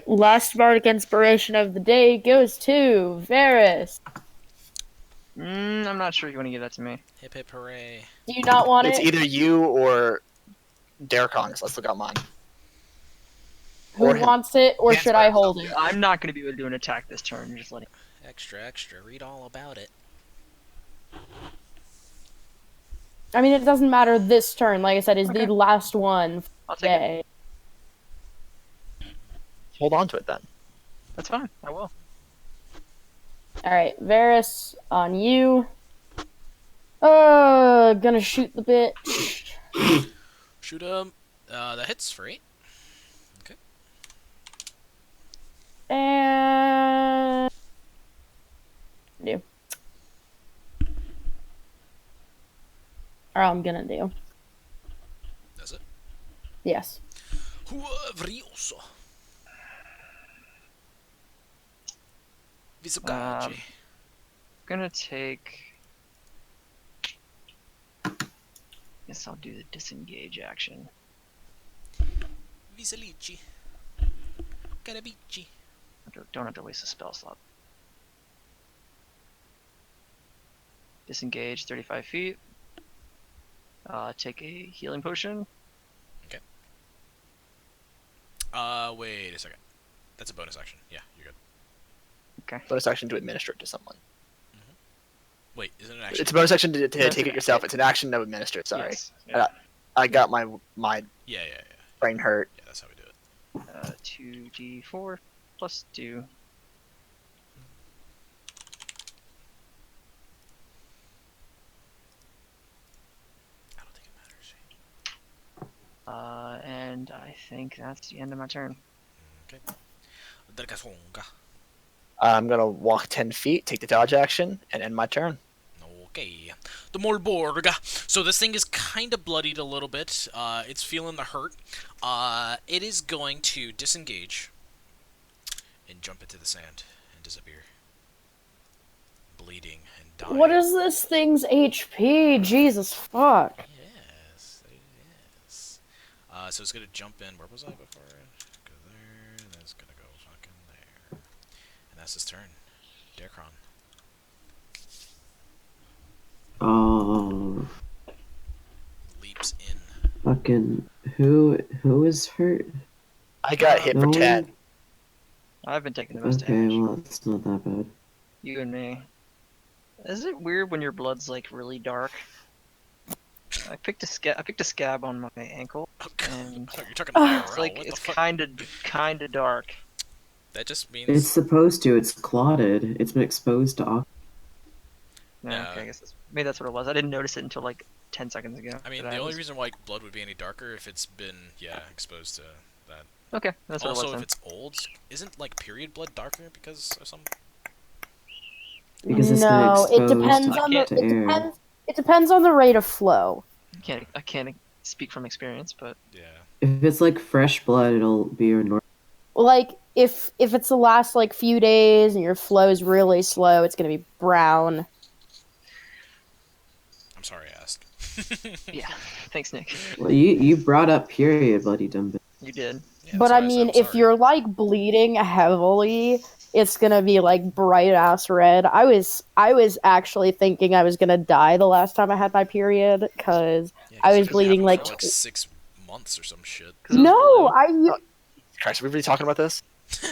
last bardic inspiration of the day goes to Varys. I'm not sure you want to give that to me. Hip hip hooray. Do you not want It's it? either you or Darkon, so let's look out mine. Who or him. wants it, or Can't should by I hold it? himself, I'm not going to be able to do an attack this turn. Just letting. Extra. Read all about it. I mean, it doesn't matter this turn. Like I said, is Okay. the last one for I'll the take it. day. Hold on to it then. That's fine. I will. Alright, Varys, on you. Gonna shoot the bitch. Shoot him. That hits for 8. Okay. And do. Or I'm gonna do. That's it. Yes. Vrioso. Visukaji. Gonna take. Guess I'll do the disengage action. Visalici. Carabici. Don't have to waste a spell slot. Disengage 35 feet. Take a healing potion. Wait a second. That's a bonus action. Yeah, you're good. Bonus action to administer it to someone. Wait, isn't it an action? It's a bonus action to No, take it yourself. It's an action to administer it. Sorry, Yes. Yeah. I got my Yeah. brain hurt. Yeah, that's how we do it. 2d4 plus 2. I don't think it matters. And I think that's the end of my turn. Okay. Dragathonga. I'm gonna walk 10 feet, take the dodge action, and end my turn. Okay. The Molborga. So this thing is kind of bloodied a little bit. It's feeling the hurt. It is going to disengage and jump into the sand and disappear. Bleeding and dying. What is this thing's HP? Jesus fuck. Yes, yes. So it's gonna jump in. Where was I before? Go there, and then it's gonna go fucking there. And that's his turn. Darkron. Oh, Leaps in. fucking who is hurt? I got hit for No. 10. I've been taking the most Okay, damage. well it's not that bad. You and me. Is it weird when your blood's like really dark? I picked a scab on my ankle. Oh, God. And You're talking IRL. It's like what it's the fuck? kind of dark. That just means It's supposed to. It's clotted. It's been exposed to oxygen. No, Yeah. okay, I guess maybe that's what it was. I didn't notice it until like 10 seconds ago. I mean, but the only was- reason why blood would be any darker if it's been, exposed to that. Okay, that's what it Also, was if then. it's old, isn't like period blood darker because of some? Because it's No, been it exposed depends to, on the to air. it depends on the rate of flow. I can't speak from experience, but Yeah. If it's like fresh blood, it'll be your normal. Like if it's the last like few days and your flow is really slow, it's gonna be brown. I'm sorry I asked. yeah. Thanks, Nick. Well, you brought up period, bloody dumb bitch. You did. Yeah, But that's I why said mean, I'm if sorry. you're like bleeding heavily, it's gonna be like bright ass red. I was actually thinking I was gonna die the last time I had my period because Yeah, I 'cause was it bleeding happened for like 6 months or some shit. 'Cause it was no, blue. I Christ, are we really talking about this?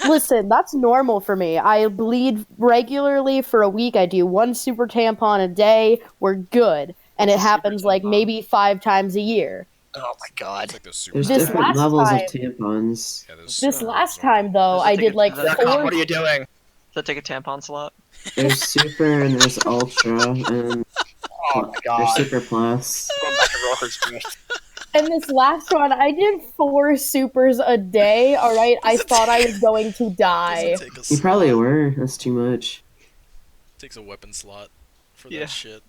listen. That's normal for me. I bleed regularly for a week. I do one super tampon a day. We're good, and it Super happens like tampon. maybe 5 times a year. Oh my god. It's like those super There's This different last levels time- of tampons. Yeah, those This super last absorbent. time though, Does it I take did a- like does that Darkon, 4. what are you doing? Does that take a tampon slot? There's super and there's ultra and Oh my there's god. super plus. Going back to rollers first. And this last one, I did 4 supers a day. All right, I Does it thought I take- was going to die. Doesn't take a You probably slot. were. That's too much. Takes a weapon slot for Yeah. that shit.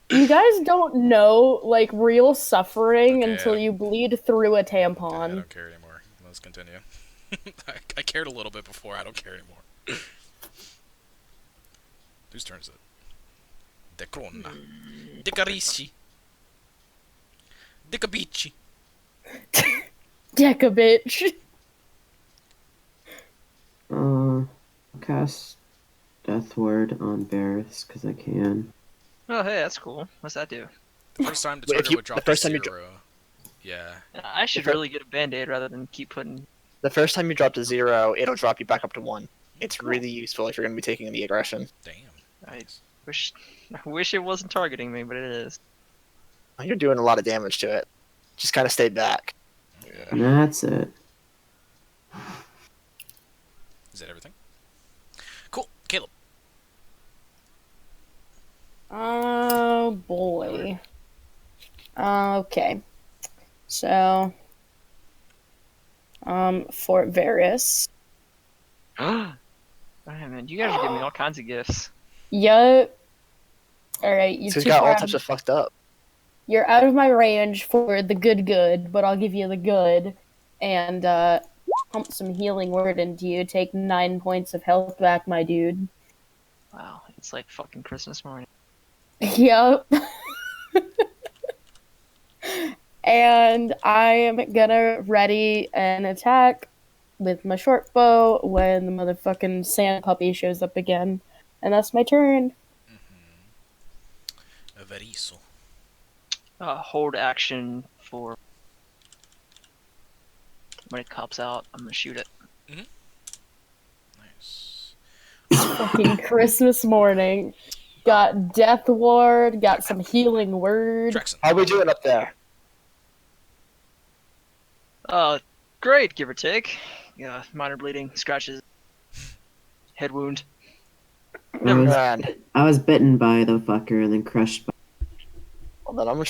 You guys don't know like real suffering Okay, until I- you bleed through a I tampon. don't care anymore. Let's continue. I cared a little bit before. I don't care anymore. Whose turn is it? Decrona. Decarici. Decabici. Deca bitch. Cast Death Ward on Varys because I can. Oh, hey, that's cool. What's that do? The first time the Wait, if target you- would drop the first to time you 0. Yeah. I should If I- really get a band-aid rather than keep putting. The first time you drop to 0, it'll drop you back up to 1. It's really useful if you're going to be taking the aggression. Damn. I wish it wasn't targeting me, but it is. You're doing a lot of damage to it. Just kind of stay back. And that's it. Is that everything? Cool. Caleb. Oh boy. Okay. So Fort Varus. Oh man, you guys are giving me all kinds of gifts. Yup. Alright, you So he's too got far all out types of, of fucked up. you're out of my range for the good, but I'll give you the good. And, pump some healing word into you. Take 9 points of health back, my dude. Wow, it's like fucking Christmas morning. Yup. And I am gonna ready an attack with my short bow when the motherfucking sand puppy shows up again. And that's my turn. Veriso. Hold action for when it cops out. I'm gonna shoot it. Nice. Fucking Christmas morning. Got Death Ward, got some healing word. Drexen. How we doing up there? Great, give or take. Yeah, minor bleeding, scratches, head wound. Never mind. Man, I was bitten by the fucker and then crushed by. hold on, I'm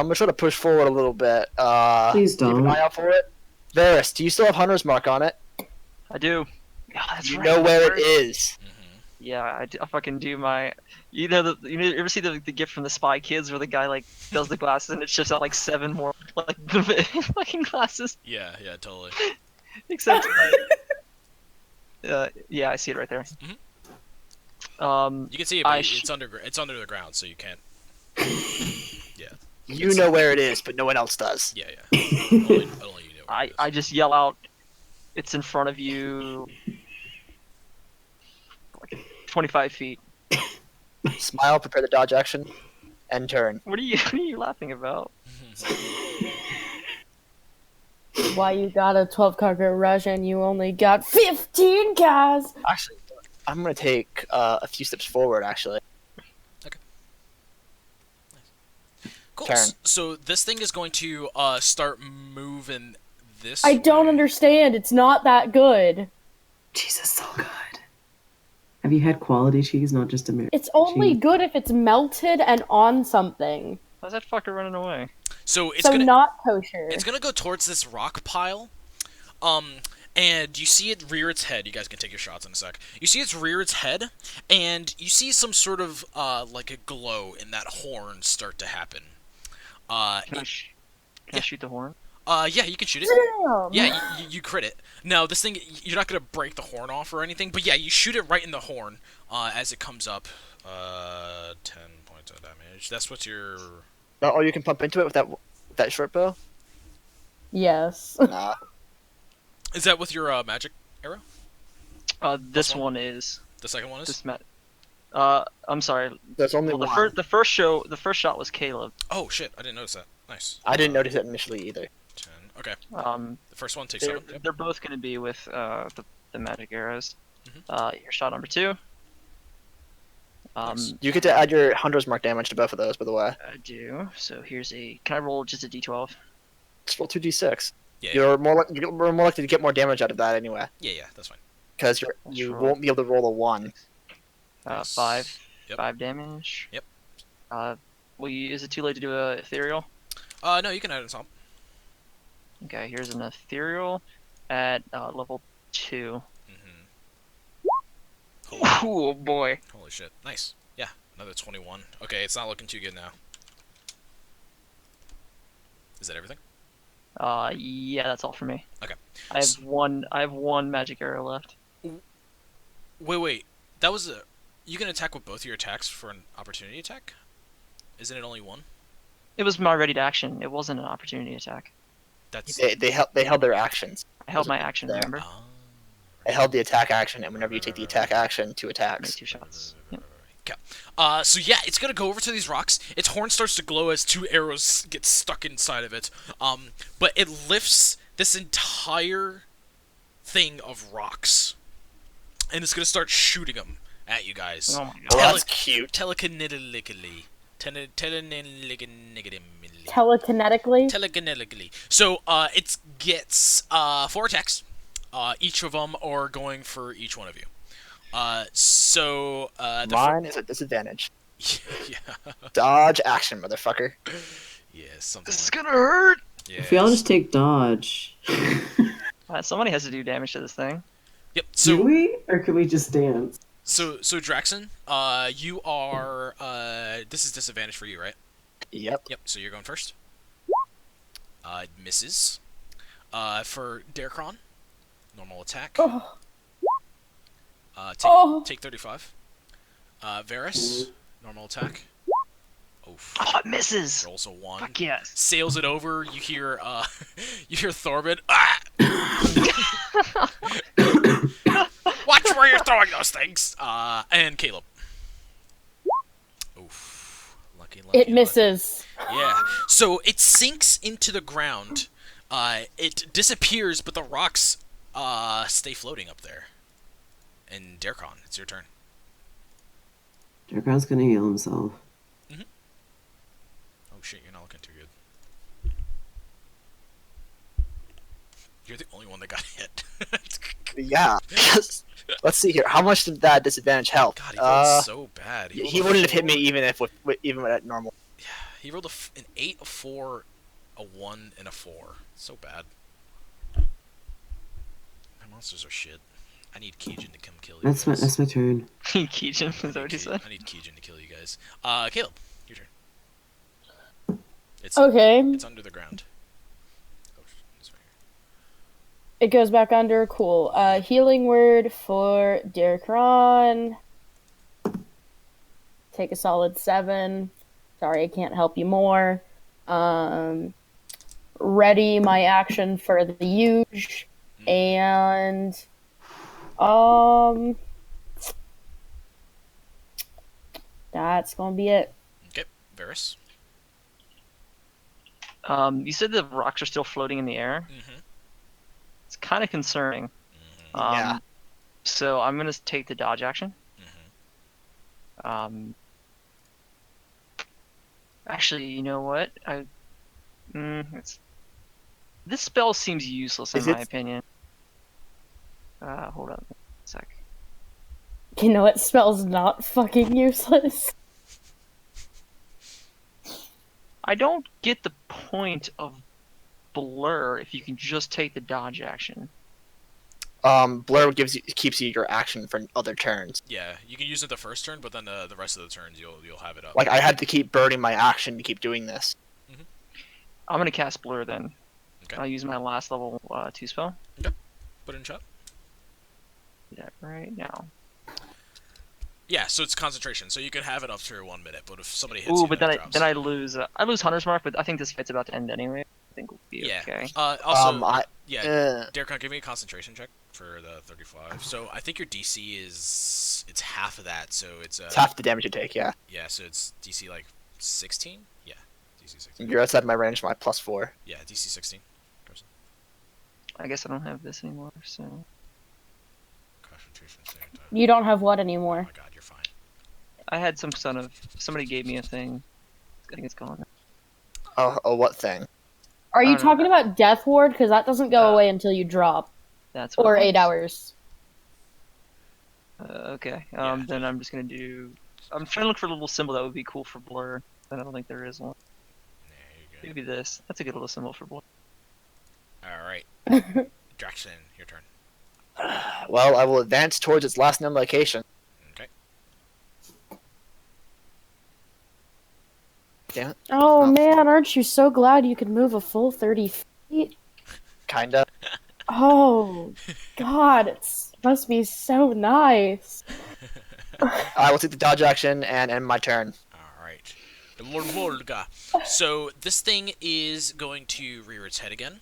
gonna try to push forward a little bit. Please Keep an don't. eye out for it. Varus, do you still have Hunter's Mark on it? I do. Yeah, that's You right. know where it is. Yeah, I fucking do my. You ever see the gift from the Spy Kids where the guy like does the glasses and it ships out like 7 more like fucking glasses, Yeah, totally. except yeah, I see it right there. You can see it, I but sh- it's under the ground, so you can't. You know where it is, but no one else does. Yeah. Only you know. Where it I is. just yell out, it's in front of you, like 25 feet. Smile, prepare the dodge action, and turn. What are you laughing about? Why you got a 12 cargo rush and you only got 15 guys? Actually, I'm gonna take a few steps forward. Actually, Cool. Turn. So this thing is going to start moving this. I don't way. understand. It's not that good. Jesus, so good. Have you had quality cheese, not just American? It's only cheese? good if it's melted and on something. How's that fucker running away? So it's So gonna not kosher. it's gonna go towards this rock pile. And you see it rear its head. You guys can take your shots in a sec. You see its rear its head, and you see some sort of like a glow in that horn start to happen. Can I shoot the horn? Yeah, you can shoot it. Damn. Yeah, you crit it. Now, this thing, you're not going to break the horn off or anything, but yeah, you shoot it right in the horn as it comes up. 10 points of damage. That's what your... not all you can pump into it with that short bow. Yes. Nah, Is that with your magic arrow? This one? one is. The second one is? This I'm sorry. there's only Well, one. the first shot was Caleb. Oh, shit, I didn't notice that. Nice. I didn't notice it initially either. 10. Okay, The the first one takes 7. Yep. they're both going to be with the magic arrows. Mhm. Your shot number 2. Nice. You get to add your Hunter's Mark damage to both of those, by the way. I do. So here's a. Can I roll just a d12? Just roll 2d6. Yeah, You're more likely to get more damage out of that anyway, yeah, that's fine. because Let's you roll. won't be able to roll a 1. Nice. 5. Yep. 5 damage. Yep. Is it too late to do a ethereal? No, you can add it on top. Okay, here's an ethereal at level 2. Mm-hmm. Oh boy. Holy shit. Nice. Yeah, another 21. Okay, it's not looking too good now. Is that everything? Yeah, that's all for me. Okay. I have one magic arrow left. Wait. That was a... You can attack with both your attacks for an opportunity attack? Isn't it only one? It was my ready to action. It wasn't an opportunity attack. That's... They held their actions. I held my action, There. remember? Ah. They held the attack action, and whenever you take the attack action, 2 Make attacks. 2 shots. Yep. So yeah, it's gonna go over to these rocks. Its horn starts to glow as 2 arrows get stuck inside of it. But it lifts this entire thing of rocks, and it's gonna start shooting them at you guys. Oh my Oh, god. that's cute. Telekinetically. Telekinetically. So it gets 4 attacks. Each of them are going for each one of you. Mine is a disadvantage. yeah, Dodge action, motherfucker. yeah, something. This is Like, gonna hurt. yeah. If we all just take dodge. Somebody has to do damage to this thing. Yep. Do So we, or can we just dance? so Draxon, you are this is disadvantage for you, right? Yep. Yep. So you're going first. Misses. For Darkron, normal attack. Oh, Take oh. take 35. Varus, normal attack. Oof. Oh, it misses. Rolls a 1. Fuck yes. Sails it over. You hear you hear Thorben. Ah! Watch where you're throwing those things. And Caleb. Oof. Lucky. It misses. Yeah. So it sinks into the ground. It disappears, but the rocks stay floating up there. And Darkon, it's your turn. Darkron's gonna heal himself. Oh shit, you're not looking too good. You're the only one that got hit. Yeah. Let's see here. How much did that disadvantage help? God, he rolled so bad. He rolled a wouldn't have hit me 4. even if even at normal. He rolled an 8, a 4, a 1, and a 4. So bad. My monsters are shit. I need Keijin to come kill you guys. That's my turn. Keijin, is that what you said? I need Keijin to kill you guys. Caleb, your turn. It's Okay, it's under the ground. Oh, it's right here. it goes back under. Cool. Healing word for Darkron. Take a solid 7. Sorry, I can't help you more. Ready my action for the huge, and that's gonna be it. Okay, Varus. You said the rocks are still floating in the air. Mm-hmm. It's kind of concerning. Yeah. So I'm gonna take the dodge action. Mm-hmm. Actually, you know what? This spell seems useless in Is my it- opinion. Hold on a sec. You know what spell's not fucking useless? I don't get the point of blur if you can just take the dodge action. Blur keeps you your action for other turns. Yeah, you can use it the first turn, but then the rest of the turns you'll have it up. Like I had to keep burning my action to keep doing this. I'm gonna cast blur then. Okay. I'll use my last level 2 spell. Put it in chat. Do that right now. Yeah, so it's concentration, so you can have it up to 1 minute, but if somebody hits Ooh, you, but then then it I drops. lose Hunter's Mark, but I think this fight's about to end anyway. I think we'll be Yeah. okay. Also, yeah, Uh, Darkon, give me a concentration check for the 35. So I think your DC it's half of that, so it's it's half the damage you take. Yeah, yeah, so it's DC like 16. Yeah, DC 16. you're outside my range. My +4. Yeah, DC 16. I guess I don't have this anymore, so Concentration saving time. You don't have what Oh anymore? my god, you're fine. I had somebody gave me a thing. I think it's gone. Oh, what thing? Are I you don't know. talking about Death Ward? Because that doesn't go Uh, away until you drop, That's what or it 8 was. hours. Okay. Yeah. Then I'm just gonna do. I'm trying to look for a little symbol that would be cool for blur, but I don't think there is one. Yeah, you're good. Maybe this. That's a good little symbol for blur. All right, Draxon, your turn. Well, I will advance towards its last known location. Okay. Damn it. Oh Oh. man, aren't you so glad you could move a full 30 feet? Kinda. Oh god, it must be so nice. I will take the dodge action and end my turn. All right. The Lord Volga. So this thing is going to rear its head again.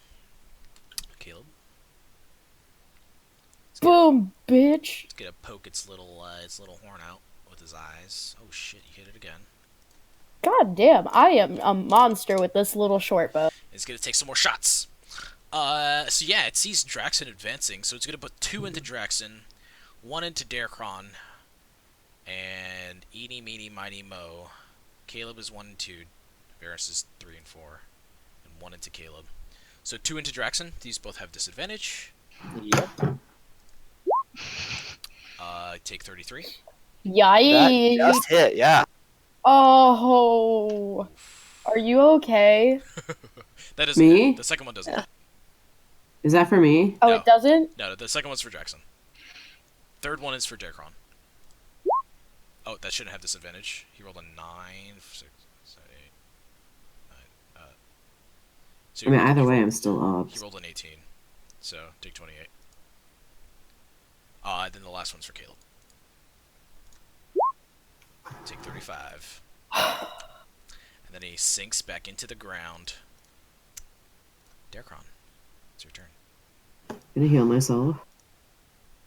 Caleb, Boom, bitch. it's gonna poke its little horn out with his eyes. Oh shit, he hit it again. God damn, I am a monster with this little short bow. It's gonna take some more shots. So yeah, it sees Draxon advancing, so it's gonna put 2 into Draxon, 1 into Darkron, and eeny meeny miny mo. Caleb is 1 and 2, Varus is 3 and 4, and 1 into Caleb. So 2 into Draxon. These both have disadvantage. Yep. Take 33. That Yikes. just hit. Yeah. Oh. Are you okay? That doesn't Me? hit. The second one doesn't hit. Is that for me? Oh, No. it doesn't? No, the second one's for Jackson. Third one is for Darkron. Oh, that shouldn't have disadvantage. He rolled a 9, 6, 7, 8, 9. So I mean, either he way, rolled- I'm still up. He rolled an 18, so take 28. Then the last one's for Caleb. Take 35. And then he sinks back into the ground. Darkron, it's your turn. Gonna heal myself.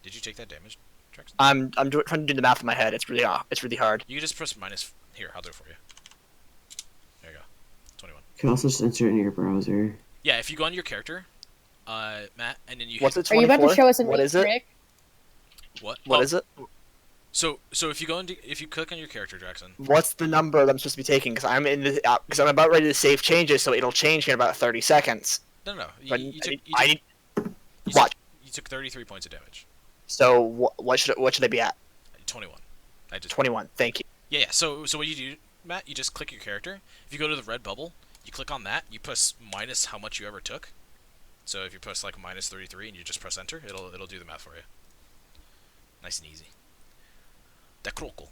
Did you take that damage, Jackson? I'm trying to do the math in my head. It's really hard. You can just press minus. Here, I'll do it for you. There you go. 21. You can also just insert it in your browser. Yeah, if you go on your character, Matt, and then you What's hit... it? Are you about to 24? show us a What neat is it? trick? What? What is it? So if you go into... If you click on your character, Jackson... What's the number that I'm supposed to be taking? Because I'm about ready to save changes, so it'll change in about 30 seconds. No. But You I need. you Watch. You took 33 points of damage. So what should I be at? 21. I just... 21. Thank you. Yeah. So what you do, Matt, you just click your character. If you go to the red bubble, you click on that. You press minus how much you ever took. So if you press like minus 33 and you just press enter, it'll do the math for you. Nice and easy. The croco.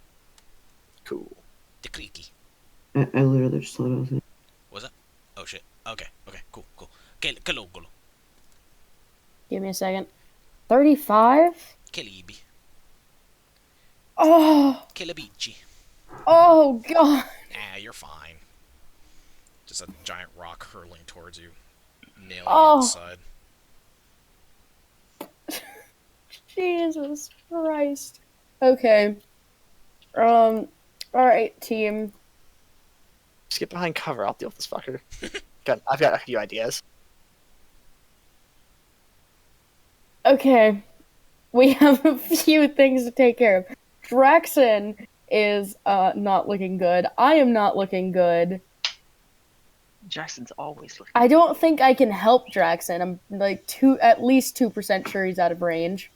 Cool. The creaky. I literally just thought I was gonna... Was it? Oh shit. Okay. Cool. Hello. Give me a second. 35? Kelebi. Oh, Kelebichi. oh god. Ah, you're fine. Just a giant rock hurling towards you, nailing Oh. you inside. Jesus Christ. Okay. Alright, team. Just get behind cover. I'll deal with this fucker. I've got a few ideas. Okay. We have a few things to take care of. Draxon is not looking good. I am not looking good. Jackson's always looking. I don't think I can help Draxon. I'm like at least 2% sure he's out of range.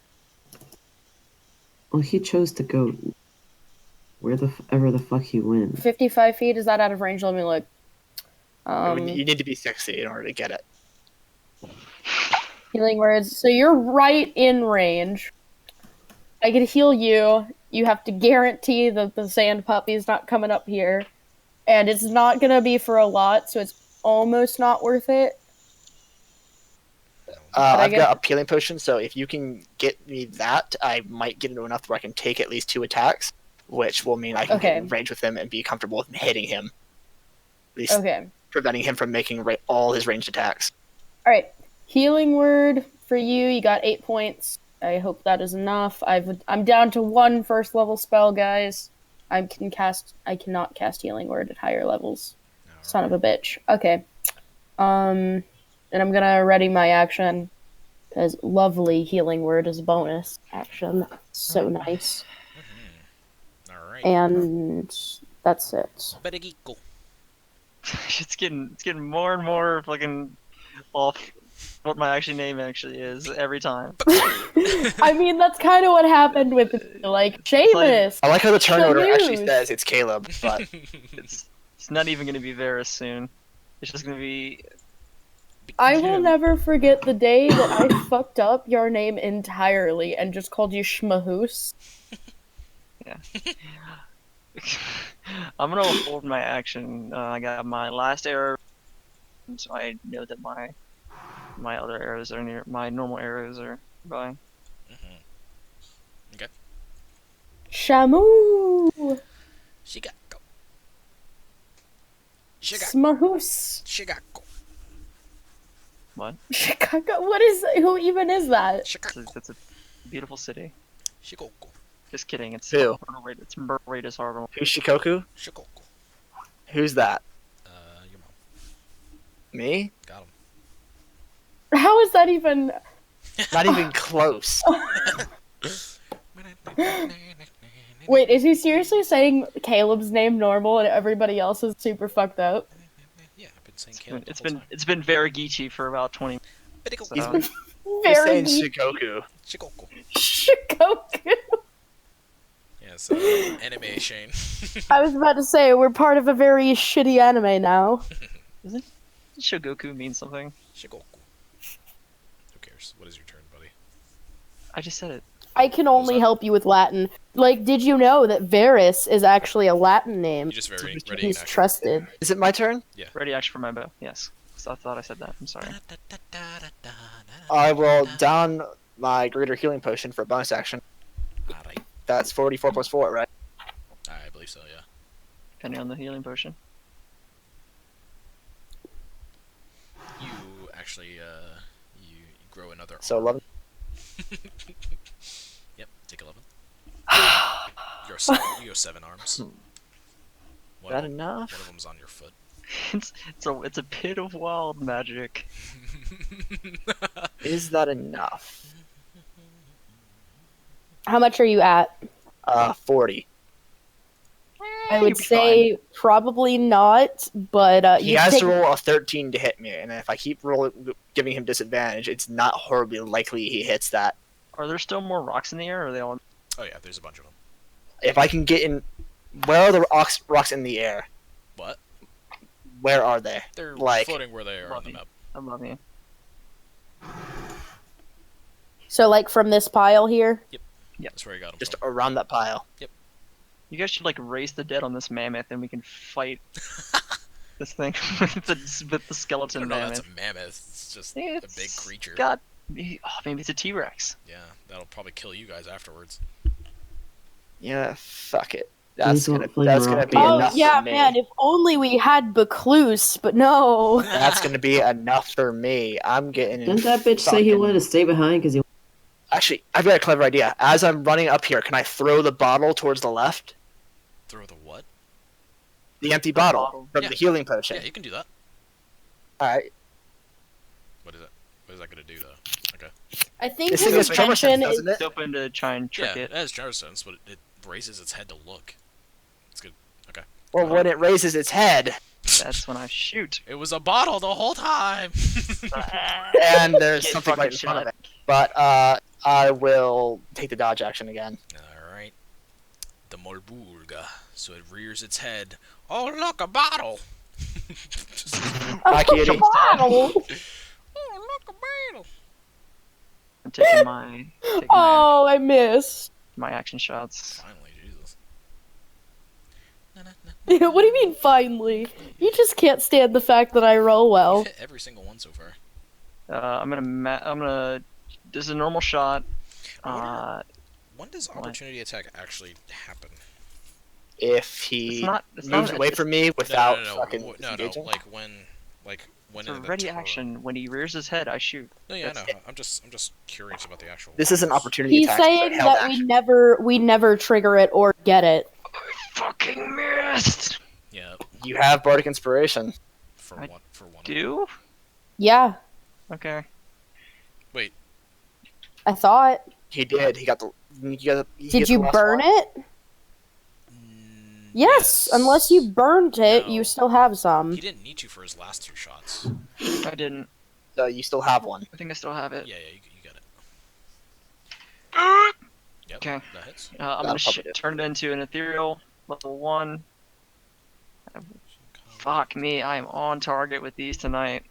Well, he chose to go where ever the fuck he went. 55 feet, is that out of range? Let me look. You need to be 60 in order to get it. Healing words. So you're right in range. I could heal you. You have to guarantee that the sand puppy's not coming up here. And it's not gonna be for a lot, so it's almost not worth it. I I've get- got a healing potion, so if you can get me that, I might get into enough where I can take at least 2 attacks, which will mean I can get in range with him and be comfortable with hitting him. At least Okay. preventing him from making all his ranged attacks. Alright. Healing word for you. You got 8 points. I hope that is enough. I'm down to 1 first level spell, guys. I cannot cast healing word at higher levels. Son of a bitch. Okay. And I'm gonna ready my action because lovely healing word is a bonus action. So nice. Alright. And that's it. Beregiko. It's getting more and more fucking off what my name actually is every time. I mean, that's kind of what happened with like Seamus. I like how the turn order actually Camus. says it's Caleb, but It's not even gonna be Varus soon. It's just gonna be I will never forget the day that I fucked up your name entirely and just called you Schmahoose. I'm gonna hold my action. I got my last arrow, so I know that my other arrows are near. My normal arrows are by. Okay. Shamu! Shigako. Smahoose! Shigako. What? Chicago? Who even is that? It's a beautiful city. Shikoku. Just kidding. It's Who? It's Murray's Harbor. who's Shikoku? Shikoku. Who's that? Your mom. Me? Got him. How is that even? Not even close. Wait, is he seriously saying Caleb's name normal and everybody else is super fucked up? Yeah, I've been saying Caleb. It's been Varigichi for about 20 Beregiko. He's So- been He's Very saying Shikoku. Shikoku. Shikoku. Yeah, so anime Shane. I was about to say we're part of a very shitty anime now. Shogoku means something. Shikoku. cares? What is your turn, buddy? I just said it. I can only that? help you with Latin. Like, did you know that Varys is actually a Latin name? You just very ready. He's in action. trusted. Is it my turn? Ready action for my bow. Yes. So I thought I said that. I'm sorry. I will down my greater healing potion for a bonus action. Alright. That's 44 plus 4, right? I believe so. Yeah. Depending on the healing potion. You actually you grow another. So arm. 11. Yep. Take 11. You go 7 arms. One That of enough? them's on your foot. It's a pit of wild magic. Is that enough? How much are you at? 40. I You'll would be say probably not, but He you has take... to roll a 13 to hit me, and if I keep giving him disadvantage, it's not horribly likely he hits that. Are there still more rocks in the air, or are they all? Oh yeah, there's a bunch of them. If I can get in... Where are the rocks in the air? What? Where are they? They're Like- floating where they are on Love the you. map. I love you. So, like, from this pile here? That's where I got them. Just around that pile. You guys should like raise the dead on this mammoth, and we can fight this thing with the skeleton No, mammoth. that's a mammoth. It's just It's a big creature. got. Oh, maybe it's a T-Rex. Yeah, that'll probably kill you guys afterwards. Yeah, fuck it. That's Please don't gonna play that's rock. gonna be Oh, enough yeah, for me. man, if only we had Bacluse, but no. That's gonna be enough for me. I'm getting. Didn't that bitch say he fucking- wanted to stay behind because he? Actually, I've got a clever idea. As I'm running up here, can I throw the bottle towards the left? Throw the what? The empty bottle bottle. from Yeah. the healing potion. Yeah, you can do that. All right. What is it? What is that gonna do though? Okay. I think This thing his has tremor sense, intention is... doesn't it? It's open to try and trick Yeah, it. it has gyro sense, but it raises its head to look. It's good. Well, when it raises its head, That's when I shoot. It was a bottle the whole time. and there's Get something right in fucking front of shot. it. But I will take the dodge action again. Alright. The Morbulga. So it rears its head. Oh, look, a bottle! Just, Bye, cutie. Bottle. oh, look, a bottle! I'm taking my Oh, I missed. my action shots. Finally, Jesus. What do you mean, finally? You just can't stand the fact that I roll well. Hit every single one so far. I'm gonna. This is a normal shot. When does opportunity attack actually happen? If he It's moves not, away from me without no, fucking no, disengaging. like when It's a in the ready turn. action. When he rears his head, I shoot. No, yeah, I That's know. I'm just curious about the actual. This is an rules. opportunity He's attack. It's a saying held that action. we never trigger it or get it. Fucking missed. Yeah, You have bardic inspiration. for I one. For one. Do? Yeah, Okay. I thought. He did. He got the. He Did gets you the last burn one. it? Yes, unless you burned it, No. you still have some. He didn't need you for his last 2 shots. I didn't. So you still have one. I think I still have it. Yeah, you got it. Yep. Okay. That hits. I'm That'll gonna probably do. turn it into an ethereal level 1. Fuck me, I am on target with these tonight.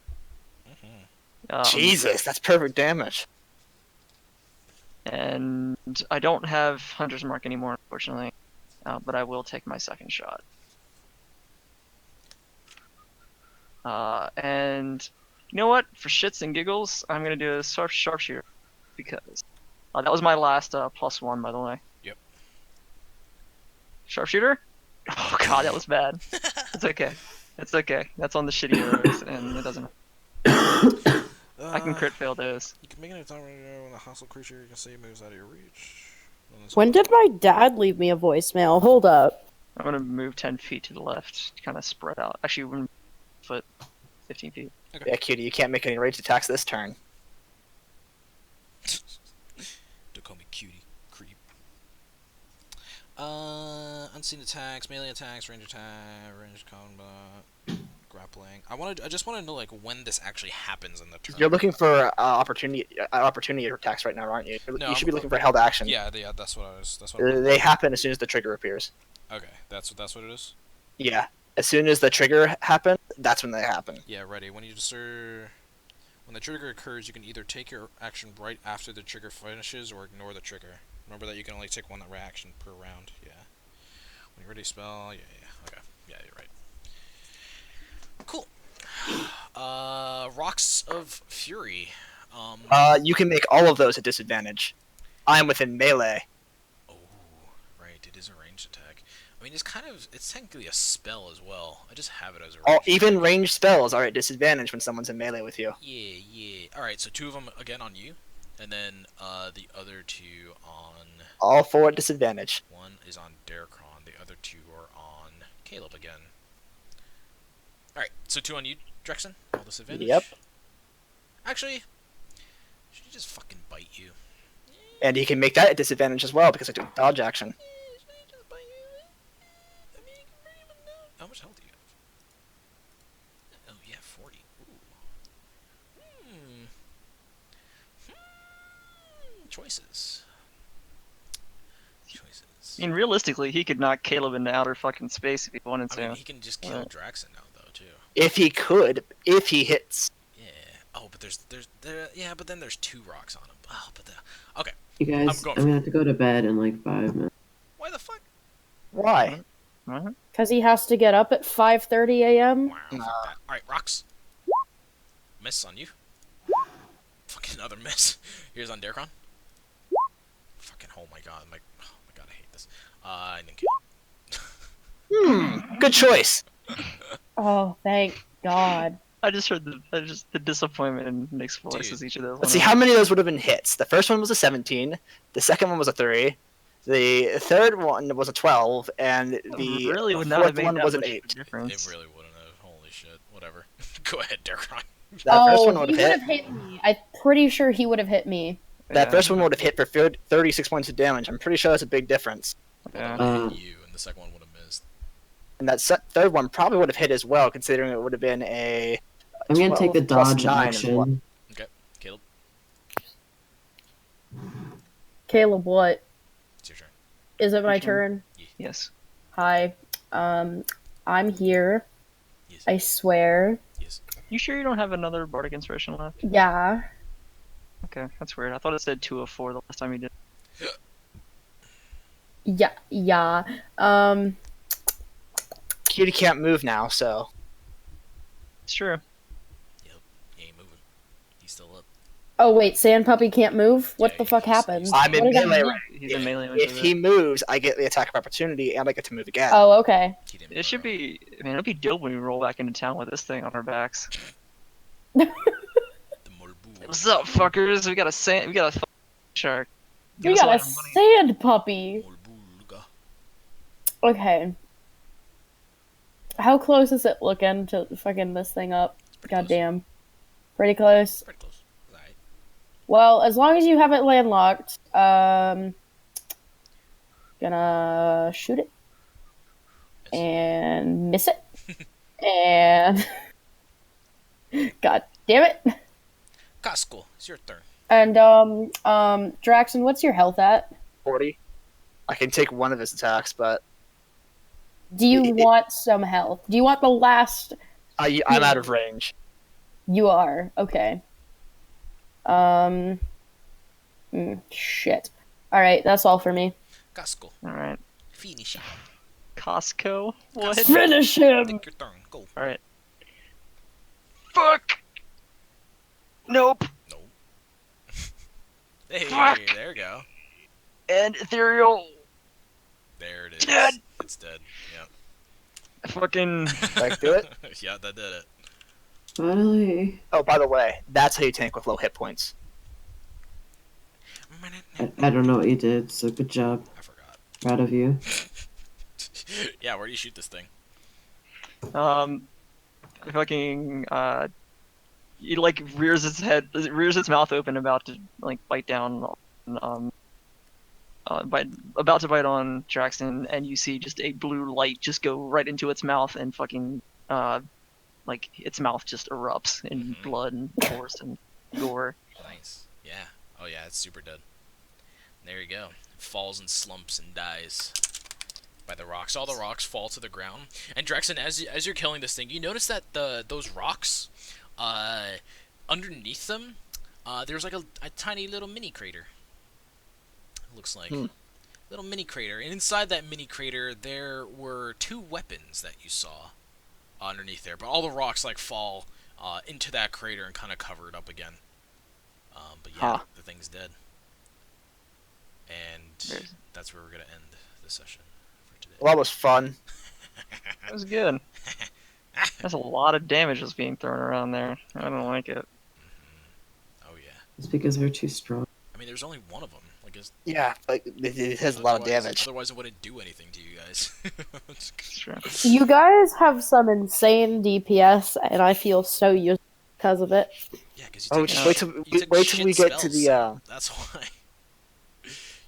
Mhm. Jesus, that's perfect damage. And I don't have Hunter's Mark anymore, unfortunately. But I will take my second shot. And you know what? For shits and giggles, I'm gonna do a sharpshooter because that was my last +1, by the way. Yep. Sharpshooter? Oh god, that was bad. It's okay. It's okay. That's on the shitty arrows, and it doesn't. I can crit fail those. You can make an attack when a hostile creature you can see moves out of your reach. When did my dad leave me a voicemail? Hold up. I'm gonna move 10 feet to the left, kind of spread out. Actually, 1 foot, 15 feet. Yeah, cutie, you can't make any ranged attacks this turn. Don't call me cutie, creep. Unseen attacks, melee attacks, range combat, grappling. I just want to know like when this actually happens in the turn. You're looking for opportunity attacks right now, aren't you? No, You should be I'm- looking for held action. Yeah, that's what I was. That's what. They happen as soon as the trigger appears. Okay, that's what it is. Yeah. As soon as the trigger happens, that's when they happen. Yeah, ready. When the trigger occurs, you can either take your action right after the trigger finishes or ignore the trigger. Remember that you can only take one reaction per round. Yeah. When you're ready to spell, yeah. Okay. Yeah, you're right. Cool. Rocks of Fury. You can make all of those a disadvantage. I am within melee. Oh, right. It is a ranged attack. I mean, it's technically a spell as well. I just have it as a All, ranged even attack. ranged spells are at disadvantage when someone's in melee with you. Yeah. Alright, so 2 of them again on you, and then the other 2 on... All 4 at disadvantage. One is on Darkron, the other 2 are on Caleb again. Alright, so 2 on you, Drexen? All disadvantage? Yep. Actually, should he just fucking bite you? And he can make that a disadvantage as well because I took dodge action. Should he just bite you? I mean, you can bring him down. How much health do you have? Oh, yeah, 40. Ooh. Choices. I mean, realistically, he could knock Caleb into outer fucking space if he wanted I to. mean, he can just kill Draxen now, though, too. If he could, if he hits. Yeah. Oh, but yeah, but then there's 2 rocks on him. Oh, but okay. You guys, I'm going I'm gonna have to go to bed in like 5 minutes. Why the fuck? Why? Because he has to get up at 5:30 a.m. Wow. Fuck that. All right, rocks. Miss on you. Fucking another miss. Here's on Darkron. Fucking oh my god, I hate this. I didn't kill. Good choice. Oh, thank God. I just heard the disappointment in Nick's voice as each of those. Let's see, how many of those would have been hits? The first one was a 17, the second one was a 3, the third one was a 12, and the really would not fourth have made one that was an much 8. of a difference. It really wouldn't have. Holy shit. Whatever. Go ahead, Darkron. That first Oh, one would he have would hit. have hit me. I'm pretty sure he would have hit me. That Yeah. first one would have hit for 36 points of damage. I'm pretty sure that's a big difference. Yeah. Hit you, and the second one would have missed. And that third one probably would have hit as well, considering it would have been a. I'm gonna take the 12 plus dodge 9 as well. action. Okay, Caleb, Caleb, what? it's your turn. Is it my Your turn? Yes. Hi. I'm here. Yes. I swear. Yes. You sure you don't have another Bardic Inspiration left? Yeah. Okay, that's weird. I thought it said 2 of 4 the last time you did. Yeah. Cutie can't move now, so. It's true. He ain't moving. He's still up. Oh wait, Sand Puppy can't move? What Yeah, the fuck he's- happened? he's- I'm in What did I melee do? range. He's Yeah. in melee. If he moves, I get the attack of opportunity, and I get to move again. Oh, okay. He didn't It should burrow. be. I mean, it'll be dope when we roll back into town with this thing on our backs. The Morbu. What's up, fuckers? We got a fucking shark. Give We us got a lot of money. Sand Puppy. Morbulga. Okay. How close is it looking to fucking this thing up? Pretty close. Goddamn. Pretty close. Pretty close. Alright. Well, as long as you have it landlocked, gonna shoot it and miss it. And God damn it. Casco, it's your turn. And Draxon, what's your health at? 40. I can take one of his attacks, but Do you want some health? Do you want the last? I'm out of range. You are okay. Shit. All right, that's all for me. Casco, All right. finish him. Costco. What? Finish him. Take your turn. Go. All right. Fuck. Nope. No. Hey, Fuck. there you go. And ethereal. There it is. Dead. It's dead. Yep. Fucking. Like, do it. Yeah, that did it. Finally. Oh, by the way, that's how you tank with low hit points. I don't know what you did, so good job. I forgot. Proud of you. Yeah, where do you shoot this thing? Fucking. It like rears its head, rears its mouth open, about to like bite down. About to bite on Draxon, and you see just a blue light just go right into its mouth, and fucking like its mouth just erupts in blood and force and gore. Nice. Yeah. Oh yeah, it's super dead. There you go. Falls and slumps and dies by the rocks. All the rocks fall to the ground. And Draxon, as you're killing this thing, you notice that those rocks, underneath them, there's like a tiny little mini crater. It looks like. Little mini crater. And inside that mini crater, there were 2 weapons that you saw underneath there. But all the rocks like fall into that crater and kind of cover it up again. But yeah, the thing's dead. And that's where we're going to end the session for today. Well, that was fun. That was good. That's a lot of damage that's being thrown around there. I don't like it. Oh yeah. It's because we're too strong. I mean, there's only one of them. Like, Yeah, like it has a lot of damage. Otherwise, it wouldn't do anything to you guys. It's true. You guys have some insane DPS, and I feel so useless because of it. Yeah, because Oh, just wait till we get to the. That's why.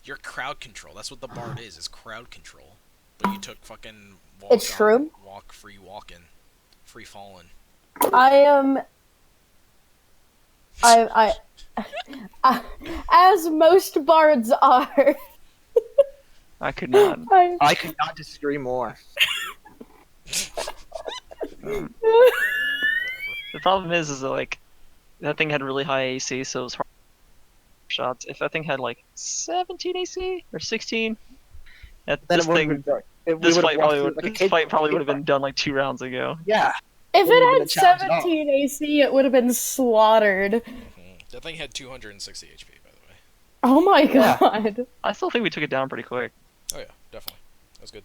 You're crowd control. That's what the bard is crowd control. But you took fucking walk It's true. free walking. Free falling. I am. As most bards are. I could not. I could not disagree more. The problem is that like that thing had really high AC, so it was hard shots. If that thing had like 17 AC or 16, Then this it would've thing, been, this fight probably would have been done like 2 rounds ago. Yeah. If Wouldn't it have had been a challenge at all. 17 AC, it would have been slaughtered. That thing had 260 HP, by the way. Oh my Yeah. god. I still think we took it down pretty quick. Oh yeah, definitely. That was good.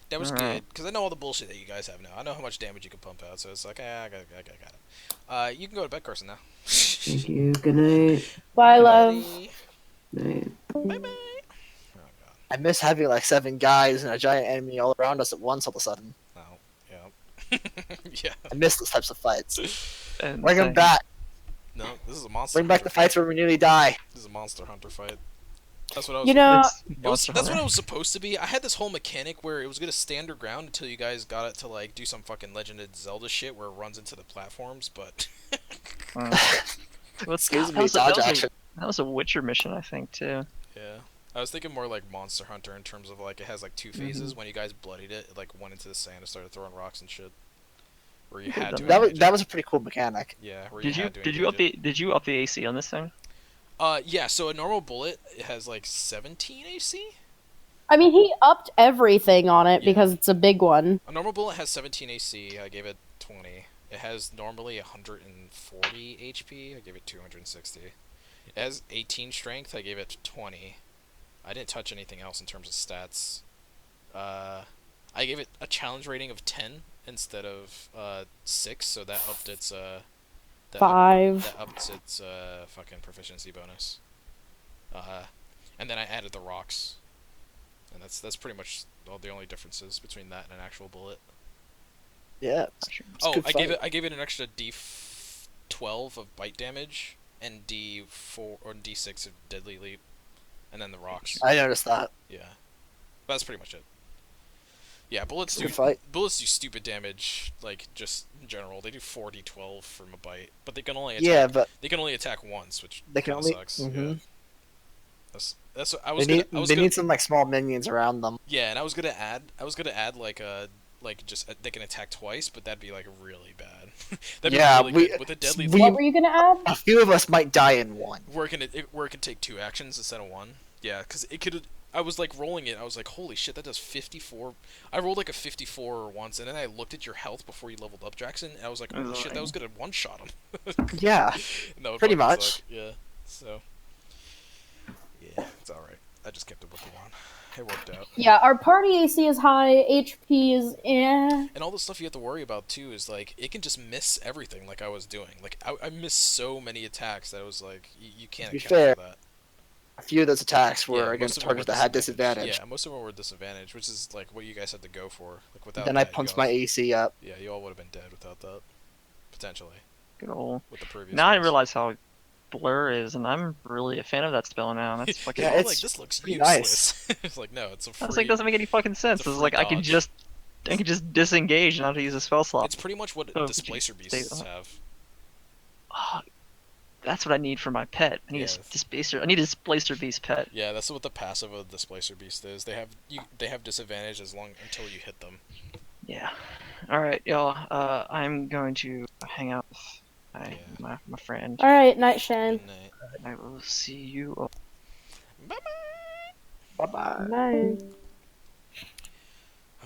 That was Alright. good, because I know all the bullshit that you guys have now. I know how much damage you can pump out, so it's like, I got it. You can go to bed, Carson, now. Thank you. Good night. Bye, love. Night. Bye-bye. Oh, God. I miss having like 7 guys and a giant enemy all around us at once all of a sudden. Oh, yeah. Yeah. I miss those types of fights. And Bring them thing- back. No, this is a monster Bring back hunter the fights where we nearly die. This is a monster hunter fight. That's what I was. You know, It's Monster That's what Hunter. it was supposed to be. I had this whole mechanic where it was gonna stand your ground until you guys got it to like do some fucking Legend of Zelda shit where it runs into the platforms, but What's Excuse that me, was, dodge action. that was a Witcher mission, I think, too. yeah. I was thinking more like Monster Hunter in terms of like it has like 2 phases. When you guys bloodied it, it like went into the sand and started throwing rocks and shit. Where you had to. engage That it. was a pretty cool mechanic. Yeah. Where Did you had to did you engage up the did you up the AC on this thing? it. Yeah. So a normal bullet it has like 17 AC. I mean, he upped everything on it Yeah. because it's a big one. A normal bullet has 17 AC. I gave it 20. It has normally 140 HP. I gave it 260. It has 18 strength. I gave it 20. I didn't touch anything else in terms of stats. I gave it a challenge rating of 10 instead of 6, so that upped its that 5. that upped its fucking proficiency bonus. And then I added the rocks, and that's pretty much all the only differences between that and an actual bullet. Yeah. It's a Oh, good I fight. gave it an extra D12 of bite damage and D4 or D6 of deadly leap, and then the rocks. I noticed that. Yeah, that's pretty much it. Yeah, bullets It's a do good fight. stupid damage, like just in general. They do 4d12 from a bite, but they can only attack. Yeah, but They can only attack once, which they can kinda only. sucks. Mhm. Yeah. That's what I was They need, gonna, I was they gonna, need some like small minions around them. yeah, and I was gonna add like just they can attack twice, but that'd be like really bad. That'd Yeah, be really we- good with a deadly we- What were you gonna add? A few of us might die in one. where it can take 2 actions instead of 1. Yeah, because it could. I was like rolling it. I was like, holy shit, that does 54. I rolled like a 54 once, and then I looked at your health before you leveled up, Jackson, and I was like, holy shit, that was gonna one shot him. Yeah. And that would Pretty fucking much. suck. Yeah. So. Yeah, it's all right. I just kept it with the 1. It worked out. Yeah, our party AC is high, HP is And all the stuff you have to worry about too is like it can just miss everything like I was doing. Like I missed so many attacks that I was like you can't To be account fair, for that. A few of those attacks were Yeah, most against of them were targets that had disadvantage. Yeah, most of them were disadvantage, which is like what you guys had to go for. Like without Then I that, pumped you my all, AC up. yeah, you all would have been dead without that. Potentially. Good old. With the previous Now I ones. realize how blur is, and I'm really a fan of that spell now. That's fucking. Yeah, You're it's like this looks pretty useless. It's like no, it's a free. That's like doesn't make any fucking sense. it's a It's free like I can dodge. just disengage and not have to use a spell slot. It's pretty much what Oh, displacer stay- beasts have. Ah, that's what I need for my pet. I need Yeah. a displacer. I need a displacer beast pet. Yeah, that's what the passive of displacer beast is. They have disadvantage as long until you hit them. Yeah. All right, y'all. I'm going to hang out with Bye, Yeah. my friend. All right, night, Shan. Good night. I will see you. Bye Bye bye. Night.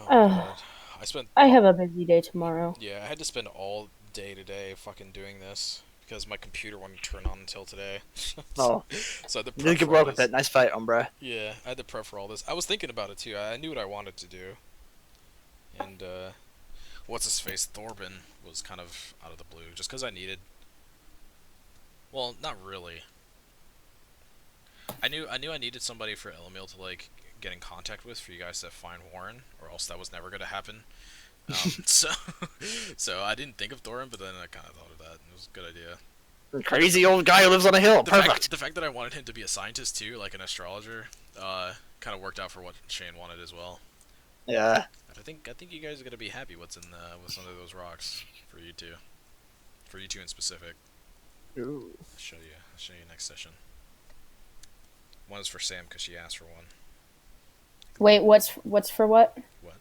Oh Ugh. god. I spent. I have a busy day tomorrow. Yeah, I had to spend all day today fucking doing this because my computer wouldn't turn on until today. Oh, So I had to you prep did get for all broke with this. it. Nice fight, Umbra. Yeah, I had to prep for all this. I was thinking about it too. I knew what I wanted to do. And what's his face? Thorben was kind of out of the blue just because I needed. Well, not really. I knew I needed somebody for Elemiel to like get in contact with for you guys to find Warren, or else that was never gonna happen. So I didn't think of Thorin, but then I kind of thought of that, and it was a good idea. Crazy old guy who lives on a hill. Perfect. The fact that I wanted him to be a scientist too, like an astrologer, kind of worked out for what Shane wanted as well. Yeah. But I think you guys are gonna be happy what's in what's under those rocks for you two in specific. Ooh. I'll show you next session. One is for Sam because she asked for one. Wait, what's for what? Oh,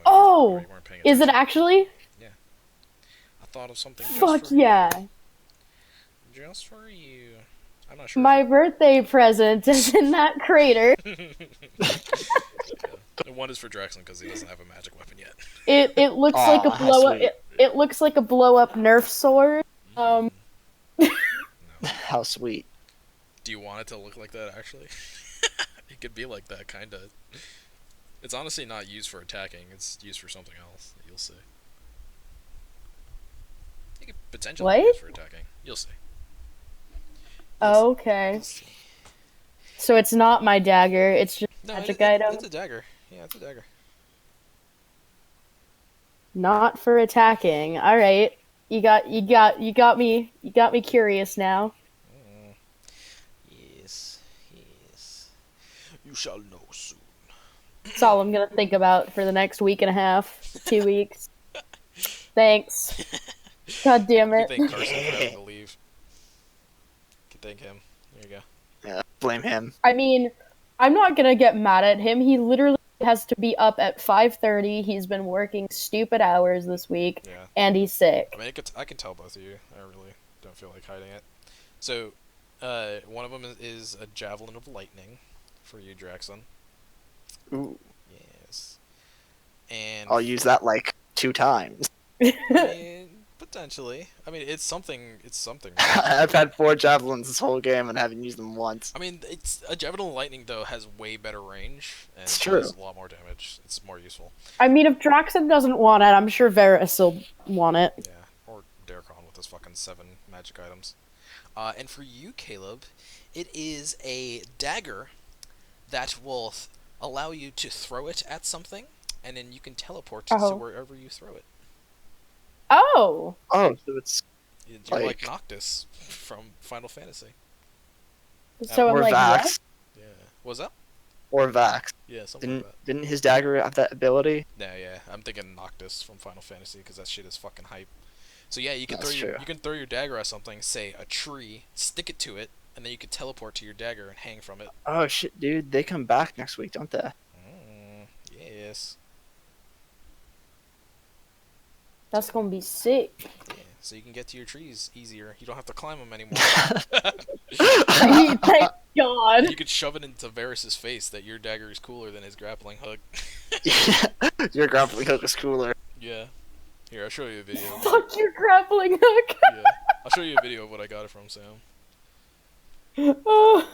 Oh, you weren't paying is it attention. actually? I thought of something. Just Fuck for yeah! You. Just for you. I'm not sure. My birthday present is in that crater. The one is for Draxlin because he doesn't have a magic weapon yet. It looks Aw, like a how blow up. sweet. It looks like a blow up Nerf sword. No. How sweet. Do you want it to look like that, actually? It could be like that, kinda. It's honestly not used for attacking, it's used for something else. You'll see. It could potentially be What? used for attacking. You'll see. Okay. You'll see. So it's not my dagger. It's just No, magic item. it's a dagger. Yeah, it's a dagger. not for attacking. All right. You got me curious now. Yes. You shall know soon. That's all I'm gonna think about for the next week and a half, 2 weeks. Thanks. God damn You it. can thank Carson for having to leave. You can thank him. There you go. Yeah. Blame him. I mean, I'm not gonna get mad at him. He literally has to be up at 5:30. He's been working stupid hours this week, Yeah. and he's sick. I mean, I can tell both of you. I really don't feel like hiding it. So, one of them is a Javelin of Lightning for you, Draxon. Ooh. Yes. And I'll use that like 2 times. I mean, potentially. I mean, it's something. I've had 4 javelins this whole game and haven't used them once. I mean, it's a Javelin of Lightning though has way better range and It's true. does a lot more damage. It's more useful. I mean, if Draxon doesn't want it, I'm sure Varys will want it. Yeah. Or Darkon with his fucking 7 magic items. And for you, Caleb, it is a dagger that will allow you to throw it at something, and then you can teleport to Oh. wherever you throw it. Oh, Oh, so it's You're like Like- Noctis from Final Fantasy. so I'm or like, Vax. what? Yeah. What's that? Or Vax. Yeah, something like that. Didn't his dagger have that ability? Yeah. I'm thinking Noctis from Final Fantasy because that shit is fucking hype. So yeah, you can That's true. you can throw your dagger at something, say a tree, stick it to it, and then you can teleport to your dagger and hang from it. Oh shit, dude, they come back next week, don't they? Yes. That's gonna be sick. Yeah. So you can get to your trees easier. You don't have to climb them anymore. Thank God. You could shove it into Varys' face that your dagger is cooler than his grappling hook. Your grappling hook is cooler. Yeah. Here, I'll show you a video. Fuck your grappling hook. Yeah. I'll show you a video of what I got it from, Sam. Oh.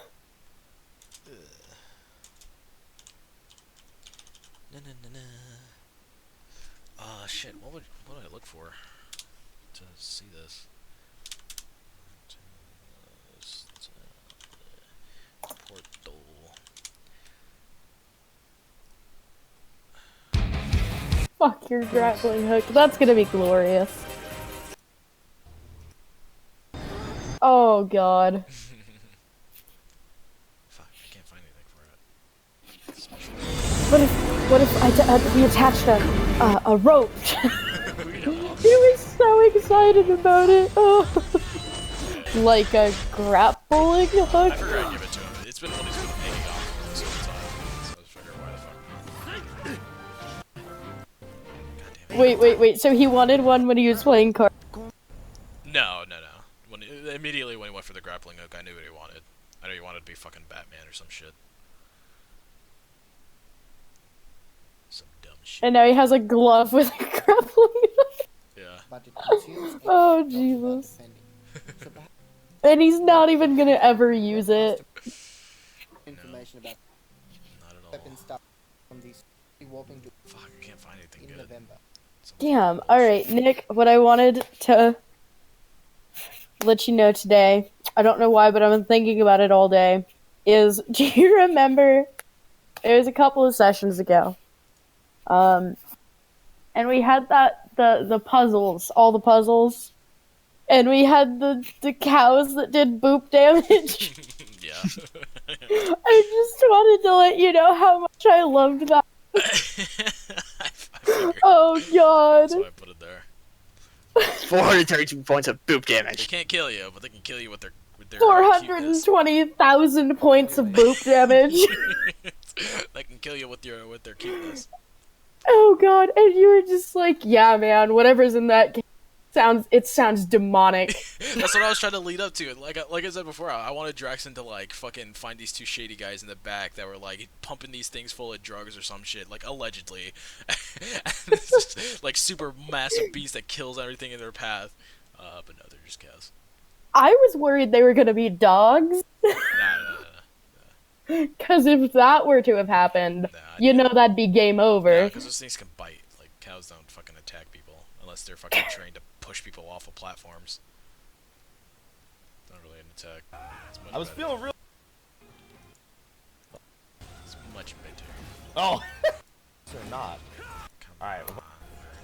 Shit. What would I look for to see this? Portal. Fuck your grappling hook. That's gonna be glorious. Oh God. Fuck, I can't find anything for it. What if we attached a rope? He was so excited about it. Oh. Like a grappling hook. I figured I'd give it to him. It's been one he's been hanging on this whole time. So I figured why the fuck. God damn it. Wait. So he wanted one when he was playing cards. No. Immediately when he went for the grappling hook, I knew what he wanted. I knew he wanted to be fucking Batman or some shit. Some dumb shit. And now he has a glove with a grappling hook. Yeah. But it consumes Oh, energy without Jesus. defending. So perhaps And he's not even gonna ever use it. information about Not at all. weapon stuff from these warping to Fuck, I can't find anything in good. November. Some Damn. bullshit. Alright, Nick, what I wanted to let you know today, I don't know why, but I've been thinking about it all day, is do you remember it was a couple of sessions ago? And we had the puzzles, all the puzzles. And we had the cows that did boop damage. Yeah. I just wanted to let you know how much I loved that. I figured. Oh god. That's why I put it there. 432 points of boop They damage. can't kill you, but they can kill you with their cuteness. 420,000 points of boop damage. They can kill you with their cuteness. Oh god, and you were just like, yeah man, whatever's in that game sounds demonic. That's what I was trying to lead up to. Like I said before, I wanted Draxon to like fucking find these two shady guys in the back that were like pumping these things full of drugs or some shit, like allegedly. And it's just, like super massive beast that kills everything in their path. But no, they're just cows. I was worried they were gonna be dogs, Nah. because if that were to have happened, you know that'd be game over. Because those things can bite. Like cows don't fucking attack people unless they're fucking trained to push people off of platforms. It's not really an attack. It's much I was better. feeling real. It's much better. Oh. Or not. Come Alright, on, where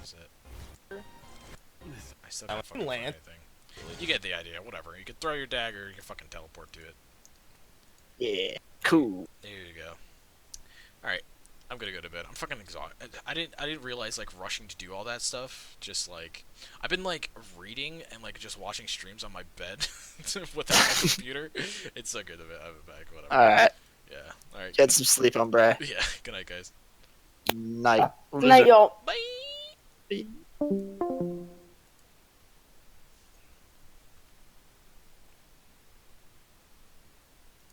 is it? I still I can't fucking land. find anything. You get the idea, whatever. You can throw your dagger, you can fucking teleport to it. Yeah, cool. There you go. Alright, I'm gonna go to bed. I'm fucking exhausted. I didn't realize like rushing to do all that stuff. Just like I've been like reading and like just watching streams on my bed without my computer. It's so good to have it back. Whatever. Alright, Yeah. Alright. get some sleep on, bruh. Yeah. Good night, guys. Night. Night, y'all. Bye.